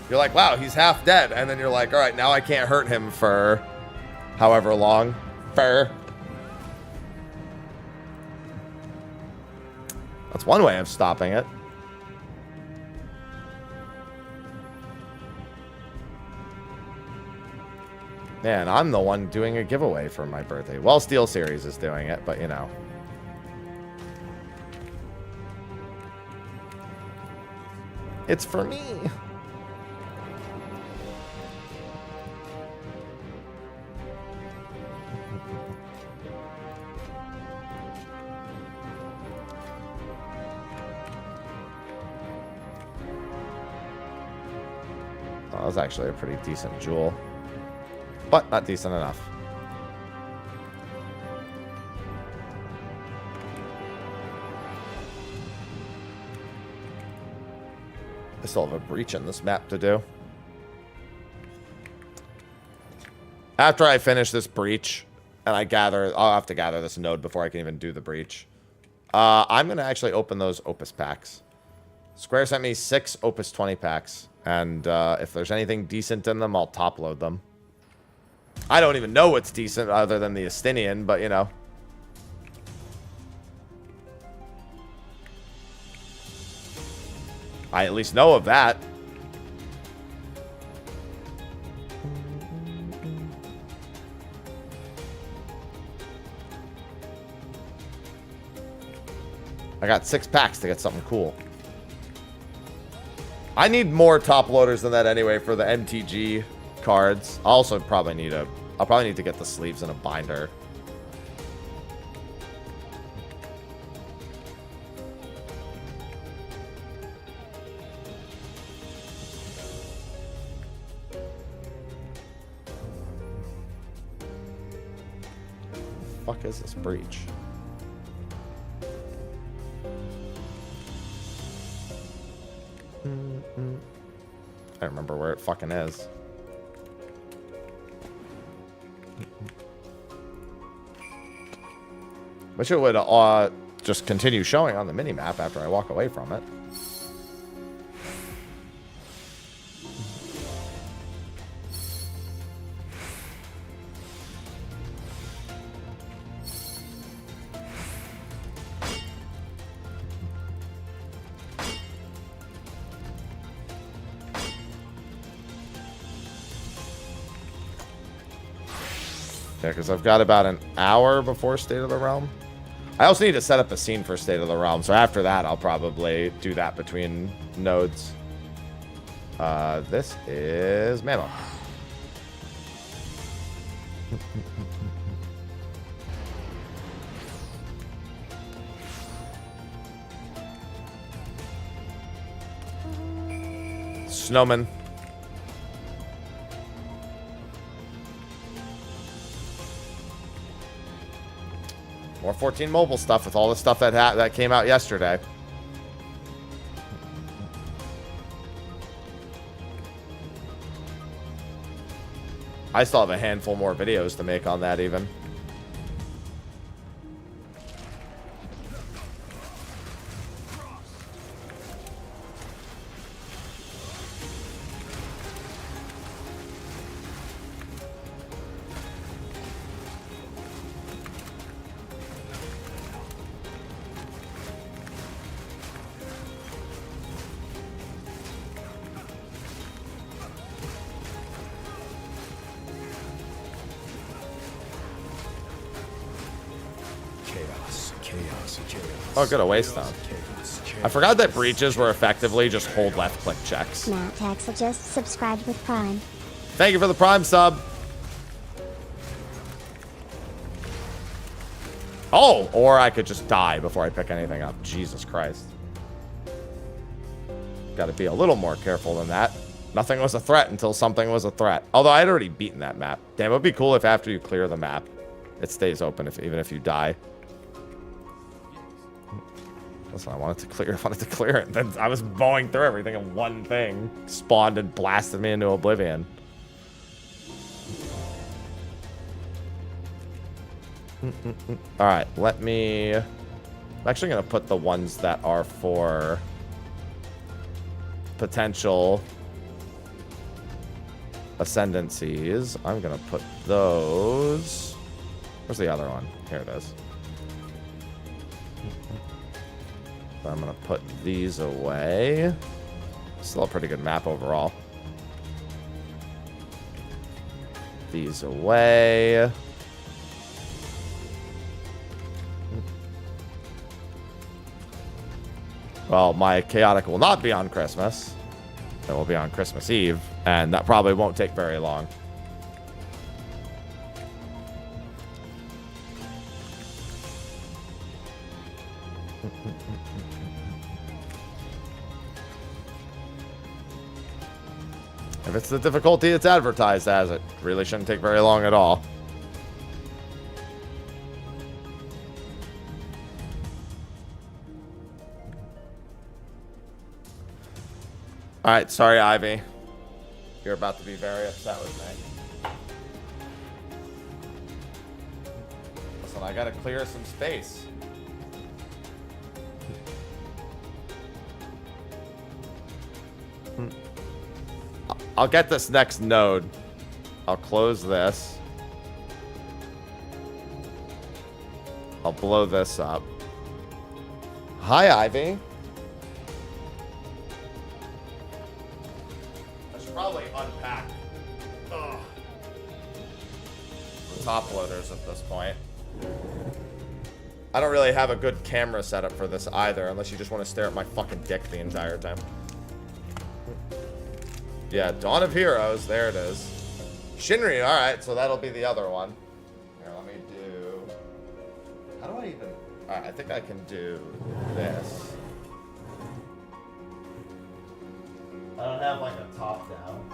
You're like, wow, he's half dead, and then you're like, all right, now I can't hurt him for however long. That's one way of stopping it. Man, I'm the one doing a giveaway for my birthday. Well, Steel Series is doing it, but you know. It's for me. Oh, that was actually a pretty decent jewel. But not decent enough. I still have a breach in this map to do. After I finish this breach, and I'll have to gather this node before I can even do the breach. I'm going to actually open those Opus packs. Square sent me 6 Opus 20 packs. And if there's anything decent in them, I'll top load them. I don't even know what's decent other than the Estinian, but you know. I at least know of that. I got 6 packs to get something cool. I need more top loaders than that anyway for the MTG cards. I'll also probably need I'll probably need to get the sleeves and a binder. What the fuck is this breach? I don't remember where it fucking is. Wish it would just continue showing on the minimap after I walk away from it. Yeah, because I've got about an hour before State of the Realm. I also need to set up a scene for State of the Realm, so after that, I'll probably do that between nodes. This is Mammo. Snowman. More 14 mobile stuff with all the stuff that came out yesterday. I still have a handful more videos to make on that even. Oh, good, a waystone. I forgot that breaches were effectively just hold left click checks. Matt Axel just subscribed with Prime. Thank you for the Prime sub. Oh, or I could just die before I pick anything up. Jesus Christ. Got to be a little more careful than that. Nothing was a threat until something was a threat. Although I'd already beaten that map. Damn, it would be cool if after you clear the map, it stays open even if you die. Listen, I wanted to clear it. Then I was bowing through everything and one thing spawned and blasted me into oblivion. All right, let me... I'm actually going to put the ones that are for potential ascendancies. I'm going to put those... Where's the other one? Here it is. I'm going to put these away. Still a pretty good map overall. These away. Well, my chaotic will not be on Christmas. It will be on Christmas Eve, and that probably won't take very long. If it's the difficulty it's advertised as, it really shouldn't take very long at all. Alright, sorry, Ivy. You're about to be very upset with me. Listen, I gotta clear some space. I'll get this next node. I'll close this. I'll blow this up. Hi, Ivy. Probably unpack the top loaders at this point. I don't really have a good camera setup for this either, unless you just want to stare at my fucking dick the entire time. Yeah, Dawn of Heroes, there it is. Shinryu, alright, so that'll be the other one. Here, let me do... How do I even... Alright, I think I can do this. I don't have like a top down.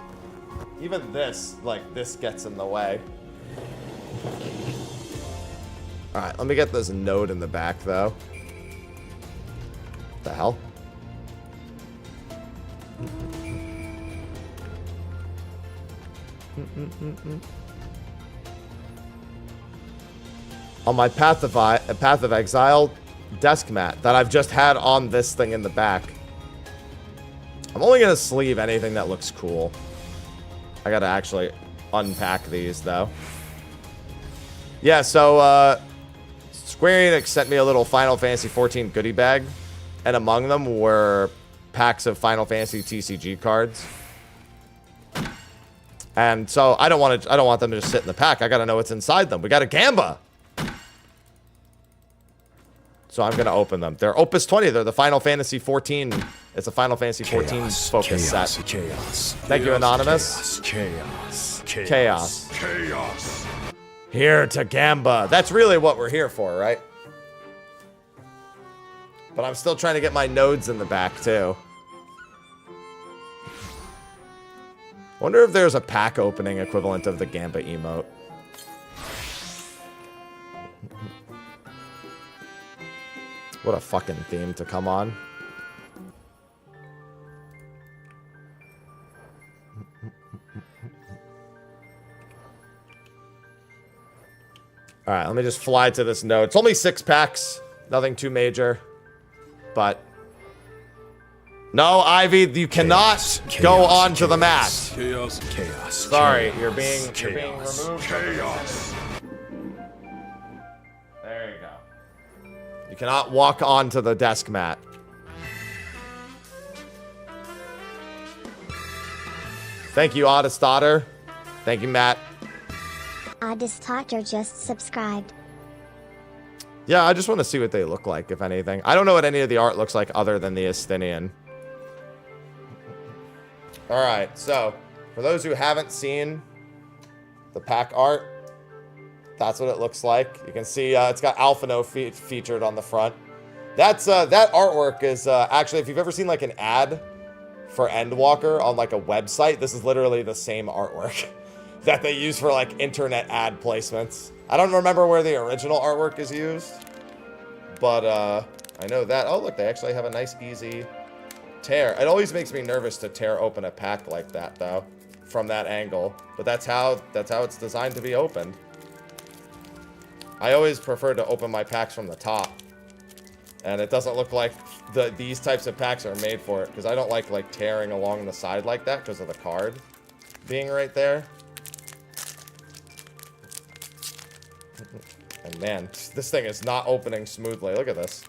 Even this, like this gets in the way. Alright, let me get this node in the back though. What the hell? On my Path of Exile desk mat that I've just had on this thing in the back. I'm only going to sleeve anything that looks cool. I got to actually unpack these, though. Yeah, so Square Enix sent me a little Final Fantasy XIV goodie bag. And among them were packs of Final Fantasy TCG cards. And so I don't want them to just sit in the pack. I got to know what's inside them. We got a Gamba. So I'm going to open them. They're Opus 20. They're the Final Fantasy 14. It's a Final Fantasy 14 focus set. Chaos. Thank you, Anonymous. Chaos. Here to Gamba. That's really what we're here for, right? But I'm still trying to get my nodes in the back, too. Wonder if there's a pack opening equivalent of the Gamba emote. What a fucking theme to come on. Alright, let me just fly to this node. It's only 6 packs. Nothing too major. But... No, Ivy, you cannot go on to the mat. Sorry, you're being removed. Chaos. There you go. You cannot walk onto the desk mat. Thank you, Oddest Daughter. Thank you, Matt. Oddest Daughter just subscribed. Yeah, I just want to see what they look like, if anything. I don't know what any of the art looks like other than the Estinian. Alright, so, for those who haven't seen the pack art, that's what it looks like. You can see it's got Alphino featured on the front. That's that artwork is actually, if you've ever seen like an ad for Endwalker on like a website, this is literally the same artwork that they use for like internet ad placements. I don't remember where the original artwork is used, but I know that. Oh, look, they actually have a nice, easy tear. It always makes me nervous to tear open a pack like that, though, from that angle. But that's how it's designed to be opened. I always prefer to open my packs from the top, and it doesn't look like these types of packs are made for it, because I don't like tearing along the side like that because of the card being right there. And man, this thing is not opening smoothly. Look at this.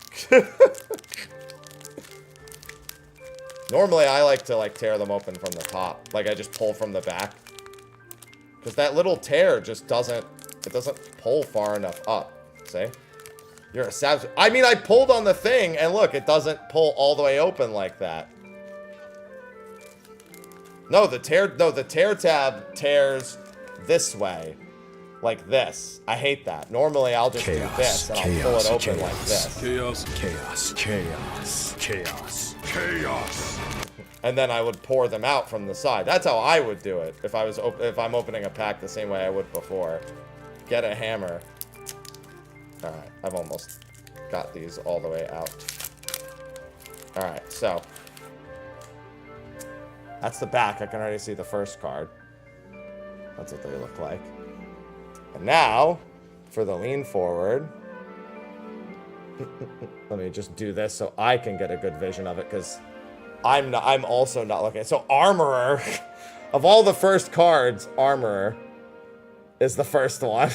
Normally, I like to tear them open from the top. Like, I just pull from the back. Because that little tear just doesn't pull far enough up. See? You're a savage. I mean, I pulled on the thing, and look, it doesn't pull all the way open like that. No, the tear tab tears this way. Like this. I hate that. Normally, I'll just do this, and I'll pull it open like this. Chaos. And then I would pour them out from the side. That's how I would do it if I'm opening a pack the same way I would before. Get a hammer. Alright, I've almost got these all the way out. Alright, so. That's the back. I can already see the first card. That's what they look like. And now, for the lean forward. Let me just do this so I can get a good vision of it, because I'm also not looking. So Armorer, of all the first cards, Armorer is the first one.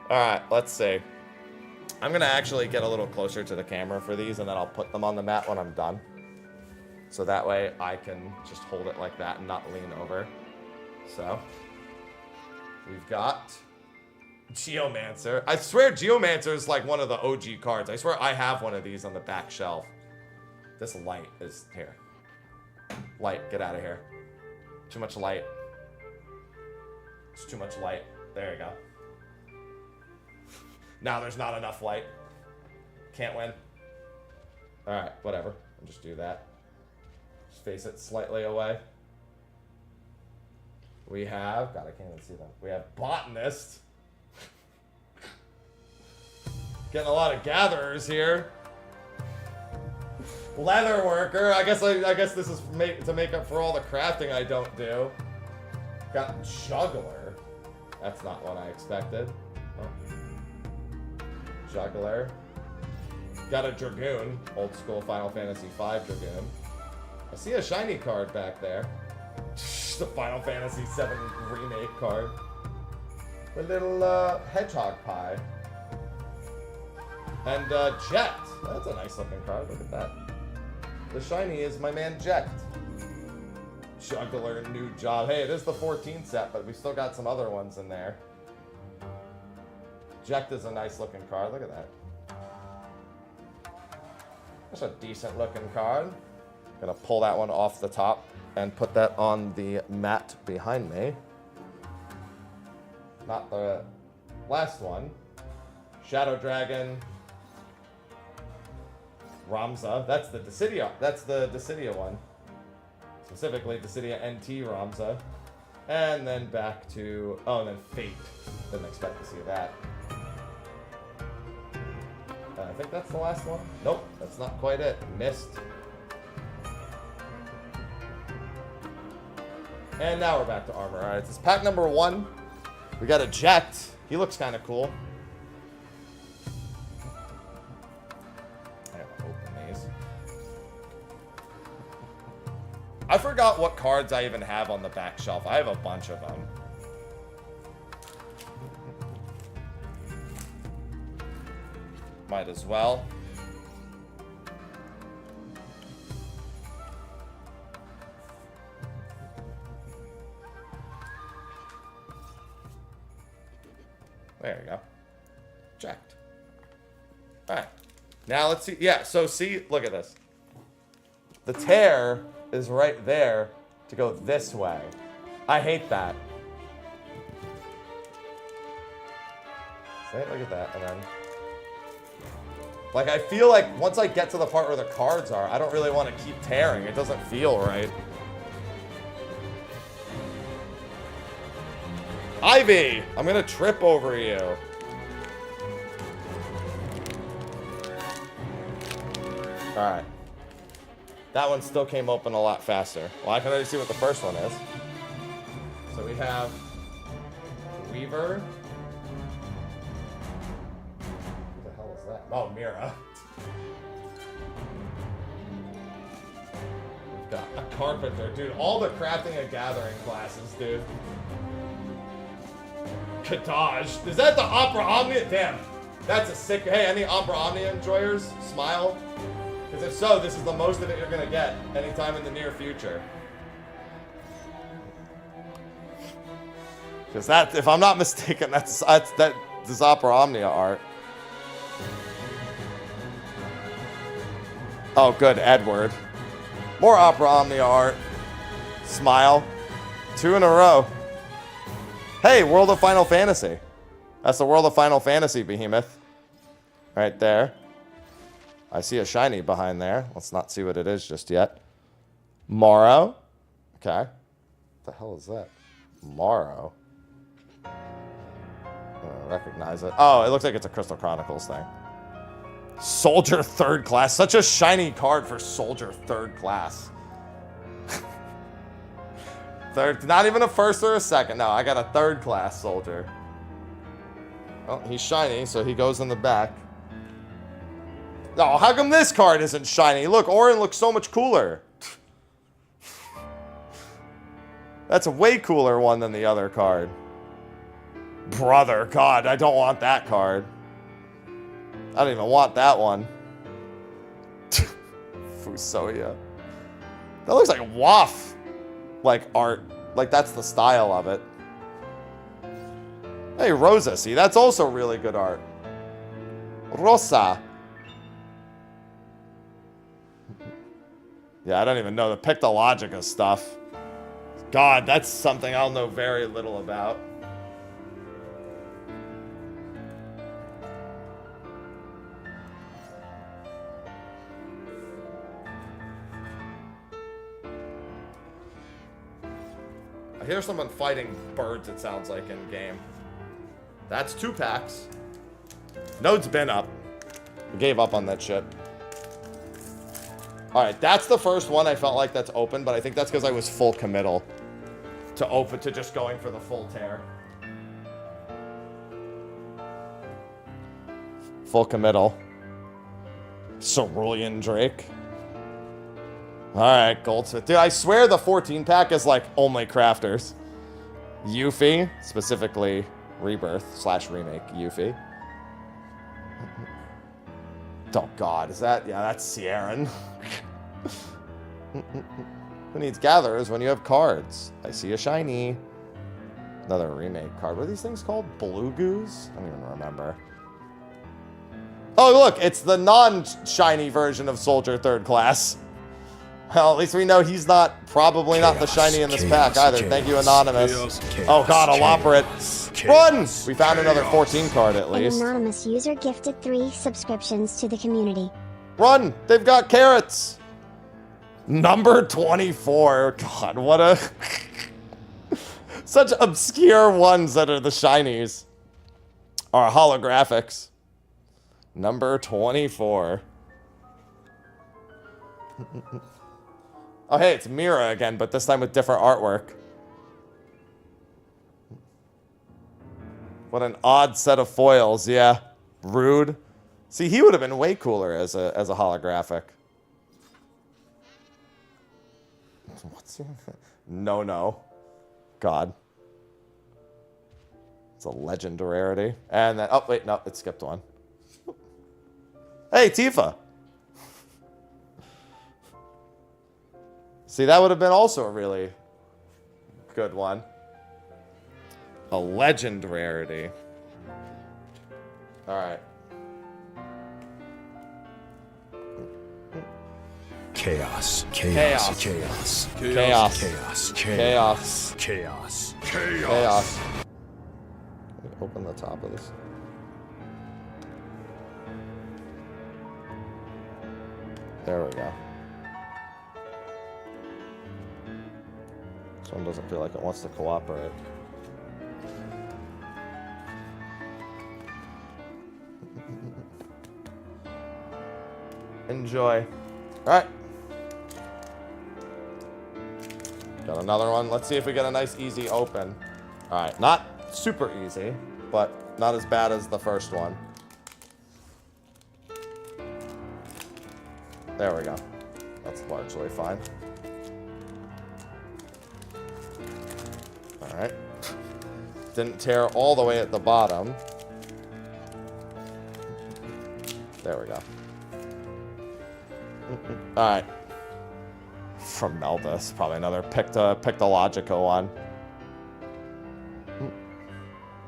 Alright, let's see. I'm going to actually get a little closer to the camera for these, and then I'll put them on the mat when I'm done. So that way I can just hold it like that and not lean over. So, we've got Geomancer. I swear Geomancer is like one of the OG cards. I swear I have one of these on the back shelf. This light is here. Light, get out of here. Too much light. It's too much light. There you go. Now there's not enough light. Can't win. Alright, whatever. I'll just do that. Just face it slightly away. We have... God, I can't even see them. We have Botanist. Getting a lot of gatherers here. Leather worker. I guess this is to make up for all the crafting I don't do. Got juggler. That's not what I expected. Oh. Juggler. Got a dragoon. Old school Final Fantasy V dragoon. I see a shiny card back there. The Final Fantasy VII remake card. A little hedgehog pie. And Jet. That's a nice looking card. Look at that. The shiny is my man Jet. Juggler, new job. Hey, it is the 14 set, but we still got some other ones in there. Jet is a nice looking card. Look at that. That's a decent looking card. Gonna pull that one off the top and put that on the mat behind me. Not the last one. Shadow Dragon. Ramza. That's the Dissidia one. Specifically Dissidia NT Ramza. And then back to... Oh, and then Fate. Didn't expect to see that. I think that's the last one. Nope, that's not quite it. Missed. And now we're back to armor. Alright, this is pack number 1. We got a Jet. He looks kind of cool. I have to open these. I forgot what cards I even have on the back shelf. I have a bunch of them. Might as well. There you go. Checked. All right. Now let's see. Yeah, so see, look at this. The tear is right there to go this way. I hate that. See, look at that, and then... Like, I feel like once I get to the part where the cards are, I don't really want to keep tearing. It doesn't feel right. Ivy! I'm gonna trip over you. Alright. That one still came open a lot faster. Well, I can already see what the first one is. So we have Weaver. What the hell is that? Oh, Mira. We've got a Carpenter. Dude, all the Crafting and Gathering classes, dude. Kadaj. Is that the Opera Omnia? Damn. That's a sick... Hey, any Opera Omnia enjoyers? Smile. Because if so, this is the most of it you're going to get anytime in the near future. Because that, if I'm not mistaken, that's this Opera Omnia art. Oh, good, Edward. More Opera Omnia art. Smile. 2 in a row. Hey, World of Final Fantasy. That's the World of Final Fantasy behemoth. Right there. I see a shiny behind there. Let's not see what it is just yet. Morrow. Okay. What the hell is that? Morrow. I don't recognize it. Oh, it looks like it's a Crystal Chronicles thing. Soldier 3rd class. Such a shiny card for Soldier 3rd class. Third, not even a first or a second. No, I got a 3rd class soldier. Oh, he's shiny, so he goes in the back. Oh, how come this card isn't shiny? Look, Orin looks so much cooler. That's a way cooler one than the other card. Brother, God, I don't want that card. I don't even want that one. Fusoya. That looks like waff. Like art. Like that's the style of it. Hey, Rosa, see, that's also really good art. Rosa. Yeah, I don't even know the Pictologica stuff. God, that's something I'll know very little about. I hear someone fighting birds, it sounds like, in game. That's 2 packs. Node's been up. I gave up on that shit. Alright, that's the first one I felt like that's open, but I think that's because I was full committal to just going for the full tear. Full committal. Cerulean Drake. Alright, Goldsmith. Dude, I swear the 14 pack is like only crafters. Yuffie, specifically Rebirth/Remake Yuffie. Oh god, is that? Yeah, that's Sierran. Who needs gatherers when you have cards? I see a shiny. Another remake card. What are these things called? Blue Goose? I don't even remember. Oh, look, it's the non-shiny version of Soldier 3rd class. Well, at least we know he's probably not the shiny in this pack either. Thank you, Anonymous. Oh god, Elaborate. Run! We found another 14 card at least. An anonymous user gifted 3 subscriptions to the community. Run! They've got carrots! Number 24. God, what a... Such obscure ones that are the shinies. Or holographics. Number 24. Oh, hey, it's Mira again, but this time with different artwork. What an odd set of foils, yeah. Rude. See, he would have been way cooler as a holographic. What's your... No. God. It's a legend rarity. And then... Oh, wait, no, it skipped one. Hey, Tifa. See, that would have been also a really good one. A legend rarity. Alright. Chaos. Chaos. Chaos. Chaos. Chaos. Chaos. Chaos. Chaos. Let me open the top of this. There we go. This one doesn't feel like it wants to cooperate. Enjoy. Alright. Got another one. Let's see if we get a nice easy open. Alright, not super easy, but not as bad as the first one. There we go. That's largely fine. Alright. Didn't tear all the way at the bottom. There we go. Alright. From Meldus. Probably another Pictological one.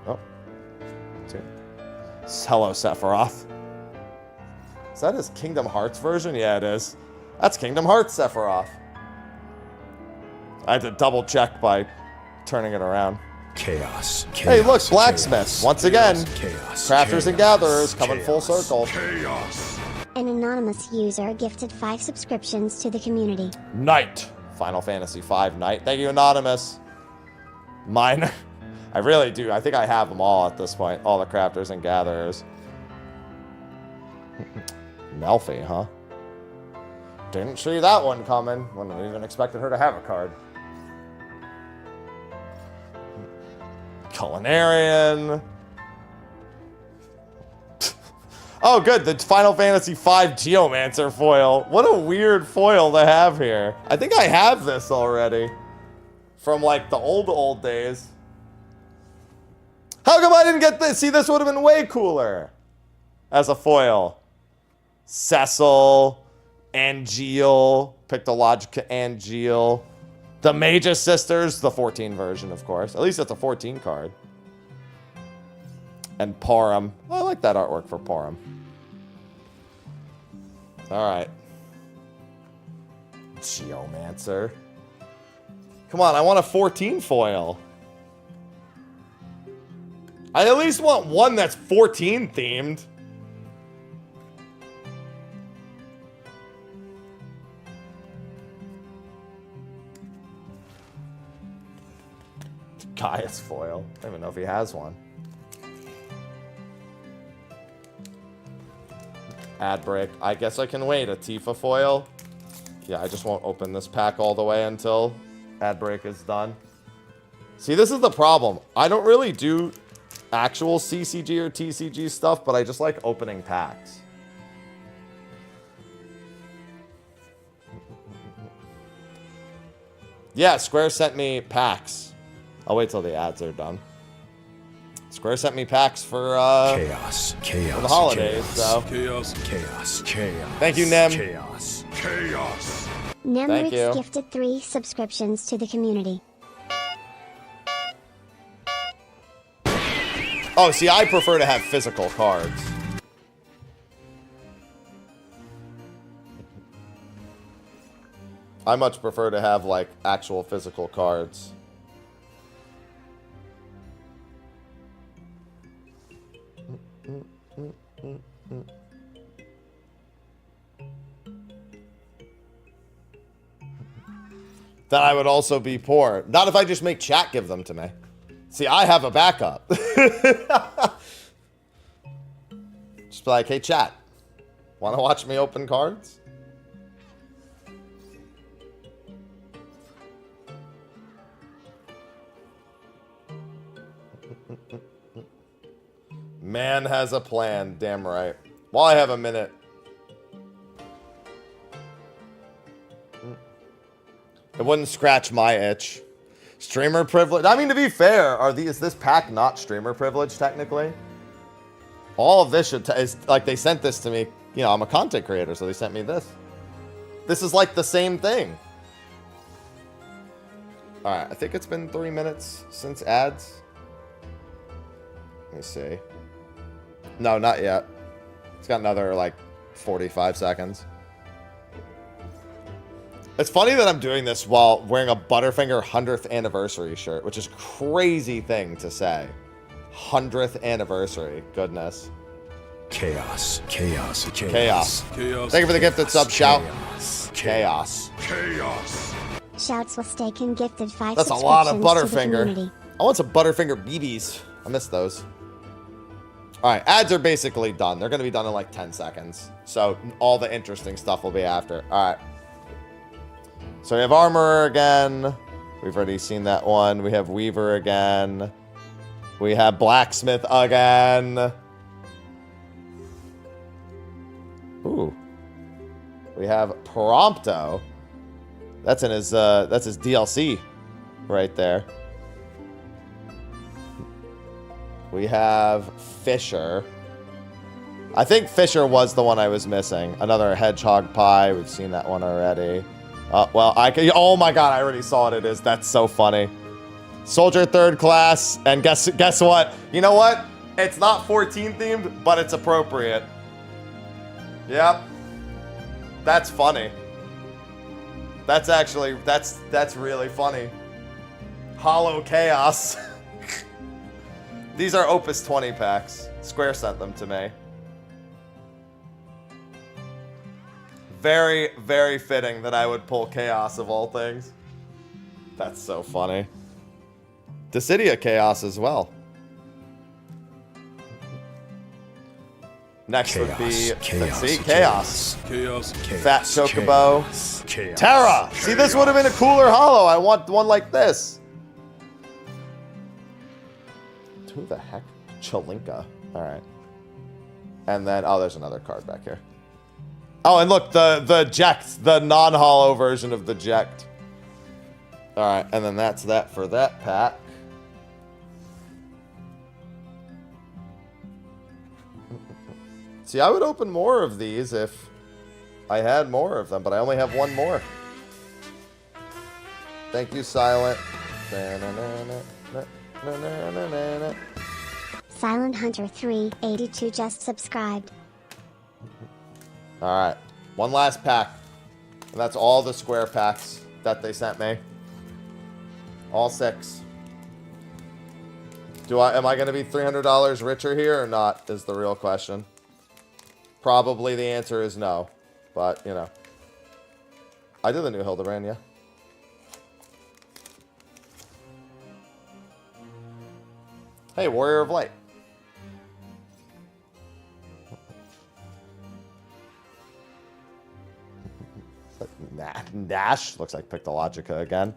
Oh. Hello, Sephiroth. Is that his Kingdom Hearts version? Yeah, it is. That's Kingdom Hearts Sephiroth. I had to double check by turning it around. Chaos. Hey, look, blacksmiths. Once again, crafters and gatherers coming full circle. Chaos. An anonymous user gifted 5 subscriptions to the community. Knight. Final Fantasy V Knight. Thank you, Anonymous. Mine. I really do. I think I have them all at this point. All the crafters and gatherers. Melfi, huh? Didn't see that one coming. Wouldn't have even expected her to have a card. Culinarian. Oh, good. The Final Fantasy V Geomancer foil. What a weird foil to have here. I think I have this already. From, like, the old days. How come I didn't get this? See, this would have been way cooler. As a foil. Cecil. Angeal. Pictologica Angeal. The Magus Sisters. The 14 version, of course. At least it's a 14 card. And Porum. Oh, I like that artwork for Porum. Alright. Geomancer. Come on, I want a 14 foil. I at least want one that's 14 themed. Gaius foil. I don't even know if he has one. Ad break. I guess I can wait. A Tifa foil. Yeah, I just won't open this pack all the way until ad break is done. See, this is the problem. I don't really do actual CCG or TCG stuff, but I just like opening packs. Yeah, Square sent me packs. I'll wait till the ads are done. Square sent me packs for Chaos. Chaos. for the holidays, so. Chaos. Chaos. Chaos. Thank you, Nem. Chaos. Chaos. Thank you. Nemrix gifted 3 subscriptions to the community. Oh, see, I prefer to have physical cards. I much prefer to have, like, actual physical cards. Then I would also be poor. Not if I just make chat give them to me. See, I have a backup. Just be like, hey, chat. Want to watch me open cards? Man has a plan. Damn right. While I have a minute. It wouldn't scratch my itch. Streamer privilege. I mean, to be fair, is this pack not streamer privilege technically? All of this is like they sent this to me. You know, I'm a content creator, so they sent me this. This is like the same thing. All right, I think it's been 3 minutes since ads. Let me see. No, not yet. It's got another like 45 seconds. It's funny that I'm doing this while wearing a Butterfinger 100th anniversary shirt, which is a crazy thing to say. 100th anniversary. Goodness. Chaos. Chaos. Chaos. Chaos. Thank you for the gifted sub, Shout. Chaos. Chaos. Shouts will stay gifted 5 That's a lot of subscriptions to the Butterfinger. community. I want some Butterfinger BBs. I miss those. Alright, ads are basically done. They're going to be done in like 10 seconds. So all the interesting stuff will be after. Alright. So we have Armorer again. We've already seen that one. We have Weaver again. We have Blacksmith again. Ooh. We have Prompto. That's in his that's his DLC right there. We have Fisher. I think Fisher was the one I was missing. Another Hedgehog Pie. We've seen that one already. Well, I can. Oh my God! I already saw what it is. That's so funny. Soldier 3rd class, and guess what? You know what? It's not 14 themed, but it's appropriate. Yep. That's funny. That's actually that's really funny. Hollow Chaos. These are Opus 20 packs. Square sent them to me. Very, very fitting that I would pull Chaos of all things. That's so funny. Dissidia Chaos as well. Next would be Chaos. Fat Chocobo. Terra! See, this would have been a cooler holo. I want one like this. Who the heck? Chalinka. Alright. And then, oh, there's another card back here. Oh, and look, the Ject, the non-holo version of the Ject. Alright, and then that's that for that pack. See, I would open more of these if I had more of them, but I only have one more. Thank you, Silent. Silent Hunter 382 just subscribed. Alright, one last pack. And that's all the square packs that they sent me. All 6. Am I going to be $300 richer here or not, is the real question. Probably the answer is no. But, you know. I did the new Hildebrand, yeah. Hey, Warrior of Light. Nash. Looks like Pictologica again.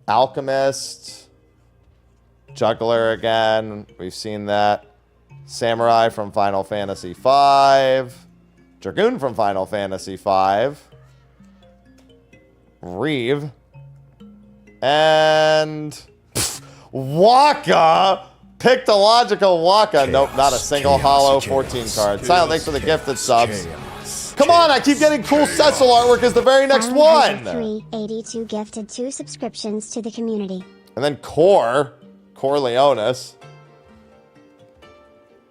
Alchemist. Juggler again. We've seen that. Samurai from Final Fantasy V. Dragoon from Final Fantasy V. Reeve. And Waka. Pictological Waka. Nope, not a single holo 14 card. Silent, thanks for the gifted subs. Come on, I keep getting cool Cecil artwork as the very next one. 382 gifted 2 subscriptions to the community. And then Corleonis.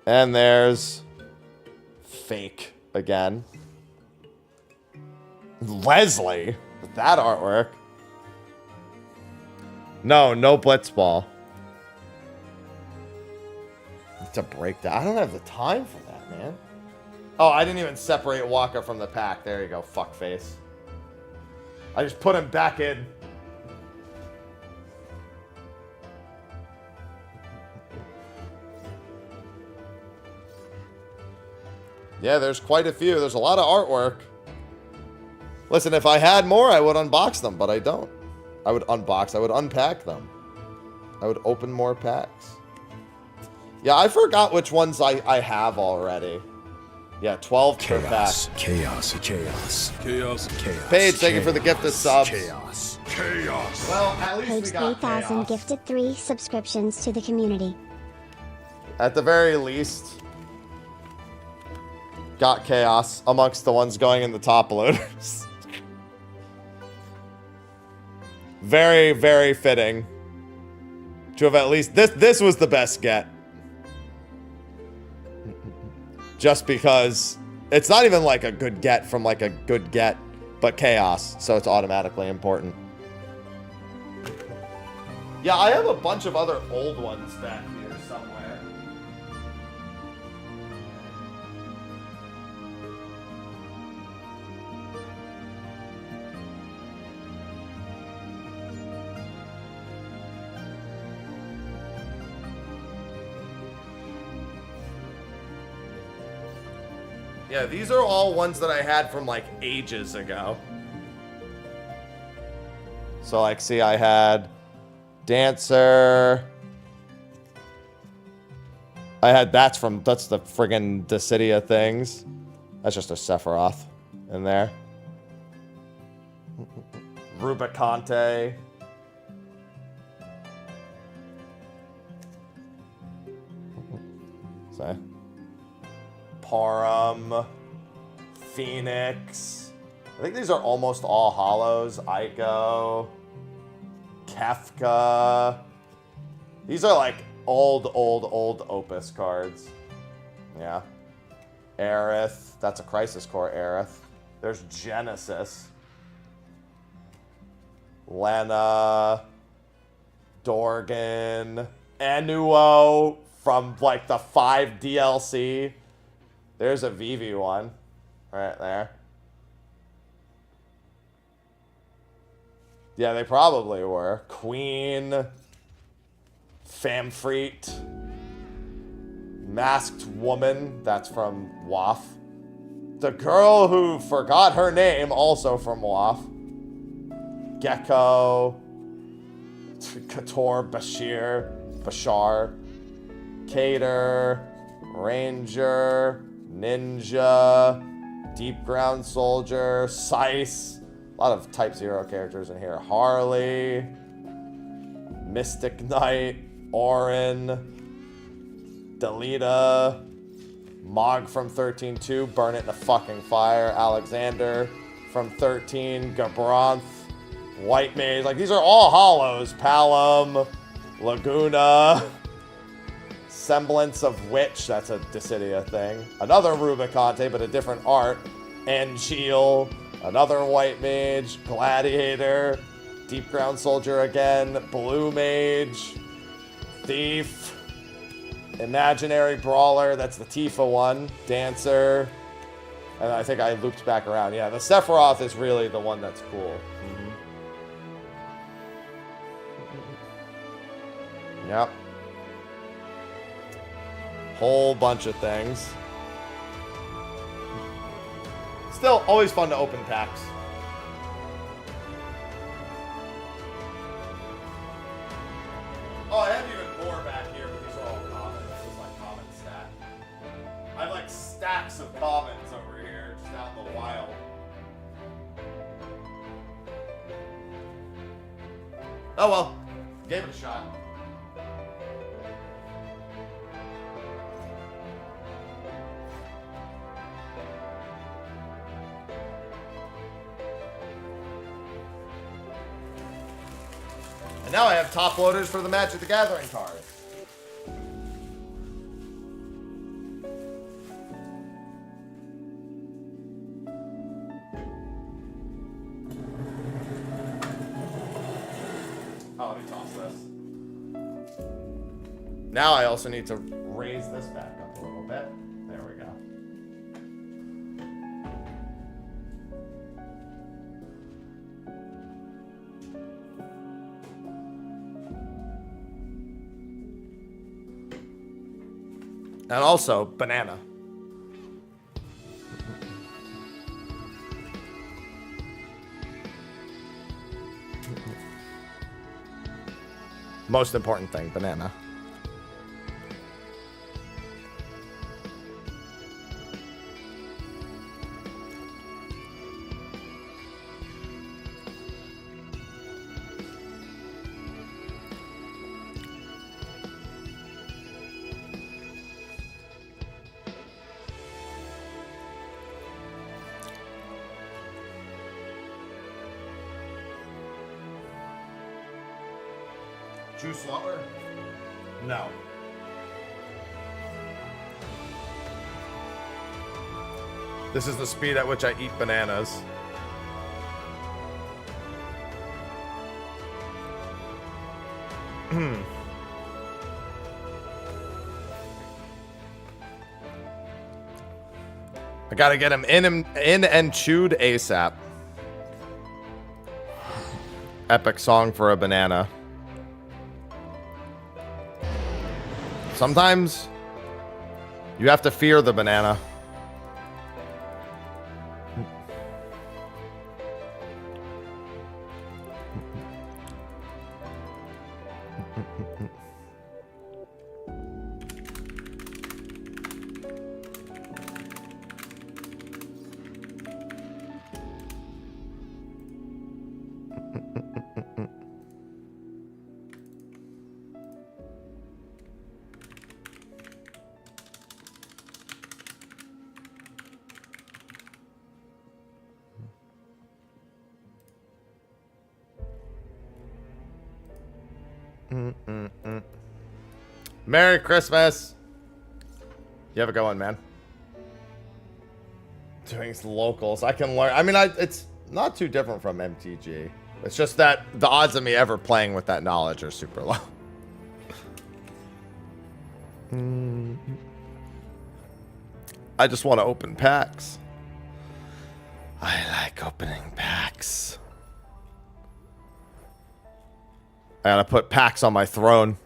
And there's Fake again. Leslie with that artwork. No Blitzball. To break that. I don't have the time for that, man. Oh, I didn't even separate Waka from the pack. There you go, fuckface. I just put him back in. Yeah, there's quite a few. There's a lot of artwork. Listen, if I had more, I would unbox them, but I don't. I would unpack them. I would open more packs. Yeah, I forgot which ones I have already. Yeah, 12 per pack. Chaos. Paige, thank you for the gifted subs. Chaos. Well, at least Page we got 3000 Chaos. gifted 3 subscriptions to the community. At the very least, got Chaos amongst the ones going in the top loaders. Very, very fitting to have at least this was the best get. Just because it's not even like a good get from like a good get but chaos, so it's automatically important. Yeah, I have a bunch of other old ones back here somewhere. Yeah, these are all ones that I had from like ages ago. So like, see, I had Dancer. I had that's the friggin' Dissidia things. That's just a Sephiroth in there. Rubicante. So. Param. Phoenix. I think these are almost all hollows. Ico. Kefka. These are like old Opus cards. Yeah. Aerith. That's a Crisis Core Aerith. There's Genesis. Lena. Dorgan. Enuo from like the 5 DLC. There's a Vivi one. Right there. Yeah, they probably were. Queen. Famfreet. Masked Woman. That's from WAF. The girl who forgot her name, also from WAF. Gecko. Kator Bashar. Cater. Ranger. Ninja. Deep Ground Soldier. Seiss. A lot of Type 0 characters in here. Harley. Mystic Knight. Orin. Delita. Mog from 13-2. Burn it in the fucking fire. Alexander from 13. Gabranth. White Mage. Like, these are all hollows. Palom. Laguna. Semblance of Witch. That's a Dissidia thing. Another Rubicante, but a different art. Angeal. Another White Mage. Gladiator. Deep Ground Soldier again. Blue Mage. Thief. Imaginary Brawler. That's the Tifa one. Dancer. And I think I looped back around. Yeah, the Sephiroth is really the one that's cool. Yep. Whole bunch of things. Still, always fun to open packs. Oh, I have even more back here, but these are all common. This is like common stack. I have like stacks of commons over here, just out in the wild. Oh well, gave it a shot. And now I have top loaders for the Magic the Gathering cards. Oh, let me toss this. Now I also need to raise this back up a little bit. There we go. And also, banana. Most important thing, banana. Juice lover? No. This is the speed at which I eat bananas. I gotta get him in and chewed ASAP. Epic song for a banana. Sometimes you have to fear the banana. Merry Christmas. You have a good one, man. Doing locals. I can learn. I mean, it's not too different from MTG. It's just that the odds of me ever playing with that knowledge are super low. I just want to open packs. I like opening packs. I gotta put packs on my throne.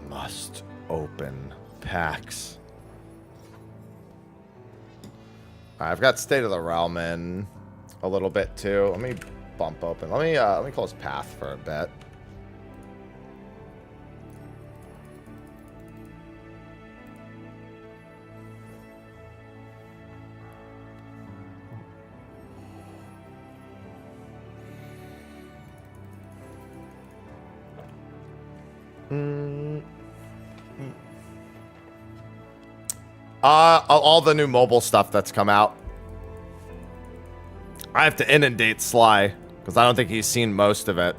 Must open packs. I've got State of the Realm in a little bit too. Let me bump open. Let me close Path for a bit. All the new mobile stuff that's come out. I have to inundate Sly because I don't think he's seen most of it.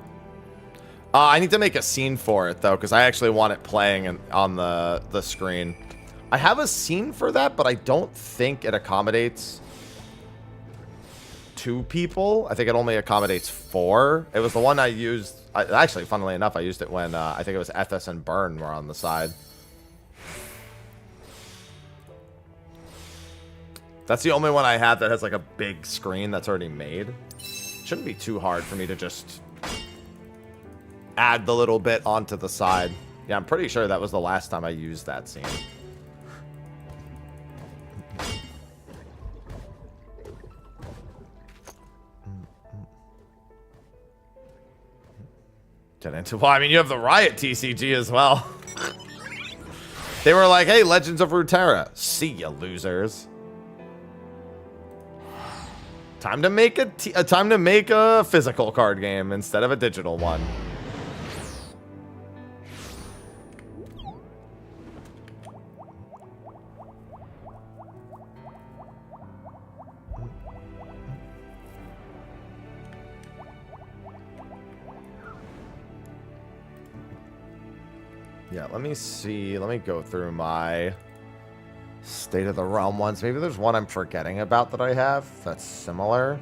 I need to make a scene for it though because I actually want it playing on the screen. I have a scene for that, but I don't think it accommodates 2 people. I think it only accommodates 4. It was the one I used. Actually, funnily enough, I used it when I think it was Ethos and Burn were on the side. That's the only one I have that has like a big screen that's already made. Shouldn't be too hard for me to just add the little bit onto the side. Yeah, I'm pretty sure that was the last time I used that scene. Get into, well, I mean, you have the Riot TCG as well. They were like, hey, Legends of Runeterra. See ya, losers. Time to make a physical card game instead of a digital one. Yeah, let me see. Let me go through my State of the Realm ones. Maybe there's one I'm forgetting about that I have that's similar.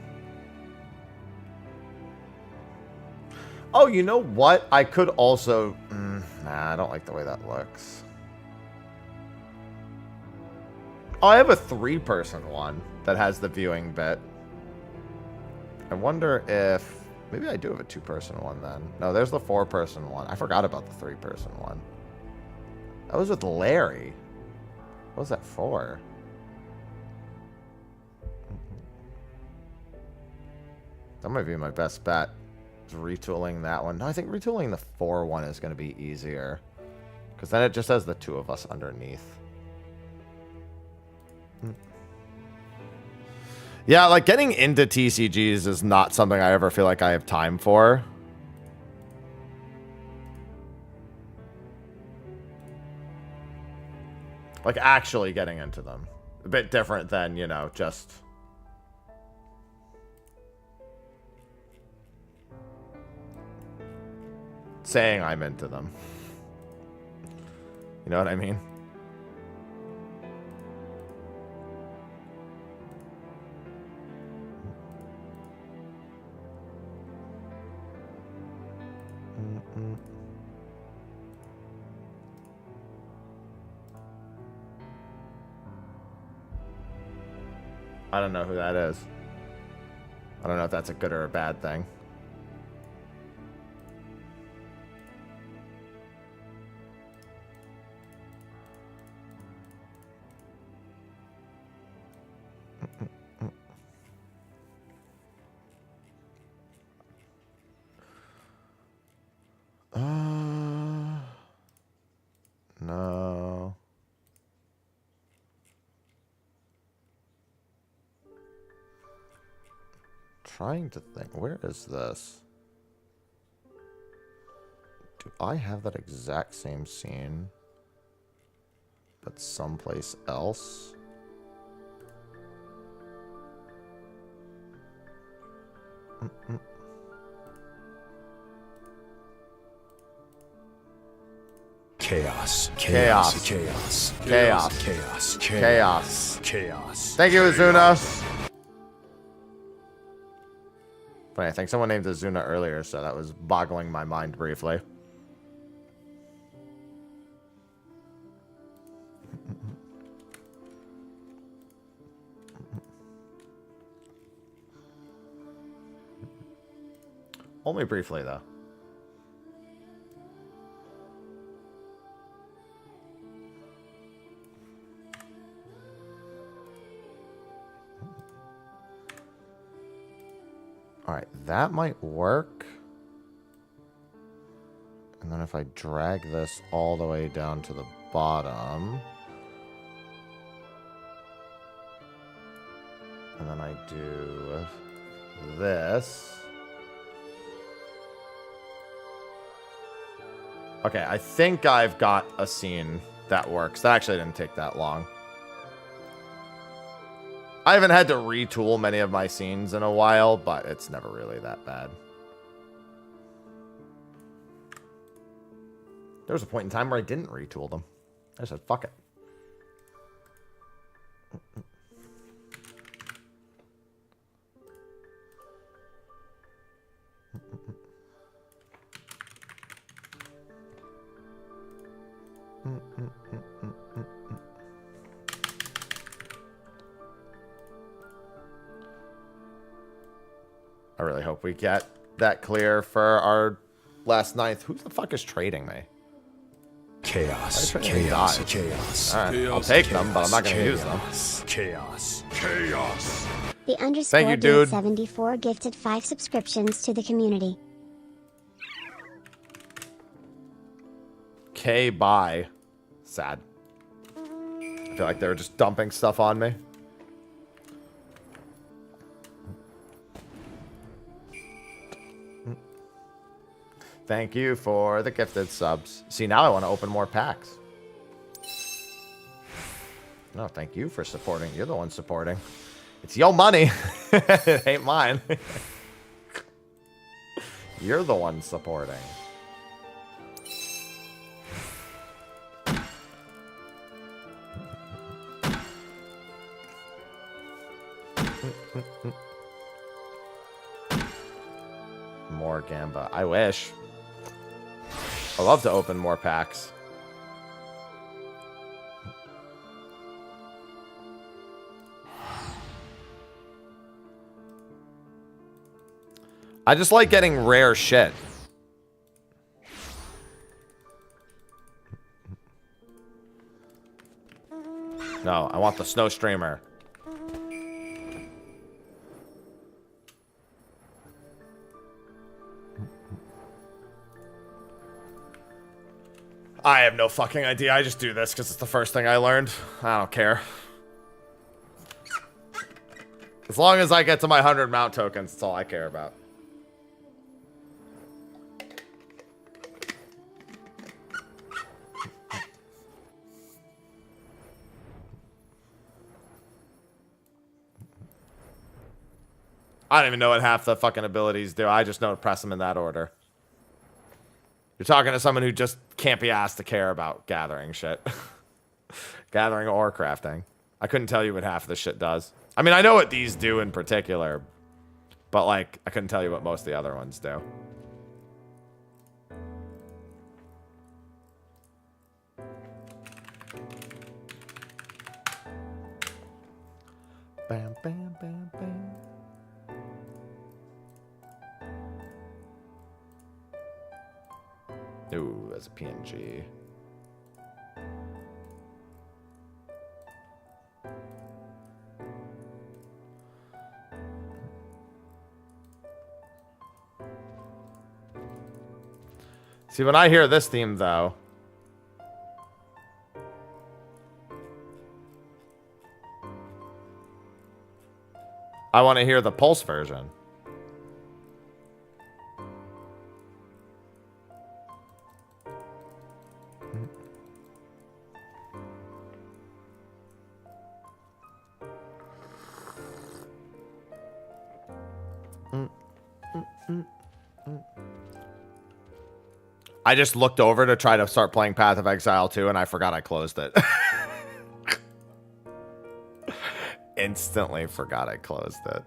Oh, you know what? I could also... nah, I don't like the way that looks. Oh, I have a 3-person one that has the viewing bit. I wonder if... maybe I do have a 2-person one then. No, there's the 4-person one. I forgot about the 3-person one. That was with Larry. What was that for? That might be my best bet. Is retooling that one. No, I think retooling the 4 one is going to be easier. Because then it just has the 2 of us underneath. Yeah, like getting into TCGs is not something I ever feel like I have time for. Like actually getting into them. A bit different than, you know, just... saying I'm into them. You know what I mean? I don't know who that is. I don't know if that's a good or a bad thing. No. Trying to think, where is this? Do I have that exact same scene, but someplace else? Chaos. Chaos. Chaos. Chaos. Chaos. Chaos. Chaos. Thank you, Azuna. Funny, I think someone named Azuna earlier, so that was boggling my mind briefly. Only briefly, though. Alright, that might work. And then if I drag this all the way down to the bottom. And then I do this. Okay, I think I've got a scene that works. That actually didn't take that long. I haven't had to retool many of my scenes in a while, but it's never really that bad. There was a point in time where I didn't retool them. I just said, fuck it. I really hope we get that clear for our last ninth. Who the fuck is trading me? Chaos. Chaos. Chaos. All right, I'll take them, but I'm not going to use them. Chaos. Chaos. The underscore Thank you, dude. 74 gifted 5 subscriptions to the community. K, bye. Sad. I feel like they were just dumping stuff on me. Thank you for the gifted subs. See, now I want to open more packs. No, thank you for supporting. You're the one supporting. It's your money. It ain't mine. You're the one supporting. More Gamba. I wish. I love to open more packs. I just like getting rare shit. No, I want the snow streamer. I have no fucking idea. I just do this because it's the first thing I learned. I don't care. As long as I get to my 100 mount tokens, that's all I care about. I don't even know what half the fucking abilities do. I just know to press them in that order. You're talking to someone who just can't be asked to care about gathering shit. Gathering or crafting. I couldn't tell you what half of the shit does. I mean, I know what these do in particular, but like, I couldn't tell you what most of the other ones do. Bam, bam, bam, bam. Ooh, that's a PNG. See, when I hear this theme, though, I want to hear the Pulse version. I just looked over to try to start playing Path of Exile 2, and I forgot I closed it. Instantly forgot I closed it.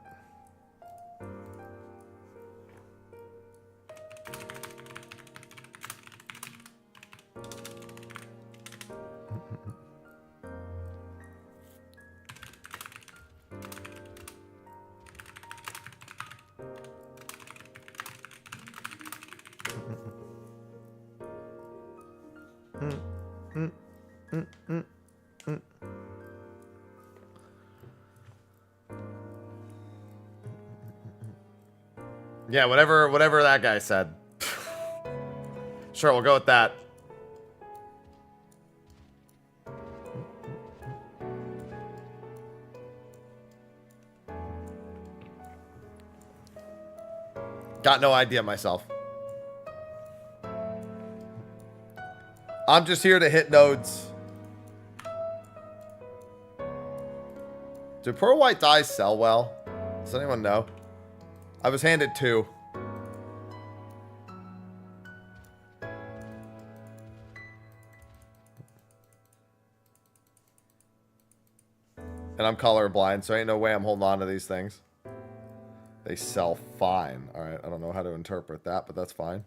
Yeah, whatever that guy said. Sure, we'll go with that. Got no idea myself. I'm just here to hit nodes. Do pearl white dyes sell well? Does anyone know? I was handed 2. And I'm colorblind, so ain't no way I'm holding on to these things. They sell fine. Alright, I don't know how to interpret that, but that's fine.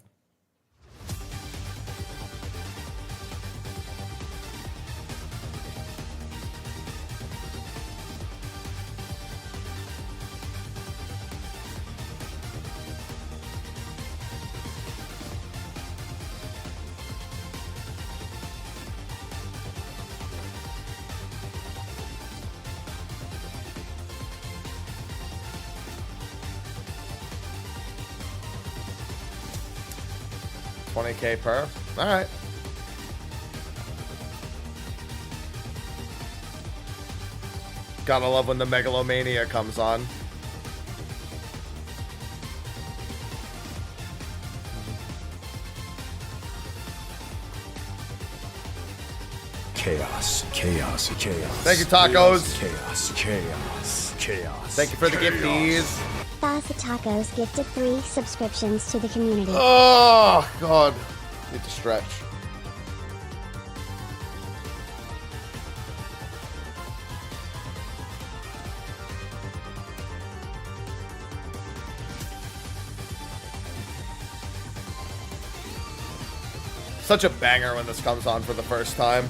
$20K per. All right. Gotta love when the megalomania comes on. Chaos, chaos, chaos. Thank you, tacos. Chaos, chaos, chaos. Thank you for the gifties. Thassa Tacos gifted 3 subscriptions to the community. Oh, God. Need to stretch. Such a banger when this comes on for the first time.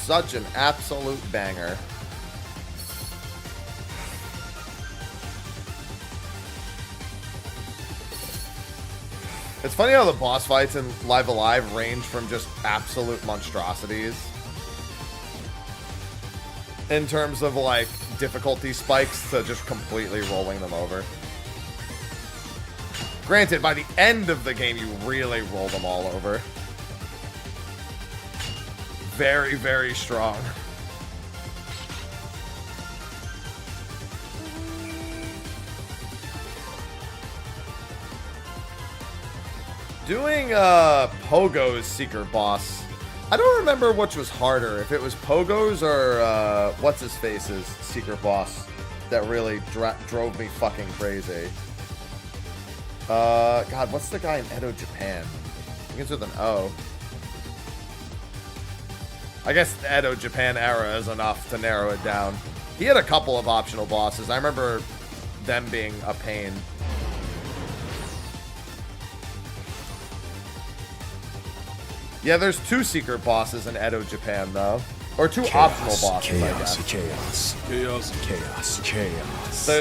Such an absolute banger. It's funny how the boss fights in Live Alive range from just absolute monstrosities in terms of like difficulty spikes to just completely rolling them over. Granted, by the end of the game, you really roll them all over. Very, very strong. Doing Pogo's Seeker boss I don't remember which was harder, if it was Pogo's or what's-his-face's secret boss that really drove me fucking crazy. God, what's the guy in Edo, Japan? I think it's with an O. I guess the Edo, Japan era is enough to narrow it down. He had a couple of optional bosses. I remember them being a pain. Yeah, there's 2 secret bosses in Edo, Japan, though. Or 2 optional bosses, I guess. Chaos.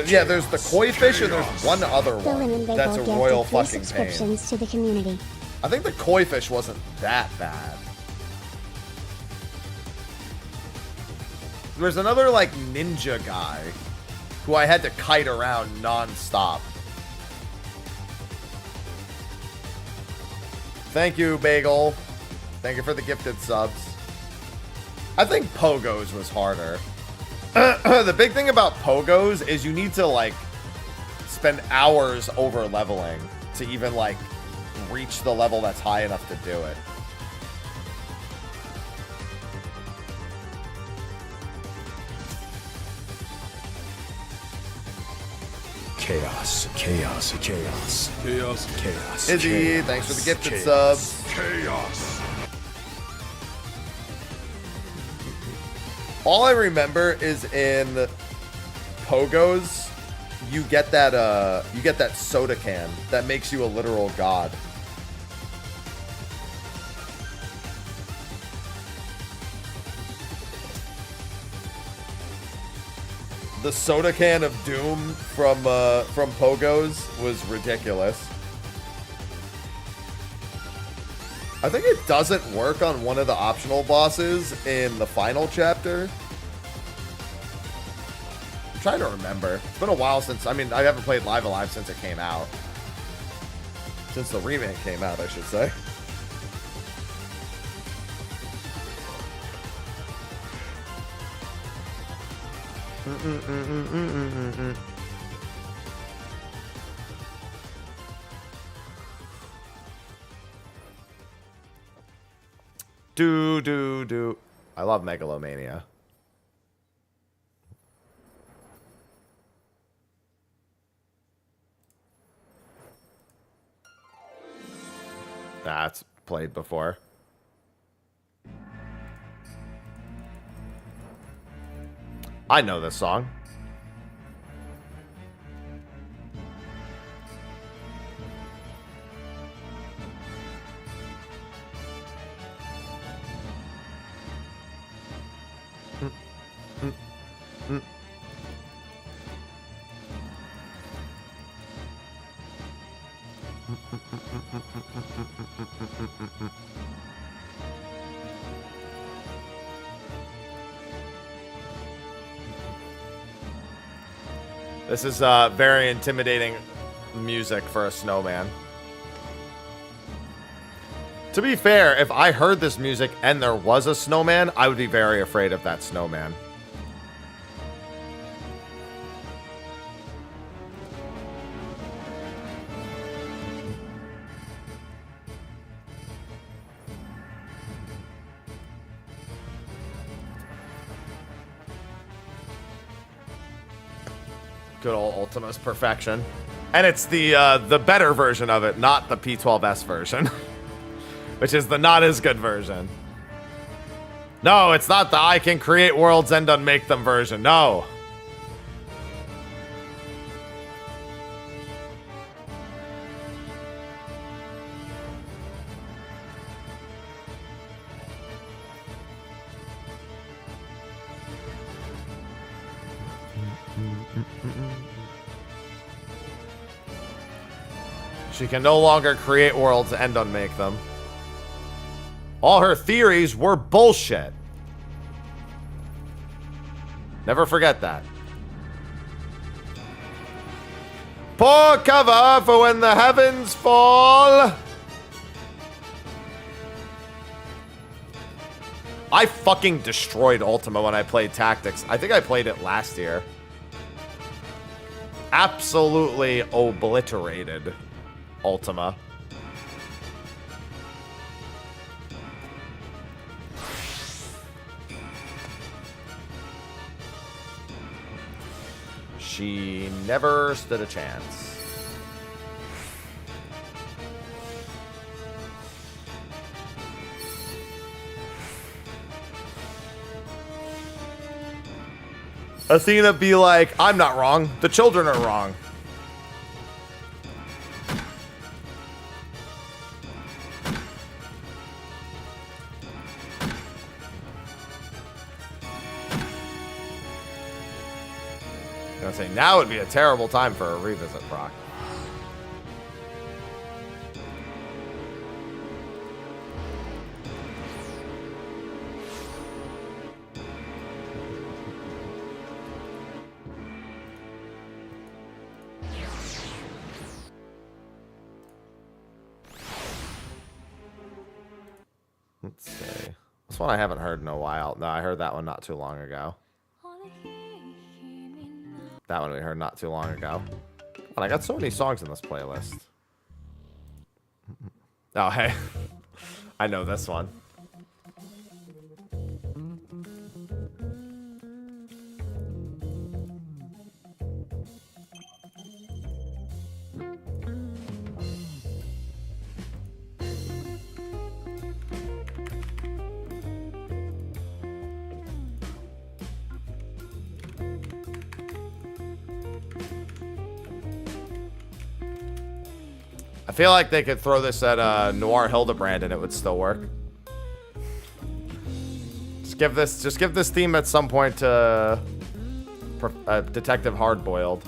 Yeah, there's the koi fish and there's one other one that's a royal fucking pain. To the community. I think the koi fish wasn't that bad. There's another, like, ninja guy who I had to kite around non-stop. Thank you, Bagel. Thank you for the gifted subs. I think Pogo's was harder. The big thing about Pogo's is you need to, like, spend hours over leveling to even, like, reach the level that's high enough to do it. Chaos. Izzy, thanks for the gifted subs. Chaos. All I remember is in Pogo's, you get that soda can that makes you a literal god. The soda can of doom from Pogo's was ridiculous. I think it doesn't work on one of the optional bosses in the final chapter. I'm trying to remember. It's been a while since, I mean, I haven't played Live Alive since it came out. Since the remake came out, I should say. Do. I love Megalomania. That's played before. I know this song. This is very intimidating music for a snowman. To be fair, if I heard this music and there was a snowman, I would be very afraid of that snowman. Good old Ultima's perfection. And it's the better version of it, not the P12S version. Which is the not as good version. No, it's not the I can create worlds and unmake them version. No. She can no longer create worlds and unmake them. All her theories were bullshit. Never forget that. Pour cover for when the heavens fall. I fucking destroyed Ultima when I played Tactics. I think I played it last year. Absolutely obliterated Ultima. she never stood a chance. Athena be like, I'm not wrong. The children are wrong. I'm gonna say now would be a terrible time for a revisit, Brock. Let's see. This one I haven't heard in a while. No, I heard that one not too long ago. That one we heard not too long ago. And I got so many songs in this playlist. Oh, hey. I know this one. I feel like they could throw this at Noir Hildebrand and it would still work. Just give this theme at some point to Detective Hardboiled.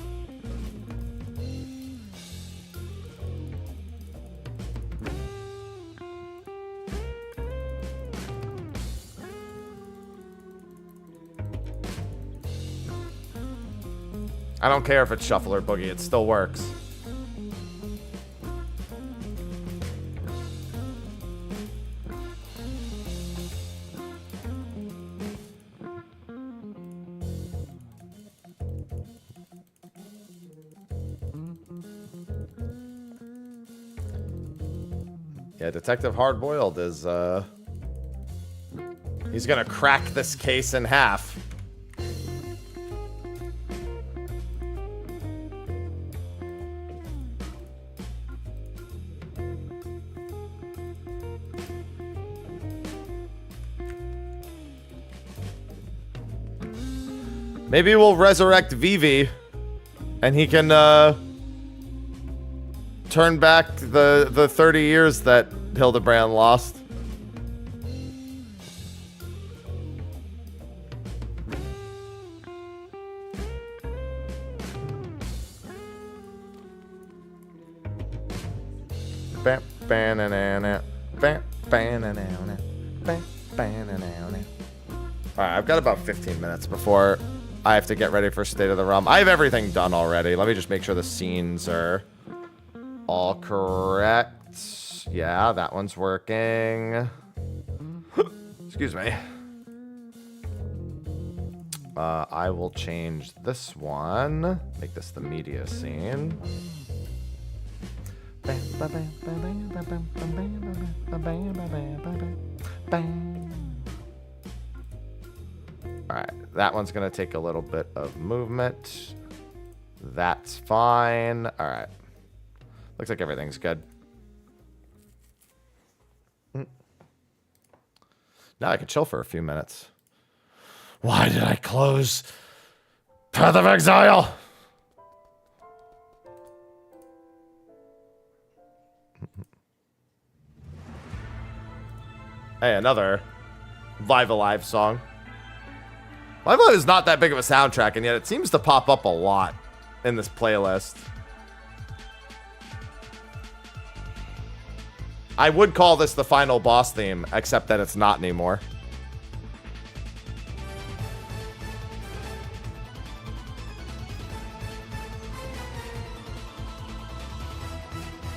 I don't care if it's shuffle or boogie, it still works. Yeah, Detective Hardboiled is, he's gonna crack this case in half. Maybe we'll resurrect Vivi, and he can, turn back the 30 years that Hildebrand lost. Alright, I've got about 15 minutes before I have to get ready for State of the Realm. I have everything done already. Let me just make sure the scenes are all correct. Yeah, that one's working. Excuse me. I will change this one. Make this the media scene. Alright, that one's going to take a little bit of movement. That's fine. Alright. Looks like everything's good. Now I can chill for a few minutes. Why did I close Path of Exile? Hey, another Live Alive song. Live Alive is not that big of a soundtrack, and yet it seems to pop up a lot in this playlist. I would call this the final boss theme, except that it's not anymore.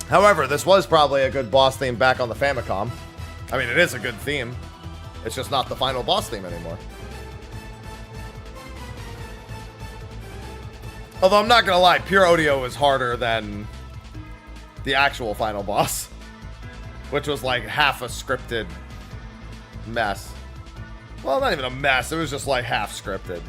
However, this was probably a good boss theme back on the Famicom. I mean, it is a good theme. It's just not the final boss theme anymore. Although I'm not gonna lie, Pure Audio is harder than the actual final boss, which was like half a scripted mess. Well, not even a mess. It was just like half scripted.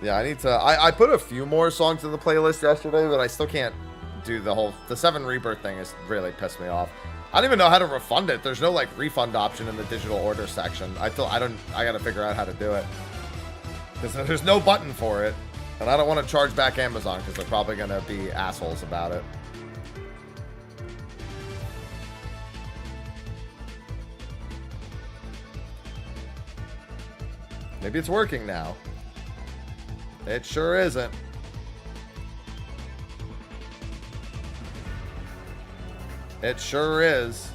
Yeah, I need to. I put a few more songs in the playlist yesterday, but I still can't do the 7 Rebirth thing is really pissed me off. I don't even know how to refund it. There's no like refund option in the digital order section. I gotta figure out how to do it. Because there's no button for it. And I don't want to charge back Amazon because they're probably gonna be assholes about it. Maybe it's working now. It sure isn't. It sure is.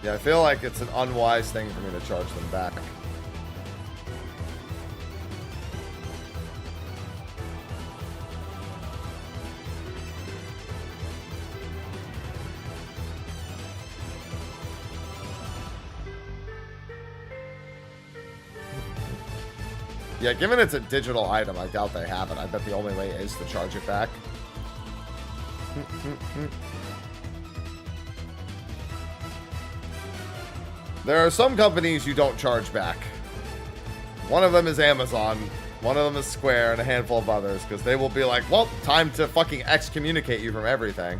Yeah, I feel like it's an unwise thing for me to charge them back. Yeah, given it's a digital item, I doubt they have it. I bet the only way is to charge it back. There are some companies you don't charge back. One of them is Amazon. One of them is Square, and a handful of others, because they will be like, well, time to fucking excommunicate you from everything.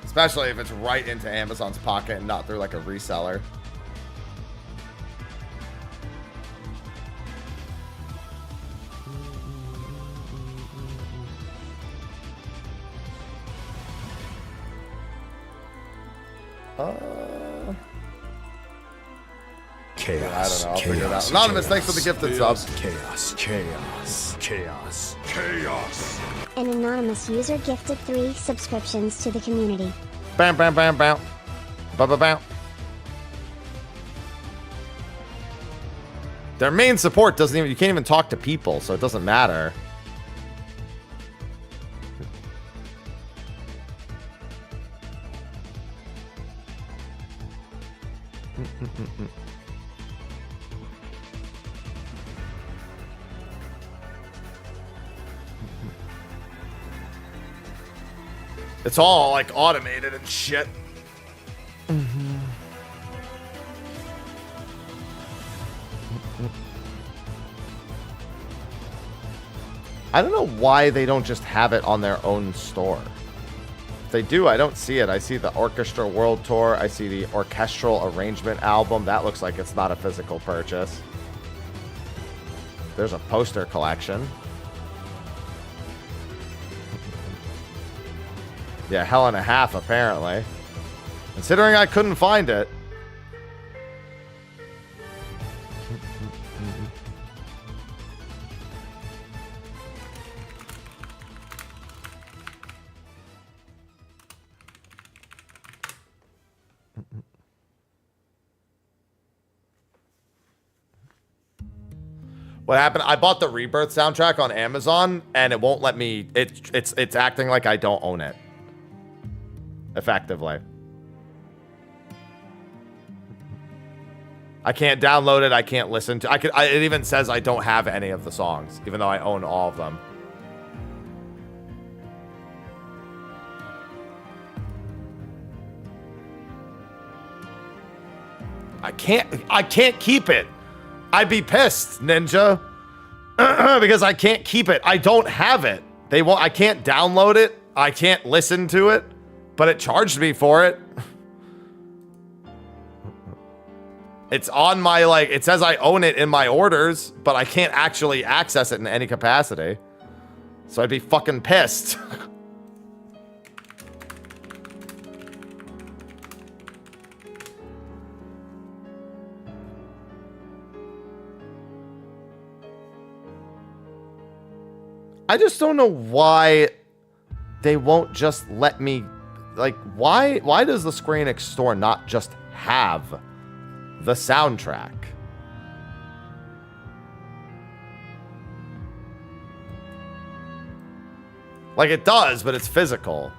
Especially if it's right into Amazon's pocket and not through like a reseller. Chaos. I don't know. I'll figure it out. Anonymous, thanks for the gifted subs. Chaos. Chaos. Chaos. Chaos. An anonymous user gifted 3 subscriptions to the community. Bam, bam, bam, bam. Ba, ba, bam. Their main support doesn't even, you can't even talk to people, so it doesn't matter. It's all like automated and shit. I don't know why they don't just have it on their own store. If they do, I don't see it. I see the Orchestra World Tour. I see the Orchestral Arrangement album. That looks like it's not a physical purchase. There's a poster collection. Yeah, hell and a half, apparently. Considering I couldn't find it. What happened? I bought the Rebirth soundtrack on Amazon, and it won't let me. It's acting like I don't own it. Effectively. I can't download it. I can't listen to. It even says I don't have any of the songs, even though I own all of them. I can't keep it. I'd be pissed, Ninja. Because I can't keep it. I don't have it. I can't download it. I can't listen to it. But it charged me for it. It's on my, like, it says I own it in my orders, but I can't actually access it in any capacity. So I'd be fucking pissed. I just don't know why they won't just let me, like, why does the Square Enix store not just have the soundtrack? Like, it does, but it's physical.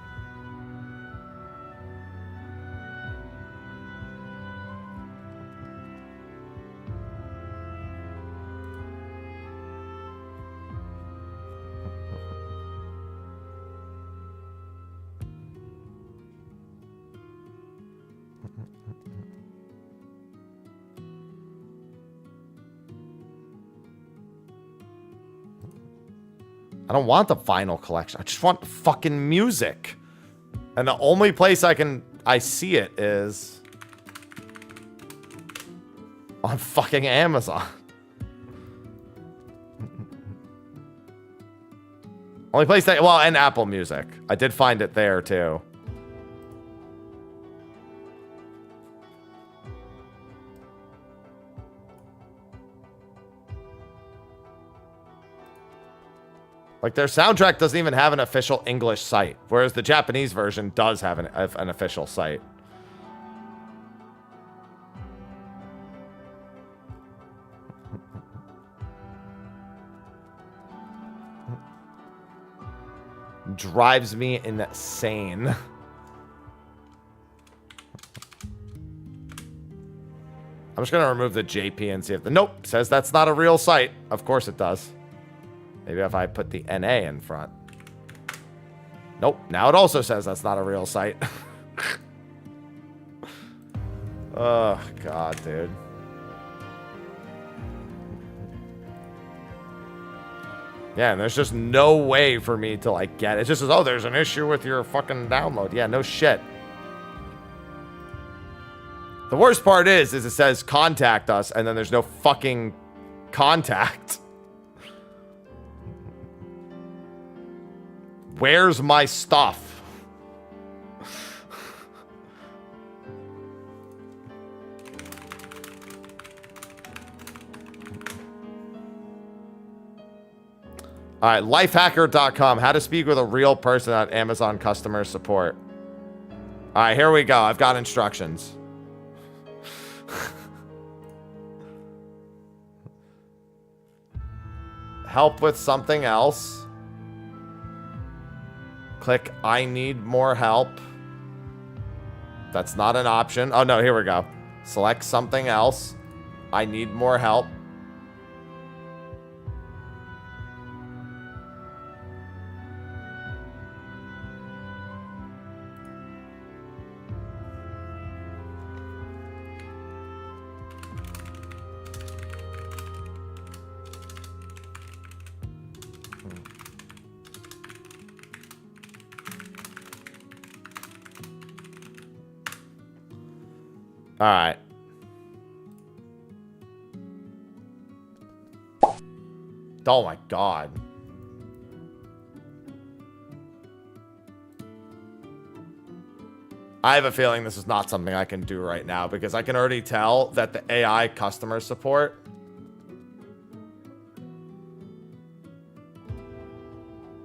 I don't want the vinyl collection. I just want fucking music. And the only place I see it is on fucking Amazon. Only place that, well, and Apple Music. I did find it there too. Like, their soundtrack doesn't even have an official English site, whereas the Japanese version does have an official site. Drives me insane. I'm just gonna remove the JP and see if the... Nope, says that's not a real site. Of course it does. Maybe if I put the NA in front. Nope, now it also says that's not a real site. Oh, God, dude. Yeah, and there's just no way for me to, like, get it. It just says, oh, there's an issue with your fucking download. Yeah, no shit. The worst part is it says contact us, and then there's no fucking contact. Where's my stuff? All right, lifehacker.com. How to speak with a real person at Amazon customer support. All right, here we go. I've got instructions. Help with something else. Click I need more help. That's not an option. Oh, no, here we go. Select something else. I need more help. All right. Oh my God. I have a feeling this is not something I can do right now because I can already tell that the AI customer support.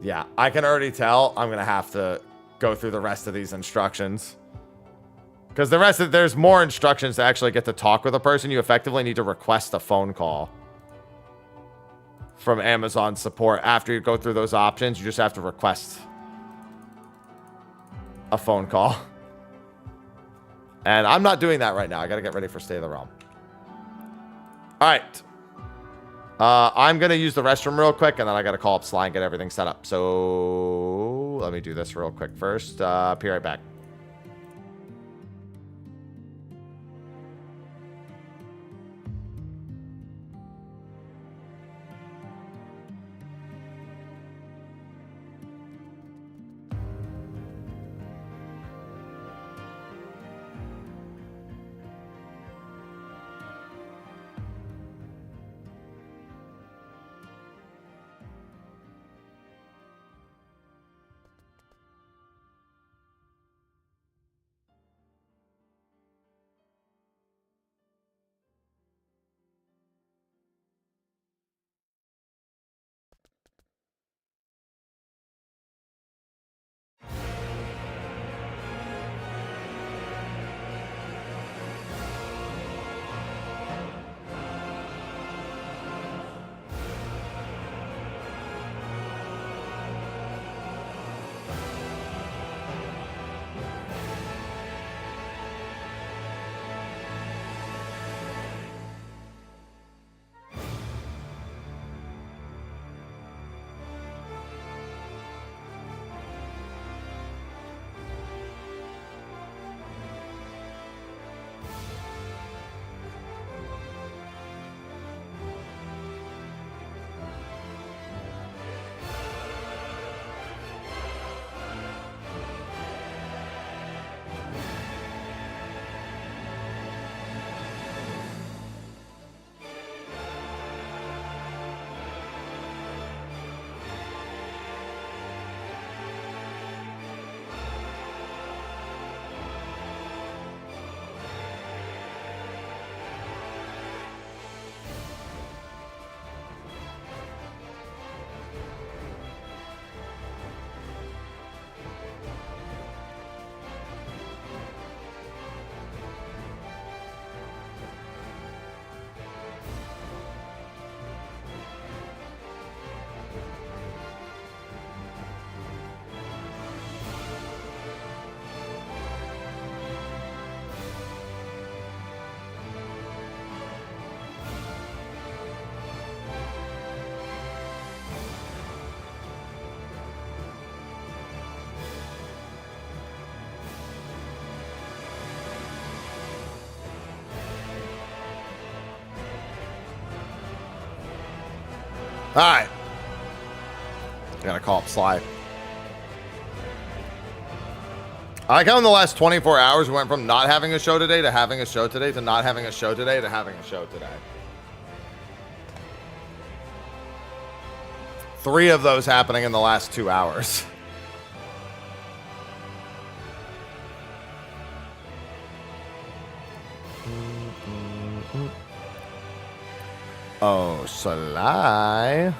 Yeah, I can already tell I'm going to have to go through the rest of these instructions. Because the rest of there's more instructions to actually get to talk with a person. You effectively need to request a phone call from Amazon support. After you go through those options, you just have to request a phone call. And I'm not doing that right now. I got to get ready for State of the Realm. All right. I'm going to use the restroom real quick, and then I got to call up Sly and get everything set up. So let me do this real quick first. Be right back. right. Gotta call up Sly. I like how in the last 24 hours we went from not having a show today to having a show today to not having a show today to having a show today. 3 of those happening in the last 2 hours. Oh, Sly.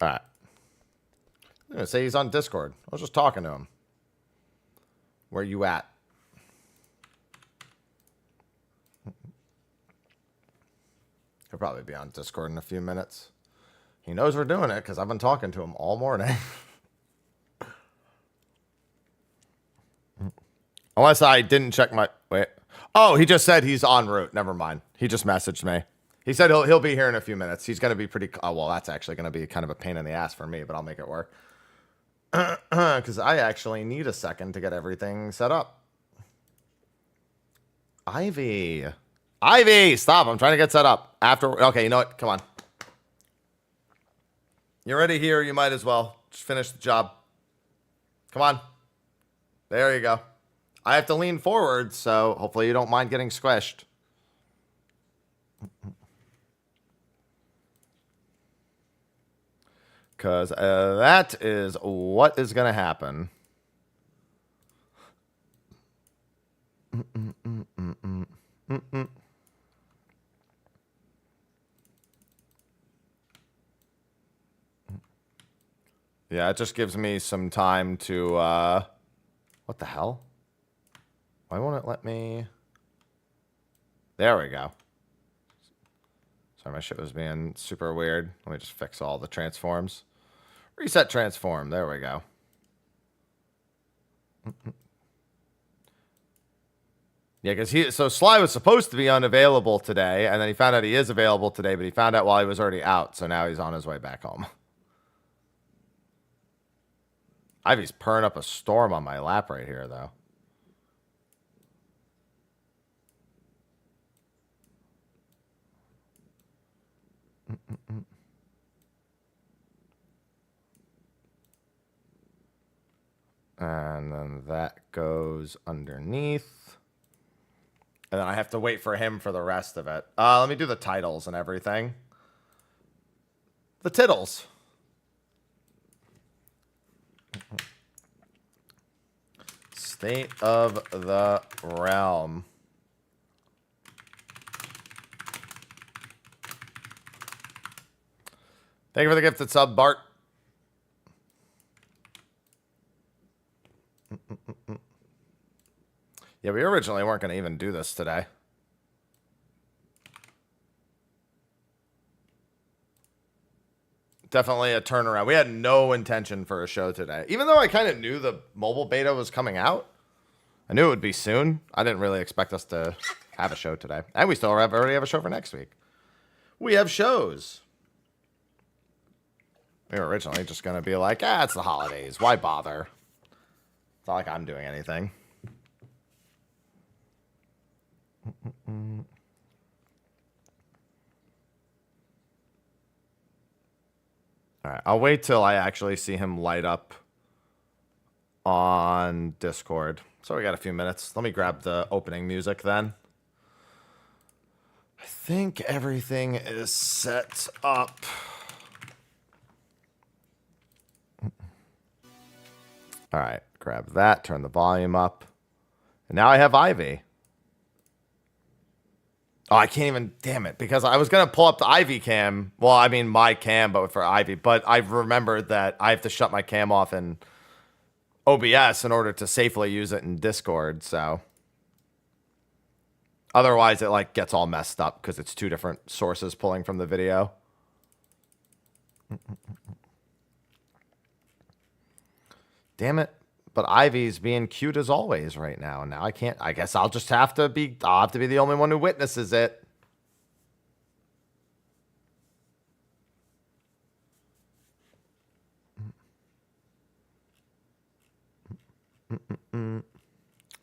All right. I'm going to say he's on Discord. I was just talking to him. Where you at? He'll probably be on Discord in a few minutes. He knows we're doing it because I've been talking to him all morning. Unless I didn't check my... Wait. Oh, he just said he's en route. Never mind. He just messaged me. He said he'll be here in a few minutes. He's going to be pretty... Oh, well, that's actually going to be kind of a pain in the ass for me, but I'll make it work. Because I actually need a second to get everything set up. Ivy. Ivy, stop. I'm trying to get set up. After... Okay, you know what? Come on. You're already here. You might as well. Just finish the job. Come on. There you go. I have to lean forward, so hopefully you don't mind getting squished. Because that is what is going to happen. Yeah, it just gives me some time to... what the hell? Why won't it let me... There we go. Sorry, my shit was being super weird. Let me just fix all the transforms. Reset transform. There we go. Yeah, because so Sly was supposed to be unavailable today, and then he found out he is available today, but he found out while he was already out, so now he's on his way back home. Ivy's purring up a storm on my lap right here, though. And then that goes underneath. And then I have to wait for him for the rest of it. Let me do the titles and everything. The tittles. State of the realm. Thank you for the gifted sub, Bart. Yeah, we originally weren't going to even do this today. Definitely a turnaround. We had no intention for a show today. Even though I kind of knew the mobile beta was coming out. I knew it would be soon. I didn't really expect us to have a show today. And we still already have a show for next week. We have shows. We were originally just going to be like, it's the holidays. Why bother? It's not like I'm doing anything. All right, I'll wait till I actually see him light up on Discord. So we got a few minutes. Let me grab the opening music then. I think everything is set up. All right, grab that, turn the volume up. And now I have Ivy. Oh, I can't even, damn it, because I was going to pull up the Ivy cam. Well, I mean my cam, but for Ivy. But I've remembered that I have to shut my cam off in OBS in order to safely use it in Discord, so. Otherwise, it like gets all messed up because it's 2 different sources pulling from the video. Damn it. But Ivy's being cute as always right now. Now I can't. I guess I'll just have to be. I'll have to be the only one who witnesses it.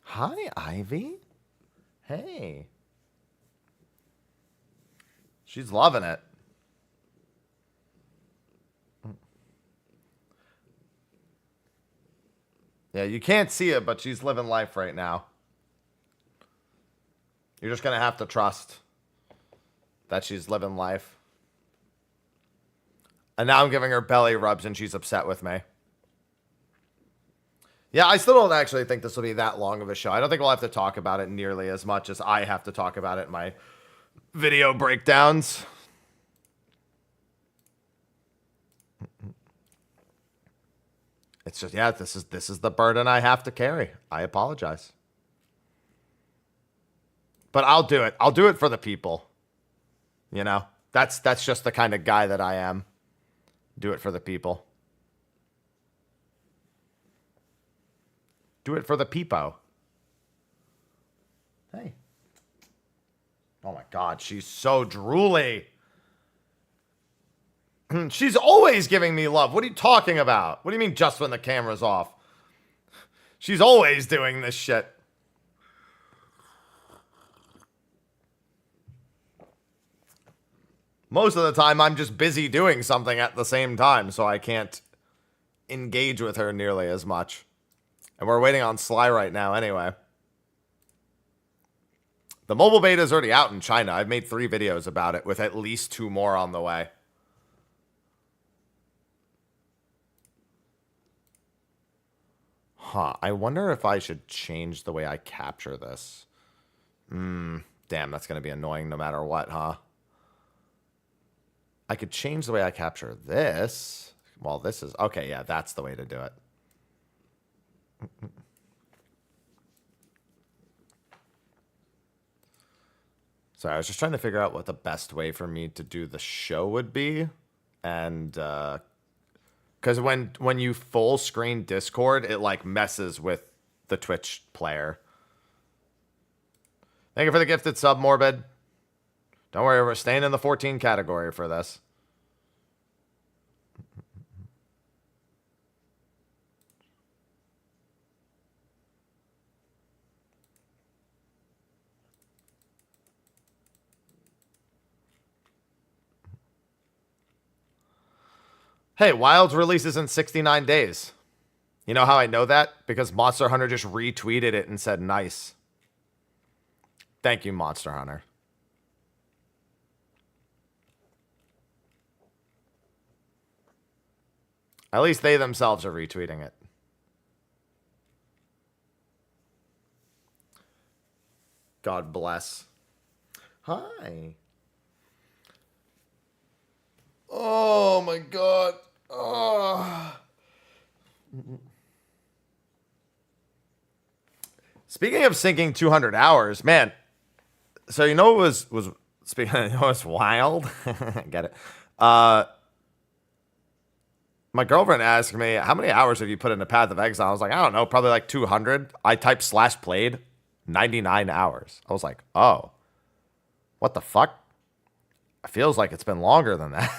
Hi, Ivy. Hey. She's loving it. Yeah, you can't see it, but she's living life right now. You're just going to have to trust that she's living life. And now I'm giving her belly rubs and she's upset with me. Yeah, I still don't actually think this will be that long of a show. I don't think we'll have to talk about it nearly as much as I have to talk about it in my video breakdowns. It's just, yeah, this is the burden I have to carry. I apologize. But I'll do it. I'll do it for the people. You know, that's just the kind of guy that I am. Do it for the people. Do it for the peepo. Hey. Oh my God, she's so drooly. She's always giving me love. What are you talking about? What do you mean just when the camera's off? She's always doing this shit. Most of the time, I'm just busy doing something at the same time, so I can't engage with her nearly as much. And we're waiting on Sly right now anyway. The mobile beta is already out in China. I've made 3 videos about it with at least 2 more on the way. Huh. I wonder if I should change the way I capture this. Damn, that's going to be annoying no matter what, huh? I could change the way I capture this. Well, this is... Okay, yeah, that's the way to do it. Sorry, I was just trying to figure out what the best way for me to do the show would be. And, because when you full screen Discord, it, like, messes with the Twitch player. Thank you for the gifted sub, Morbid. Don't worry, we're staying in the 14 category for this. Hey, Wilds releases in 69 days. You know how I know that? Because Monster Hunter just retweeted it and said nice. Thank you, Monster Hunter. At least they themselves are retweeting it. God bless. Hi. Oh my God. Oh. Speaking of syncing 200 hours, man. So you know what was speaking of, you know what's wild? Get it. My girlfriend asked me, how many hours have you put into Path of Exile? I was like, I don't know, probably like 200. I typed /played, 99 hours. I was like, oh, what the fuck? It feels like it's been longer than that.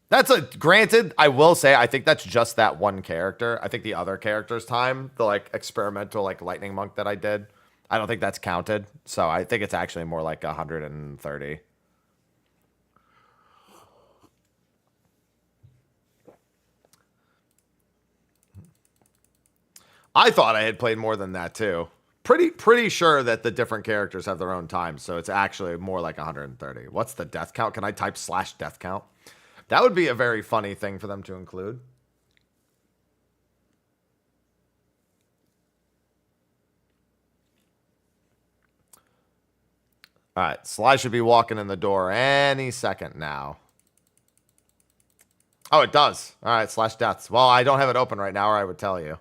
That's granted, I will say, I think that's just that one character. I think the other character's time, the like experimental like lightning monk that I did, I don't think that's counted. So I think it's actually more like 130. I thought I had played more than that too. Pretty sure that the different characters have their own times, so it's actually more like 130. What's the death count? Can I type /death count? That would be a very funny thing for them to include. All right, Sly should be walking in the door any second now. Oh, it does. All right, /deaths. Well, I don't have it open right now, or I would tell you.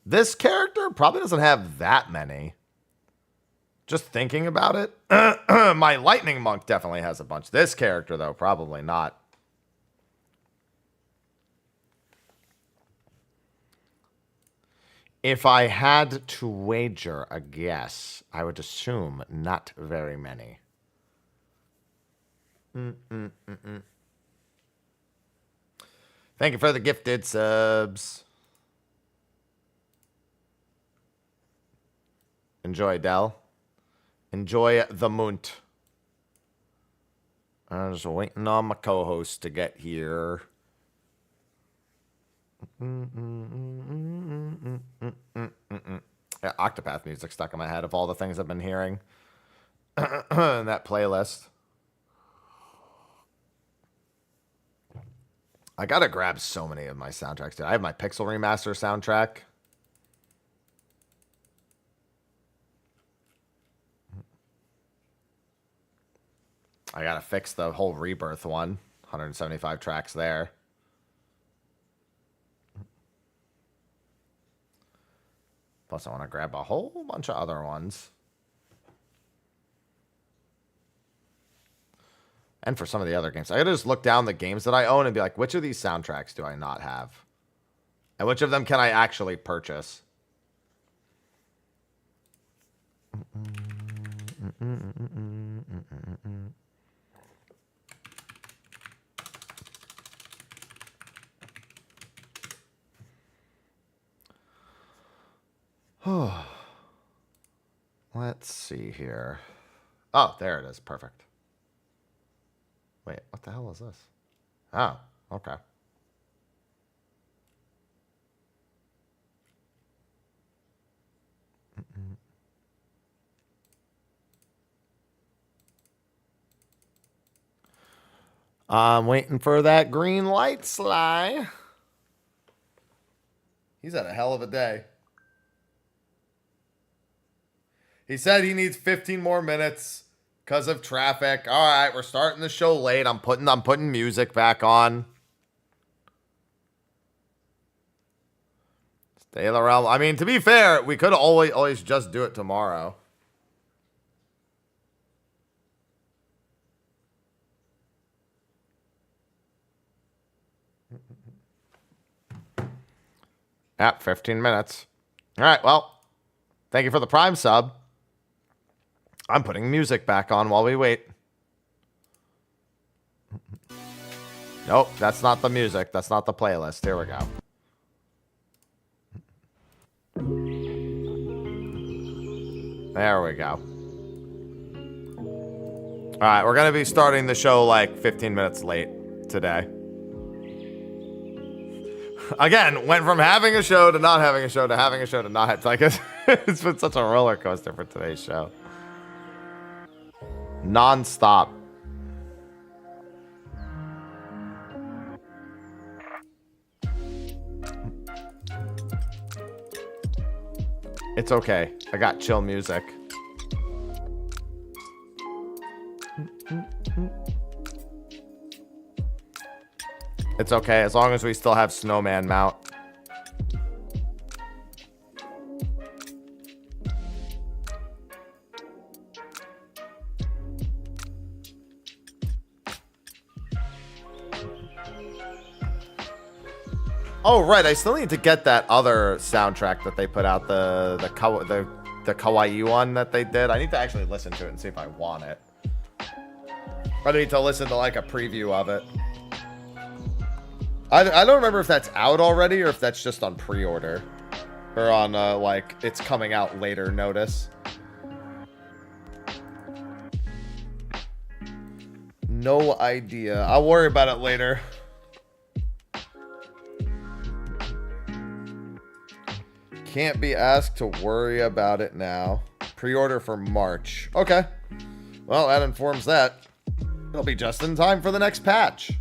This character probably doesn't have that many. Just thinking about it. My lightning monk definitely has a bunch. This character, though, probably not. If I had to wager a guess, I would assume not very many. Thank you for the gifted subs. Enjoy, Dell. Enjoy the moont. I'm just waiting on my co-host to get here. Yeah, Octopath music stuck in my head of all the things I've been hearing in that playlist. I gotta grab so many of my soundtracks, dude. I have my Pixel Remaster soundtrack. I gotta fix the whole Rebirth one. 175 tracks there. Plus, I want to grab a whole bunch of other ones. And for some of the other games. I gotta just look down the games that I own and be like, which of these soundtracks do I not have? And which of them can I actually purchase? Let's see here. Oh, there it is. Perfect. Wait, what the hell is this? Oh, okay. I'm waiting for that green light, Sly. He's had a hell of a day. He said he needs 15 more minutes because of traffic. All right, we're starting the show late. I'm putting music back on. Stay the realm. I mean, to be fair, we could always just do it tomorrow. Yep, 15 minutes. All right, well, thank you for the Prime sub. I'm putting music back on while we wait. Nope, that's not the music. That's not the playlist. Here we go. There we go. All right, we're going to be starting the show like 15 minutes late today. Again, went from having a show to not having a show to having a show to not having. Like it's been such a roller coaster for today's show. Non-stop. It's okay. I got chill music. It's okay, as long as we still have Snowman mount. Oh, right, I still need to get that other soundtrack that they put out, the Kawaii one that they did. I need to actually listen to it and see if I want it. I need to listen to like a preview of it. I don't remember if that's out already or if that's just on pre-order. Or on, like, it's coming out later notice. No idea. I'll worry about it later. Can't be asked to worry about it now. Pre-order for March. Okay. Well, that informs that. It'll be just in time for the next patch.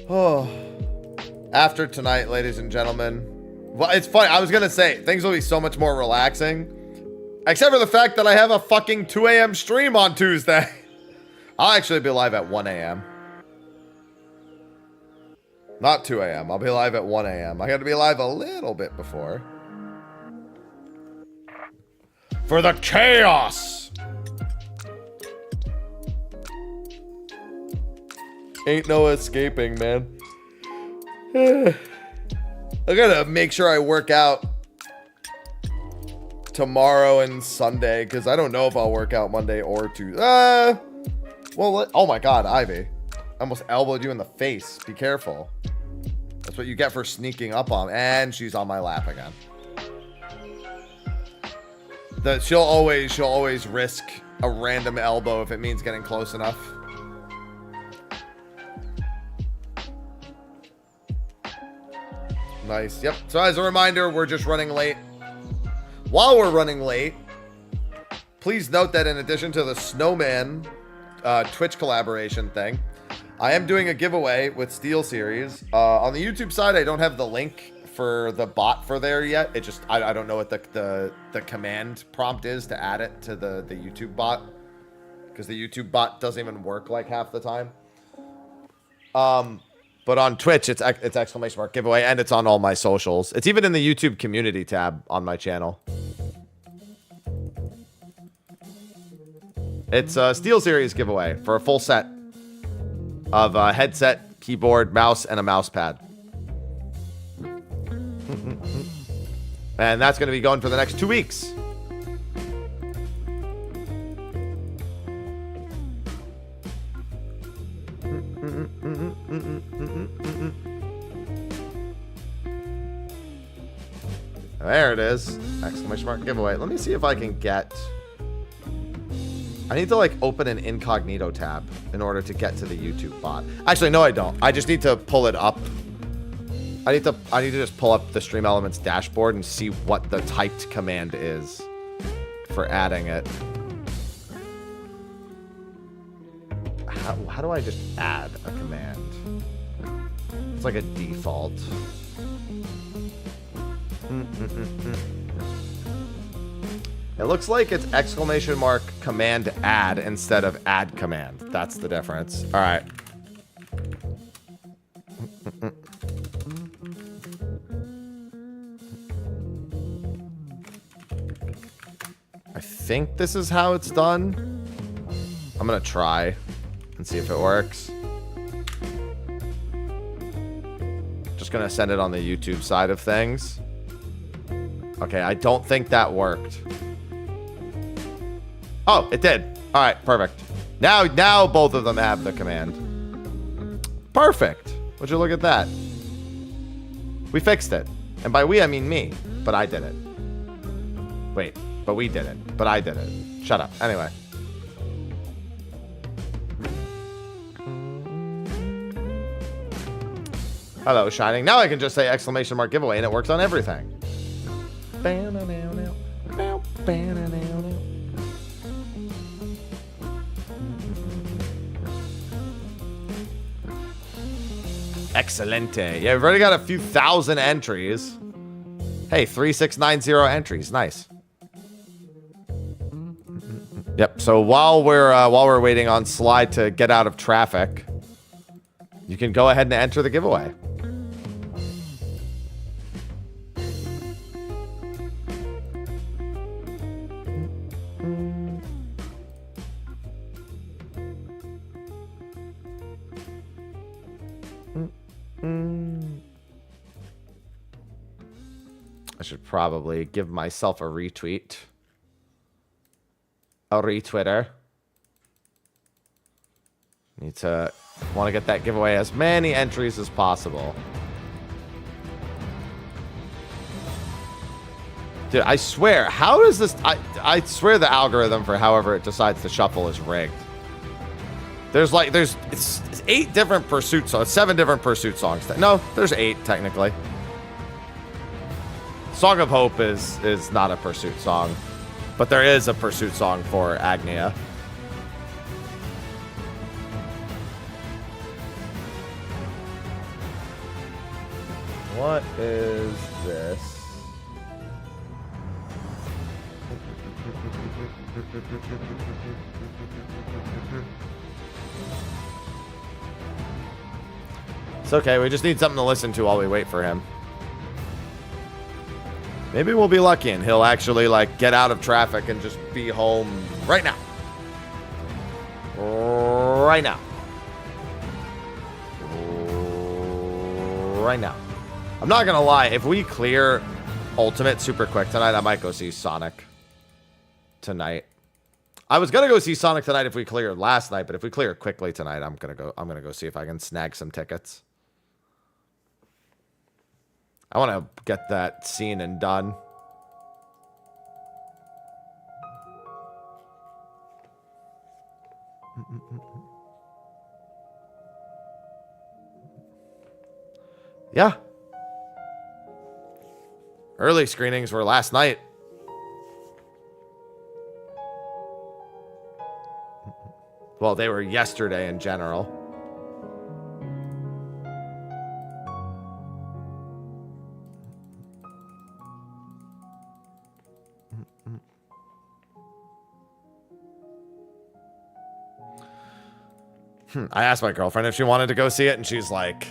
Oh, after tonight, ladies and gentlemen. Well, it's funny. I was going to say, things will be so much more relaxing Except for the fact that I have a fucking 2 a.m. stream on Tuesday. I'll actually be live at 1 a.m. Not 2 a.m. I'll be live at 1 a.m. I got to be live a little bit before. For the chaos! Ain't no escaping, man. I gotta make sure I work out tomorrow and Sunday, because I don't know if I'll work out Monday or Tuesday. Well, oh my god, Ivy. I almost elbowed you in the face. Be careful. That's what you get for sneaking up on. And she's on my lap again. She'll always risk a random elbow if it means getting close enough. Nice. Yep. So as a reminder, we're just running late. While we're running late, please note that in addition to the Snowman Twitch collaboration thing, I am doing a giveaway with SteelSeries. On the YouTube side, I don't have the link for the bot for there yet. It just, I don't know what the command prompt is to add it to the YouTube bot, because the YouTube bot doesn't even work like half the time. But on Twitch, it's exclamation mark giveaway, and it's on all my socials. It's even in the YouTube community tab on my channel. It's a SteelSeries giveaway for a full set of a headset, keyboard, mouse, and a mouse pad. And that's going to be going for the next 2 weeks. There it is. Exclamation mark giveaway. Let me see if I can get... I need to, like, open an incognito tab in order to get to the YouTube bot. Actually, no, I don't. I just need to pull it up. I need to just pull up the Stream Elements dashboard and see what the typed command is for adding it. How do I just add a command? It's like a default. It looks like it's exclamation mark command add instead of add command. That's the difference. All right. I think this is how it's done. I'm gonna try and see if it works. Just gonna send it on the YouTube side of things. Okay, I don't think that worked. Oh, it did. All right, perfect. Now both of them have the command. Perfect. Would you look at that? We fixed it. And by we, I mean me. But I did it. Wait, but we did it. But I did it. Shut up. Anyway. Hello, Shining. Now I can just say exclamation mark giveaway and it works on everything. Excelente. Yeah, we've already got a few thousand entries. Hey, 3690 entries. Nice. Yep. So while we're waiting on Slide to get out of traffic, you can go ahead and enter the giveaway. I should probably give myself a retweet. A retwitter. Want to get that giveaway as many entries as possible. Dude, I swear, how does this... I swear the algorithm for however it decides to shuffle is rigged. It's 8 different Pursuit songs, 7 different Pursuit songs. No, there's 8 technically. Song of Hope is not a Pursuit song, but there is a Pursuit song for Agnia. What is this? It's okay. We just need something to listen to while we wait for him. Maybe we'll be lucky and he'll actually, like, get out of traffic and just be home right now. Right now. Right now. I'm not gonna lie. If we clear Ultimate super quick tonight, I might go see Sonic tonight. I was gonna go see Sonic tonight if we cleared last night, but if we clear quickly tonight, I'm gonna go see if I can snag some tickets. I want to get that seen and done. Yeah. Early screenings were last night. Well, they were yesterday in general. I asked my girlfriend if she wanted to go see it, and she's like,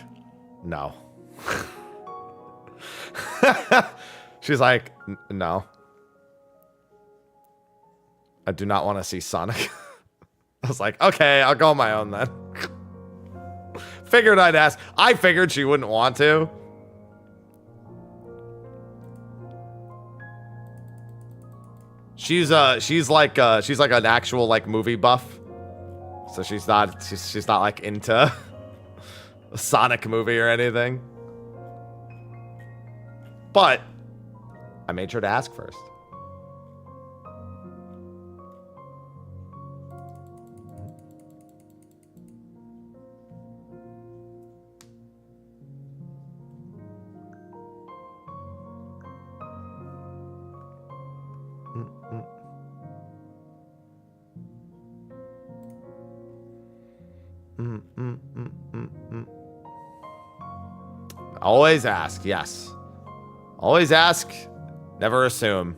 no. She's like, no. I do not want to see Sonic. I was like, okay, I'll go on my own then. Figured I'd ask. I figured she wouldn't want to. She's like an actual like movie buff. So she's not like into a Sonic movie or anything. But I made sure to ask first. Always ask, yes. Always ask, never assume.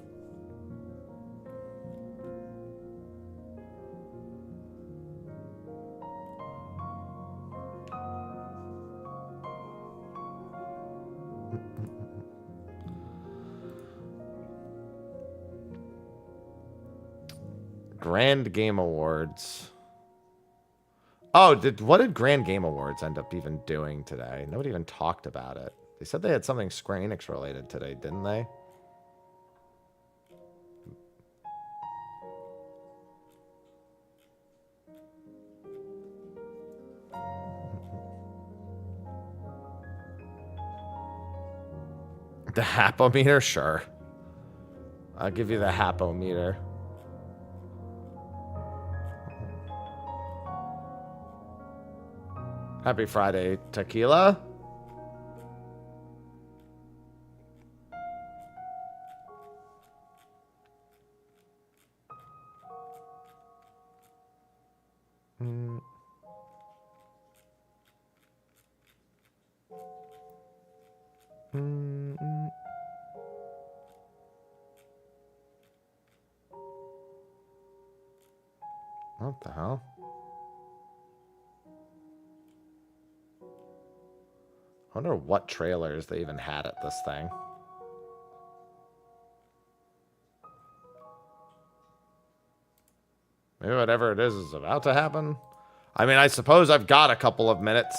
Grand Game Awards. Oh, what did Grand Game Awards end up even doing today? Nobody even talked about it. They said they had something Square Enix related today, didn't they? The Hapometer? Sure. I'll give you the Hapometer. Happy Friday, Tequila. What the hell? I wonder what trailers they even had at this thing. Maybe whatever it is about to happen. I mean, I suppose I've got a couple of minutes.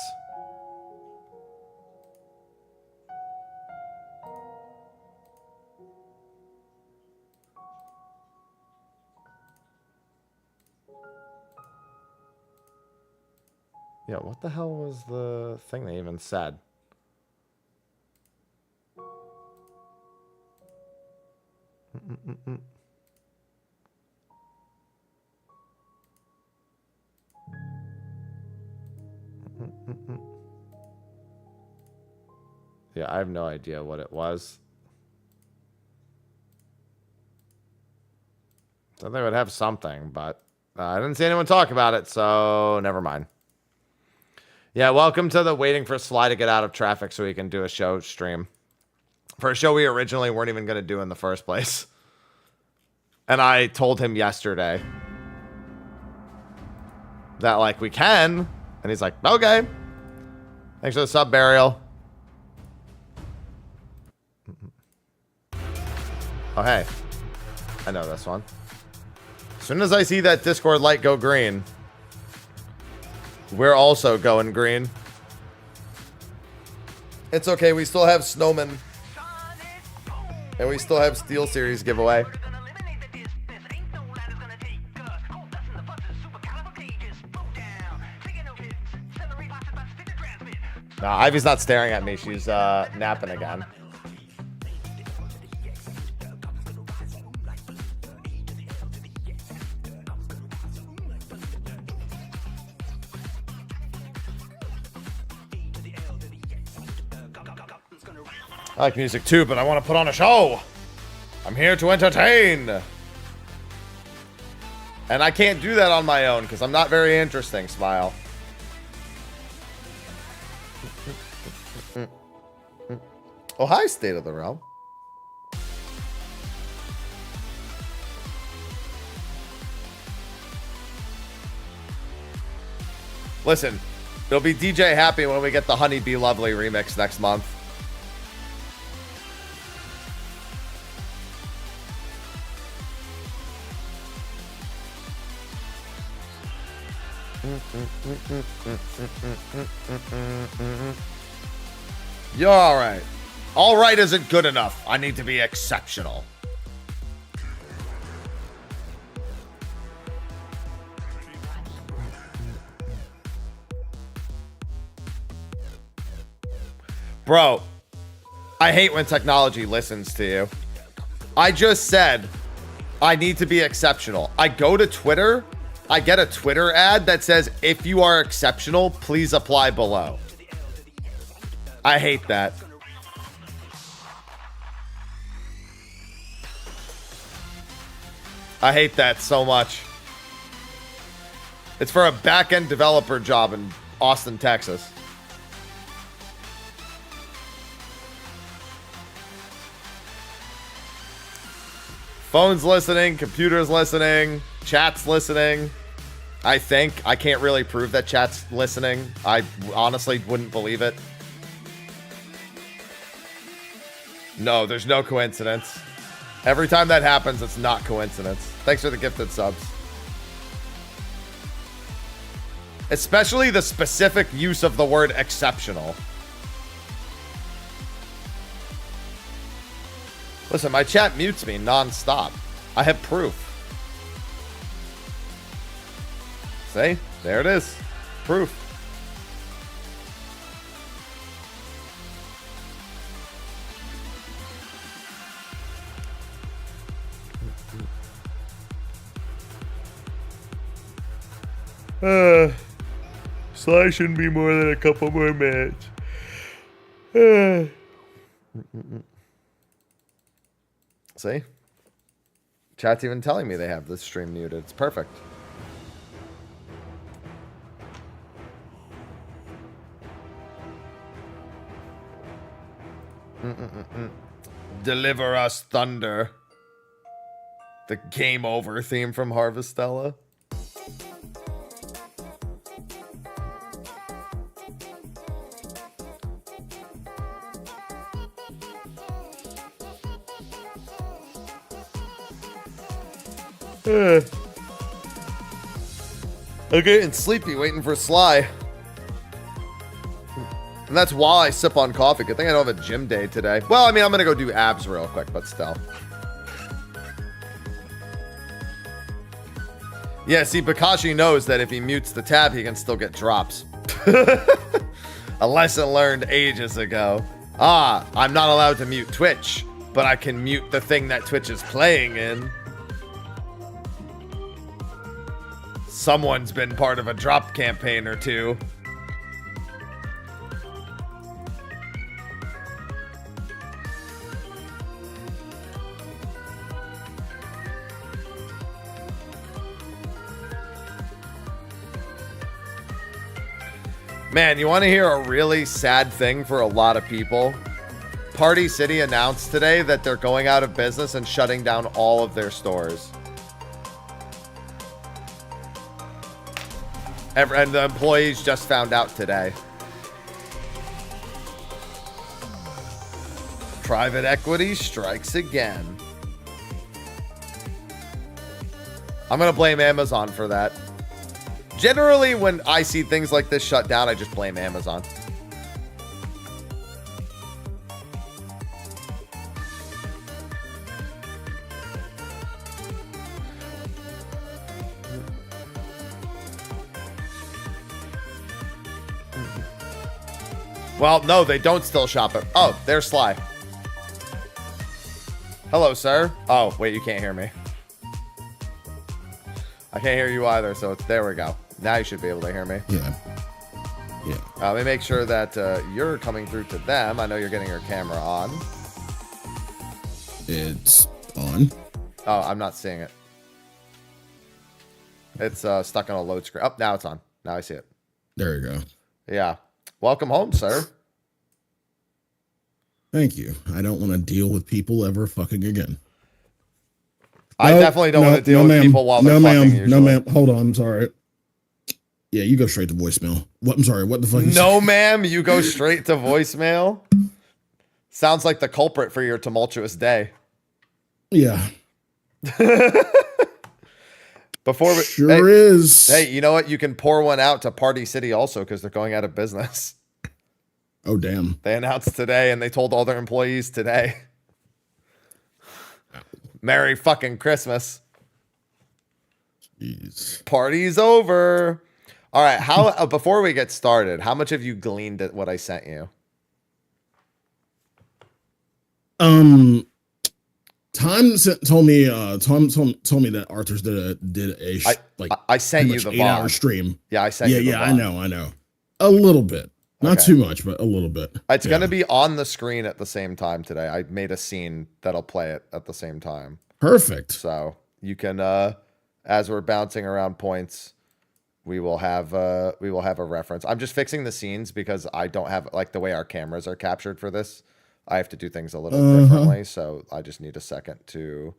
Yeah, what the hell was the thing they even said? Yeah, I have no idea what it was. So they would have something, but I didn't see anyone talk about it, so never mind. Yeah, welcome to the waiting for Sly to get out of traffic so we can do a show stream. For a show we originally weren't even going to do in the first place. And I told him yesterday that, like, we can. And he's like, okay. Thanks for the sub, Burial. Oh, hey. I know this one. As soon as I see that Discord light go green, we're also going green. It's okay. We still have Snowman. And we still have Steel Series giveaway. No, Ivy's not staring at me. She's napping again. I like music too, but I want to put on a show. I'm here to entertain. And I can't do that on my own because I'm not very interesting, Smile. Oh, hi, State of the Realm. Listen, it'll be DJ Happy when we get the Honey Be Lovely remix next month. You're all right. All right isn't good enough. I need to be exceptional. Bro, I hate when technology listens to you. I just said I need to be exceptional. I go to Twitter, I get a Twitter ad that says, if you are exceptional, please apply below. I hate that. I hate that so much. It's for a back-end developer job in Austin, Texas. Phone's listening, computer's listening, chat's listening. I think. I can't really prove that chat's listening. I honestly wouldn't believe it. No, there's no coincidence. Every time that happens, it's not coincidence. Thanks for the gifted subs. Especially the specific use of the word exceptional. Listen, my chat mutes me non-stop. I have proof. See? There it is. Proof. Sly shouldn't be more than a couple more minutes. See? Chat's even telling me they have this stream muted. It's perfect. Deliver us thunder. The game over theme from Harvestella. I'm getting sleepy waiting for Sly. And that's while I sip on coffee. Good thing I don't have a gym day today. Well, I mean, I'm going to go do abs real quick, but still. Yeah, see, Bakashi knows that if he mutes the tab, he can still get drops. A lesson learned ages ago. Ah, I'm not allowed to mute Twitch, but I can mute the thing that Twitch is playing in. Someone's been part of a drop campaign or two. Man, you want to hear a really sad thing for a lot of people? Party City announced today that they're going out of business and shutting down all of their stores. And the employees just found out today. Private equity strikes again. I'm going to blame Amazon for that. Generally, when I see things like this shut down, I just blame Amazon. Well, no, they don't still shop it. Oh, there's Sly. Hello, sir. Oh, wait, you can't hear me. I can't hear you either, so there we go. Now you should be able to hear me. Yeah. Yeah. Let me make sure that you're coming through to them. I know you're getting your camera on. It's on. Oh, I'm not seeing it. It's stuck on a load screen. Oh, now it's on. Now I see it. There you go. Yeah. Welcome home, sir. Thank you. I don't want to deal with people ever fucking again. I definitely don't want to deal with people while they're fucking usually. No, ma'am. Hold on. I'm sorry. Yeah, you go straight to voicemail. What? I'm sorry. What the fuck? No, ma'am. You go straight to voicemail. Sounds like the culprit for your tumultuous day. Yeah. Before we, sure is. Hey, you know what? You can pour one out to Party City also because they're going out of business. Oh, damn. They announced today and they told all their employees today. Merry fucking Christmas. Jeez. Party's over. All right. How before we get started, how much have you gleaned at what I sent you? Tom told me that Arthur's did a I sent you the 8-hour stream. Yeah, I sent you the VOD. I know. A little bit. Not too much, but a little bit. It's going to be on the screen at the same time today. I made a scene that'll play it at the same time. Perfect. So you can, as we're bouncing around points, we will have a reference. I'm just fixing the scenes because I don't have like the way our cameras are captured for this. I have to do things a little differently. So I just need a second to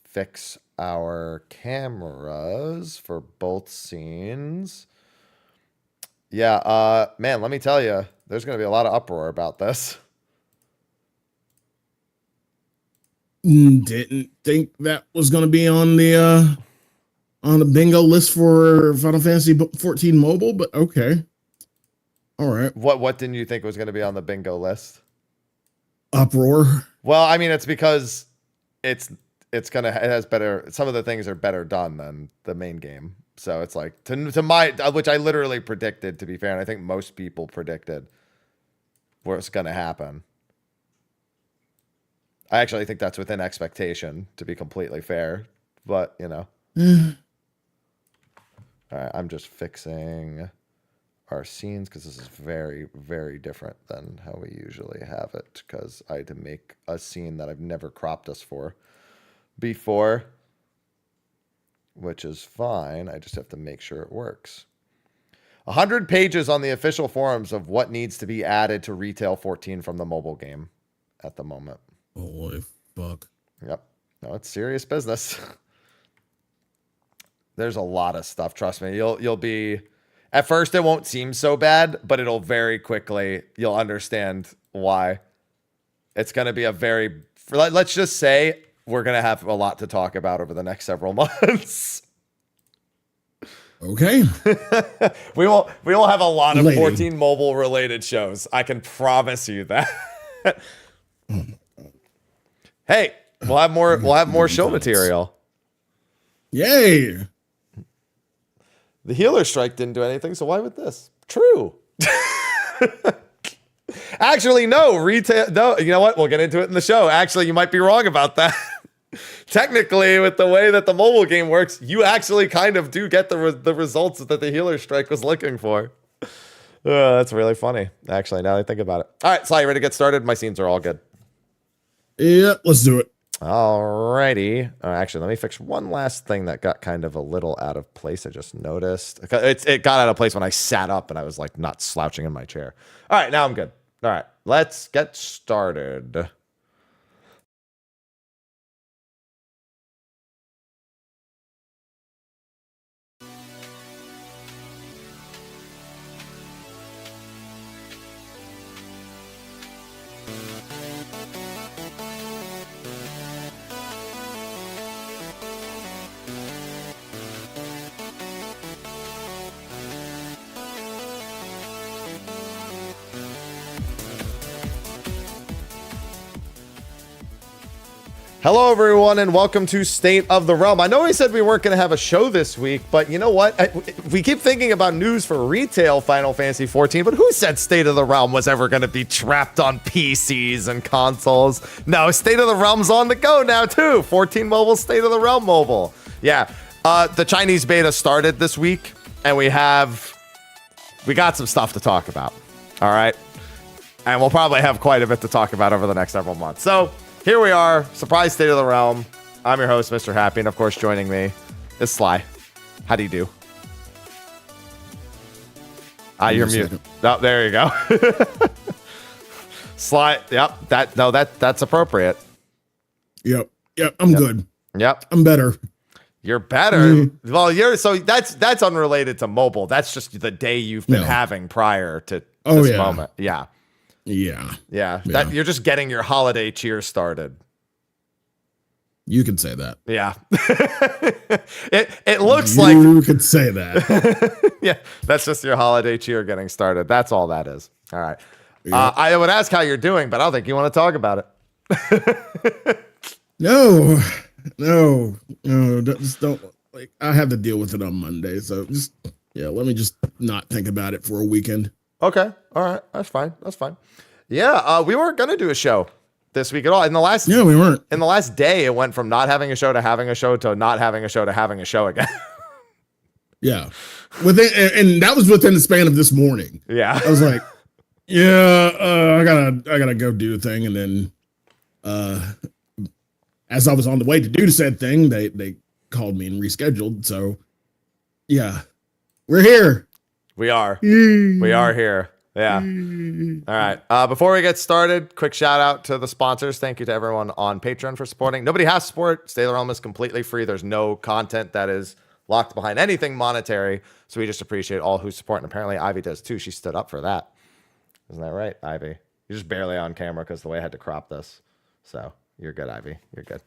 fix our cameras for both scenes. Yeah, man, let me tell you, there's going to be a lot of uproar about this. Didn't think that was going to be on the bingo list for Final Fantasy 14 mobile, but okay. All right. What didn't you think was going to be on the bingo list? Uproar. Well, I mean, it's because it has better, some of the things are better done than the main game. So it's like to my, which I literally predicted, to be fair, and I think most people predicted what's going to happen. I actually think that's within expectation, to be completely fair, but you know. All right, I'm just fixing our scenes because this is very, very different than how we usually have it, because I had to make a scene that I've never cropped us for before, which is fine. I just have to make sure it works. 100 pages on the official forums of what needs to be added to Retail 14 from the mobile game at the moment. Holy fuck. Yep. No, it's serious business. There's a lot of stuff. Trust me. You'll be, at first it won't seem so bad, but it'll very quickly, you'll understand why. It's going to be a very, let's just say, we're going to have a lot to talk about over the next several months. Okay. we will have a lot of 14 mobile related shows. I can promise you that. Hey, we'll have more show material. Yay. The healer strike didn't do anything, so why would this? True. Actually, no, retail. No, you know what? We'll get into it in the show. Actually, you might be wrong about that. Technically, with the way that the mobile game works, you actually kind of do get the results that the healer strike was looking for. That's really funny, actually, now that I think about it. All right, Sly, you ready to get started? My scenes are all good. Yeah, let's do it. Alrighty. Actually, let me fix one last thing that got kind of a little out of place. I just noticed. It got out of place when I sat up and I was like not slouching in my chair. All right, now I'm good. All right, let's get started. Hello, everyone, and welcome to State of the Realm. I know we said we weren't going to have a show this week, but you know what? We keep thinking about news for retail Final Fantasy XIV, but who said State of the Realm was ever going to be trapped on PCs and consoles? No, State of the Realm's on the go now, too. 14 Mobile, State of the Realm Mobile. Yeah, the Chinese beta started this week, and we got some stuff to talk about, all right? And we'll probably have quite a bit to talk about over the next several months. So, here we are, surprise State of the Realm. I'm your host, Mr. Happy, and of course, joining me is Sly. How do you do? You're muted. Oh, there you go. Sly, yep, that's appropriate. Yep, I'm good. Yep, I'm better. You're better. Well, that's unrelated to mobile. That's just the day you've been having prior to this moment. Yeah. That you're just getting your holiday cheer started. You could say that. Yeah. it looks like you could say that. Yeah, that's just your holiday cheer getting started. That's all that is. All right. Yep. I would ask how you're doing, but I don't think you want to talk about it. No, just don't. Like, I have to deal with it on Monday, so let me just not think about it for a weekend. Okay. All right. That's fine. Yeah. We weren't going to do a show this week at all. We weren't. In the last day, it went from not having a show to having a show to not having a show to having a show again. Yeah. And that was within the span of this morning. Yeah. I was like, I gotta go do a thing. And then, as I was on the way to do the said thing, they called me and rescheduled. So yeah, we're here. We are here. Yeah. All right. Before we get started, quick shout out to the sponsors. Thank you to everyone on Patreon for supporting. Nobody has to support. State of the Realm is completely free. There's no content that is locked behind anything monetary. So we just appreciate all who support. And apparently Ivy does too. She stood up for that. Isn't that right, Ivy? You're just barely on camera because the way I had to crop this. So you're good, Ivy. You're good.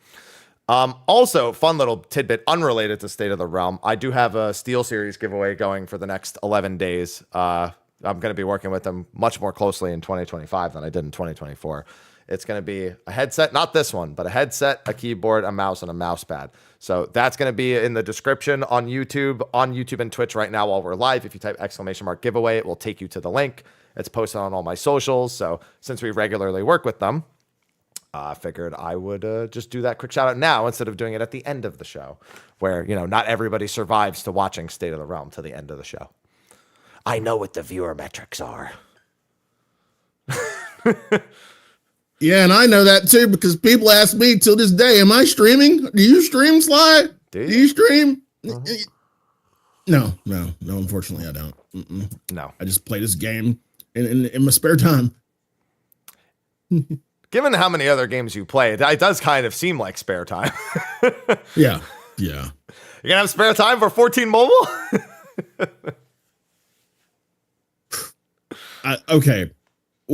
Also, fun little tidbit unrelated to State of the Realm. I do have a Steel Series giveaway going for the next 11 days. I'm going to be working with them much more closely in 2025 than I did in 2024. It's going to be a headset, not this one, but a headset, a keyboard, a mouse, and a mouse pad. So that's going to be in the description on YouTube and Twitch right now while we're live. If you type !giveaway, it will take you to the link. It's posted on all my socials. So since we regularly work with them, I figured I would just do that quick shout out now instead of doing it at the end of the show where, not everybody survives to watching State of the Realm to the end of the show. I know what the viewer metrics are. Yeah, and I know that too because people ask me till this day, am I streaming? Do you stream, Sly? Do you stream? No, unfortunately I don't. No. I just play this game in my spare time. Given how many other games you play, it does kind of seem like spare time. Yeah. You're going to have spare time for 14 Mobile? Okay. I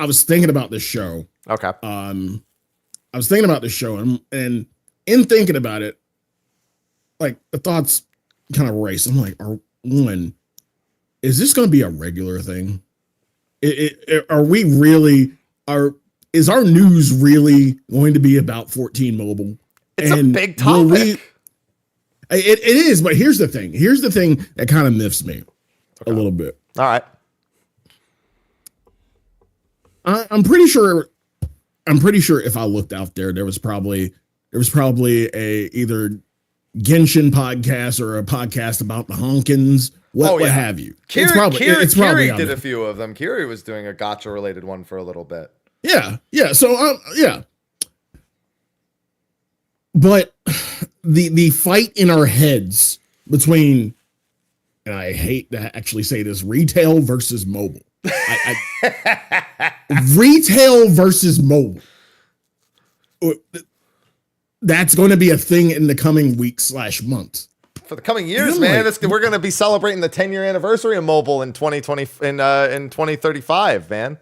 was thinking about this show. Okay. I was thinking about this show and in thinking about it, like the thoughts kind of race. I'm like, is this going to be a regular thing? Is our news really going to be about 14 Mobile? It's a big topic. It is, but here's the thing. Here's the thing that kind of miffs me a little bit. All right. I'm pretty sure if I looked out there was probably a either Genshin podcast or a podcast about the Honkins, what have you. Kiri Kiri did a few of them. Kiri was doing a gotcha related one for a little bit. Yeah. So yeah. But the fight in our heads between, and I hate to actually say this, retail versus mobile. Retail versus mobile. That's going to be a thing in the coming weeks / months. For the coming years, man, we're going to be celebrating the 10-year anniversary of mobile in 2020 in 2035, man.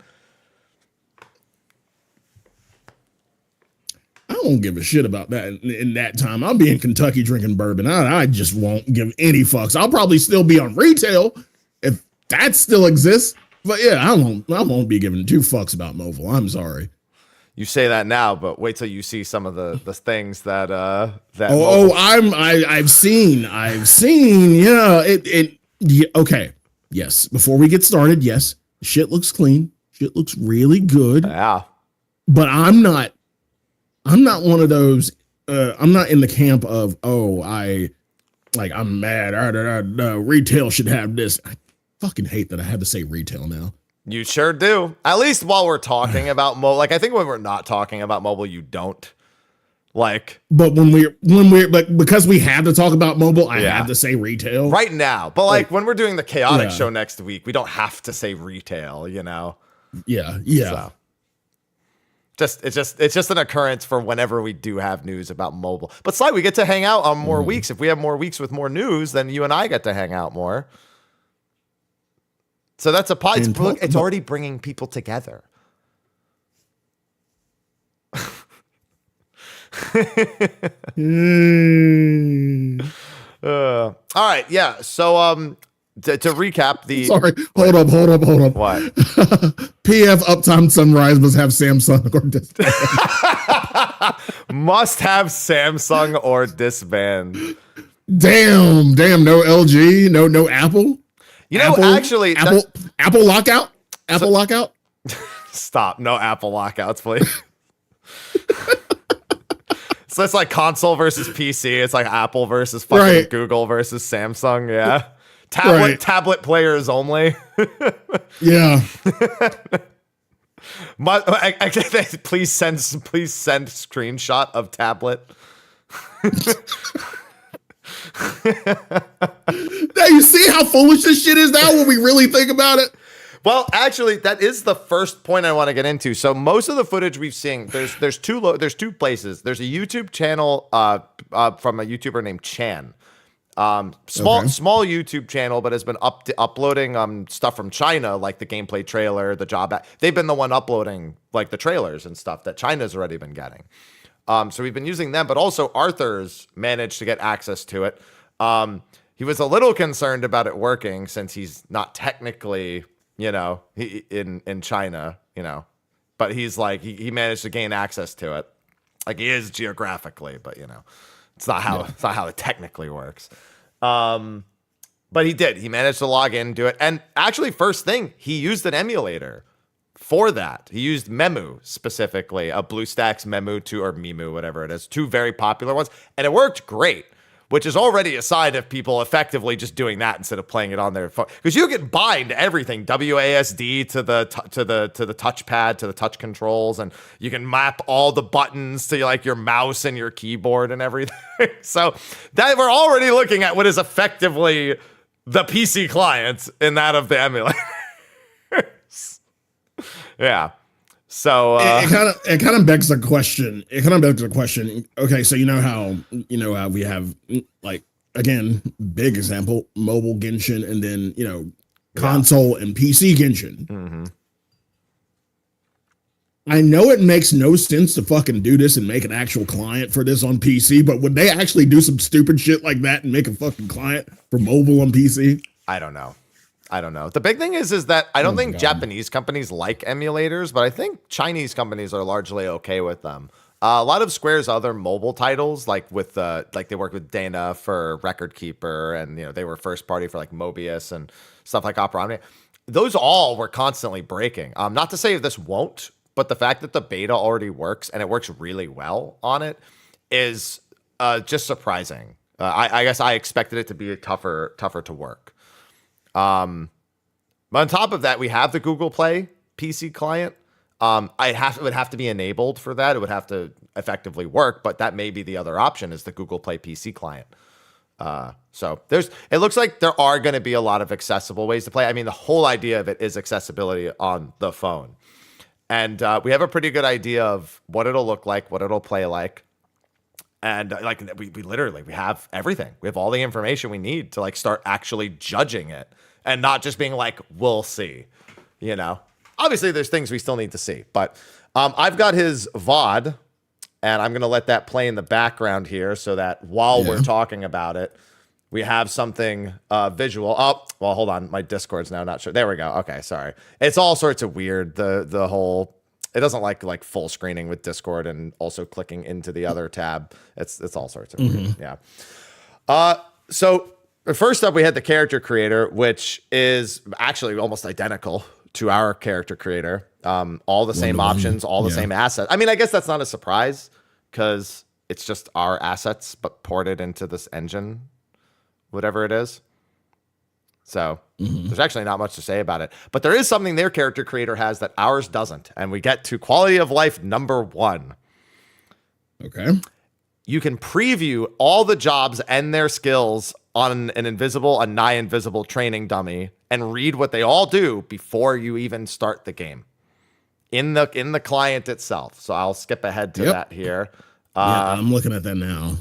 I don't give a shit about that in that time. I'll be in Kentucky drinking bourbon. I just won't give any fucks. I'll probably still be on retail if that still exists. But yeah, I won't be giving 2 fucks about mobile. I'm sorry. You say that now, but wait till you see some of the things that I've seen. Yeah, okay. Yes. Before we get started, yes, shit looks clean. Shit looks really good. Yeah. But I'm not one of those. I'm not in the camp of I'm mad. Retail should have this. I fucking hate that I have to say retail now. You sure do. At least while we're talking about mobile. Like, I think when we're not talking about mobile, you don't. Like, but when we're like, because we have to talk about mobile, I have to say retail right now. But like when we're doing the chaotic show next week, we don't have to say retail, you know? Yeah. So. It's just an occurrence for whenever we do have news about mobile. But Sly, we get to hang out on more weeks. If we have more weeks with more news, then you and I get to hang out more. So that's a positive. Look, it's already bringing people together. All right, yeah. So to recap the sorry, hold up. What? PF Uptime Sunrise must have Samsung or disband. Must have Samsung or disband. Damn, no LG, no Apple. You know, actually, Apple lockout. Lockout. Stop. No Apple lockouts, please. So it's like console versus PC. It's like Apple versus fucking Google versus Samsung. Yeah. Tablet players only. Yeah. Please send screenshot of tablet. Now you see how foolish this shit is now when we really think about it. Well, actually, that is the first point I want to get into. So most of the footage we've seen, there's two places. There's a YouTube channel from a YouTuber named Chan. Small YouTube channel, but has been uploading stuff from China, like the gameplay trailer, the job. They've been the one uploading like the trailers and stuff that China's already been getting. So we've been using them, but also Arthur's managed to get access to it. He was a little concerned about it working since he's not technically, in China, but he's like, he managed to gain access to it. Like he is geographically, but it's not how it technically works. But he did. He managed to log in and do it. And actually, first thing, he used an emulator for that. He used Memu specifically, a BlueStacks Memu 2 or Memu, whatever it is, two very popular ones. And it worked great, which is already a sign of people effectively just doing that instead of playing it on their phone. Because you can bind everything, WASD to the touchpad, to the touch controls, and you can map all the buttons to like your mouse and your keyboard and everything. So that we're already looking at what is effectively the PC client in that of the emulator. Yeah. So it kind of begs the question. Okay, so you know how we have, like, again, big example, mobile Genshin, and then console and PC Genshin. Mm-hmm. I know it makes no sense to fucking do this and make an actual client for this on PC, but would they actually do some stupid shit like that and make a fucking client for mobile on PC? I don't know. The big thing is that I don't think Japanese companies like emulators, but I think Chinese companies are largely okay with them. A lot of Square's other mobile titles, like with they work with Dana for Record Keeper, and they were first party for like Mobius and stuff like Opera Omni. Those all were constantly breaking. Not to say this won't, but the fact that the beta already works and it works really well on it is just surprising. I guess I expected it to be tougher to work. But on top of that, we have the Google Play PC client. It would have to be enabled for that. It would have to effectively work, but that may be the other option is the Google Play PC client. So it looks like there are going to be a lot of accessible ways to play. I mean, the whole idea of it is accessibility on the phone. And we have a pretty good idea of what it'll look like, what it'll play like. And like we literally have everything. We have all the information we need to like start actually judging it and not just being like, we'll see. Obviously there's things we still need to see, but I've got his VOD and I'm going to let that play in the background here so that while we're talking about it, we have something visual. Oh, well, hold on. My Discord's now not sure. There we go. Okay, sorry. It's all sorts of weird. The whole it doesn't like full screening with Discord and also clicking into the other tab. It's all sorts of weird. Yeah. So first up, we had the character creator, which is actually almost identical to our character creator. All the same options, all the same assets. I mean, I guess that's not a surprise because it's just our assets, but ported into this engine, whatever it is. So there's actually not much to say about it. But there is something their character creator has that ours doesn't. And we get to quality of life number 1. Okay. You can preview all the jobs and their skills on an invisible, a nigh invisible training dummy and read what they all do before you even start the game in the client itself. So I'll skip ahead to that here. Yeah, I'm looking at that now.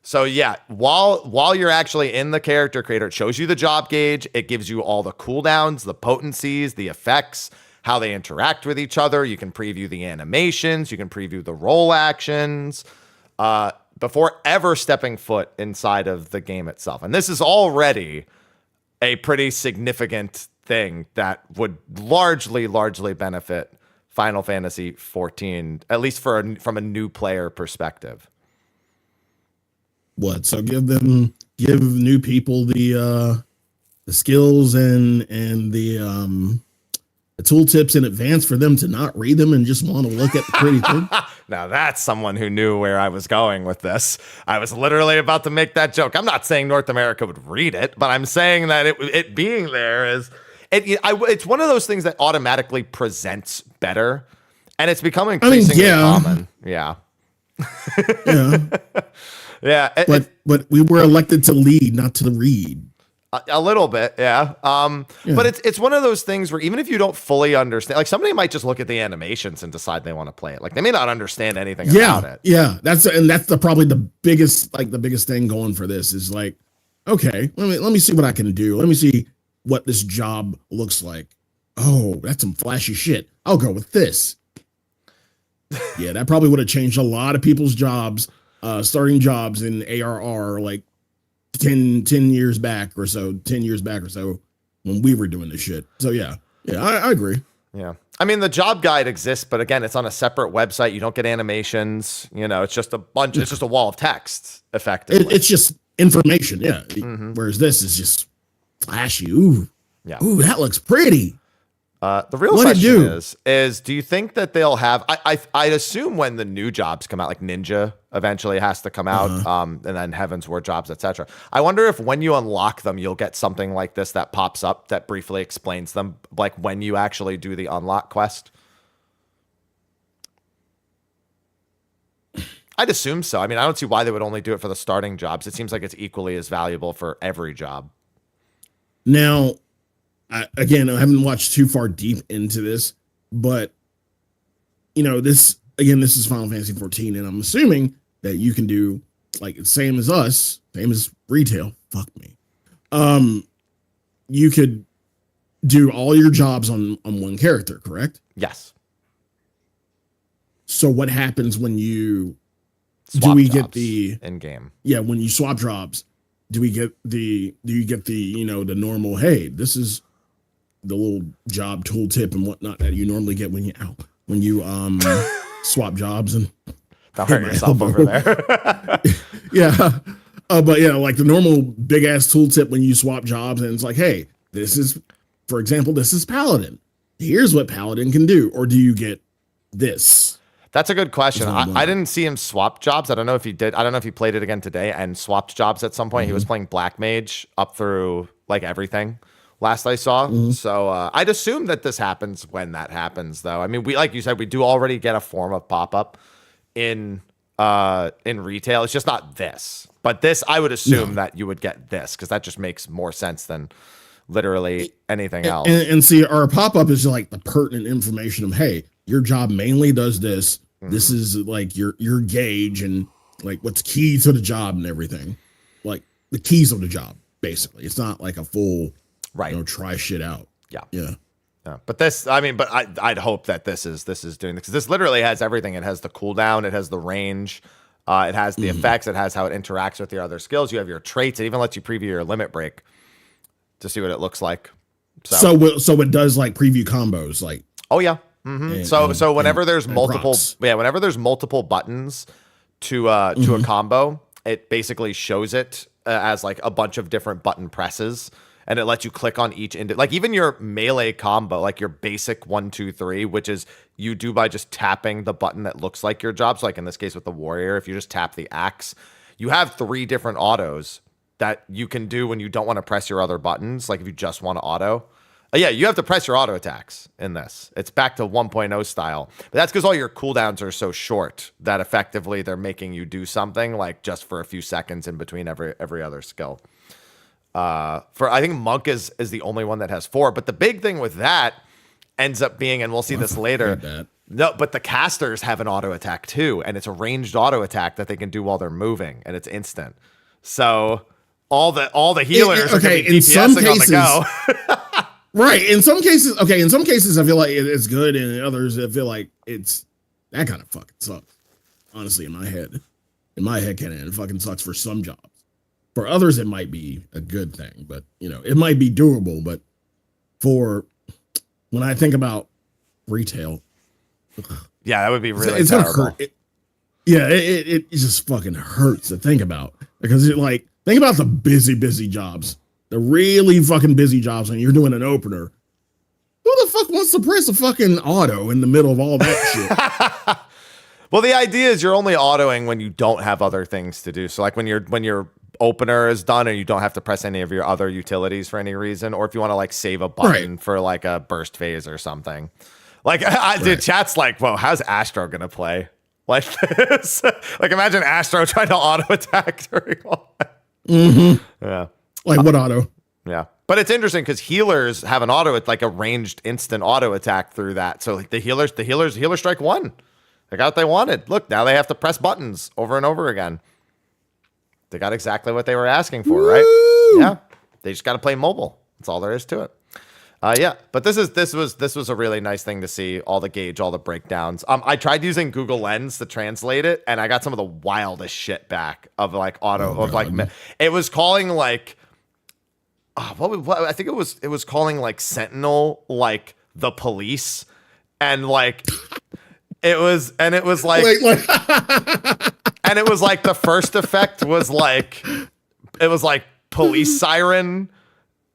So yeah, while you're actually in the character creator, it shows you the job gauge. It gives you all the cooldowns, the potencies, the effects, how they interact with each other. You can preview the animations. You can preview the role actions before ever stepping foot inside of the game itself. And this is already a pretty significant thing that would largely benefit Final Fantasy XIV, at least from a new player perspective. What? So give new people the skills and the tooltips in advance for them to not read them and just want to look at the pretty thing. Now that's someone who knew where I was going with this. I was literally about to make that joke. I'm not saying North America would read it, but I'm saying that it being there is it's one of those things that automatically presents better, and it's becoming increasingly common. Yeah. Yeah. Yeah, but we were elected to lead, not to read. A little bit, yeah. But it's one of those things where even if you don't fully understand, like somebody might just look at the animations and decide they want to play it. Like they may not understand anything about it. Yeah, that's probably the biggest thing going for this is like, okay, let me see what I can do. Let me see what this job looks like. Oh, that's some flashy shit. I'll go with this. Yeah, that probably would have changed a lot of people's jobs. Starting jobs in ARR like 10 years back or so when we were doing this shit. So yeah, I agree. Yeah. I mean, the job guide exists, but again, it's on a separate website. You don't get animations. It's just it's just a wall of text, effectively. It's just information. Yeah. Whereas this is just flashy. Ooh, that looks pretty. The real question is do you think that they'll have, I'd assume when the new jobs come out, like Ninja eventually has to come out, and then Heaven's Word jobs, etc. I wonder if when you unlock them, you'll get something like this that pops up that briefly explains them, like when you actually do the unlock quest. I'd assume so. I mean, I don't see why they would only do it for the starting jobs. It seems like it's equally as valuable for every job. Now, I haven't watched too far deep into this, but this is Final Fantasy 14, and I'm assuming that you can do like same as us, same as retail. Fuck me. You could do all your jobs on one character, correct? Yes. So what happens when you Swap we jobs get the in game? Yeah, when you swap jobs, do you get the the normal, hey, this is the little job tooltip and whatnot that you normally get when you swap jobs and don't hurt yourself over there. Yeah. But yeah, like the normal big ass tooltip when you swap jobs, and it's like, hey, this is, for example, this is Paladin. Here's what Paladin can do. Or do you get this? That's a good question. I didn't see him swap jobs. I don't know if he did. I don't know if he played it again today and swapped jobs at some point. He was playing Black Mage up through like everything last I saw. So I'd assume that this happens when that happens, though. I mean, like you said, we do already get a form of pop-up in retail. It's just not this. But this, I would assume that you would get this because that just makes more sense than literally anything else. And see, our pop-up is like the pertinent information of, hey, your job mainly does this. This is like your gauge and like what's key to the job and everything. Like the keys of the job, basically. It's not like a full, try shit out. Yeah. But this, I mean, but I'd hope that this is doing this because this literally has everything. It has the cooldown, it has the range, it has the effects, it has how it interacts with your other skills. You have your traits. It even lets you preview your limit break to see what it looks like. So it does like preview combos, like. Oh yeah. So whenever there's multiple, rocks. whenever there's multiple buttons to a combo, it basically shows it as like a bunch of different button presses, and it lets you click on each like even your melee combo, like your basic 1, 2, 3, which is you do by just tapping the button that looks like your job. So like in this case with the warrior, if you just tap the axe, you have 3 different autos that you can do when you don't want to press your other buttons. Like if you just want to auto. Yeah, you have to press your auto attacks in this. It's back to 1.0 style. But that's because all your cooldowns are so short that effectively they're making you do something like just for a few seconds in between every other skill. I think Monk is the only one that has 4. But the big thing with that ends up being, and we'll see this later. No, but the casters have an auto attack too, and it's a ranged auto attack that they can do while they're moving, and it's instant. So all the healers are going to be DPSing on the go. Right. In some cases, I feel like it's good, and in others, I feel like it's that kind of fucking sucks. Honestly, in my head canon, it fucking sucks for some jobs. For others, it might be a good thing, but it might be doable. But for when I think about retail, yeah, that would be really it's terrible. Gonna hurt. It just fucking hurts to think about, because think about the busy jobs. The really fucking busy jobs when you're doing an opener. Who the fuck wants to press a fucking auto in the middle of all that shit? Well, the idea is you're only autoing when you don't have other things to do. So like when your opener is done and you don't have to press any of your other utilities for any reason, or if you want to like save a button for like a burst phase or something. Like dude, chat's like, whoa, how's Astro gonna play like this? Like imagine Astro trying to auto attack during all that. Yeah. Like what auto? Yeah. But it's interesting because healers have an auto, it's like a ranged instant auto attack through that. So like the healer strike 1. They got what they wanted. Look, now they have to press buttons over and over again. They got exactly what they were asking for, right? Yeah. They just got to play mobile. That's all there is to it. Yeah, but this was a really nice thing to see, all the gauge, all the breakdowns. I tried using Google Lens to translate it, and I got some of the wildest shit back of like it was calling like I think it was calling like Sentinel like the police, and like it was like and it was like the first effect was like it was like police siren.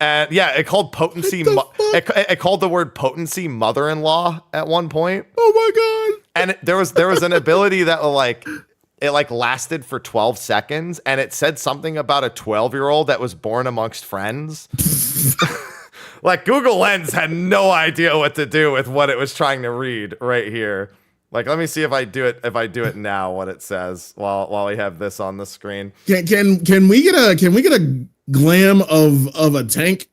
And yeah, it called potency. It called the word potency mother-in-law at one point. Oh my god! And there was an ability that it lasted for 12 seconds, and it said something about a 12-year-old that was born amongst friends. Like Google Lens had no idea what to do with what it was trying to read right here. Like, let me see if I do it now, what it says while we have this on the screen. Can we get a glam of a tank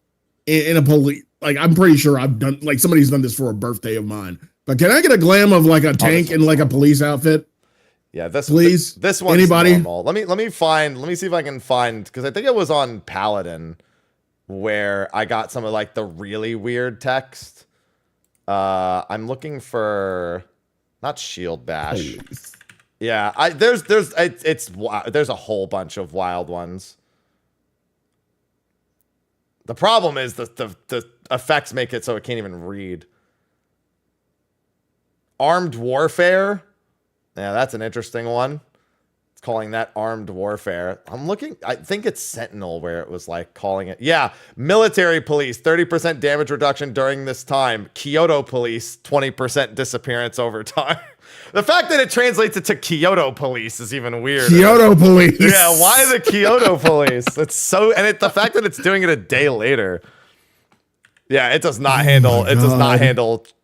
in a police? Like, I'm pretty sure I've done, like, somebody's done this for a birthday of mine. But can I get a glam of like a tank in like a police outfit? Yeah, this please. This one's anybody? Normal. Let me see if I can find, because I think it was on Paladin where I got some of like the really weird text. I'm looking for not shield bash. Please. Yeah, there's a whole bunch of wild ones. The problem is the effects make it so it can't even read. Armed warfare. Yeah, that's an interesting one. It's calling that armed warfare. I'm looking, I think it's Sentinel where it was like calling it. Yeah, military police, 30% damage reduction during this time. Kyoto police, 20% disappearance over time. The fact that it translates it to Kyoto police is even weird. Kyoto police. Yeah, why the Kyoto police? That's so, and the fact that it's doing it a day later. Yeah, it does not handle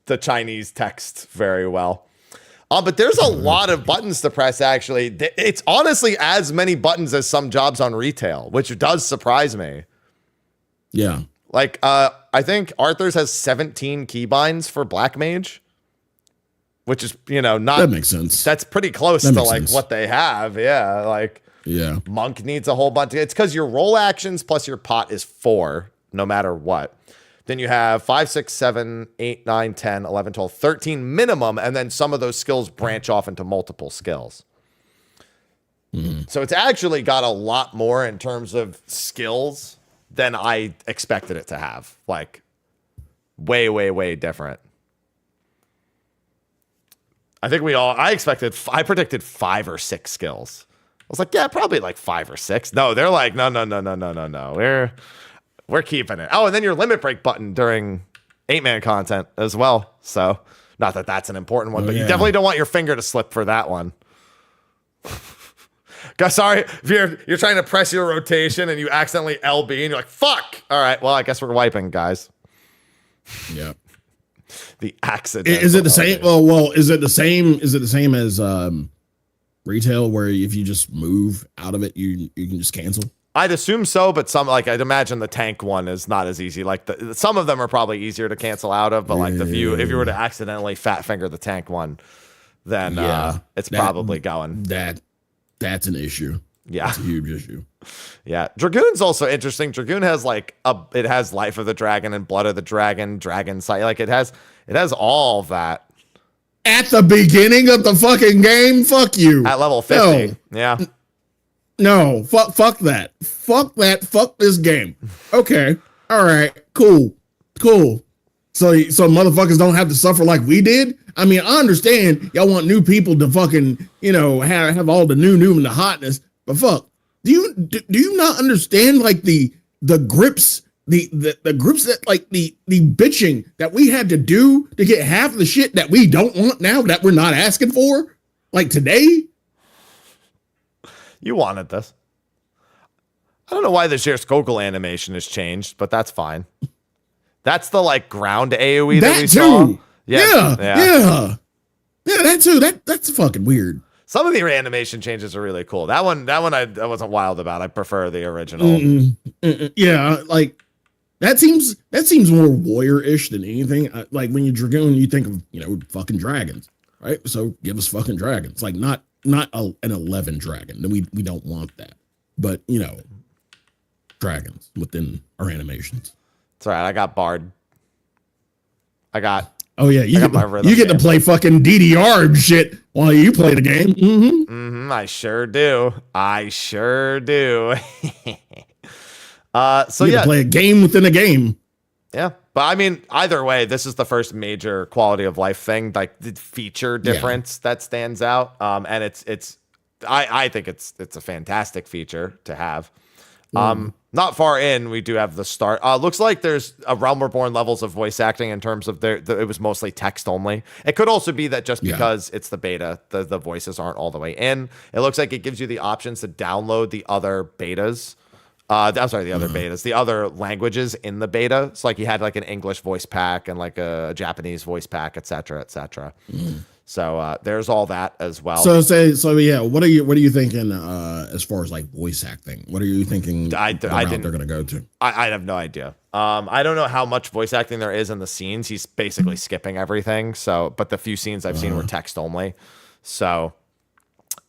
the Chinese text very well. But there's a lot of buttons to press, actually. It's honestly as many buttons as some jobs on retail, which does surprise me. Yeah. Like, I think Arthur's has 17 keybinds for Black Mage, which is, not... That makes sense. That's pretty close to, like, what they have. Yeah, like... Yeah. Monk needs a whole bunch. It's because your roll actions plus your pot is 4, no matter what. Then you have 5, 6, 7, 8, 9, 10, 11, 12, 13 minimum. And then some of those skills branch off into multiple skills. Mm-hmm. So it's actually got a lot more in terms of skills than I expected it to have. Like way, way, way different. I think I predicted 5 or 6 skills. I was like, yeah, probably like 5 or 6. No, they're like, no. We're keeping it. Oh, and then your limit break button during 8-man content as well. So not that that's an important one, but you definitely don't want your finger to slip for that one. Sorry, if you're trying to press your rotation and you accidentally LB and you're like, fuck. All right, well, I guess we're wiping, guys. Yeah. The accident. Is it the same? Well, is it the same? Is it the same as retail, where if you just move out of it, you can just cancel? I'd assume so, but I'd imagine the tank one is not as easy. Like some of them are probably easier to cancel out of, but like if you were to accidentally fat finger the tank one, then it's probably going. That's an issue. Yeah. That's a huge issue. Yeah. Dragoon's also interesting. Dragoon has it has Life of the Dragon and Blood of the Dragon, Dragon Sight. Like it has all of that. At the beginning of the fucking game, fuck you. At level 50. No. Yeah. No, fuck that. Fuck that. Fuck this game. Okay. All right. Cool. So motherfuckers don't have to suffer like we did. I mean, I understand y'all want new people to fucking, have all the new and the hotness, but fuck, do you not understand like the grips, the grips that like the bitching that we had to do to get half of the shit that we don't want now that we're not asking for, like today? You wanted this. I don't know why the Skogul animation has changed, but that's fine. That's the like ground AoE that we saw. Yeah, that too. That's fucking weird. Some of the animation changes are really cool. That one I wasn't wild about. I prefer the original. Yeah, like that seems more warrior-ish than anything. Like when you Dragoon, you think of fucking dragons, right? So give us fucking dragons. Like not an 11 dragon. We don't want that. But dragons within our animations. It's all right. I got Bard. Oh yeah, you get to play fucking DDR and shit while you play the game. Mm-hmm. I sure do. So you get to play a game within a game. Yeah, but I mean, either way, this is the first major quality of life thing, like the feature difference that stands out. And I think it's a fantastic feature to have. Not far in, we do have the start. Looks like there's a Realm Reborn levels of voice acting in terms of it was mostly text only. It could also be that just because it's the beta, the voices aren't all the way in. It looks like it gives you the options to download the other betas. The other languages in the beta. So like you had like an English voice pack and like a Japanese voice pack, et cetera, et cetera. So there's all that as well. So yeah, what are you thinking as far as like voice acting? What are you thinking they're gonna go to? I have no idea. I don't know how much voice acting there is in the scenes. He's basically skipping everything. So, but the few scenes I've seen were text only. So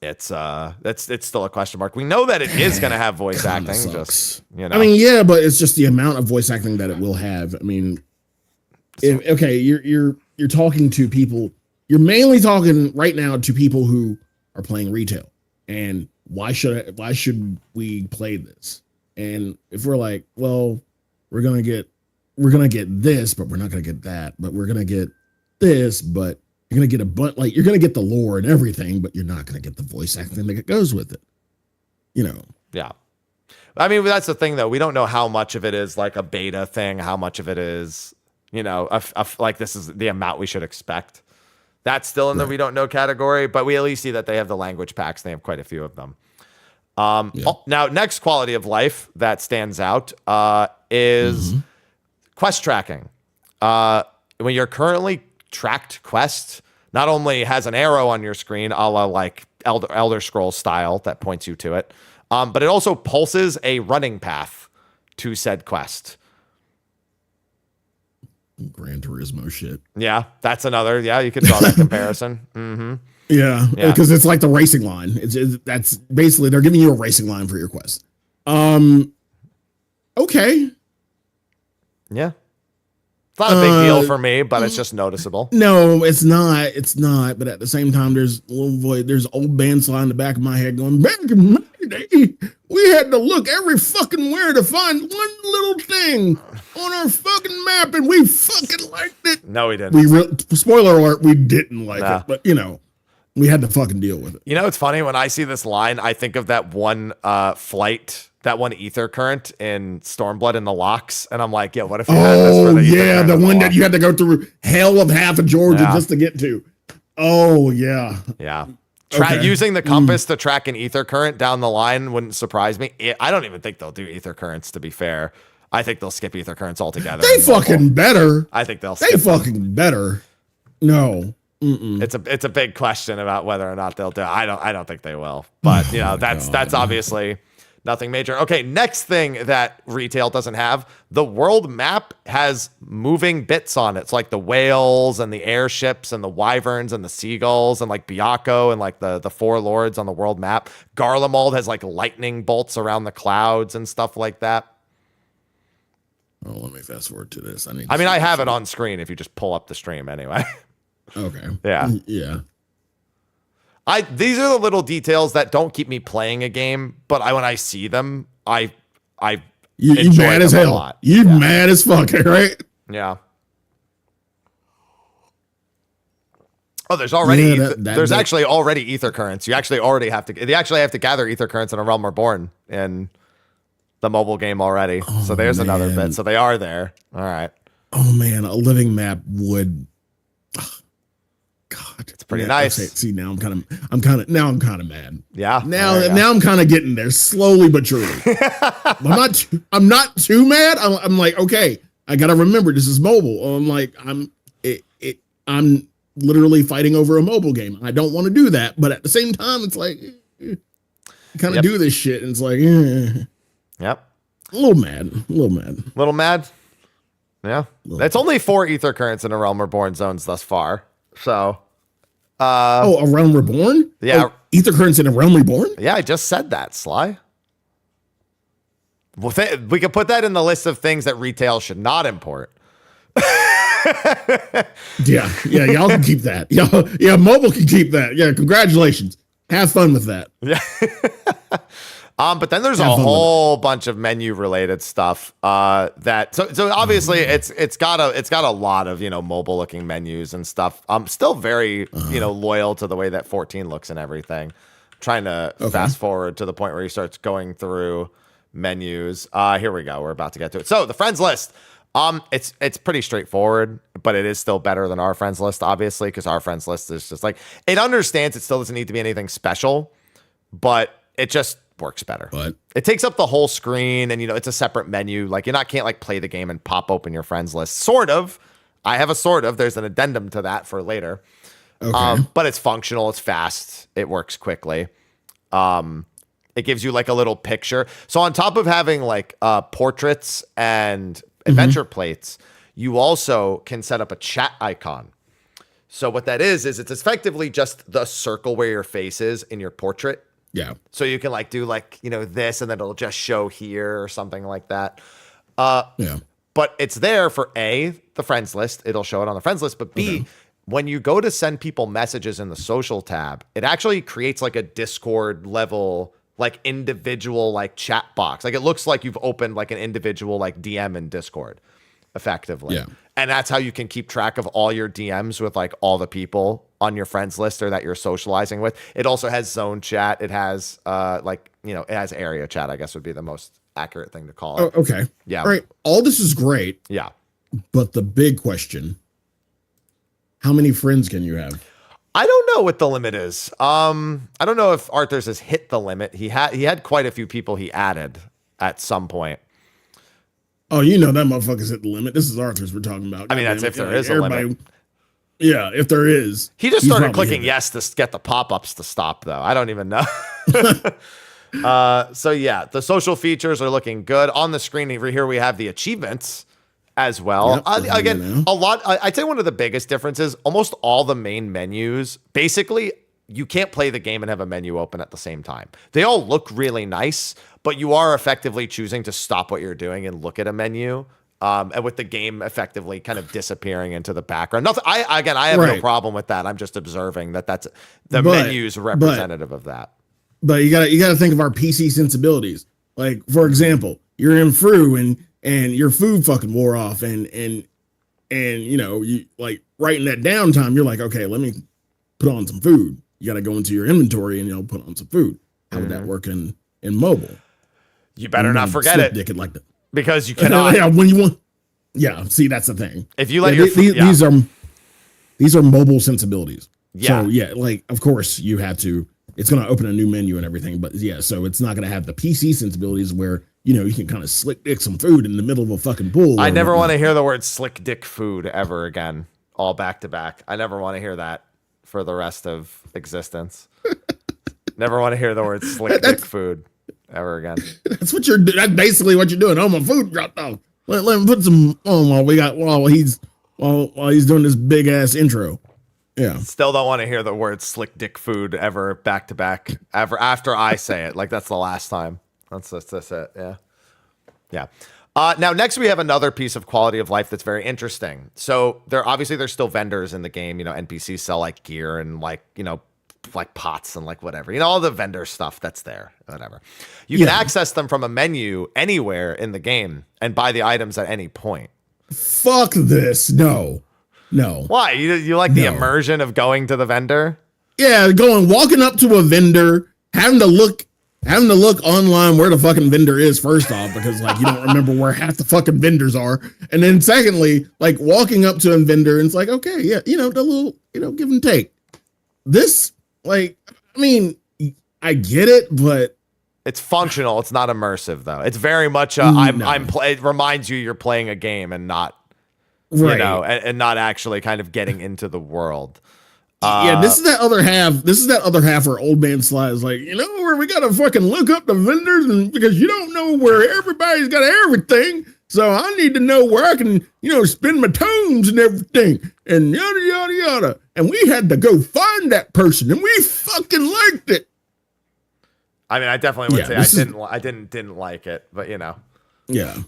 it's still a question mark. We know that it is gonna have voice acting. Sucks. I mean, yeah, but it's just the amount of voice acting that it will have. I mean, you're talking to people. You're mainly talking right now to people who are playing retail, and why should we play this? And if we're like, well, we're gonna get this, but we're not gonna get that, but we're gonna get this, but you're gonna get you're gonna get the lore and everything, but you're not gonna get the voice acting that goes with it. Yeah. I mean, that's the thing though. We don't know how much of it is like a beta thing, how much of it is, like this is the amount we should expect. That's still in the we don't know category, but we at least see that they have the language packs. They have quite a few of them. Now, next quality of life that stands out is quest tracking. When you're currently tracked quest, not only has an arrow on your screen, a la like Elder Scrolls style that points you to it, but it also pulses a running path to said quest. Gran Turismo shit. Yeah, that's another. Yeah, you could draw that comparison. Mm-hmm. Yeah, because it's like the racing line. That's basically they're giving you a racing line for your quest. Okay. Yeah. It's not a big deal for me, but it's just noticeable. No, it's not. It's not. But at the same time, there's old band slide in the back of my head going, back in my yesterday. We had to look every fucking where to find one little thing on our fucking map, and we fucking liked it. No, we didn't. Spoiler alert, we didn't like Nah. it, but you know, we had to fucking deal with it. You know, it's funny when I see this line, I think of that one flight, that one ether current in Stormblood in the locks, and I'm like, yeah, what if we had this for the ether current the in one that locks? you had to go through hell of half of Georgia Yeah. just to get to. Oh yeah. Yeah. Okay. Using the compass to track an ether current down the line wouldn't surprise me. I don't even think they'll do ether currents, to be fair. I think they'll skip ether currents altogether. They fucking better. I think they'll They skip them. fucking better. No. It's a big question about whether or not they'll do it. I don't think they will. But you know, that's obviously nothing major. Okay, next thing that retail doesn't have, the world map has moving bits on it. It's like the whales and the airships and the wyverns and the seagulls and like Byakko and like the four lords on the world map. Garlemald has like lightning bolts around the clouds and stuff like that. Oh, let me fast forward to this. I have it on screen if you just pull up the stream anyway. Okay. Yeah. Yeah. These are the little details that don't keep me playing a game, but when I see them, you enjoy mad as them a hell. lot. You mad as fuck, right? Yeah. Oh, there's already there's actually already ether currents. You actually have to gather ether currents in A Realm Reborn in the mobile game already. So there's another bit. So they are there. All right. Oh man, a living map would. God, it's pretty nice. Okay, see, now I'm kind of mad. Yeah. Now I'm kind of getting there slowly but surely. I'm not too mad. I'm like, okay, I gotta remember this is mobile. I'm like, I'm literally fighting over a mobile game. I don't want to do that, but at the same time, it's like, you kind of do this shit, and it's like, yep, a little mad. Yeah, it's only 4 ether currents in A Realm Reborn zones thus far. So, A Realm Reborn? Yeah. Ether currents in A Realm Reborn? Yeah, I just said that, Sly. Well, we could put that in the list of things that retail should not import. Yeah, y'all can keep that. Yeah, mobile can keep that. Yeah, congratulations. Have fun with that. Yeah. But then there's a whole bunch of menu related stuff that so obviously it's got a lot of, mobile looking menus and stuff. I'm still very loyal to the way that 14 looks and everything. Trying to fast forward to the point where he starts going through menus. Here we go. We're about to get to it. So the friends list. It's pretty straightforward, but it is still better than our friends list, obviously, because our friends list is just like, it understands it still doesn't need to be anything special, but it just works better. But it takes up the whole screen, and it's a separate menu. Like can't like play the game and pop open your friends list. Sort of. I have a sort of. There's an addendum to that for later. okay. But it's functional. It's fast. It works quickly. It gives you like a little picture. So on top of having like portraits and adventure plates, you also can set up a chat icon. So what that is it's effectively just the circle where your face is in your portrait. Yeah. So you can like do like, this, and then it'll just show here or something like that. Yeah. But it's there for A, the friends list. It'll show it on the friends list. But B, when you go to send people messages in the social tab, it actually creates like a Discord level, like individual like chat box. Like it looks like you've opened like an individual like DM in Discord effectively. Yeah. And that's how you can keep track of all your DMs with like all the people on your friends list or that you're socializing with. It also has zone chat. It has it has area chat, I guess would be the most accurate thing to call it. Okay. Yeah. All right. All this is great, Yeah. but the big question, how many friends can you have? I don't know what the limit is. I don't know if Arthur's has hit the limit. He had quite a few people he added at some point. Oh, that motherfucker's hit the limit. This is Arthur's we're talking about. I mean, that's if there is a limit. Yeah, if there is. He just he's started probably clicking hit it. yes to get the pop-ups to stop, though. I don't even know. So yeah, the social features are looking good. On the screen over here, we have the achievements as well. Yep, Again, a lot. I'd say one of the biggest differences, almost all the main menus, basically, you can't play the game and have a menu open at the same time. They all look really nice, but you are effectively choosing to stop what you're doing and look at a menu. And with the game effectively kind of disappearing into the background. Nothing. I have no problem with that. I'm just observing that's the menu's representative of that. but you gotta think of our PC sensibilities. Like, for example, you're in Fru and your food fucking wore off, and you know, you like right in that downtime, you're like, okay, let me put on some food. You got to go into your inventory and, you know, put on some food. How would that work in mobile? You better not forget it. Dick it like that. Because you cannot. Yeah, when you want. Yeah, see, that's the thing. If you let your these are mobile sensibilities. Yeah. So yeah, like of course you have to. It's going to open a new menu and everything, but yeah, so it's not going to have the PC sensibilities where, you know, you can kind of slick dick some food in the middle of a fucking pool. I never want to hear the word slick dick food ever again, all back to back. I never want to hear that for the rest of existence. Never want to hear the word slick dick food ever again. That's basically what you're doing. Oh, my food dropped off. Let him put some on while he's doing this big ass intro. Yeah. Still don't want to hear the word slick dick food ever back to back ever after I say it. Like that's the last time. That's it. Yeah. Yeah. Now next we have another piece of quality of life that's very interesting. So there's still vendors in the game. You know, NPCs sell like gear and like, you know, like pots and like whatever, you know, all the vendor stuff that's there, whatever. You can access them from a menu anywhere in the game and buy the items at any point. Fuck this. No. Why? You like the immersion of going to the vendor? Yeah, walking up to a vendor, having to look online where the fucking vendor is first off, because like you don't remember where half the fucking vendors are. And then secondly, like walking up to a vendor and it's like, okay, yeah, you know, the little, you know, give and take. This, like, I mean, I get it, but it's functional. It's not immersive though. It's very much it reminds you you're playing a game and not right. You know, and not actually kind of getting into the world. Yeah, this is that other half where old man Sly is like, you know, where we gotta fucking look up the vendors, and because you don't know where everybody's got everything, so I need to know where I can, you know, spend my tones and everything, and yada yada yada. And we had to go find that person, and we fucking liked it. I mean, I definitely would say I didn't like it, but you know, yeah.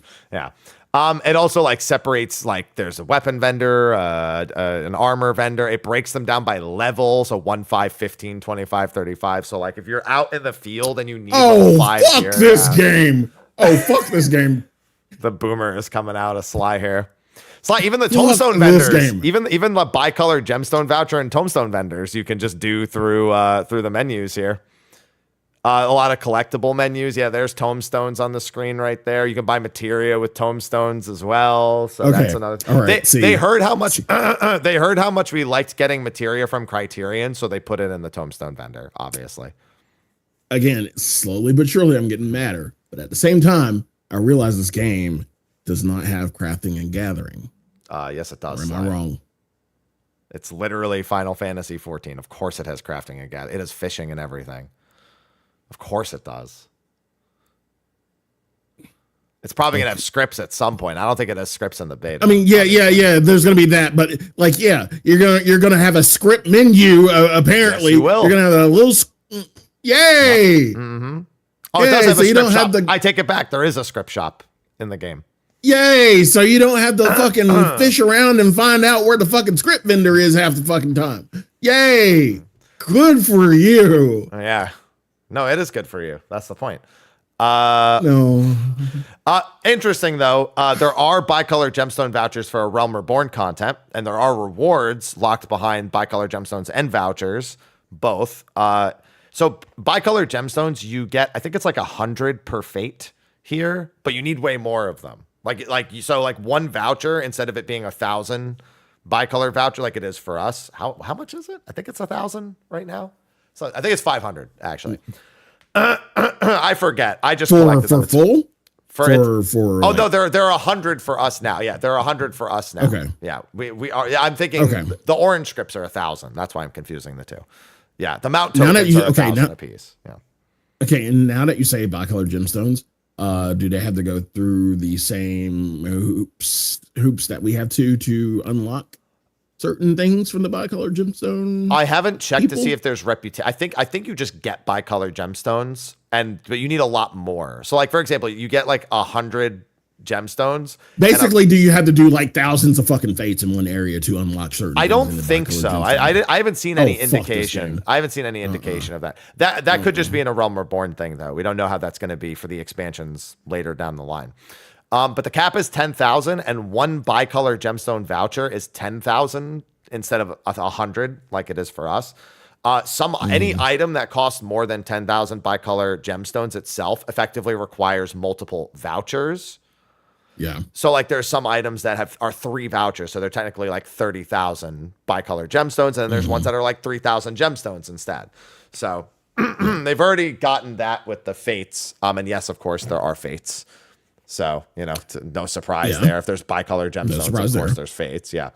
It also like separates, like there's a weapon vendor, an armor vendor. It breaks them down by level. So 1, 5, 15, 25, 35. So like if you're out in the field and you need level 5 fuck this game. Oh, fuck this game. The boomer is coming out of Sly here. Sly, even the tombstone vendors, even the bicolor gemstone voucher and tombstone vendors, you can just do through the menus here. A lot of collectible menus. Yeah, there's tombstones on the screen right there. You can buy materia with tombstones as well. So that's another. All right, they heard how much we liked getting materia from Criterion, so they put it in the tombstone vendor. Obviously. Again, slowly but surely, I'm getting madder. But at the same time, I realize this game does not have crafting and gathering. Yes, it does. Or am I wrong? It's literally Final Fantasy 14. Of course, it has crafting and gathering. It has fishing and everything. Of course it does. It's probably going to have scripts at some point. I don't think it has scripts in the beta. I mean, yeah. There's going to be that, but like, yeah, you're going to have a script menu. Apparently, yes, you will. You're going to have a little. Yay! Mm-hmm. Oh, it does have a script shop. I take it back. There is a script shop in the game. Yay! So you don't have to fucking fish around and find out where the fucking script vendor is half the fucking time. Yay! Good for you. Yeah. No, it is good for you. That's the point. No. Interesting, though. There are bicolor gemstone vouchers for Realm Reborn content, and there are rewards locked behind bicolor gemstones and vouchers, both. So bicolor gemstones, you get, I think it's like 100 per fate here, but you need way more of them. So one voucher, instead of it being 1,000 bicolor voucher like it is for us. How much is it? I think it's 1,000 right now. So I think it's 500 actually. I forget. I just collected for full. Oh no, there are 100 for us now. Yeah, there are 100 for us now. Okay. Yeah, we are. Yeah, I'm thinking the orange scripts are 1,000. That's why I'm confusing the two. Yeah, the mount tokens are 1,000 apiece. Yeah. Okay, and now that you say bicolor gemstones, do they have to go through the same hoops that we have to unlock certain things from the bicolor gemstone? I haven't checked to see if there's reputation. I think you just get bicolor gemstones, but you need a lot more. So, like for example, you get like 100 gemstones. Basically, do you have to do like thousands of fucking fates in one area to unlock certain? I don't things in the think bicolor so. gemstone? I haven't seen any fuck this indication. game. I haven't seen any indication of that. That could just be in a Realm Reborn thing, though. We don't know how that's going to be for the expansions later down the line. But the cap is 10,000, and one bicolor gemstone voucher is 10,000 instead of 100, like it is for us. Any item that costs more than 10,000 bicolor gemstones itself effectively requires multiple vouchers. Yeah. So like there's some items that are 3 vouchers, so they're technically like 30,000 bicolor gemstones, and then there's ones that are like 3,000 gemstones instead. So they've already gotten that with the fates. And yes, of course, there are fates. So, no surprise there. If there's bicolor gemstones, of course, there's fates. Yeah.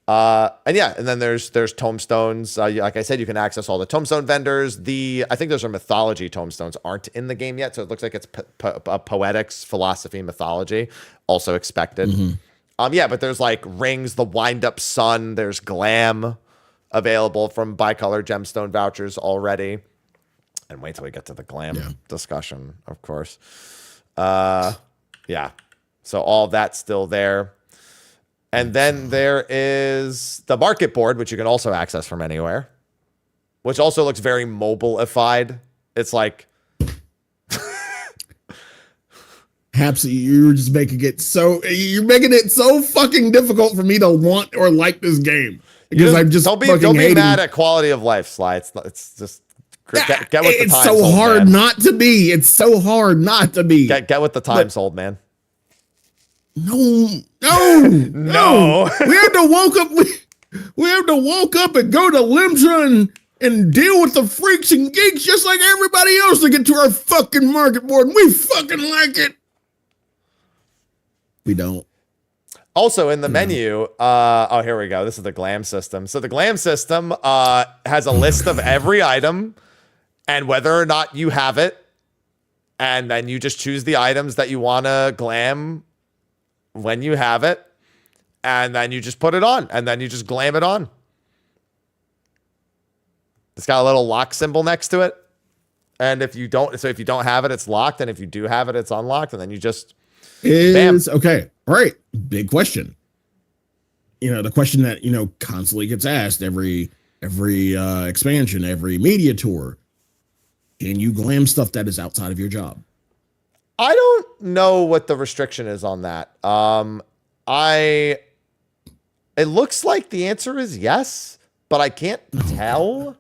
And then there's tomestones. Like I said, you can access all the tomestone vendors. I think those are mythology tomestones aren't in the game yet. So it looks like it's poetics, philosophy, mythology, also expected. But there's like rings, the wind up sun, there's glam available from bicolor gemstone vouchers already. And wait till we get to the glam discussion, of course. So all that's still there. And then there is the market board, which you can also access from anywhere, which also looks very mobile-ified. It's like... Haps, you're just making it so fucking difficult for me to want or like this game. Because I'm just don't be mad at quality of life, Sly. It's just... Get with the times, it's so hard not to be. It's so hard not to be. Get with the times, old man. No. No. We have to woke up and go to Limsa and deal with the freaks and geeks just like everybody else to get to our fucking market board. And we fucking like it. We don't. Also in the menu, here we go. This is the glam system. So the glam system has a list of every item and whether or not you have it. And then you just choose the items that you want to glam when you have it. And then you just put it on. And then you just glam it on. It's got a little lock symbol next to it. And if you don't have it, it's locked. And if you do have it, it's unlocked. And then you just... Okay. All right. Big question. The question that, constantly gets asked every expansion, every media tour. Can you glam stuff that is outside of your job? I don't know what the restriction is on that. It looks like the answer is yes, but I can't tell.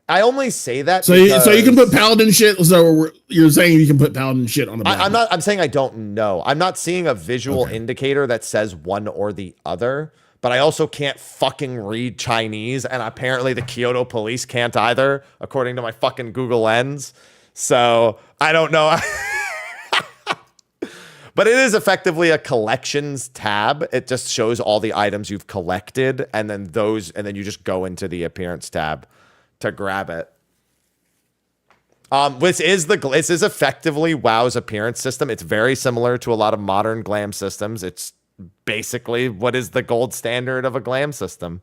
I only say that so you can put paladin shit. So you're saying you can put paladin shit on the back. I'm saying I don't know. I'm not seeing a visual indicator that says one or the other, but I also can't fucking read Chinese, and apparently the Kyoto police can't either, according to my fucking Google Lens. So I don't know. But it is effectively a collections tab. It just shows all the items you've collected, and then you just go into the appearance tab to grab it. This is effectively WoW's appearance system. It's very similar to a lot of modern glam systems. It's basically what is the gold standard of a glam system.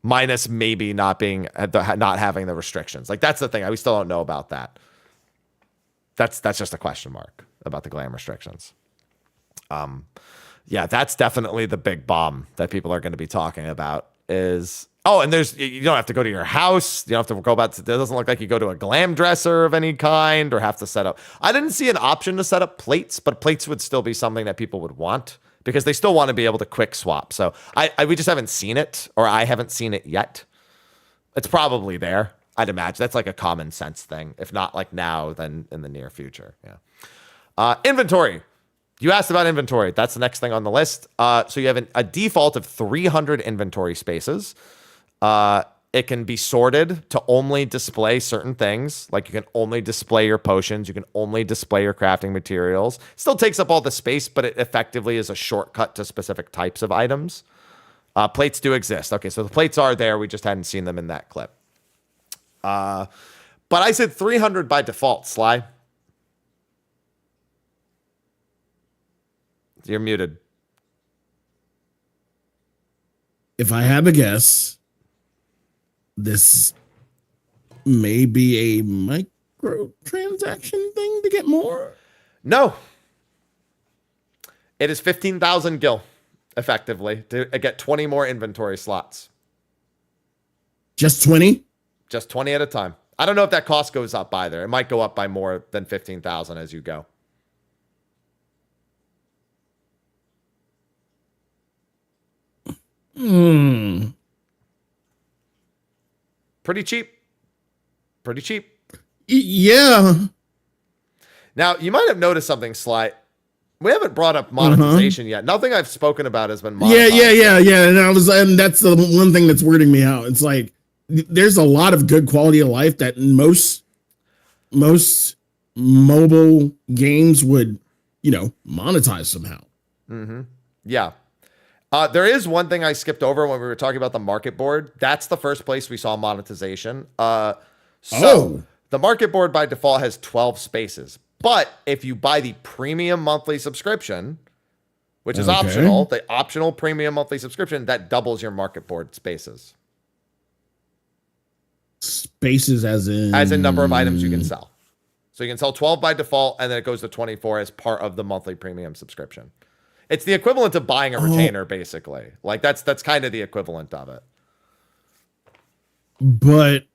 Minus maybe not having the restrictions. Like that's the thing. We still don't know about that. That's just a question mark about the glam restrictions. That's definitely the big bomb that people are going to be talking about is, and you don't have to go to your house. You don't have to go about, it doesn't look like you go to a glam dresser of any kind or have to set up. I didn't see an option to set up plates, but plates would still be something that people would want because they still want to be able to quick swap. So we just haven't seen it, or I haven't seen it yet. It's probably there. I'd imagine that's like a common sense thing. If not like now, then in the near future. Yeah. Inventory. You asked about inventory. That's the next thing on the list. So you have a default of 300 inventory spaces. It can be sorted to only display certain things. Like you can only display your potions. You can only display your crafting materials. Still takes up all the space, but it effectively is a shortcut to specific types of items. Plates do exist. Okay, so the plates are there. We just hadn't seen them in that clip. But I said 300 by default, Sly. You're muted. If I had to guess, this may be a microtransaction thing to get more? No. It is 15,000 gil, effectively, to get 20 more inventory slots. Just 20? Just 20 at a time. I don't know if that cost goes up either. It might go up by more than 15,000 as you go. Pretty cheap. Pretty cheap. Yeah. Now, you might have noticed something, Sly. We haven't brought up monetization yet. Nothing I've spoken about has been monetized. Yeah. And that's the one thing that's weirding me out. It's like there's a lot of good quality of life that most mobile games would, monetize somehow. Mm-hmm. Yeah. There is one thing I skipped over when we were talking about the market board. That's the first place we saw monetization. The market board by default has 12 spaces. But if you buy the premium monthly subscription, which is optional, the optional premium monthly subscription, that doubles your market board spaces. Spaces as in number of items you can sell. So you can sell 12 by default, and then it goes to 24 as part of the monthly premium subscription. It's the equivalent of buying a retainer, basically. Like that's kind of the equivalent of it. But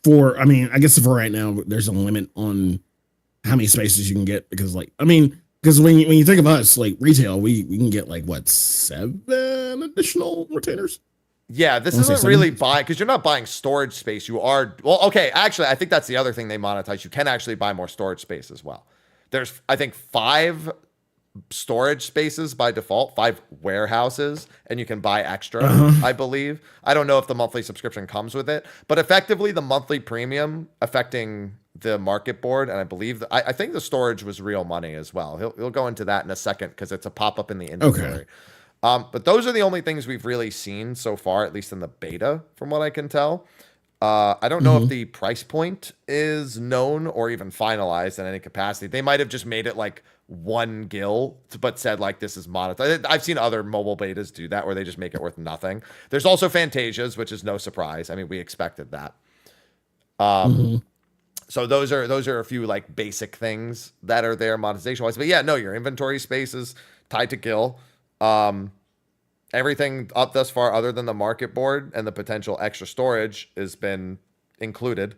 I guess for right now, there's a limit on how many spaces you can get because when you think of us, like retail, we can get 7 additional retainers. Yeah, this isn't really buying because you're not buying storage space. You are actually, I think that's the other thing they monetize. You can actually buy more storage space as well. There's, I think, 5 storage spaces by default, 5 warehouses, and you can buy extra, I believe. I don't know if the monthly subscription comes with it, but effectively the monthly premium affecting the market board, and I believe I think the storage was real money as well. He'll go into that in a second because it's a pop-up in the inventory. But those are the only things we've really seen so far, at least in the beta, from what I can tell. I don't know if the price point is known or even finalized in any capacity. They might have just made it 1 gil, but said this is monetized. I've seen other mobile betas do that where they just make it worth nothing. There's also Fantasias, which is no surprise. I mean, we expected that. So those are a few basic things that are there monetization wise. But yeah, no, your inventory space is tied to gil. Everything up thus far other than the market board and the potential extra storage has been included.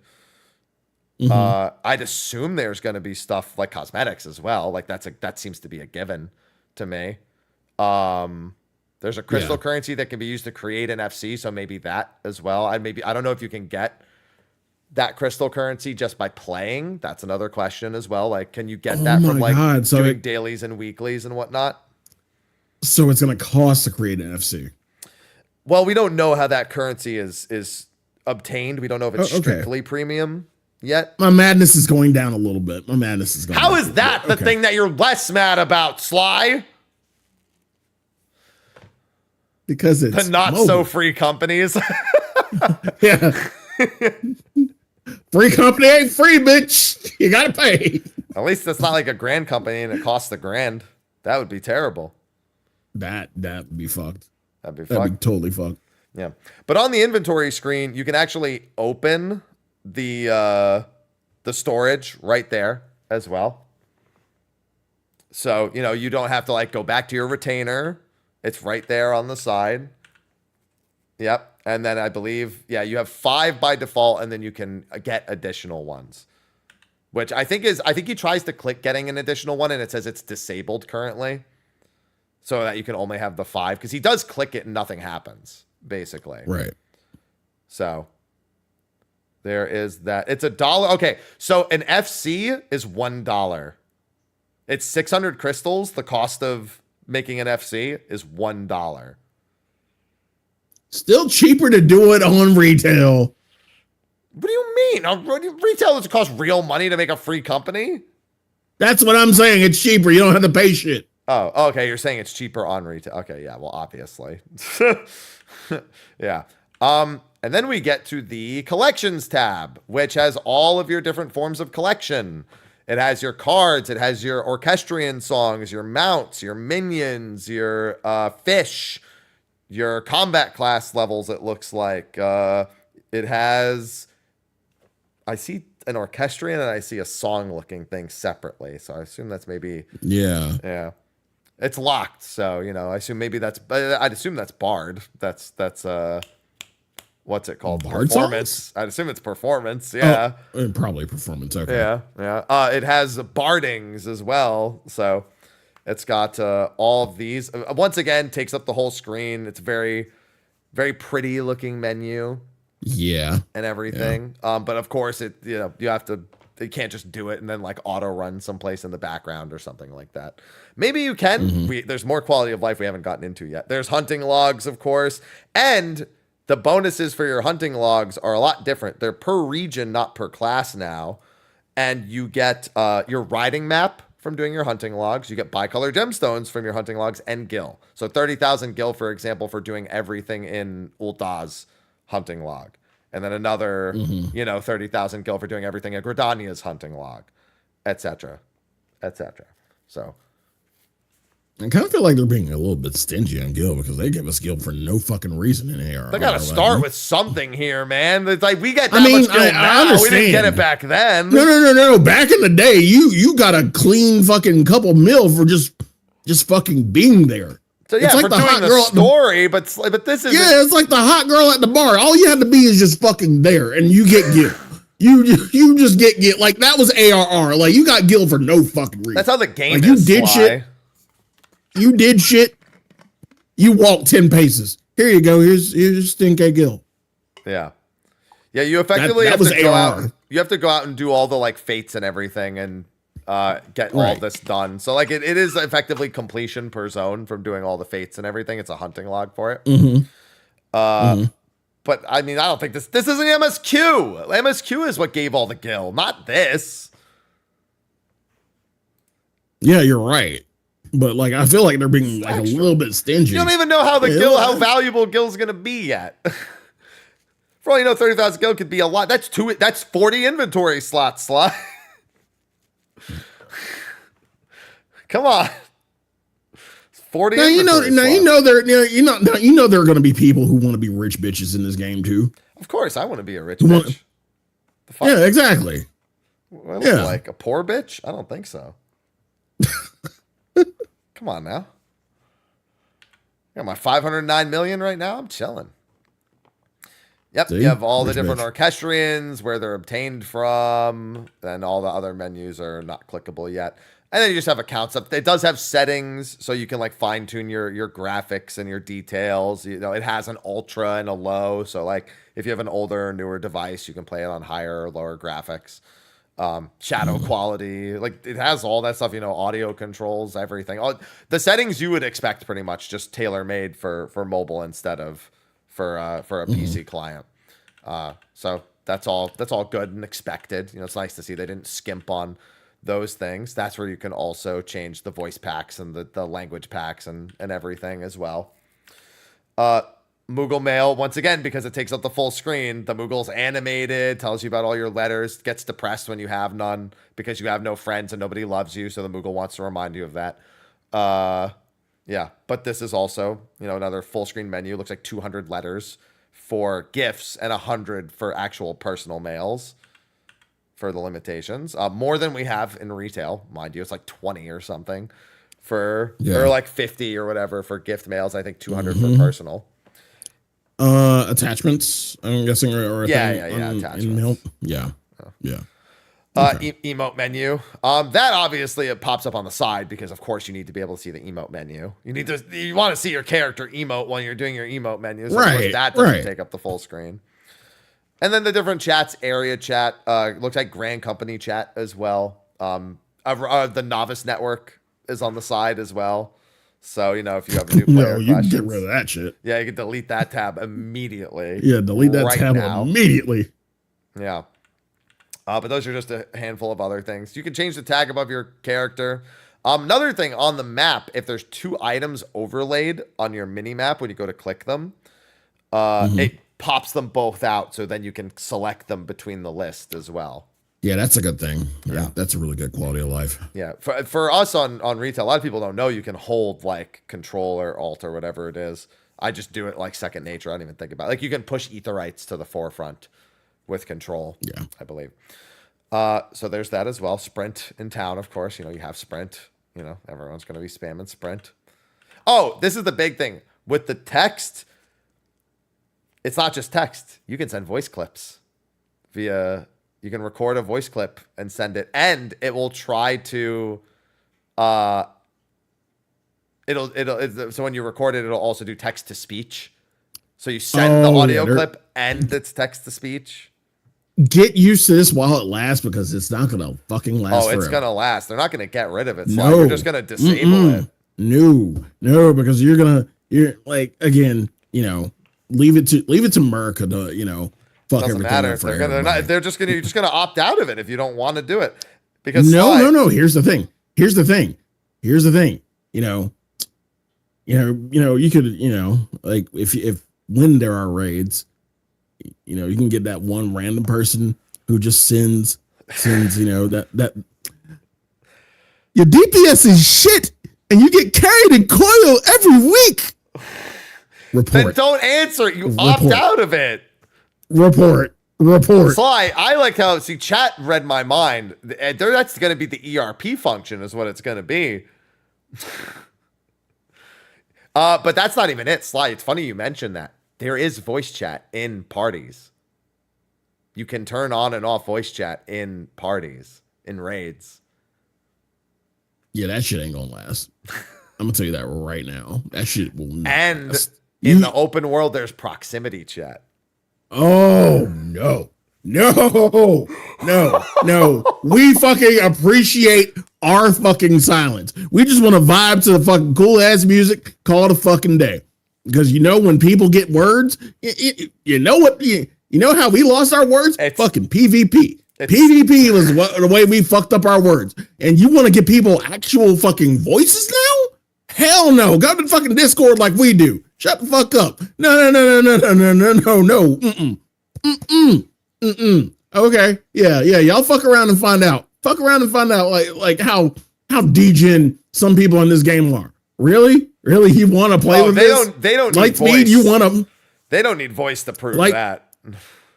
I'd assume there's going to be stuff like cosmetics as well. That seems to be a given to me. There's a crystal currency that can be used to create an FC. So maybe that as well. I don't know if you can get that crystal currency just by playing. That's another question as well. Can you get that from doing dailies and weeklies and whatnot? So it's going to cost to create an FC. Well, we don't know how that currency is obtained. We don't know if it's strictly premium yet. My madness is going down a little bit. How is that the thing that you're less mad about, Sly? Because it's the not so free companies. Yeah. Free company ain't free, bitch. You gotta pay. At least it's not like a grand company and it costs $1,000. That would be terrible. That would be fucked. That'd be totally fucked. Yeah. But on the inventory screen, you can actually open the storage right there as well. So, you don't have to go back to your retainer. It's right there on the side. Yep. And then I believe, you have 5 by default, and then you can get additional ones. Which I think he tries to click getting an additional one, and it says it's disabled currently. So that you can only have the 5. Because he does click it and nothing happens, basically. Right. So there is that. It's $1. Okay, so an FC is $1. It's 600 crystals. The cost of making an FC is $1. Still cheaper to do it on retail. What do you mean? Retail doesn't cost real money to make a free company? That's what I'm saying. It's cheaper. You don't have to pay shit. Oh, okay. You're saying it's cheaper on retail. Okay, yeah. Well, obviously. Yeah. And then we get to the collections tab, which has all of your different forms of collection. It has your cards. It has your orchestrion songs, your mounts, your minions, your fish, your combat class levels, it looks like. It has... I see an orchestrion and I see a song looking thing separately. So I assume that's maybe Yeah. It's locked. So, I assume maybe I'd assume that's Bard. That's what's it called? Bard Performance. songs? I'd assume it's performance. Yeah. Probably performance. Okay. Yeah. It has bardings as well. So it's got all of these. Once again, takes up the whole screen. It's very, very pretty looking menu. Yeah. And everything. Yeah. But of course, you can't just do it and then like auto run someplace in the background or something like that. Maybe you can. Mm-hmm. There's more quality of life we haven't gotten into yet. There's hunting logs, of course. And the bonuses for your hunting logs are a lot different. They're per region, not per class now. And you get your riding map from doing your hunting logs. You get bicolor gemstones from your hunting logs and gil. So 30,000 gil, for example, for doing everything in Ul'dah's hunting log. And then another, 30,000 gil for doing everything in Gridania's hunting log, etc., etc. So I kind of feel like they're being a little bit stingy on Gil because they give us Gil for no fucking reason in AR. they got to start with something here, man. It's like we get that I mean, much gil now. We understand. didn't get it back then. No. Back in the day, you got a clean fucking couple mil for just fucking being there. So yeah, it's like for the doing hot the girl story, but this is it's like the hot girl at the bar. All you had to be is just fucking there, and you get Gil. You just get Gil. Like that was ARR. Like you got Gil for no fucking reason. That's how the game like, is. You did Sly. shit. You did shit. You walked 10 paces. Here you go. Here's Stinky Gil. Yeah. You effectively That have was to go ARR. out. You have to go out and do all the like fates and everything and get all this done. So like it is effectively completion per zone from doing all the fates and everything. It's a hunting log for it. But I mean, I don't think this isn't MSQ. MSQ is what gave all the gil, not this. Yeah, you're right. But like, I feel like they're being like a little bit stingy. You don't even know how how valuable gil's gonna be yet. For all you know, 30,000 gil could be a lot. That's 40 inventory slots. Slot. Come on. 40. Now you know they're going to be people who want to be rich bitches in this game too. Of course, I want to be a rich bitch. The fuck? Yeah, exactly. What do I look like a poor bitch? I don't think so. Come on now. I got my 509 million right now. I'm chilling. Yep, See? you have all the Rich different bitch. orchestrions, where they're obtained from, then all the other menus are not clickable yet. And then you just have accounts up. It does have settings, so you can like fine tune your graphics and your details. It has an ultra and a low, so like if you have an older or newer device, you can play it on higher or lower graphics. Shadow quality, like it has all that stuff. Audio controls, everything. All the settings you would expect, pretty much just tailor made for mobile instead of for a PC client. So that's all good and expected. It's nice to see they didn't skimp on those things. That's where you can also change the voice packs and the language packs and everything as well. Moogle Mail, once again, because it takes up the full screen, the Moogle's animated, tells you about all your letters, gets depressed when you have none because you have no friends and nobody loves you, so the Moogle wants to remind you of that. Yeah, but this is also, another full screen menu. Looks like 200 letters for gifts and 100 for actual personal mails for the limitations. More than we have in retail, mind you. It's like 20 or something or like 50 or whatever for gift mails. I think 200 for personal. Attachments, I'm guessing, or attachments. in mail. Yeah. Emote menu. That obviously it pops up on the side because of course you need to be able to see the emote menu. You want to see your character emote when you're doing your emote menu. So right. That doesn't take up the full screen. And then the different chats, area chat, looks like Grand Company chat as well. The novice network is on the side as well. So, if you have a new player you questions, can get rid of that shit. Yeah, you can delete that tab immediately. Yeah, delete that tab now. Immediately. Yeah. But those are just a handful of other things. You can change the tag above your character. Another thing on the map, if there's 2 items overlaid on your mini map when you go to click them, it pops them both out. So then you can select them between the list as well. Yeah, that's a good thing. Yeah, that's a really good quality of life. Yeah, for us on retail, a lot of people don't know you can hold like Control or Alt or whatever it is. I just do it like second nature. I don't even think about it. Like you can push Aetherites to the forefront with Control. Yeah, I believe. So there's that as well. Sprint in town, of course. You have Sprint. Everyone's going to be spamming Sprint. Oh, this is the big thing. With the text, it's not just text. You can send voice clips you can record a voice clip and send it. And it will try to, so when you record it, it'll also do text to speech. So you send the audio clip and it's text to speech. Get used to this while it lasts, because it's not gonna fucking last. It's forever. gonna last. They're not gonna get rid of it. So No, you're just gonna disable it. No, because you're like, again, leave it to America to fuck Doesn't everything matter. up for You're just gonna opt out of it if you don't want to do it. Because no. Here's the thing. You could, like if when there are raids, you can get that one random person who just sends, that your DPS is shit and you get carried in coil every week. Report. Then don't answer it. You opt out of it. Report. Sly, I like how, chat read my mind. That's going to be the ERP function is what it's going to be. But that's not even it, Sly. It's funny you mentioned that. There is voice chat in parties. You can turn on and off voice chat in parties, in raids. Yeah, that shit ain't gonna last. I'm gonna tell you that right now. That shit will not And last. in the open world, there's proximity chat. Oh, no. We fucking appreciate our fucking silence. We just want to vibe to the fucking cool ass music, call it a fucking day. Because when people get words, you know how we lost our words? Fucking PvP. PvP was the way we fucked up our words. And you want to give people actual fucking voices now? Hell no. Go to the fucking Discord like we do. Shut the fuck up. No. Okay. Yeah. Y'all fuck around and find out. Like how degen some people in this game are. Really? You want to play with this? They don't need Lightspeed, you want to. They don't need voice to prove that.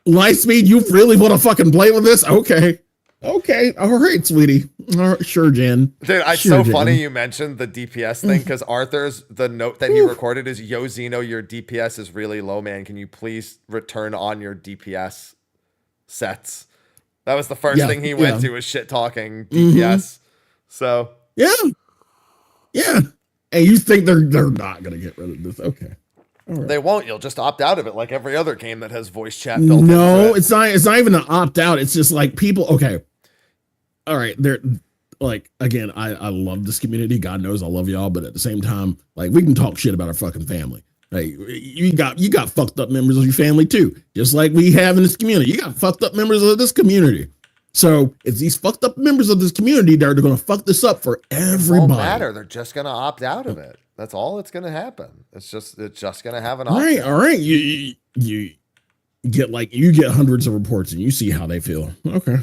Lightspeed, you really want to fucking play with this? Okay. All right, sweetie. All right, sure, Jen. Dude, it's so funny you mentioned the DPS thing, because Arthur's, the note that he recorded is, "Yo, Zeno, your DPS is really low, man. Can you please return on your DPS sets?" That was the first thing he went to, was shit talking DPS. So yeah. And you think they're not gonna get rid of this? Okay. Right. They won't. You'll just opt out of it, like every other game that has voice chat built into it. It's not even an opt out. It's just like people. Okay. All right. They're like, again, I love this community. God knows I love y'all, but at the same time, like, we can talk shit about our fucking family. Like, you got fucked up members of your family too, just like we have in this community. You got fucked up members of this community. So it's these fucked up members of this community that are going to fuck this up for everybody. It won't matter. They're just going to opt out of it. That's all that's going to happen. It's just going to have an option. All right. You get hundreds of reports and you see how they feel. Okay.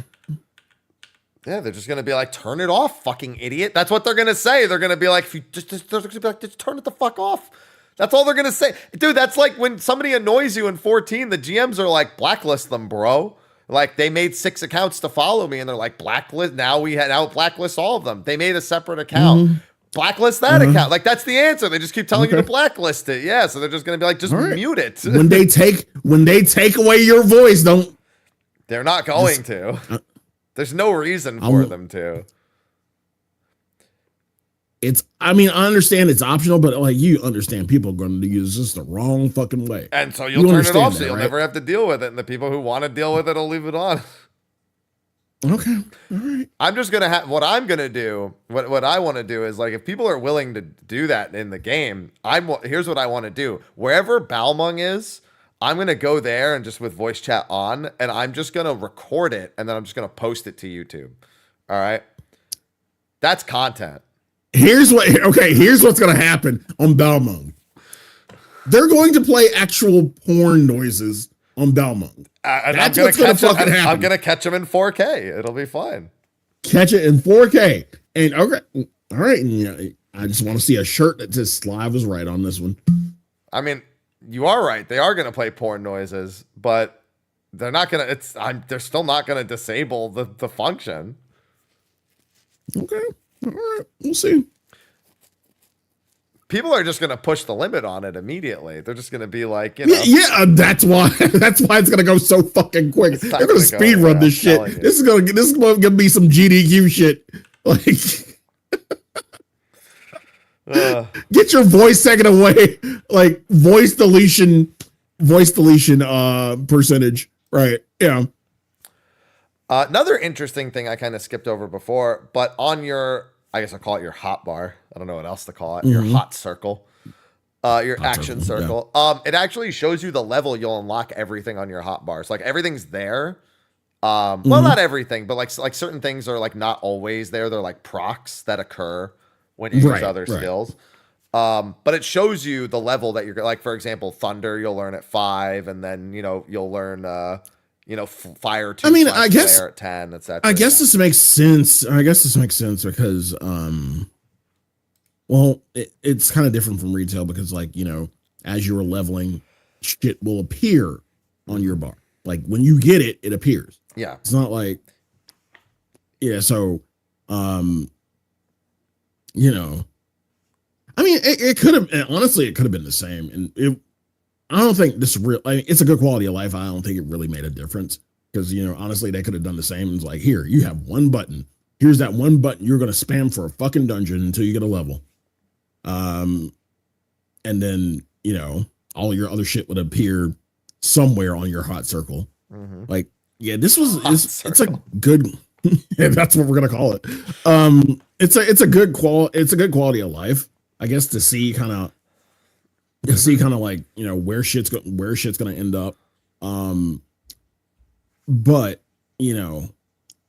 Yeah, they're just going to be like, turn it off, fucking idiot. That's what they're going to say. They're going to be like, just turn it the fuck off. That's all they're going to say. Dude, that's like when somebody annoys you in 14, the GMs are like, blacklist them, bro. Like, they made 6 accounts to follow me and they're like, blacklist. Now blacklist all of them. They made a separate account. Mm-hmm. Blacklist that account. Like, that's the answer. They just keep telling you to blacklist it. Yeah. So they're just going to be like, just mute it. when they take away your voice, they're not going to. There's no reason for them to. I understand it's optional, but like, you understand people are going to use this the wrong fucking way. And so you'll turn it off, so you'll never have to deal with it. And the people who want to deal with it will leave it on. Okay. All right. I'm just going to what I'm going to do, what I want to do is, like, if people are willing to do that in the game, here's what I want to do. Wherever Balmung is, I'm going to go there and just with voice chat on, and I'm just going to record it, and then I'm just going to post it to YouTube. All right? That's content. Here's what's going to happen on Balmung. They're going to play actual porn noises on Balmung. That's what's going to fucking happen. I'm going to catch them in 4K. It'll be fine. Catch it in 4K. And okay. All right. I just want to see a shirt that says Sly was right on this one. I mean, you are right. They are going to play porn noises, but they're not gonna. They're still not gonna disable the function. Okay, all right, we'll see. People are just gonna push the limit on it immediately. They're just gonna be like, you know, Yeah, that's why it's gonna go so fucking quick. They're gonna speed run this shit. This is gonna be some GDQ shit. Like, get your voice taken away. Like voice deletion percentage. Right? Yeah. Another interesting thing I kind of skipped over before, but on your, I guess I'll call it your hot bar. I don't know what else to call it. Your hot circle. Your hot action circle. Yeah. It actually shows you the level you'll unlock everything on your hot bars. Like everything's there. Well, not everything, but like certain things are like not always there. They're like procs that occur when you use other skills. But it shows you the level that you're like, for example, thunder, you'll learn at 5, and then, you know, you'll learn, fire 2. I mean, I guess at 10, etc. I guess this makes sense. Because, well, it's kind of different from retail because, like, you know, as you're leveling, shit will appear on your bar. Like when you get it, it appears. Yeah. It's not like, yeah. So, you know, I mean, it could have, honestly, it could have been the same. And I don't think this real, I mean, it's a good quality of life. I don't think it really made a difference because, you know, honestly, they could have done the same. It's like, here, you have one button. Here's that one button you're going to spam for a fucking dungeon until you get a level. And then, you know, all your other shit would appear somewhere on your hot circle. Like, yeah, it's a good, that's what we're going to call it. It's a good quality of life, I guess, to see kind of like, you know, where shit's going to end up. But, you know,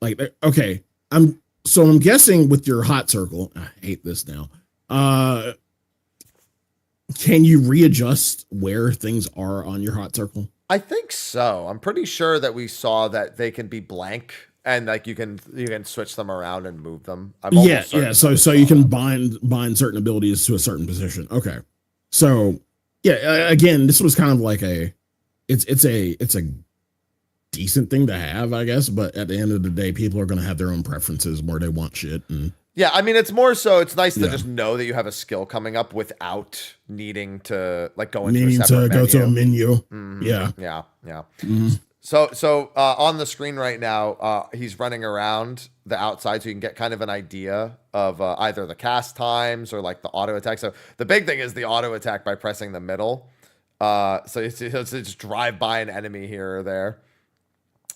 like, okay, I'm guessing with your hot circle, I hate this now. Can you readjust where things are on your hot circle? I think so. I'm pretty sure that we saw that they can be blank and like you can switch them around and move them. Yeah. So you can bind certain abilities to a certain position. Okay. So yeah, again, this was kind of like it's a decent thing to have, I guess. But at the end of the day, people are going to have their own preferences where they want shit. And yeah, I mean, it's more so it's nice to just know that you have a skill coming up without needing to like go into a menu. Yeah. Mm-hmm. So on the screen right now, he's running around the outside so you can get kind of an idea of either the cast times or like the auto attack. So the big thing is the auto attack by pressing the middle. So it's just drive by an enemy here or there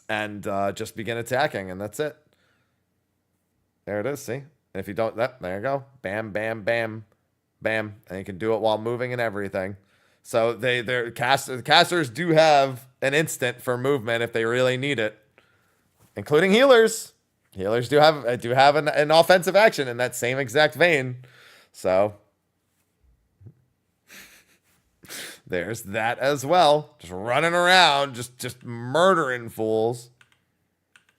and just begin attacking, and that's it. There it is, see? And if you don't, there you go. Bam, bam, bam, bam. And you can do it while moving and everything. So casters do have an instant for movement if they really need it, including healers. Healers do have an offensive action in that same exact vein. So there's that as well. Just running around, just murdering fools.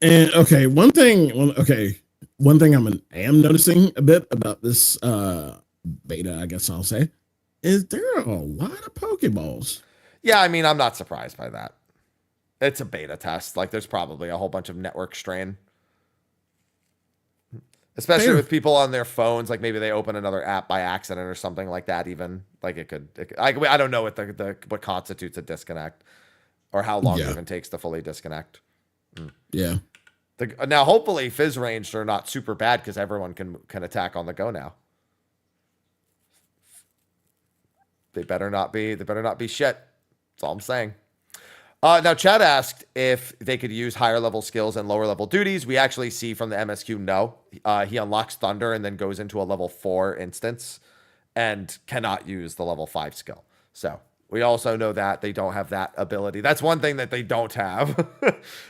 And okay, one thing I am noticing a bit about this beta, I guess I'll say, is there are a lot of Pokeballs. Yeah, I mean, I'm not surprised by that. It's a beta test. Like, there's probably a whole bunch of network strain. Especially with people on their phones. Like, maybe they open another app by accident or something like that even. Like, it could I don't know what constitutes a disconnect. Or how long it even takes to fully disconnect. Yeah. Now, hopefully, Fizz ranged are not super bad because everyone can attack on the go now. They better not be shit. That's all I'm saying. Now, Chad asked if they could use higher level skills and lower level duties. We actually see from the MSQ, no. He unlocks Thunder and then goes into a level 4 instance and cannot use the level 5 skill. So we also know that they don't have that ability. That's one thing that they don't have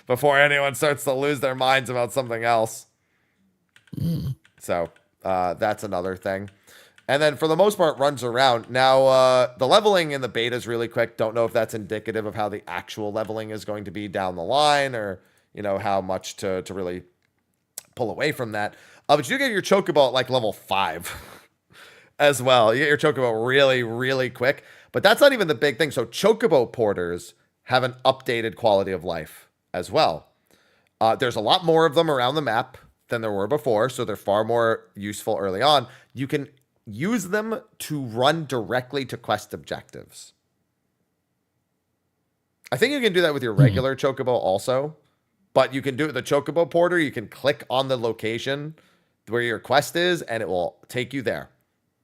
before anyone starts to lose their minds about something else. So that's another thing. And then for the most part, runs around. Now, the leveling in the beta is really quick. Don't know if that's indicative of how the actual leveling is going to be down the line or, you know, how much to really pull away from that. But you get your Chocobo at like level 5 as well. You get your Chocobo really, really quick. But that's not even the big thing. So Chocobo porters have an updated quality of life as well. There's a lot more of them around the map than there were before, so they're far more useful early on. You can use them to run directly to quest objectives. I think you can do that with your regular Chocobo also, but you can do it with the Chocobo Porter. You can click on the location where your quest is, and it will take you there.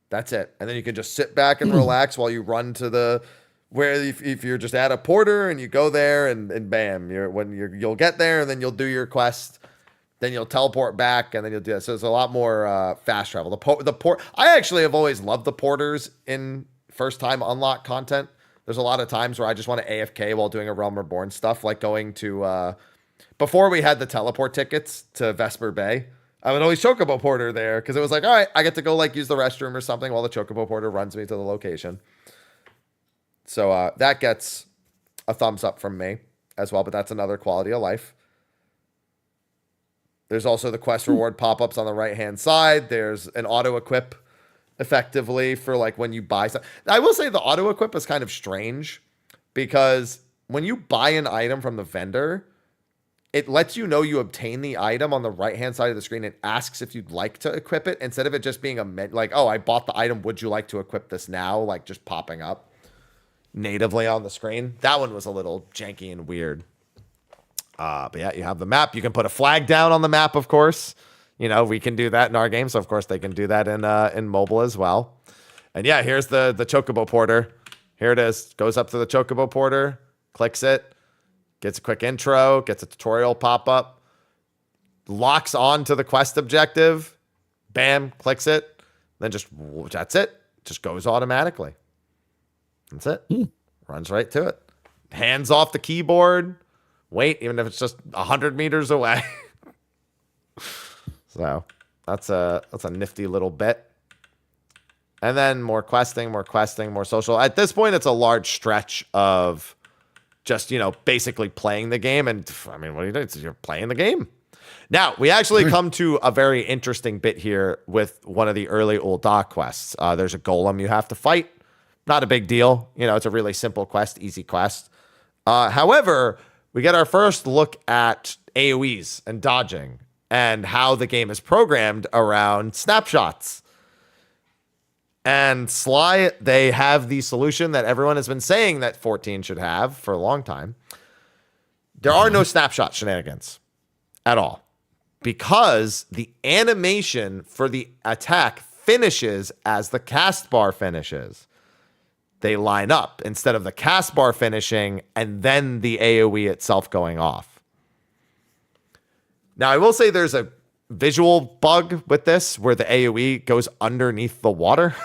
That's it. And then you can just sit back and relax while you run to the where if you're just at a porter and you go there and bam, you'll get there and then you'll do your quest. Then you'll teleport back and then you'll do that. So it's a lot more fast travel. I actually have always loved the porters in first time unlock content. There's a lot of times where I just want to AFK while doing a Realm Reborn stuff, like going to before we had the teleport tickets to Vesper Bay. I would always Chocobo Porter there because it was like, all right, I get to go like use the restroom or something while the Chocobo Porter runs me to the location. So that gets a thumbs up from me as well, but that's another quality of life. There's also the quest reward pop-ups on the right-hand side. There's an auto-equip effectively for like when you buy something. I will say the auto-equip is kind of strange because when you buy an item from the vendor, it lets you know you obtain the item on the right-hand side of the screen. It asks if you'd like to equip it instead of it just being like, oh, I bought the item. Would you like to equip this now? Like just popping up natively on the screen. That one was a little janky and weird. But yeah, you have the map. You can put a flag down on the map, of course. You know, we can do that in our game. So, of course, they can do that in mobile as well. And yeah, here's the Chocobo Porter. Here it is. Goes up to the Chocobo Porter, clicks it, gets a quick intro, gets a tutorial pop-up, locks on to the quest objective, bam, clicks it, then that's it. Just goes automatically. That's it. Runs right to it. Hands off the keyboard. Wait, even if it's just 100 meters away. So that's a nifty little bit. And then more questing, more social. At this point, it's a large stretch of just, basically playing the game. And I mean, what do you do? You're playing the game. Now, we actually come to a very interesting bit here with one of the early Ul'dah quests. There's a golem you have to fight. Not a big deal. It's a really simple quest, easy quest. However, we get our first look at AoEs and dodging and how the game is programmed around snapshots. And Sly, they have the solution that everyone has been saying that 14 should have for a long time. There are no snapshot shenanigans at all because the animation for the attack finishes as the cast bar finishes. They line up instead of the cast bar finishing and then the AoE itself going off. Now, I will say there's a visual bug with this where the AoE goes underneath the water.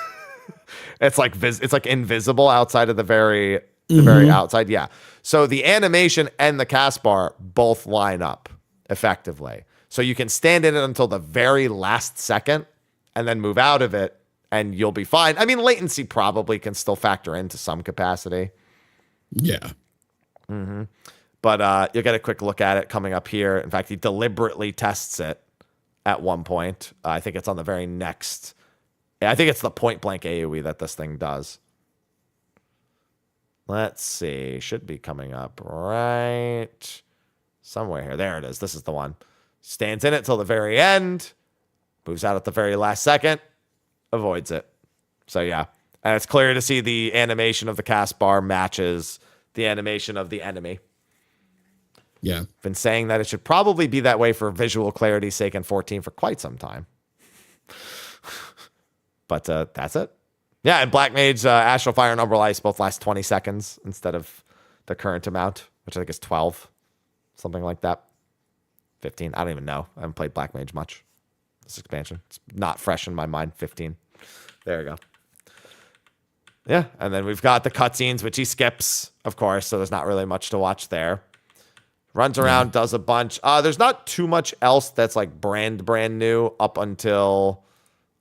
It's like invisible outside of the very outside. Yeah. So the animation and the cast bar both line up effectively. So you can stand in it until the very last second and then move out of it. And you'll be fine. I mean, latency probably can still factor into some capacity. Yeah. Mm-hmm. But you'll get a quick look at it coming up here. In fact, he deliberately tests it at one point. I think it's on the very next. I think it's the point blank AoE that this thing does. Let's see. Should be coming up right somewhere here. There it is. This is the one. Stands in it till the very end. Moves out at the very last second. Avoids it. So yeah. And it's clear to see the animation of the cast bar matches the animation of the enemy. Yeah. Been saying that it should probably be that way for visual clarity's sake in 14 for quite some time. But that's it. Yeah, and Black Mage, Astral Fire, and Umbral Ice both last 20 seconds instead of the current amount, which I think is 12. Something like that. 15. I don't even know. I haven't played Black Mage much. This expansion. It's not fresh in my mind. 15. There you go. Yeah, and then we've got the cutscenes, which he skips, of course, so there's not really much to watch there. Runs around, does a bunch. There's not too much else that's like brand new up until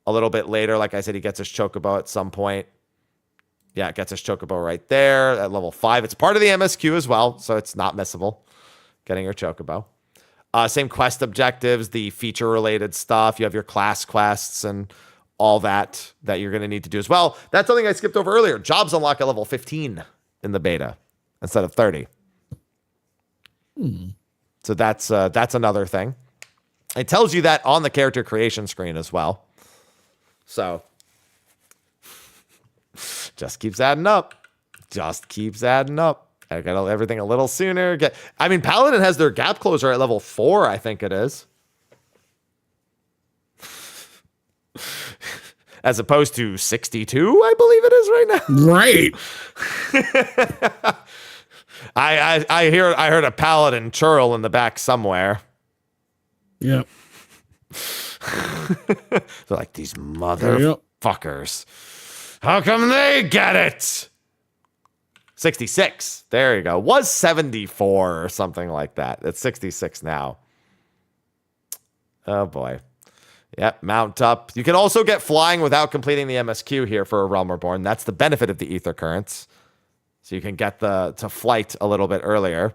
a little bit later. Like I said, he gets his Chocobo at some point. Yeah, it gets his Chocobo right there at level 5. It's part of the MSQ as well, so it's not missable. Getting your Chocobo. Same quest objectives, the feature-related stuff. You have your class quests and all that you're going to need to do as well. That's something I skipped over earlier. Jobs unlock at level 15 in the beta instead of 30. So that's another thing. It tells you that on the character creation screen as well. So just keeps adding up. Just keeps adding up. I got everything a little sooner. Paladin has their gap closer at level 4, I think it is. As opposed to 62, I believe it is right now. Right. I heard a paladin churl in the back somewhere. Yep. They're like, these motherfuckers. How come they get it? 66. There you go. Was 74 or something like that. It's 66 now. Oh boy. Yep, mount up. You can also get flying without completing the MSQ here for a Realm Reborn. That's the benefit of the Ether Currents. So you can get to flight a little bit earlier.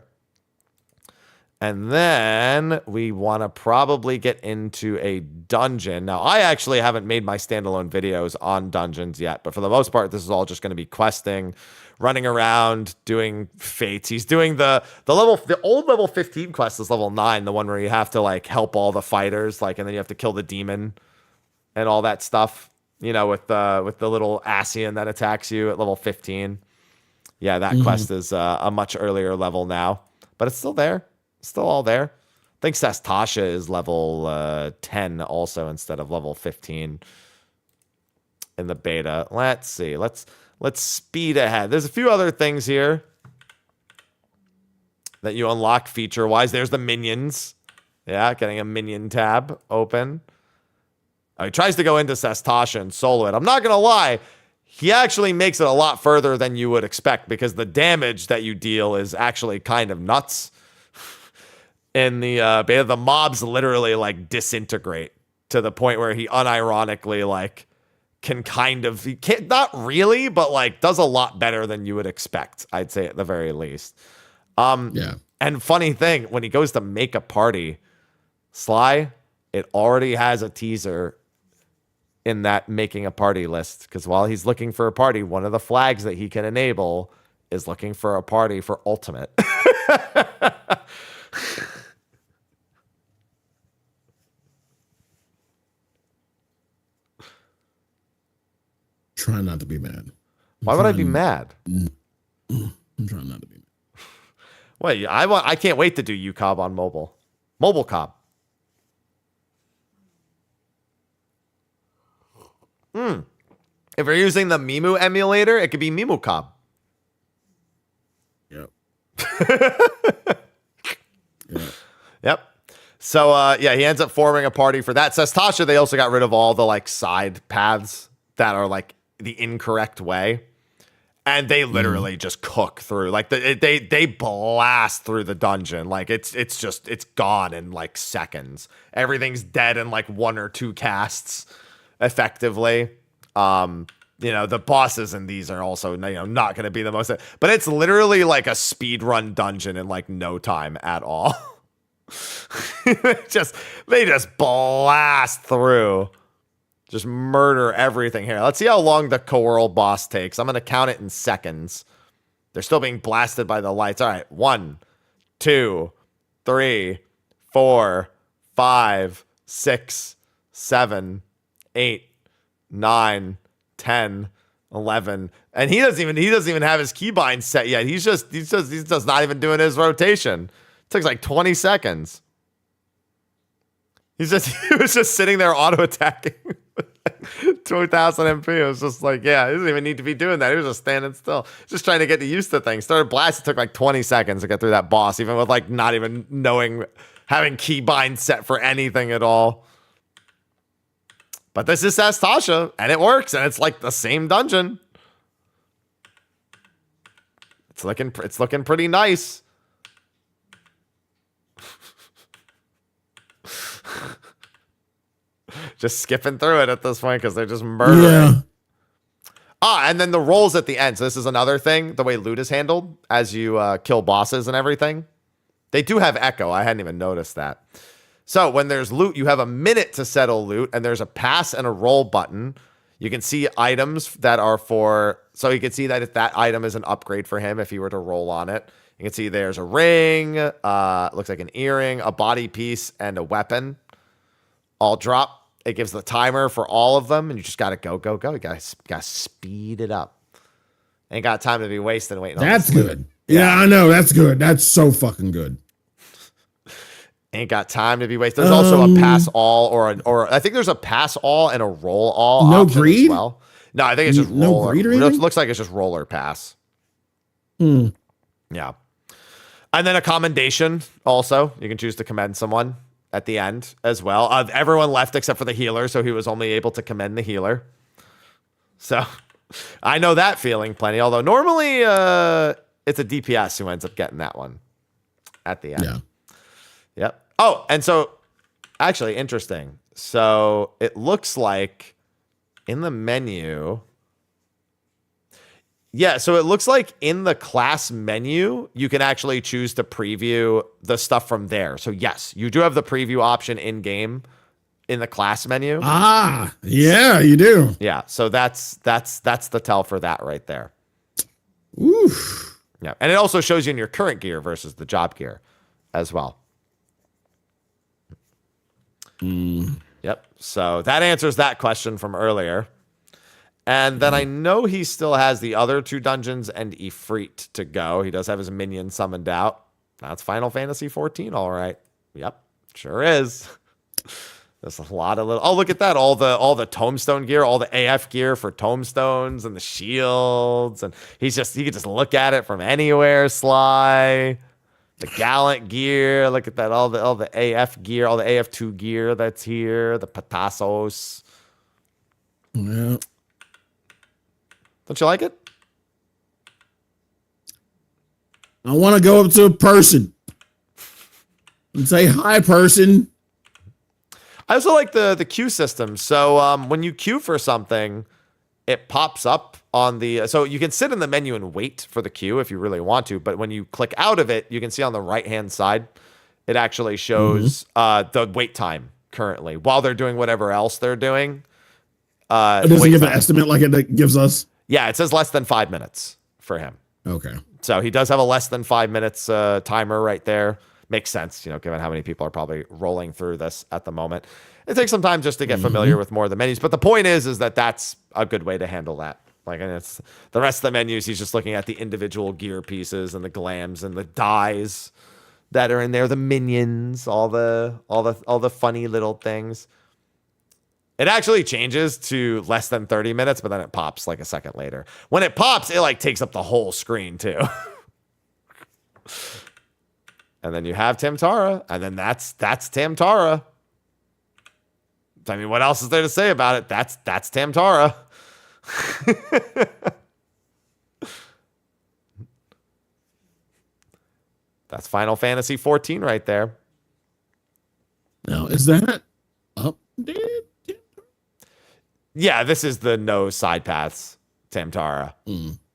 And then we want to probably get into a dungeon. Now, I actually haven't made my standalone videos on dungeons yet, but for the most part, this is all just going to be questing, running around, doing fates. He's doing the old level 15 quest is level 9, the one where you have to like help all the fighters, and then you have to kill the demon and all that stuff, with the little Ascian that attacks you at level 15. Yeah, that quest is a much earlier level now, but it's still there. Still all there. I think Sastasha is level 10 also instead of level 15 in the beta. Let's see. Let's speed ahead. There's a few other things here that you unlock feature-wise. There's the minions. Yeah, getting a minion tab open. He tries to go into Sastasha and solo it. I'm not going to lie. He actually makes it a lot further than you would expect because the damage that you deal is actually kind of nuts. In the beta, the mobs literally like disintegrate to the point where he unironically like can he can't, not really, but like does a lot better than you would expect, I'd say at the very least. Yeah. And funny thing, when he goes to make a party, Sly, it already has a teaser in that making a party list. Because while he's looking for a party, one of the flags that he can enable is looking for a party for Ultimate. Trying not to be mad. Why would I be mad? I'm trying not to be mad. Wait, I can't wait to do UCOB on mobile. Mobile cob. If you're using the Mimu emulator, it could be Mimu cob. Yep. Yep. So, he ends up forming a party for that. Sastasha, they also got rid of all the, like, side paths that are, like, the incorrect way. And they literally just cook through. Like, they blast through the dungeon. Like, it's gone in, like, seconds. Everything's dead in, like, 1 or 2 casts, effectively. The bosses in these are also, not going to be the most... But it's literally, like, a speedrun dungeon in, like, no time at all. They just blast through, just murder everything here. Let's see how long the Coral boss takes. I'm going to count it in seconds. They're still being blasted by the lights. All right. 1, 2, 3, 4, 5, 6, 7, 8, 9, 10, 11. And he doesn't even have his keybind set yet. He's just not even doing his rotation. It takes like 20 seconds. He was just sitting there auto attacking 2000 MP. It was just like, yeah, he doesn't even need to be doing that. He was just standing still, just trying to get used to things. Started blasting. It took like 20 seconds to get through that boss, even with like not even having keybind set for anything at all. But this is Sastasha, and it works, and it's like the same dungeon. It's looking pretty nice. Just skipping through it at this point because they're just murdering. Yeah. And then the rolls at the end. So this is another thing, the way loot is handled as you kill bosses and everything. They do have echo. I hadn't even noticed that. So when there's loot, you have a minute to settle loot, and there's a pass and a roll button. You can see items that are so you can see that if that item is an upgrade for him, if he were to roll on it. You can see there's a ring, looks like an earring, a body piece, and a weapon. All drop. It gives the timer for all of them, and you just got to go, go, go. You got to speed it up. Ain't got time to be wasting waiting on That's this. good. Yeah, I know. That's good. That's so fucking good. Ain't got time to be wasted. There's also a pass all or I think there's a pass all and a roll all No option greed? as well. No, I think it's just No roller. greed or It anything? looks like it's just roller pass. Hmm. Yeah. And then a commendation also. You can choose to commend someone at the end as well. Everyone left except for the healer, so he was only able to commend the healer. So I know that feeling plenty, although normally it's a DPS who ends up getting that one at the end. Yeah. Yep. Oh, and so actually interesting. So it looks like in the menu. Yeah, so it looks like in the class menu, you can actually choose to preview the stuff from there. So yes, you do have the preview option in game in the class menu. Ah, yeah, you do. Yeah, so that's the tell for that right there. Oof. Yeah, and it also shows you in your current gear versus the job gear as well. Yep. So that answers that question from earlier. And then I know he still has the other 2 dungeons and Ifrit to go. He does have his minion summoned out. That's Final Fantasy 14, all right. Yep, sure is. There's a lot of little. Oh, look at that! All the tombstone gear, all the AF gear for tombstones and the shields, and he can just look at it from anywhere. Sly. The gallant gear, look at that! All the AF gear, all the AF2 gear that's here. The Patasos. Yeah. Don't you like it? I want to go up to a person and say, "Hi, person." I also like the queue system. So when you queue for something, it pops up on the. So you can sit in the menu and wait for the queue if you really want to. But when you click out of it, you can see on the right hand side, it actually shows the wait time currently while they're doing whatever else they're doing. It doesn't give an estimate like it gives us. Yeah, it says less than 5 minutes for him. Okay. So he does have a less than 5 minutes timer right there. Makes sense, given how many people are probably rolling through this at the moment. It takes some time just to get familiar with more of the menus. But the point is that that's a good way to handle that. Like, and it's the rest of the menus, he's just looking at the individual gear pieces and the glams and the dyes that are in there, the minions, all the funny little things. It actually changes to less than 30 minutes, but then it pops like a second later. When it pops, it like takes up the whole screen too. And then you have Tamtara, and then that's Tamtara. I mean, what else is there to say about it? That's Tamtara. That's Final Fantasy 14 right there. Now, is that updated? Yeah, this is the no side paths Tamtara.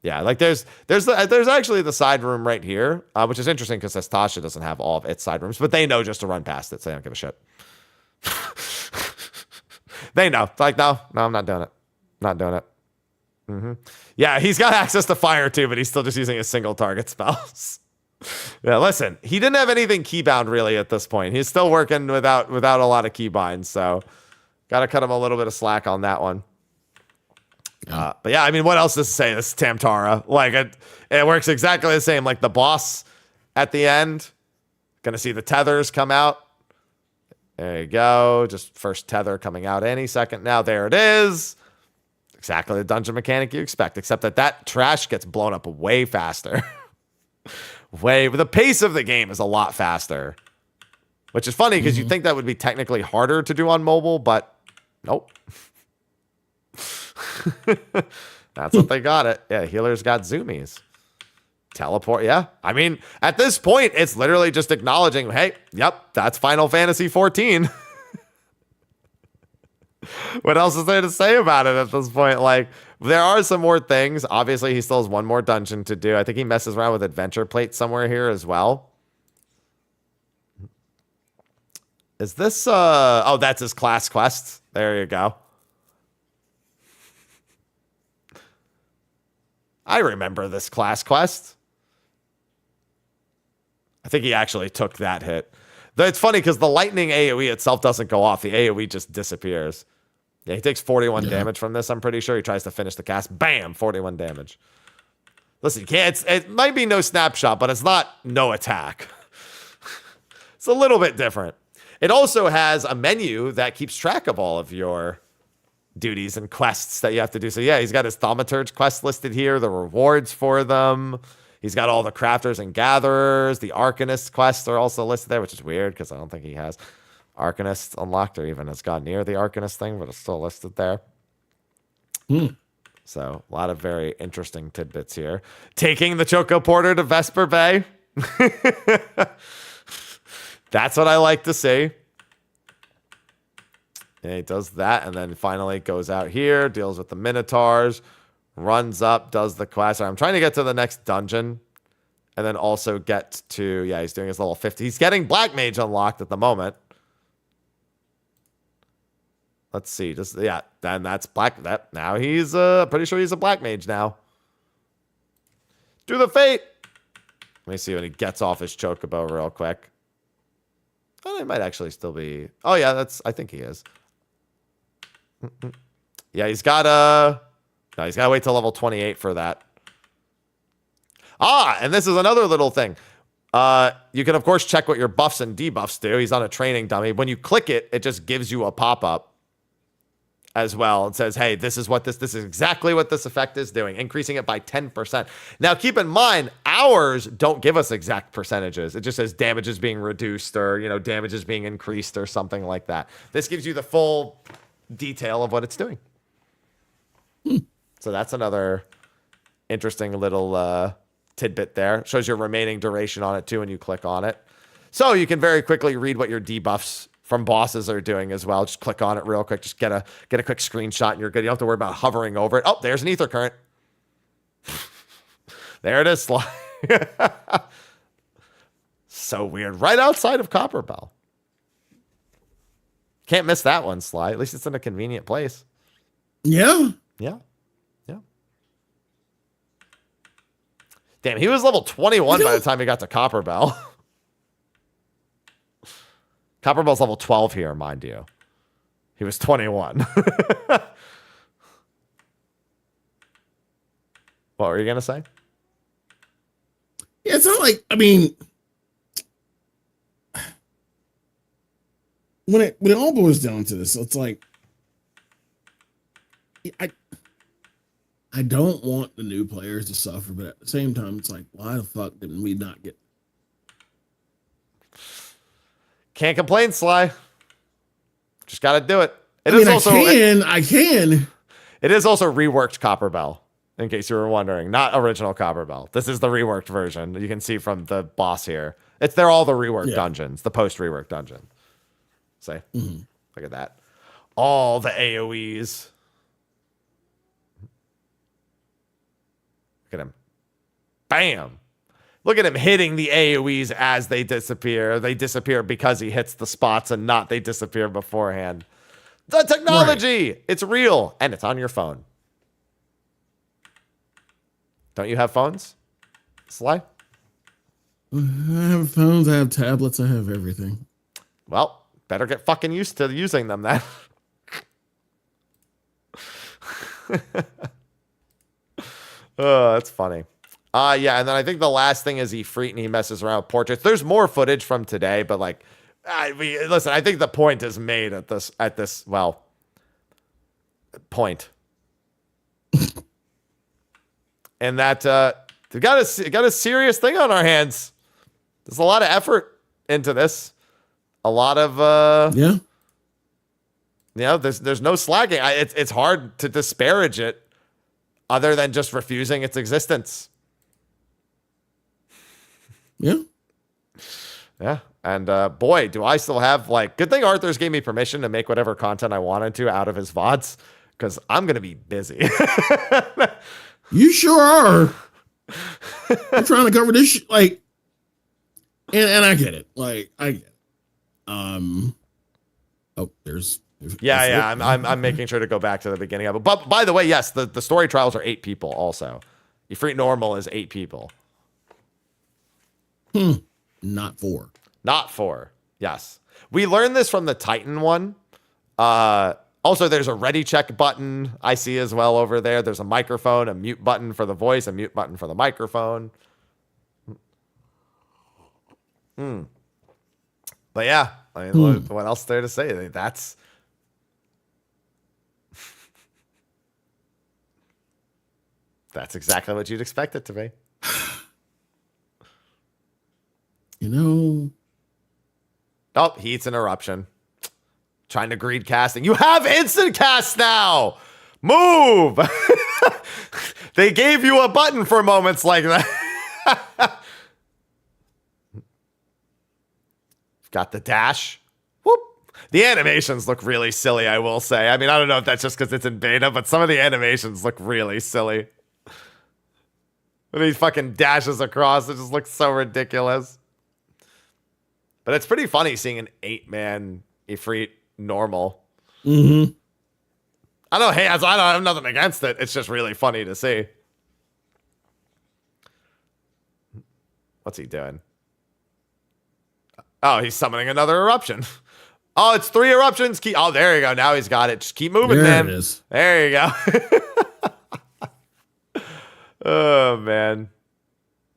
Yeah, like there's actually the side room right here, which is interesting because Tasha doesn't have all of its side rooms, but they know just to run past it, so they don't give a shit. They know, like, no, I'm not doing it. Not doing it. Yeah, he's got access to fire too, but he's still just using his single target spells. Yeah, listen, he didn't have anything keybound really at this point. He's still working without a lot of keybinds, so got to cut him a little bit of slack on that one. But yeah, I mean, what else does it say? This is Tamtara. Like, it works exactly the same. Like, the boss at the end, gonna see the tethers come out. There you go. Just first tether coming out any second now. There it is. Exactly the dungeon mechanic you expect, except that trash gets blown up way faster. The pace of the game is a lot faster, which is funny because you'd think that would be technically harder to do on mobile, but nope. That's what they got it. Yeah, healers got zoomies. Teleport, yeah. I mean, at this point, it's literally just acknowledging, hey, yep, that's Final Fantasy 14. What else is there to say about it at this point? Like, there are some more things. Obviously, he still has one more dungeon to do. I think he messes around with adventure plate somewhere here as well. Is this, oh, that's his class quest. There you go. I remember this class quest. think he actually took that hit. Though it's funny because the lightning AoE itself doesn't go off. The AoE just disappears. Yeah, he takes 41 damage from this, I'm pretty sure. He tries to finish the cast. Bam! 41 damage. Listen, you can't, it might be no snapshot, but it's not no attack. It's a little bit different. It also has a menu that keeps track of all of your duties and quests that you have to do. So yeah, he's got his Thaumaturge quest listed here, the rewards for them. He's got all the crafters and gatherers. The Arcanist quests are also listed there, which is weird because I don't think he has Arcanist unlocked or even has gone near the Arcanist thing, but it's still listed there. So a lot of very interesting tidbits here. Taking the Choco Porter to Vesper Bay. That's what I like to see. And he does that, and then finally goes out here, deals with the Minotaurs, runs up, does the quest. I'm trying to get to the next dungeon, and then also get to, yeah, he's doing his level 50. He's getting Black Mage unlocked at the moment. Let's see, just, yeah, then that's Black, that, now he's, pretty sure he's a Black Mage now. Do the Fate! Let me see when he gets off his Chocobo real quick. Oh, he might actually still be, oh yeah, that's, I think he is. Yeah, he's got no, he's got to wait till level 28 for that. Ah, and this is another little thing. You can, of course, check what your buffs and debuffs do. He's on a training dummy. When you click it, it just gives you a pop-up as well and says, hey, this is what this is exactly what this effect is doing, increasing it by 10%. Now, keep in mind, ours don't give us exact percentages. It just says damage is being reduced or, you know, damage is being increased or something like that. This gives you the full detail of what it's doing. So that's another interesting little tidbit there. Shows your remaining duration on it too when you click on it. So you can very quickly read what your debuffs from bosses are doing as well. Just click on it real quick. Just get a quick screenshot and you're good. You don't have to worry about hovering over it. Oh, there's an ether current. There it is. So weird. Right outside of Copperbell. Can't miss that one, Sly. At least it's in a convenient place. Yeah. Yeah. Yeah. Damn, he was level 21 by the time he got to Copperbell. Copperbell's level 12 here, mind you. He was 21. What were you going to say? Yeah, it's not like, I mean, when it all boils down to this, it's like, I don't want the new players to suffer, but at the same time, it's like, why the fuck didn't we not get? Can't complain, Sly. Just got to do it. I can. It is also reworked Copperbell, in case you were wondering. Not original Copperbell. This is the reworked version. You can see from the boss here. They're all the reworked dungeons, the post-reworked dungeon. See? Look at that. All the AoEs. Look at him. Bam. Look at him hitting the AoEs as they disappear. They disappear because he hits the spots and not they disappear beforehand. The technology! Right. It's real. And it's on your phone. Don't you have phones, Sly? I have phones, I have tablets, I have everything. Well, better get fucking used to using them then. Oh, that's funny. Yeah, and then I think the last thing is Ifrit, and he messes around with portraits. There's more footage from today, but like, listen, I think the point is made at this point. And that we got a serious thing on our hands. There's a lot of effort into this. A lot of yeah. You know, there's no slacking. It's hard to disparage it, other than just refusing its existence. Yeah. Yeah. And boy, do I still have good thing Arthur's gave me permission to make whatever content I wanted to out of his VODs, because I'm going to be busy. You sure are. I'm trying to cover this and I get it. I get it. There's yeah. I'm making sure to go back to the beginning of it. But by the way, yes, the story trials are 8 people also. Ifrit normal is 8 people. not 4. Not 4. Yes. We learned this from the Titan one. Also, there's a ready check button I see as well over there. There's a microphone, a mute button for the voice, a mute button for the microphone. But yeah, I mean, what else there to say? That's exactly what you'd expect it to be. You know. Oh, heat's an eruption. Trying to greed casting. You have instant cast now. Move. They gave you a button for moments like that. Got the dash. Whoop. The animations look really silly, I will say. I mean, I don't know if that's just because it's in beta, but some of the animations look really silly. When he fucking dashes across, it just looks so ridiculous. But it's pretty funny seeing an 8-man Ifrit normal. Mm-hmm. I don't have nothing against it. It's just really funny to see. What's he doing? Oh, he's summoning another eruption. Oh, it's 3 eruptions. Oh, there you go. Now he's got it. Just keep moving, there man. It is. There you go. Oh, man.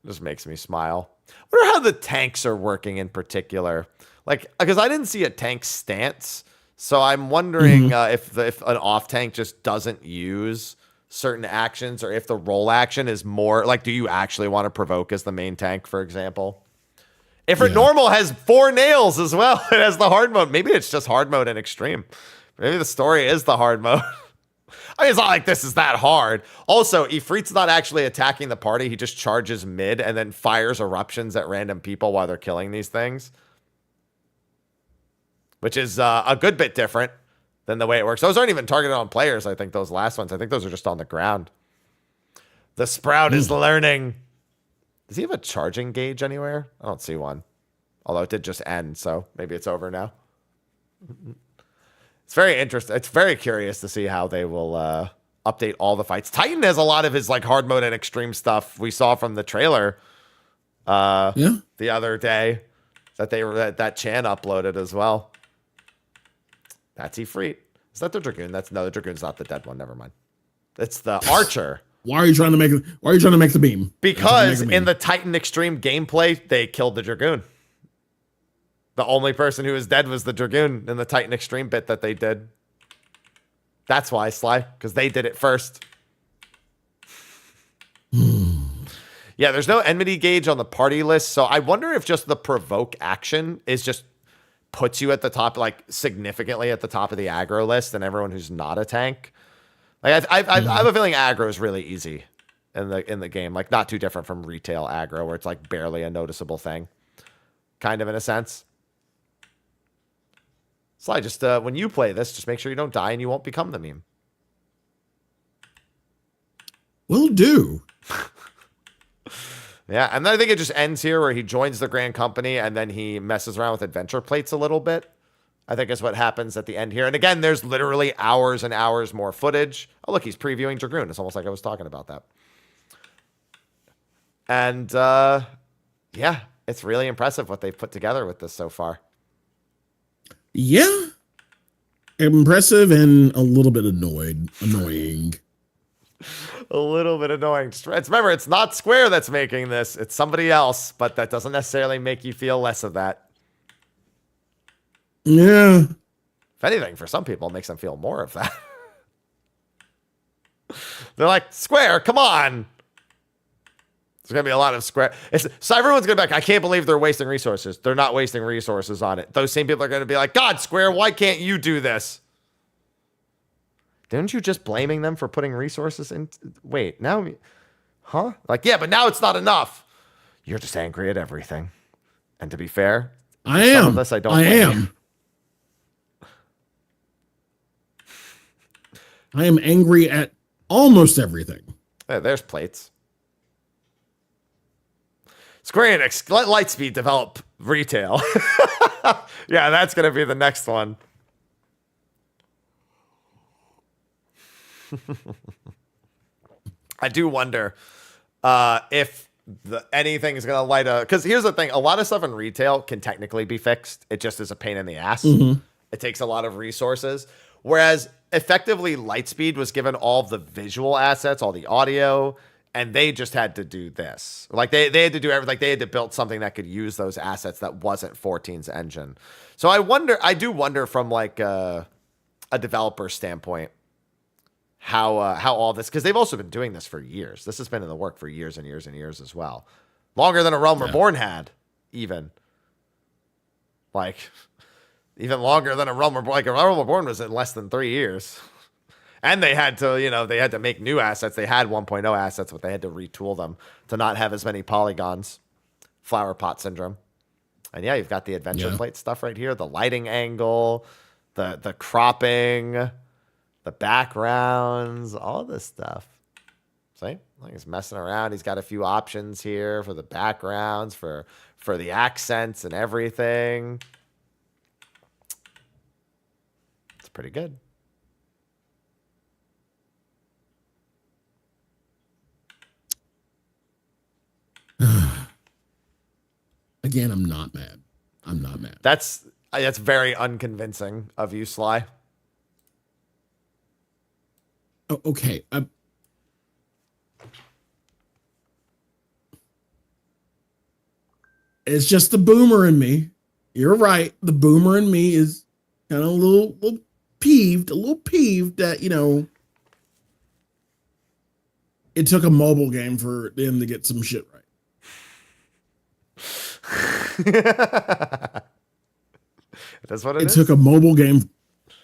Just makes me smile. I wonder how the tanks are working in particular. Like, because I didn't see a tank stance. So I'm wondering if an off tank just doesn't use certain actions, or if the roll action is more like, do you actually want to provoke as the main tank, for example? If normal has 4 nails as well, it has the hard mode. Maybe it's just hard mode and extreme. Maybe the story is the hard mode. I mean, it's not like this is that hard. Also, Ifrit's not actually attacking the party. He just charges mid and then fires eruptions at random people while they're killing these things. Which is a good bit different than the way it works. Those aren't even targeted on players, I think, those last ones. I think those are just on the ground. The Sprout is learning. Does he have a charging gauge anywhere? I don't see one. Although it did just end, so maybe it's over now. It's very interesting. It's very curious to see how they will update all the fights. Titan has a lot of his like hard mode and extreme stuff we saw from the trailer the other day that Chan uploaded as well. That's Ifrit. Is that the Dragoon? No, the Dragoon's not the dead one. Never mind. It's the Archer. Why are you trying to make the beam? Because in the Titan Extreme gameplay, they killed the Dragoon. The only person who was dead was the Dragoon in the Titan Extreme bit that they did. That's why, Sly, because they did it first. Yeah, there's no enmity gauge on the party list, so I wonder if just the provoke action is just puts you at the top, like significantly at the top of the aggro list, and everyone who's not a tank. Like I have a feeling aggro is really easy in the game, like not too different from retail aggro, where it's like barely a noticeable thing, kind of in a sense. Sly, just when you play this, just make sure you don't die and you won't become the meme. Will do. Yeah, and then I think it just ends here where he joins the Grand Company and then he messes around with adventure plates a little bit. I think is what happens at the end here. And again, there's literally hours and hours more footage. Oh, look, he's previewing Dragoon. It's almost like I was talking about that. And yeah, it's really impressive what they've put together with this so far. Yeah. Impressive and a little bit annoying. A little bit annoying. Remember, it's not Square that's making this. It's somebody else, but that doesn't necessarily make you feel less of that. Yeah. If anything, for some people, it makes them feel more of that. They're like, Square, come on. There's going to be a lot of Square. So everyone's going to be like, I can't believe they're wasting resources. They're not wasting resources on it. Those same people are going to be like, God, Square, why can't you do this? Didn't you just blaming them for putting resources in? Wait, now, huh? Like, yeah, but now it's not enough. You're just angry at everything. And to be fair, I some am. of this I don't. I blame am. you. I am angry at almost everything. Yeah, there's plates. Square Enix, let Lightspeed develop retail. Yeah, that's going to be the next one. I do wonder if anything is going to light a, because here's the thing, a lot of stuff in retail can technically be fixed. It just is a pain in the ass. It takes a lot of resources. Whereas effectively Lightspeed was given all of the visual assets, all the audio, and they just had to do this. Like they had to do everything. Like they had to build something that could use those assets that wasn't 14's engine. So I do wonder from like a developer standpoint how all this, because they've also been doing this for years. This has been in the work for years and years and years as well. Longer than a Realm Reborn had, even. Like, even longer than a Realm Reborn. Like, a Realm Reborn was in less than 3 years. And they had to make new assets. They had 1.0 assets, but they had to retool them to not have as many polygons. Flower pot syndrome. And yeah, you've got the adventure plate stuff right here. The lighting angle, the cropping, the backgrounds, all this stuff. See? Like he's messing around. He's got a few options here for the backgrounds, for the accents and everything. It's pretty good. Again, I'm not mad. I'm not mad. That's very unconvincing of you, Sly. Oh, okay. It's just the boomer in me. You're right. The boomer in me is kind of a little peeved that, you know, it took a mobile game for them to get some shit right. That's what it is. It took a mobile game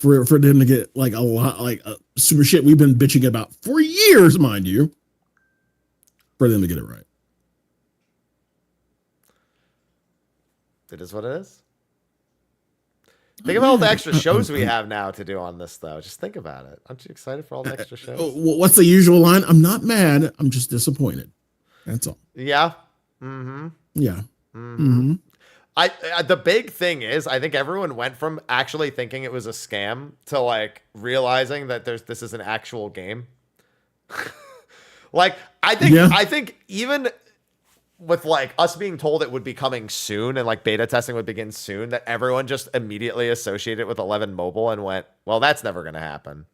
for them to get like a lot, like super shit we've been bitching about for years, mind you, for them to get it right. It is what it is. Think about all the extra shows we have now to do on this, though. Just think about it. Aren't you excited for all the extra shows? What's the usual line? I'm not mad. I'm just disappointed. That's all. Yeah. Mm-hmm. Yeah. Mm-hmm. The big thing is, I think everyone went from actually thinking it was a scam to like realizing that this is an actual game. Like, I think even with like us being told it would be coming soon and like beta testing would begin soon, that everyone just immediately associated it with 11 mobile and went, well, that's never going to happen.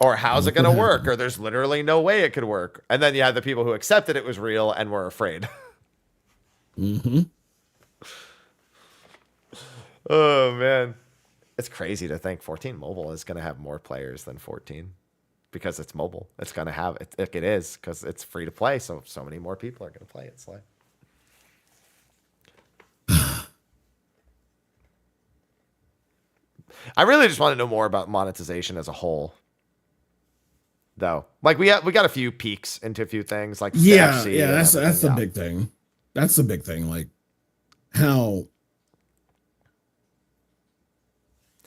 Or how's it going to work? Or there's literally no way it could work. And then you had the people who accepted it was real and were afraid. Mm-hmm. Oh, man. It's crazy to think 14 mobile is going to have more players than 14 because it's mobile. It's going to have it. It is because it's free to play. So many more people are going to play it. Sly. I really just want to know more about monetization as a whole. Though, like we got a few peeks into a few things, like that's the big thing. That's the big thing, like how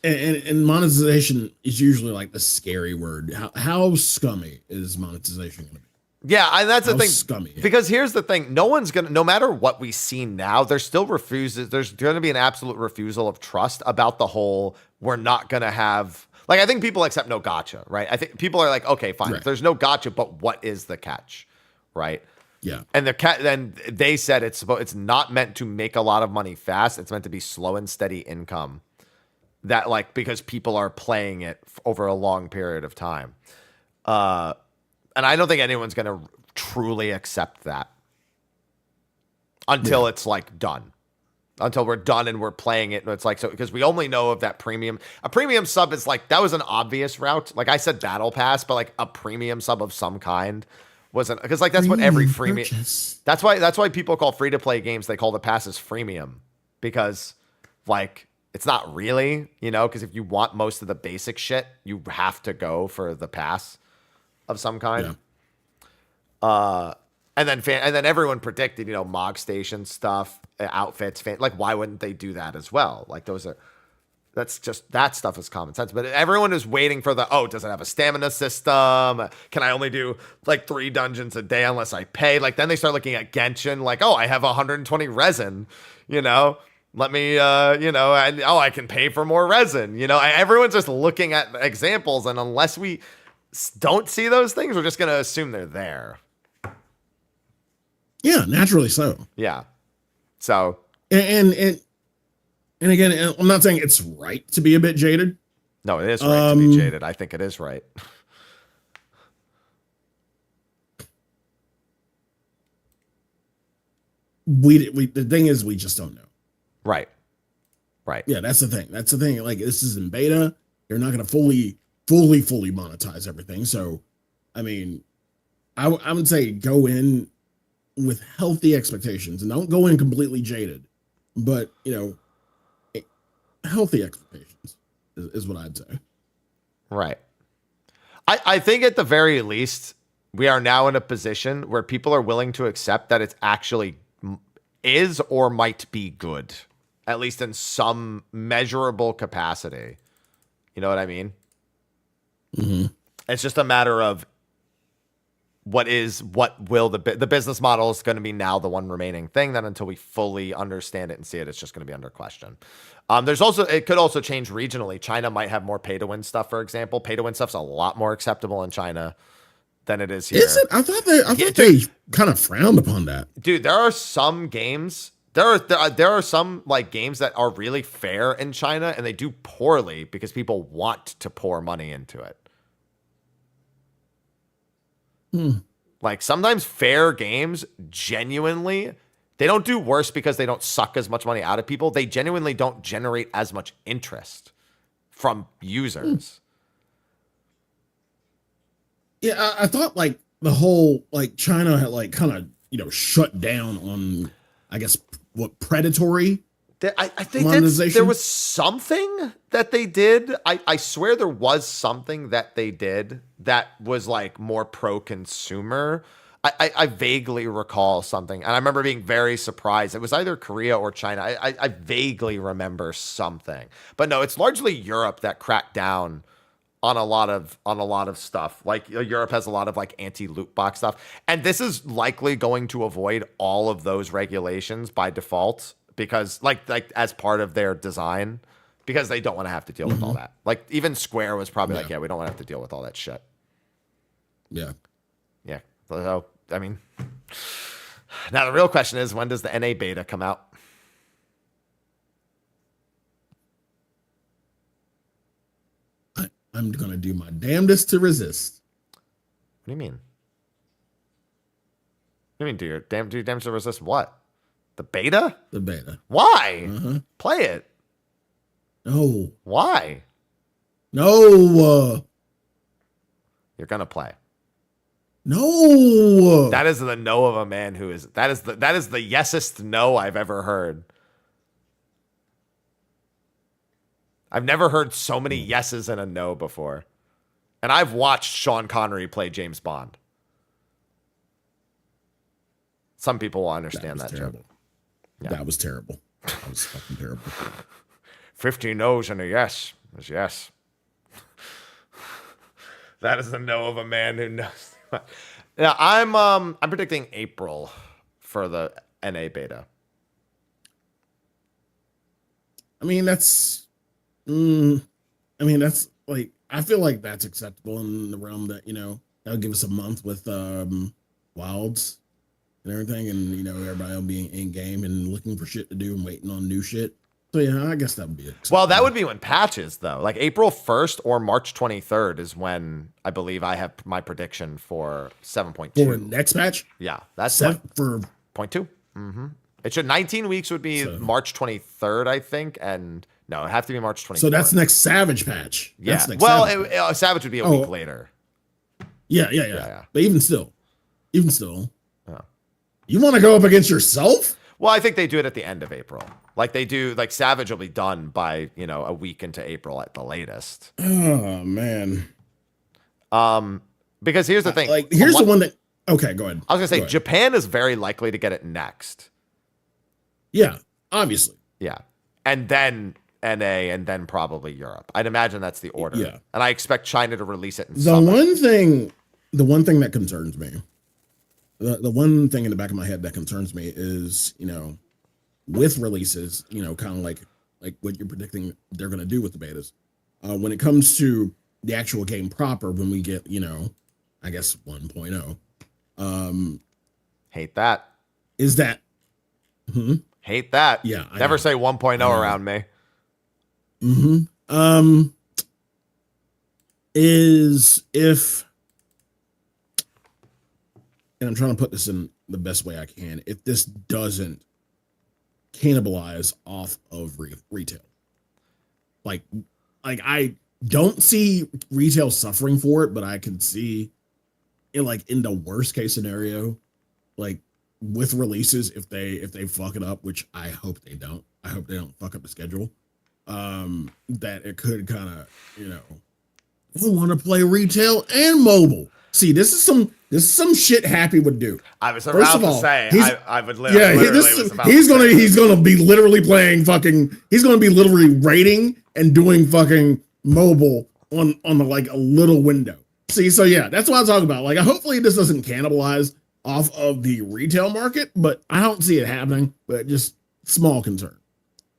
and monetization is usually like the scary word. How scummy is monetization going to be? Yeah, and that's the thing. Scummy. Because here's the thing: no matter what we see now, there's still refuses. There's going to be an absolute refusal of trust about the whole. We're not going to have. Like, I think people accept no gotcha, right? I think people are like, okay, fine. Right. If there's no gotcha, but what is the catch, right? Yeah. And then they said it's not meant to make a lot of money fast. It's meant to be slow and steady income. That like because people are playing it over a long period of time. And I don't think anyone's going to truly accept that until it's like done. Until we're done and we're playing it. And it's like, so because we only know of that premium. A premium sub is like, that was an obvious route. Like I said, battle pass, but like a premium sub of some kind wasn't, because like that's what every freemium. That's why people call free to play games, they call the passes freemium, because like it's not really, you know, because if you want most of the basic shit, you have to go for the pass of some kind. Yeah. And then everyone predicted, you know, Mog Station stuff, outfits, like why wouldn't they do that as well? Like that stuff is common sense. But everyone is waiting for does it have a stamina system? Can I only do like 3 dungeons a day unless I pay? Like then they start looking at Genshin, like, I have 120 resin, you know, let me, I can pay for more resin, you know, everyone's just looking at examples. And unless we don't see those things, we're just going to assume they're there. Yeah, naturally so. Yeah. So And again, I'm not saying it's right to be a bit jaded. no, it is right to be jaded. I think it is right. We the thing is we just don't know. Right. Right. Yeah, that's the thing. That's the thing. Like this is in beta. They're not going to fully monetize everything. So, I mean, I would say go in with healthy expectations and don't go in completely jaded. But healthy expectations is what I'd say. Right. I think at the very least, we are now in a position where people are willing to accept that it's actually is or might be good, at least in some measurable capacity. You know what I mean? Mm-hmm. It's just a matter of what will the business model is going to be now the one remaining thing. Then until we fully understand it and see it, it's just going to be under question. It could also change regionally. China might have more pay to win stuff, for example. Pay to win stuff's a lot more acceptable in China than it is here. Is it? I thought they kind of frowned upon that. Dude, there are some games. There are some like games that are really fair in China, and they do poorly because people want to pour money into it. Like sometimes fair games genuinely, they don't do worse because they don't suck as much money out of people. They genuinely don't generate as much interest from users. Yeah, I thought like the whole like China had like kind of shut down on, I guess, what predatory. I think there was something that they did. I swear there was something that they did that was like more pro-consumer. I vaguely recall something, and I remember being very surprised. It was either Korea or China. I vaguely remember something, but no, it's largely Europe that cracked down on a lot of stuff. Like Europe has a lot of like anti-loot box stuff, and this is likely going to avoid all of those regulations by default. Because like as part of their design, because they don't want to have to deal with all that. Like even Square was probably like, yeah, we don't want to have to deal with all that shit. Yeah. Yeah. So, I mean, now the real question is, when does the NA beta come out? I'm going to do my damnedest to resist. What do you mean? What do you mean do your damnedest to resist what? The beta? The beta. Why? Play it. No. Why? No. You're gonna play. No. That is the no of a man who is. That is the yesest no I've ever heard. I've never heard so many yeses and a no before, and I've watched Sean Connery play James Bond. Some people will understand that joke. Yeah. That was terrible. That was fucking terrible. 15 no's and a yes is yes. That is the no of a man who knows. Now I'm predicting April for the NA beta. I mean that's like I feel like that's acceptable in the realm that that'll give us a month with Wilds and everything, and everybody will be in game and looking for shit to do and waiting on new shit. So yeah, I guess that would be it. Well, that would be when patches though. Like April 1st or March 23rd is when I believe I have my prediction for 7.2. For next patch? Yeah, that's for 0.2. It should 19 weeks would be March 23rd, I think, and no, it'd have to be March 24th. So that's next Savage patch. Yeah. Well, Savage would be a week later. Yeah. But even still. You want to go up against yourself? Well, I think they do it at the end of April. Like they do, like Savage will be done by, a week into April at the latest. Oh, man. Because here's the thing. Here's the one that, okay, go ahead. I was going to say, Japan is very likely to get it next. Yeah, obviously. Yeah. And then NA and then probably Europe. I'd imagine that's the order. Yeah. And I expect China to release it in the one thing that concerns me. The one thing in the back of my head that concerns me is, with releases, kind of like what you're predicting they're going to do with the betas. When it comes to the actual game proper, when we get, I guess 1.0. Hate that. is that Hate that. Yeah, I Never know. say 1.0 around me. is if, and I'm trying to put this in the best way I can, if this doesn't cannibalize off of retail, like I don't see retail suffering for it, but I can see it like in the worst case scenario, like with releases, if they fuck it up, which I hope they don't. I hope they don't fuck up the schedule. That it could kind of, I want to play retail and mobile. See, this is some shit Happy would do. I was about to say, I would literally. Yeah, he's gonna be literally playing fucking. He's gonna be literally rating and doing fucking mobile on like a little window. See, so yeah, that's what I'm talking about. Like, hopefully this doesn't cannibalize off of the retail market, but I don't see it happening. But just small concern.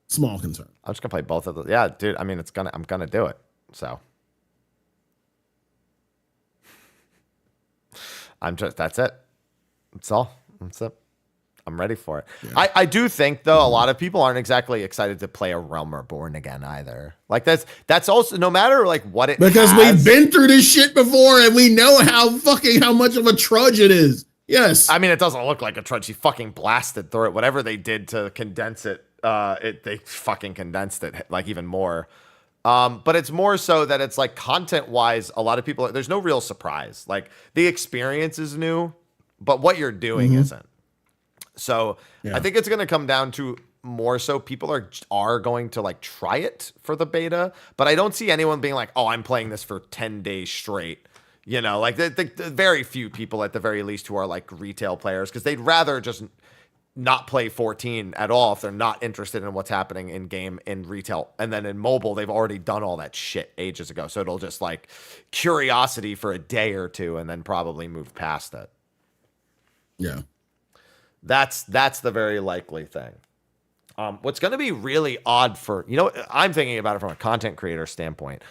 Small concern. I'm just gonna play both of those. Yeah, dude. I mean, I'm gonna do it. So that's it. That's all. That's it. I'm ready for it. Yeah. I do think though, a lot of people aren't exactly excited to play a Realm Reborn again either. Like that's also, no matter like what it because has, we've been through this shit before and we know how much of a trudge it is. Yes. I mean, it doesn't look like a trudge. He fucking blasted through it. Whatever they did to condense it, they fucking condensed it like even more. But it's more so that it's like content wise, a lot of people, there's no real surprise. Like the experience is new, but what you're doing isn't. So yeah. I think it's going to come down to more so people are going to like try it for the beta, but I don't see anyone being like, oh, I'm playing this for 10 days straight. Like the very few people at the very least who are like retail players, because they'd rather just not play 14 at all if they're not interested in what's happening in game in retail. And then in mobile, they've already done all that shit ages ago. So it'll just like curiosity for a day or two and then probably move past it. Yeah. That's the very likely thing. What's going to be really odd for, I'm thinking about it from a content creator standpoint.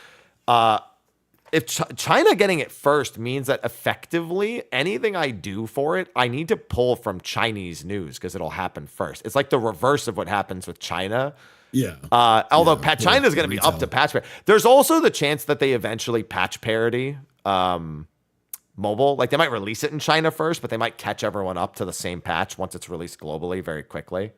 If China getting it first means that effectively anything I do for it, I need to pull from Chinese news because it'll happen first. It's like the reverse of what happens with China. Yeah. Although China's going to be up to patch parity. There's also the chance that they eventually patch parity mobile. Like they might release it in China first, but they might catch everyone up to the same patch once it's released globally very quickly.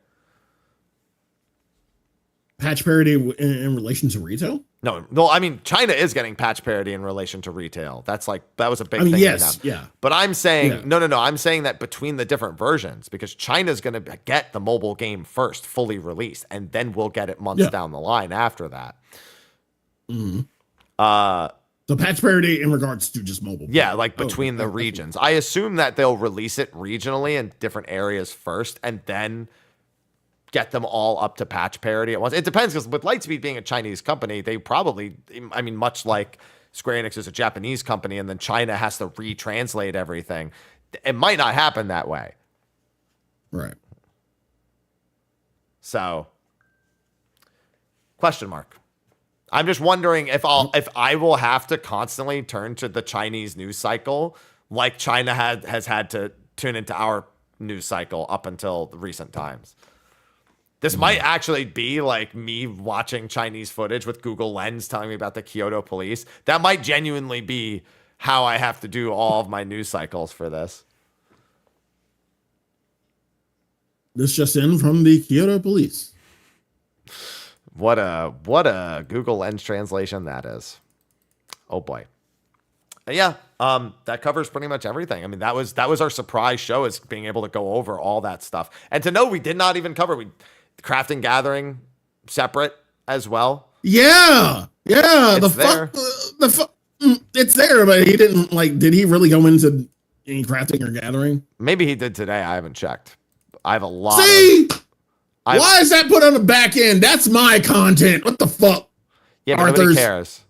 Patch parity in relation to retail? No, I mean, China is getting patch parity in relation to retail. That was a big thing. Yes, yeah. But I'm saying, no. I'm saying that between the different versions, because China's going to get the mobile game first, fully released, and then we'll get it months down the line after that. Mm-hmm. So patch parity in regards to just mobile. Yeah, like between the regions. I assume that they'll release it regionally in different areas first, and then get them all up to patch parity at once. It depends, because with Lightspeed being a Chinese company, they probably, I mean, much like Square Enix is a Japanese company and then China has to retranslate everything, it might not happen that way. Right. So, question mark. I'm just wondering if I will have to constantly turn to the Chinese news cycle like China has had to tune into our news cycle up until the recent times. This might actually be like me watching Chinese footage with Google Lens telling me about the Kyoto police. That might genuinely be how I have to do all of my news cycles for this. This just in from the Kyoto police. What a Google Lens translation that is. Oh boy. Yeah, that covers pretty much everything. I mean, that was our surprise show, is being able to go over all that stuff. And to know we did not even cover Crafting Gathering separate as well. Yeah. It's there. It's there, but he didn't did he really go into any crafting or gathering? Maybe he did today. I haven't checked. I have a lot. Why is that put on the back end? That's my content. What the fuck? Yeah, but nobody cares.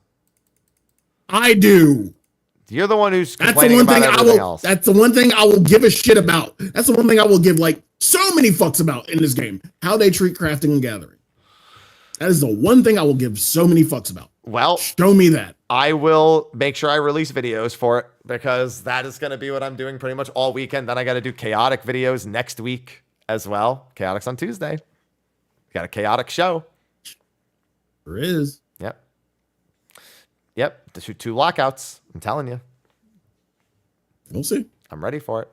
I do. You're the one who's complaining about everything else. That's the one thing I will give a shit about. That's the one thing I will give so many fucks about in this game. How they treat crafting and gathering. That is the one thing I will give so many fucks about. Well, show me that. I will make sure I release videos for it, because that is going to be what I'm doing pretty much all weekend. Then I got to do chaotic videos next week. as well. Chaotix on Tuesday. Got a chaotic show. There is. Yep. The 2 lockouts. I'm telling you. We'll see. I'm ready for it.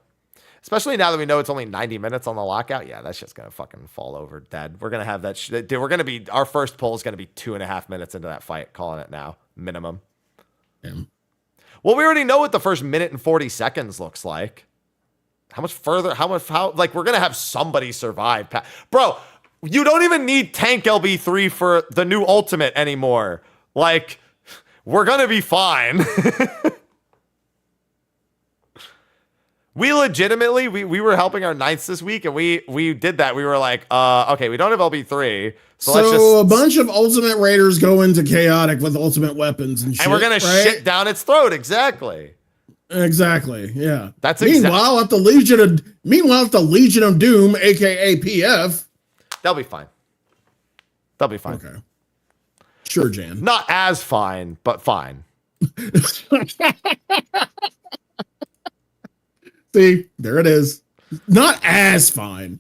Especially now that we know it's only 90 minutes on the lockout. Yeah, that's just going to fucking fall over dead. We're going to have that. Dude, we're going to be, our first poll is going to be 2.5 minutes into that fight. Calling it now. Minimum. Damn. Well, we already know what the first minute and 40 seconds looks like. How much further? Like, we're going to have somebody survive. Bro, you don't even need Tank LB3 for the new Ultimate anymore. Like, we're going to be fine. We legitimately, we were helping our knights this week, and we did that. We were like, okay, we don't have LB3, so let's just... a bunch of Ultimate Raiders go into Chaotic with Ultimate weapons and shit, and we're going to shit down its throat, exactly. Exactly, yeah. That's meanwhile, at the Legion of Doom, aka PF... They'll be fine. They'll be fine. Okay. Sure, Jan. Not as fine, but fine. See, there it is. Not as fine.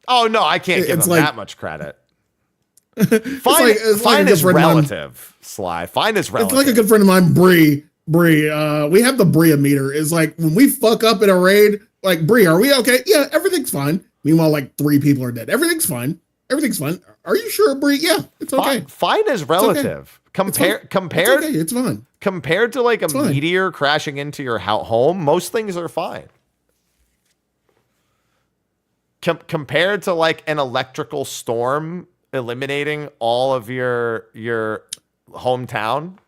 Oh, no, I can't give them that much credit. Fine, is relative, Sly. Fine is relative. It's like a good friend of mine, Bree. We have the Bria meter. It's like when we fuck up in a raid, like, Bree, are we okay? Yeah, everything's fine. Meanwhile, like 3 people are dead. Everything's fine. Everything's fine. Are you sure, Bree? Yeah, it's okay. Fine is relative. Compared, it's okay. It's fine. Compared to like a meteor crashing into your home, most things are fine. Compared to like an electrical storm eliminating all of your hometown,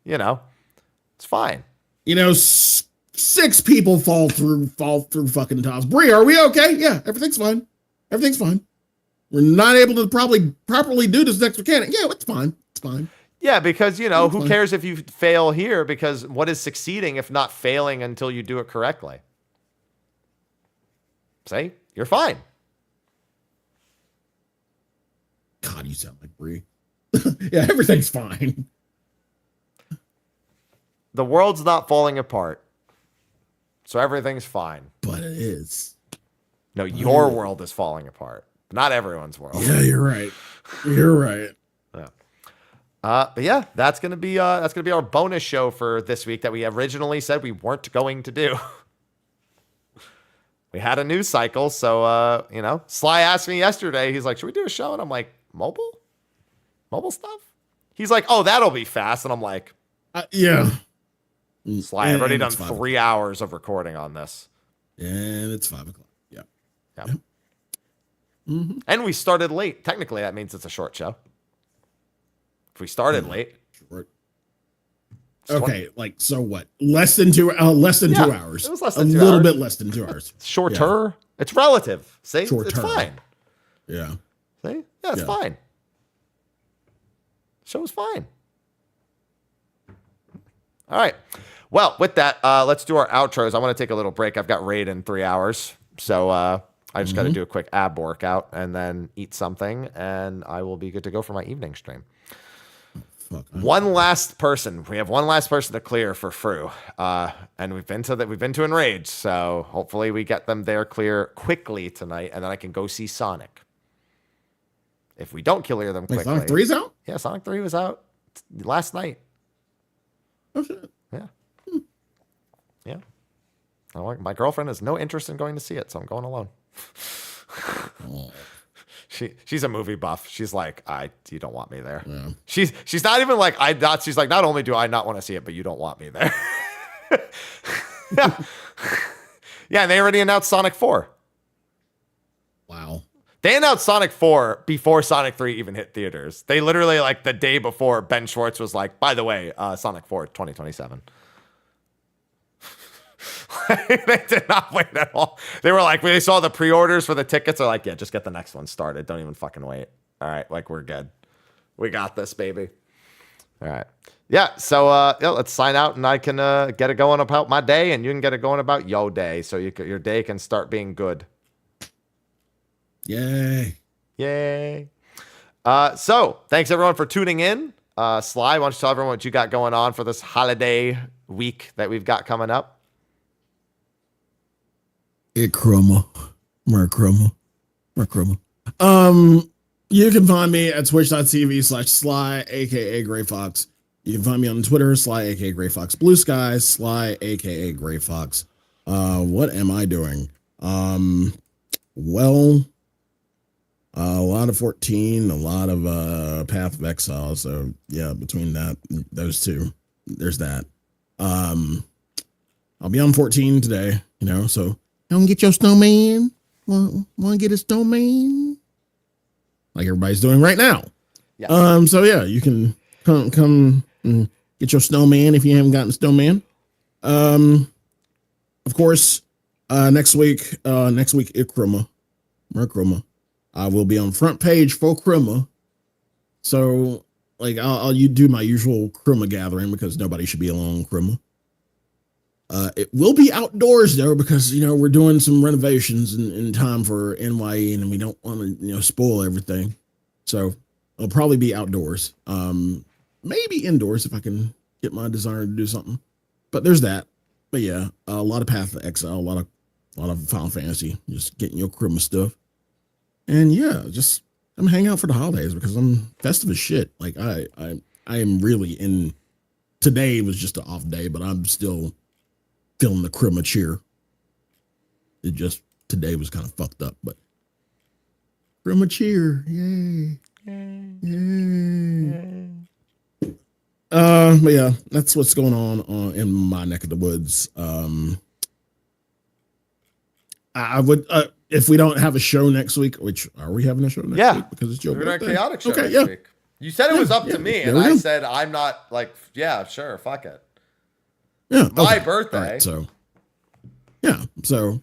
it's fine. 6 people fall through fucking tops. Bree, are we okay? Yeah, everything's fine. Everything's fine. We're not able to properly do this next mechanic. Yeah, it's fine. It's fine. Yeah, because who cares if you fail here? Because what is succeeding if not failing until you do it correctly? See, you're fine. God, you sound like Bree. Yeah, everything's fine. The world's not falling apart, so everything's fine. But it is. No, your world is falling apart. Not everyone's world. Yeah, you're right. You're right. Yeah. But yeah, that's gonna be our bonus show for this week that we originally said we weren't going to do. We had a news cycle, so Sly asked me yesterday. He's like, "Should we do a show?" And I'm like, "Mobile stuff." He's like, "Oh, that'll be fast," and I'm like, "Yeah." Sly, I've already done 3 hours of recording on this, and it's 5 o'clock. Yeah. Mm-hmm. And we started late. Technically, that means it's a short show. If we started late, short. Okay, like so what? Less than 2 hours. It was less than 2 hours. A little bit less than 2 hours. Shorter. Yeah. It's relative. See, shorter. It's fine. Yeah. See, yeah, it's fine. Show was fine. All right. Well, with that, let's do our outros. I want to take a little break. I've got raid in 3 hours, so I just got to do a quick ab workout and then eat something, and I will be good to go for my evening stream. One last person. We have one last person to clear for Fru, and we've been to Enrage, so hopefully we get them there clear quickly tonight, and then I can go see Sonic. If we don't clear them quickly, Sonic 3's out? Yeah, Sonic 3 was out last night. Oh shit! Yeah. My girlfriend has no interest in going to see it, so I'm going alone. She's a movie buff. She's like, you don't want me there. Yeah. She's not even like she's like, not only do I not want to see it, but you don't want me there. Yeah, they already announced Sonic 4. Wow. They announced Sonic 4 before Sonic 3 even hit theaters. They literally, like, the day before, Ben Schwartz was like, by the way, Sonic 4 2027. They did not wait at all. They were like, when they saw the pre-orders for the tickets, they're like, yeah, just get the next one started. Don't even fucking wait. All right, like, we're good. We got this, baby. All right. Yeah, so let's sign out, and I can get it going about my day, and you can get it going about your day, so your day can start being good. Yay. So, thanks, everyone, for tuning in. Sly, why don't you tell everyone what you got going on for this holiday week that we've got coming up? It crumble. More crumble. Mark Chroma. You can find me at twitch.tv/Sly, aka Gray Fox. You can find me on Twitter, Sly, aka Gray Fox. Blue Skies, Sly, aka Gray Fox. What am I doing? Well, a lot of 14, a lot of Path of Exile. So yeah, between those two, there's that. I'll be on 14 today, so don't get your snowman. Want to get a snowman? Like everybody's doing right now. Yeah. So yeah, you can come and get your snowman if you haven't gotten a snowman. Of course, next week Ikrima, Mark Chroma. I will be on front page for Chroma. So like I'll do my usual Chroma gathering because nobody should be alone Chroma. It will be outdoors though, because we're doing some renovations in time for NYE, and we don't want to spoil everything. So it'll probably be outdoors. Maybe indoors if I can get my designer to do something. But there's that. But yeah, a lot of Path of Exile, a lot of Final Fantasy, just getting your Chroma stuff. And yeah, just I'm hanging out for the holidays because I'm festive as shit. Like I am really in. Today was just an off day, but I'm still feeling the Chroma cheer. It just today was kind of fucked up, but Chroma cheer, yay. But yeah, that's what's going on in my neck of the woods. I would if we don't have a show next week, which are we having a show next week? Because it's your We're birthday? doing a chaotic show okay, next week. You said it was up to me, there and we I go. said I'm not like, yeah, sure, fuck it. Yeah, My birthday. All right, so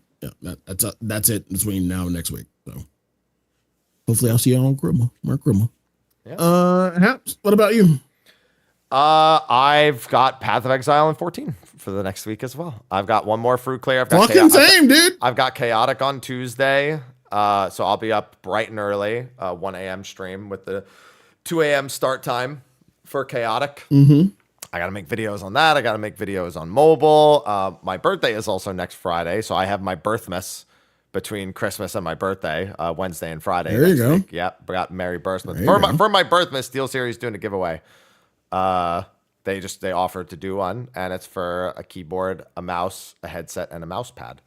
that's it between now and next week. So hopefully I'll see you on Chroma, Mark Chroma. Yeah. Haps, what about you? I've got Path of Exile and 14 for the next week as well. I've got one more fruit clear. I've got Fucking same, dude. I've got Chaotic on Tuesday. So I'll be up bright and early, 1 a.m. stream with the 2 a.m. start time for Chaotic. Mm-hmm. I got to make videos on that. I got to make videos on mobile. My birthday is also next Friday. So I have my birthmas between Christmas and my birthday, Wednesday and Friday. There you go. Week. Yep. Got Merry Birthmas. There For my birthmas, Steel Series doing a giveaway. They offered to do one, and it's for a keyboard, a mouse, a headset, and a mouse pad.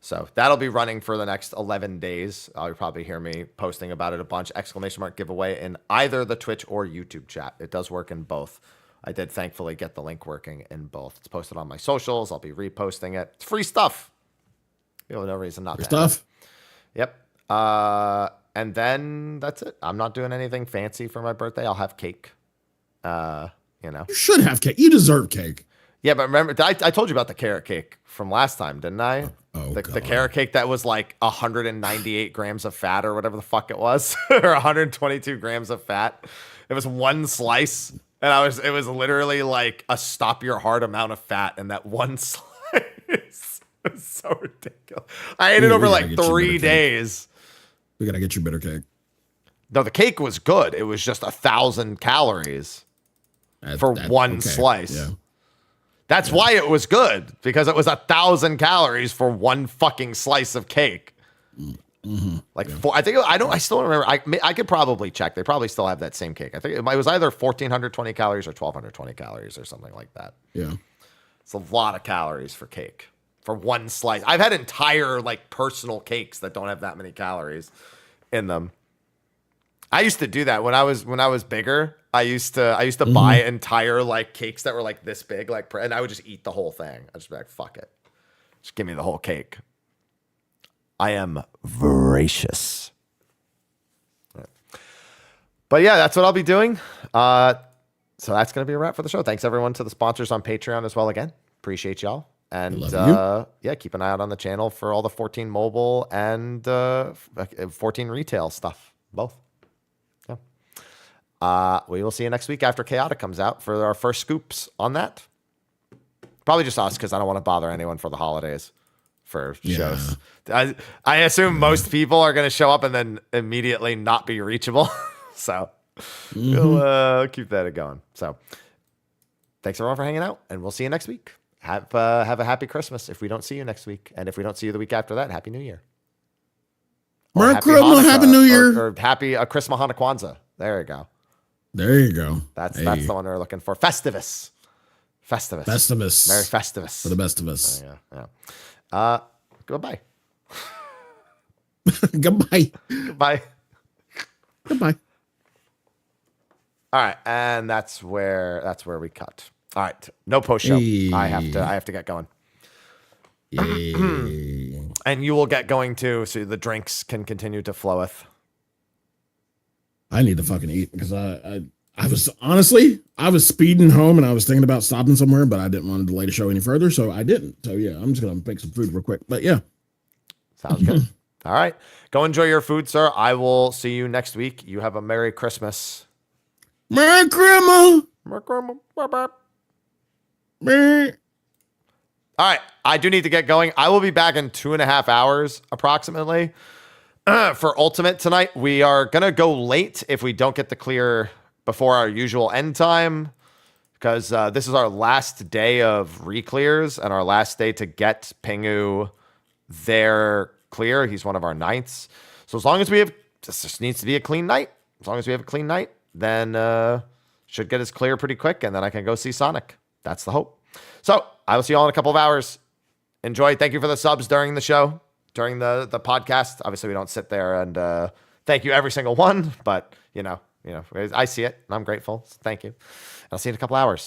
So that'll be running for the next 11 days. You'll probably hear me posting about it a bunch. ! Giveaway in either the Twitch or YouTube chat. It does work in both. I did thankfully get the link working in both. It's posted on my socials. I'll be reposting it. It's free stuff. You have no reason not to have it. Yep. And then that's it. I'm not doing anything fancy for my birthday. I'll have cake. You should have cake. You deserve cake. Yeah, but remember, I told you about the carrot cake from last time, didn't I? The carrot cake that was like 198 grams of fat or whatever the fuck it was, or 122 grams of fat. It was one slice, and it was literally like a stop your heart amount of fat in that one slice. It was so ridiculous. I ate it over like 3 days. We gotta get you better cake. No, the cake was good. It was just 1,000 calories for one slice. Yeah. That's why it was good, because it was 1,000 calories for one fucking slice of cake. Mm-hmm. I still don't remember. I could probably check. They probably still have that same cake. I think it was either 1,420 calories or 1,220 calories or something like that. Yeah. It's a lot of calories for cake for one slice. I've had entire like personal cakes that don't have that many calories in them. I used to do that when I was bigger. I used to buy entire like cakes that were like this big, and I would just eat the whole thing. I'd just be like, fuck it. Just give me the whole cake. I am voracious. But yeah, that's what I'll be doing. So that's going to be a wrap for the show. Thanks everyone to the sponsors on Patreon as well again. Appreciate y'all. And yeah, keep an eye out on the channel for all the 14 mobile and 14 retail stuff. Both. We will see you next week after Chaotic comes out for our first scoops on that. Probably just us, because I don't want to bother anyone for the holidays for shows. I assume most people are going to show up and then immediately not be reachable. So we'll keep that going. So thanks everyone for hanging out, and we'll see you next week. Have a happy Christmas if we don't see you next week. And if we don't see you the week after that, Happy New Year. Merry Happy Christmas, Hanukkah, Happy New Year. or Happy Christmas Hanukkah Kwanzaa. There you go. There you go. That's Hey. the one we're looking for. Festivus. Festivus. Merry Festivus. For the best of us. Yeah. Goodbye. Goodbye. Goodbye. Goodbye. All right, and that's where we cut. All right, no post show. Hey. I have to get going. Yay. And you will get going too, so the drinks can continue to floweth. I need to fucking eat because I was honestly, I was speeding home and I was thinking about stopping somewhere, but I didn't want to delay the show any further, so I didn't. So yeah, I'm just gonna make some food real quick. But yeah. Sounds good. All right. Go enjoy your food, sir. I will see you next week. You have a Merry Christmas. Merry Christmas. Merry Christmas. Bye-bye. Merry. All right. I do need to get going. I will be back in 2.5 hours approximately for Ultimate tonight. We are going to go late if we don't get the clear before our usual end time, because this is our last day of re-clears and our last day to get Pingu their clear. He's one of our ninths. So as long as we have, this just needs to be a clean night. As long as we have a clean night, then should get his clear pretty quick, and then I can go see Sonic. That's the hope. So I will see you all in a couple of hours. Enjoy. Thank you for the subs during the show, during the podcast. Obviously, we don't sit there and thank you every single one, but you know, I see it and I'm grateful. So thank you. I'll see you in a couple hours.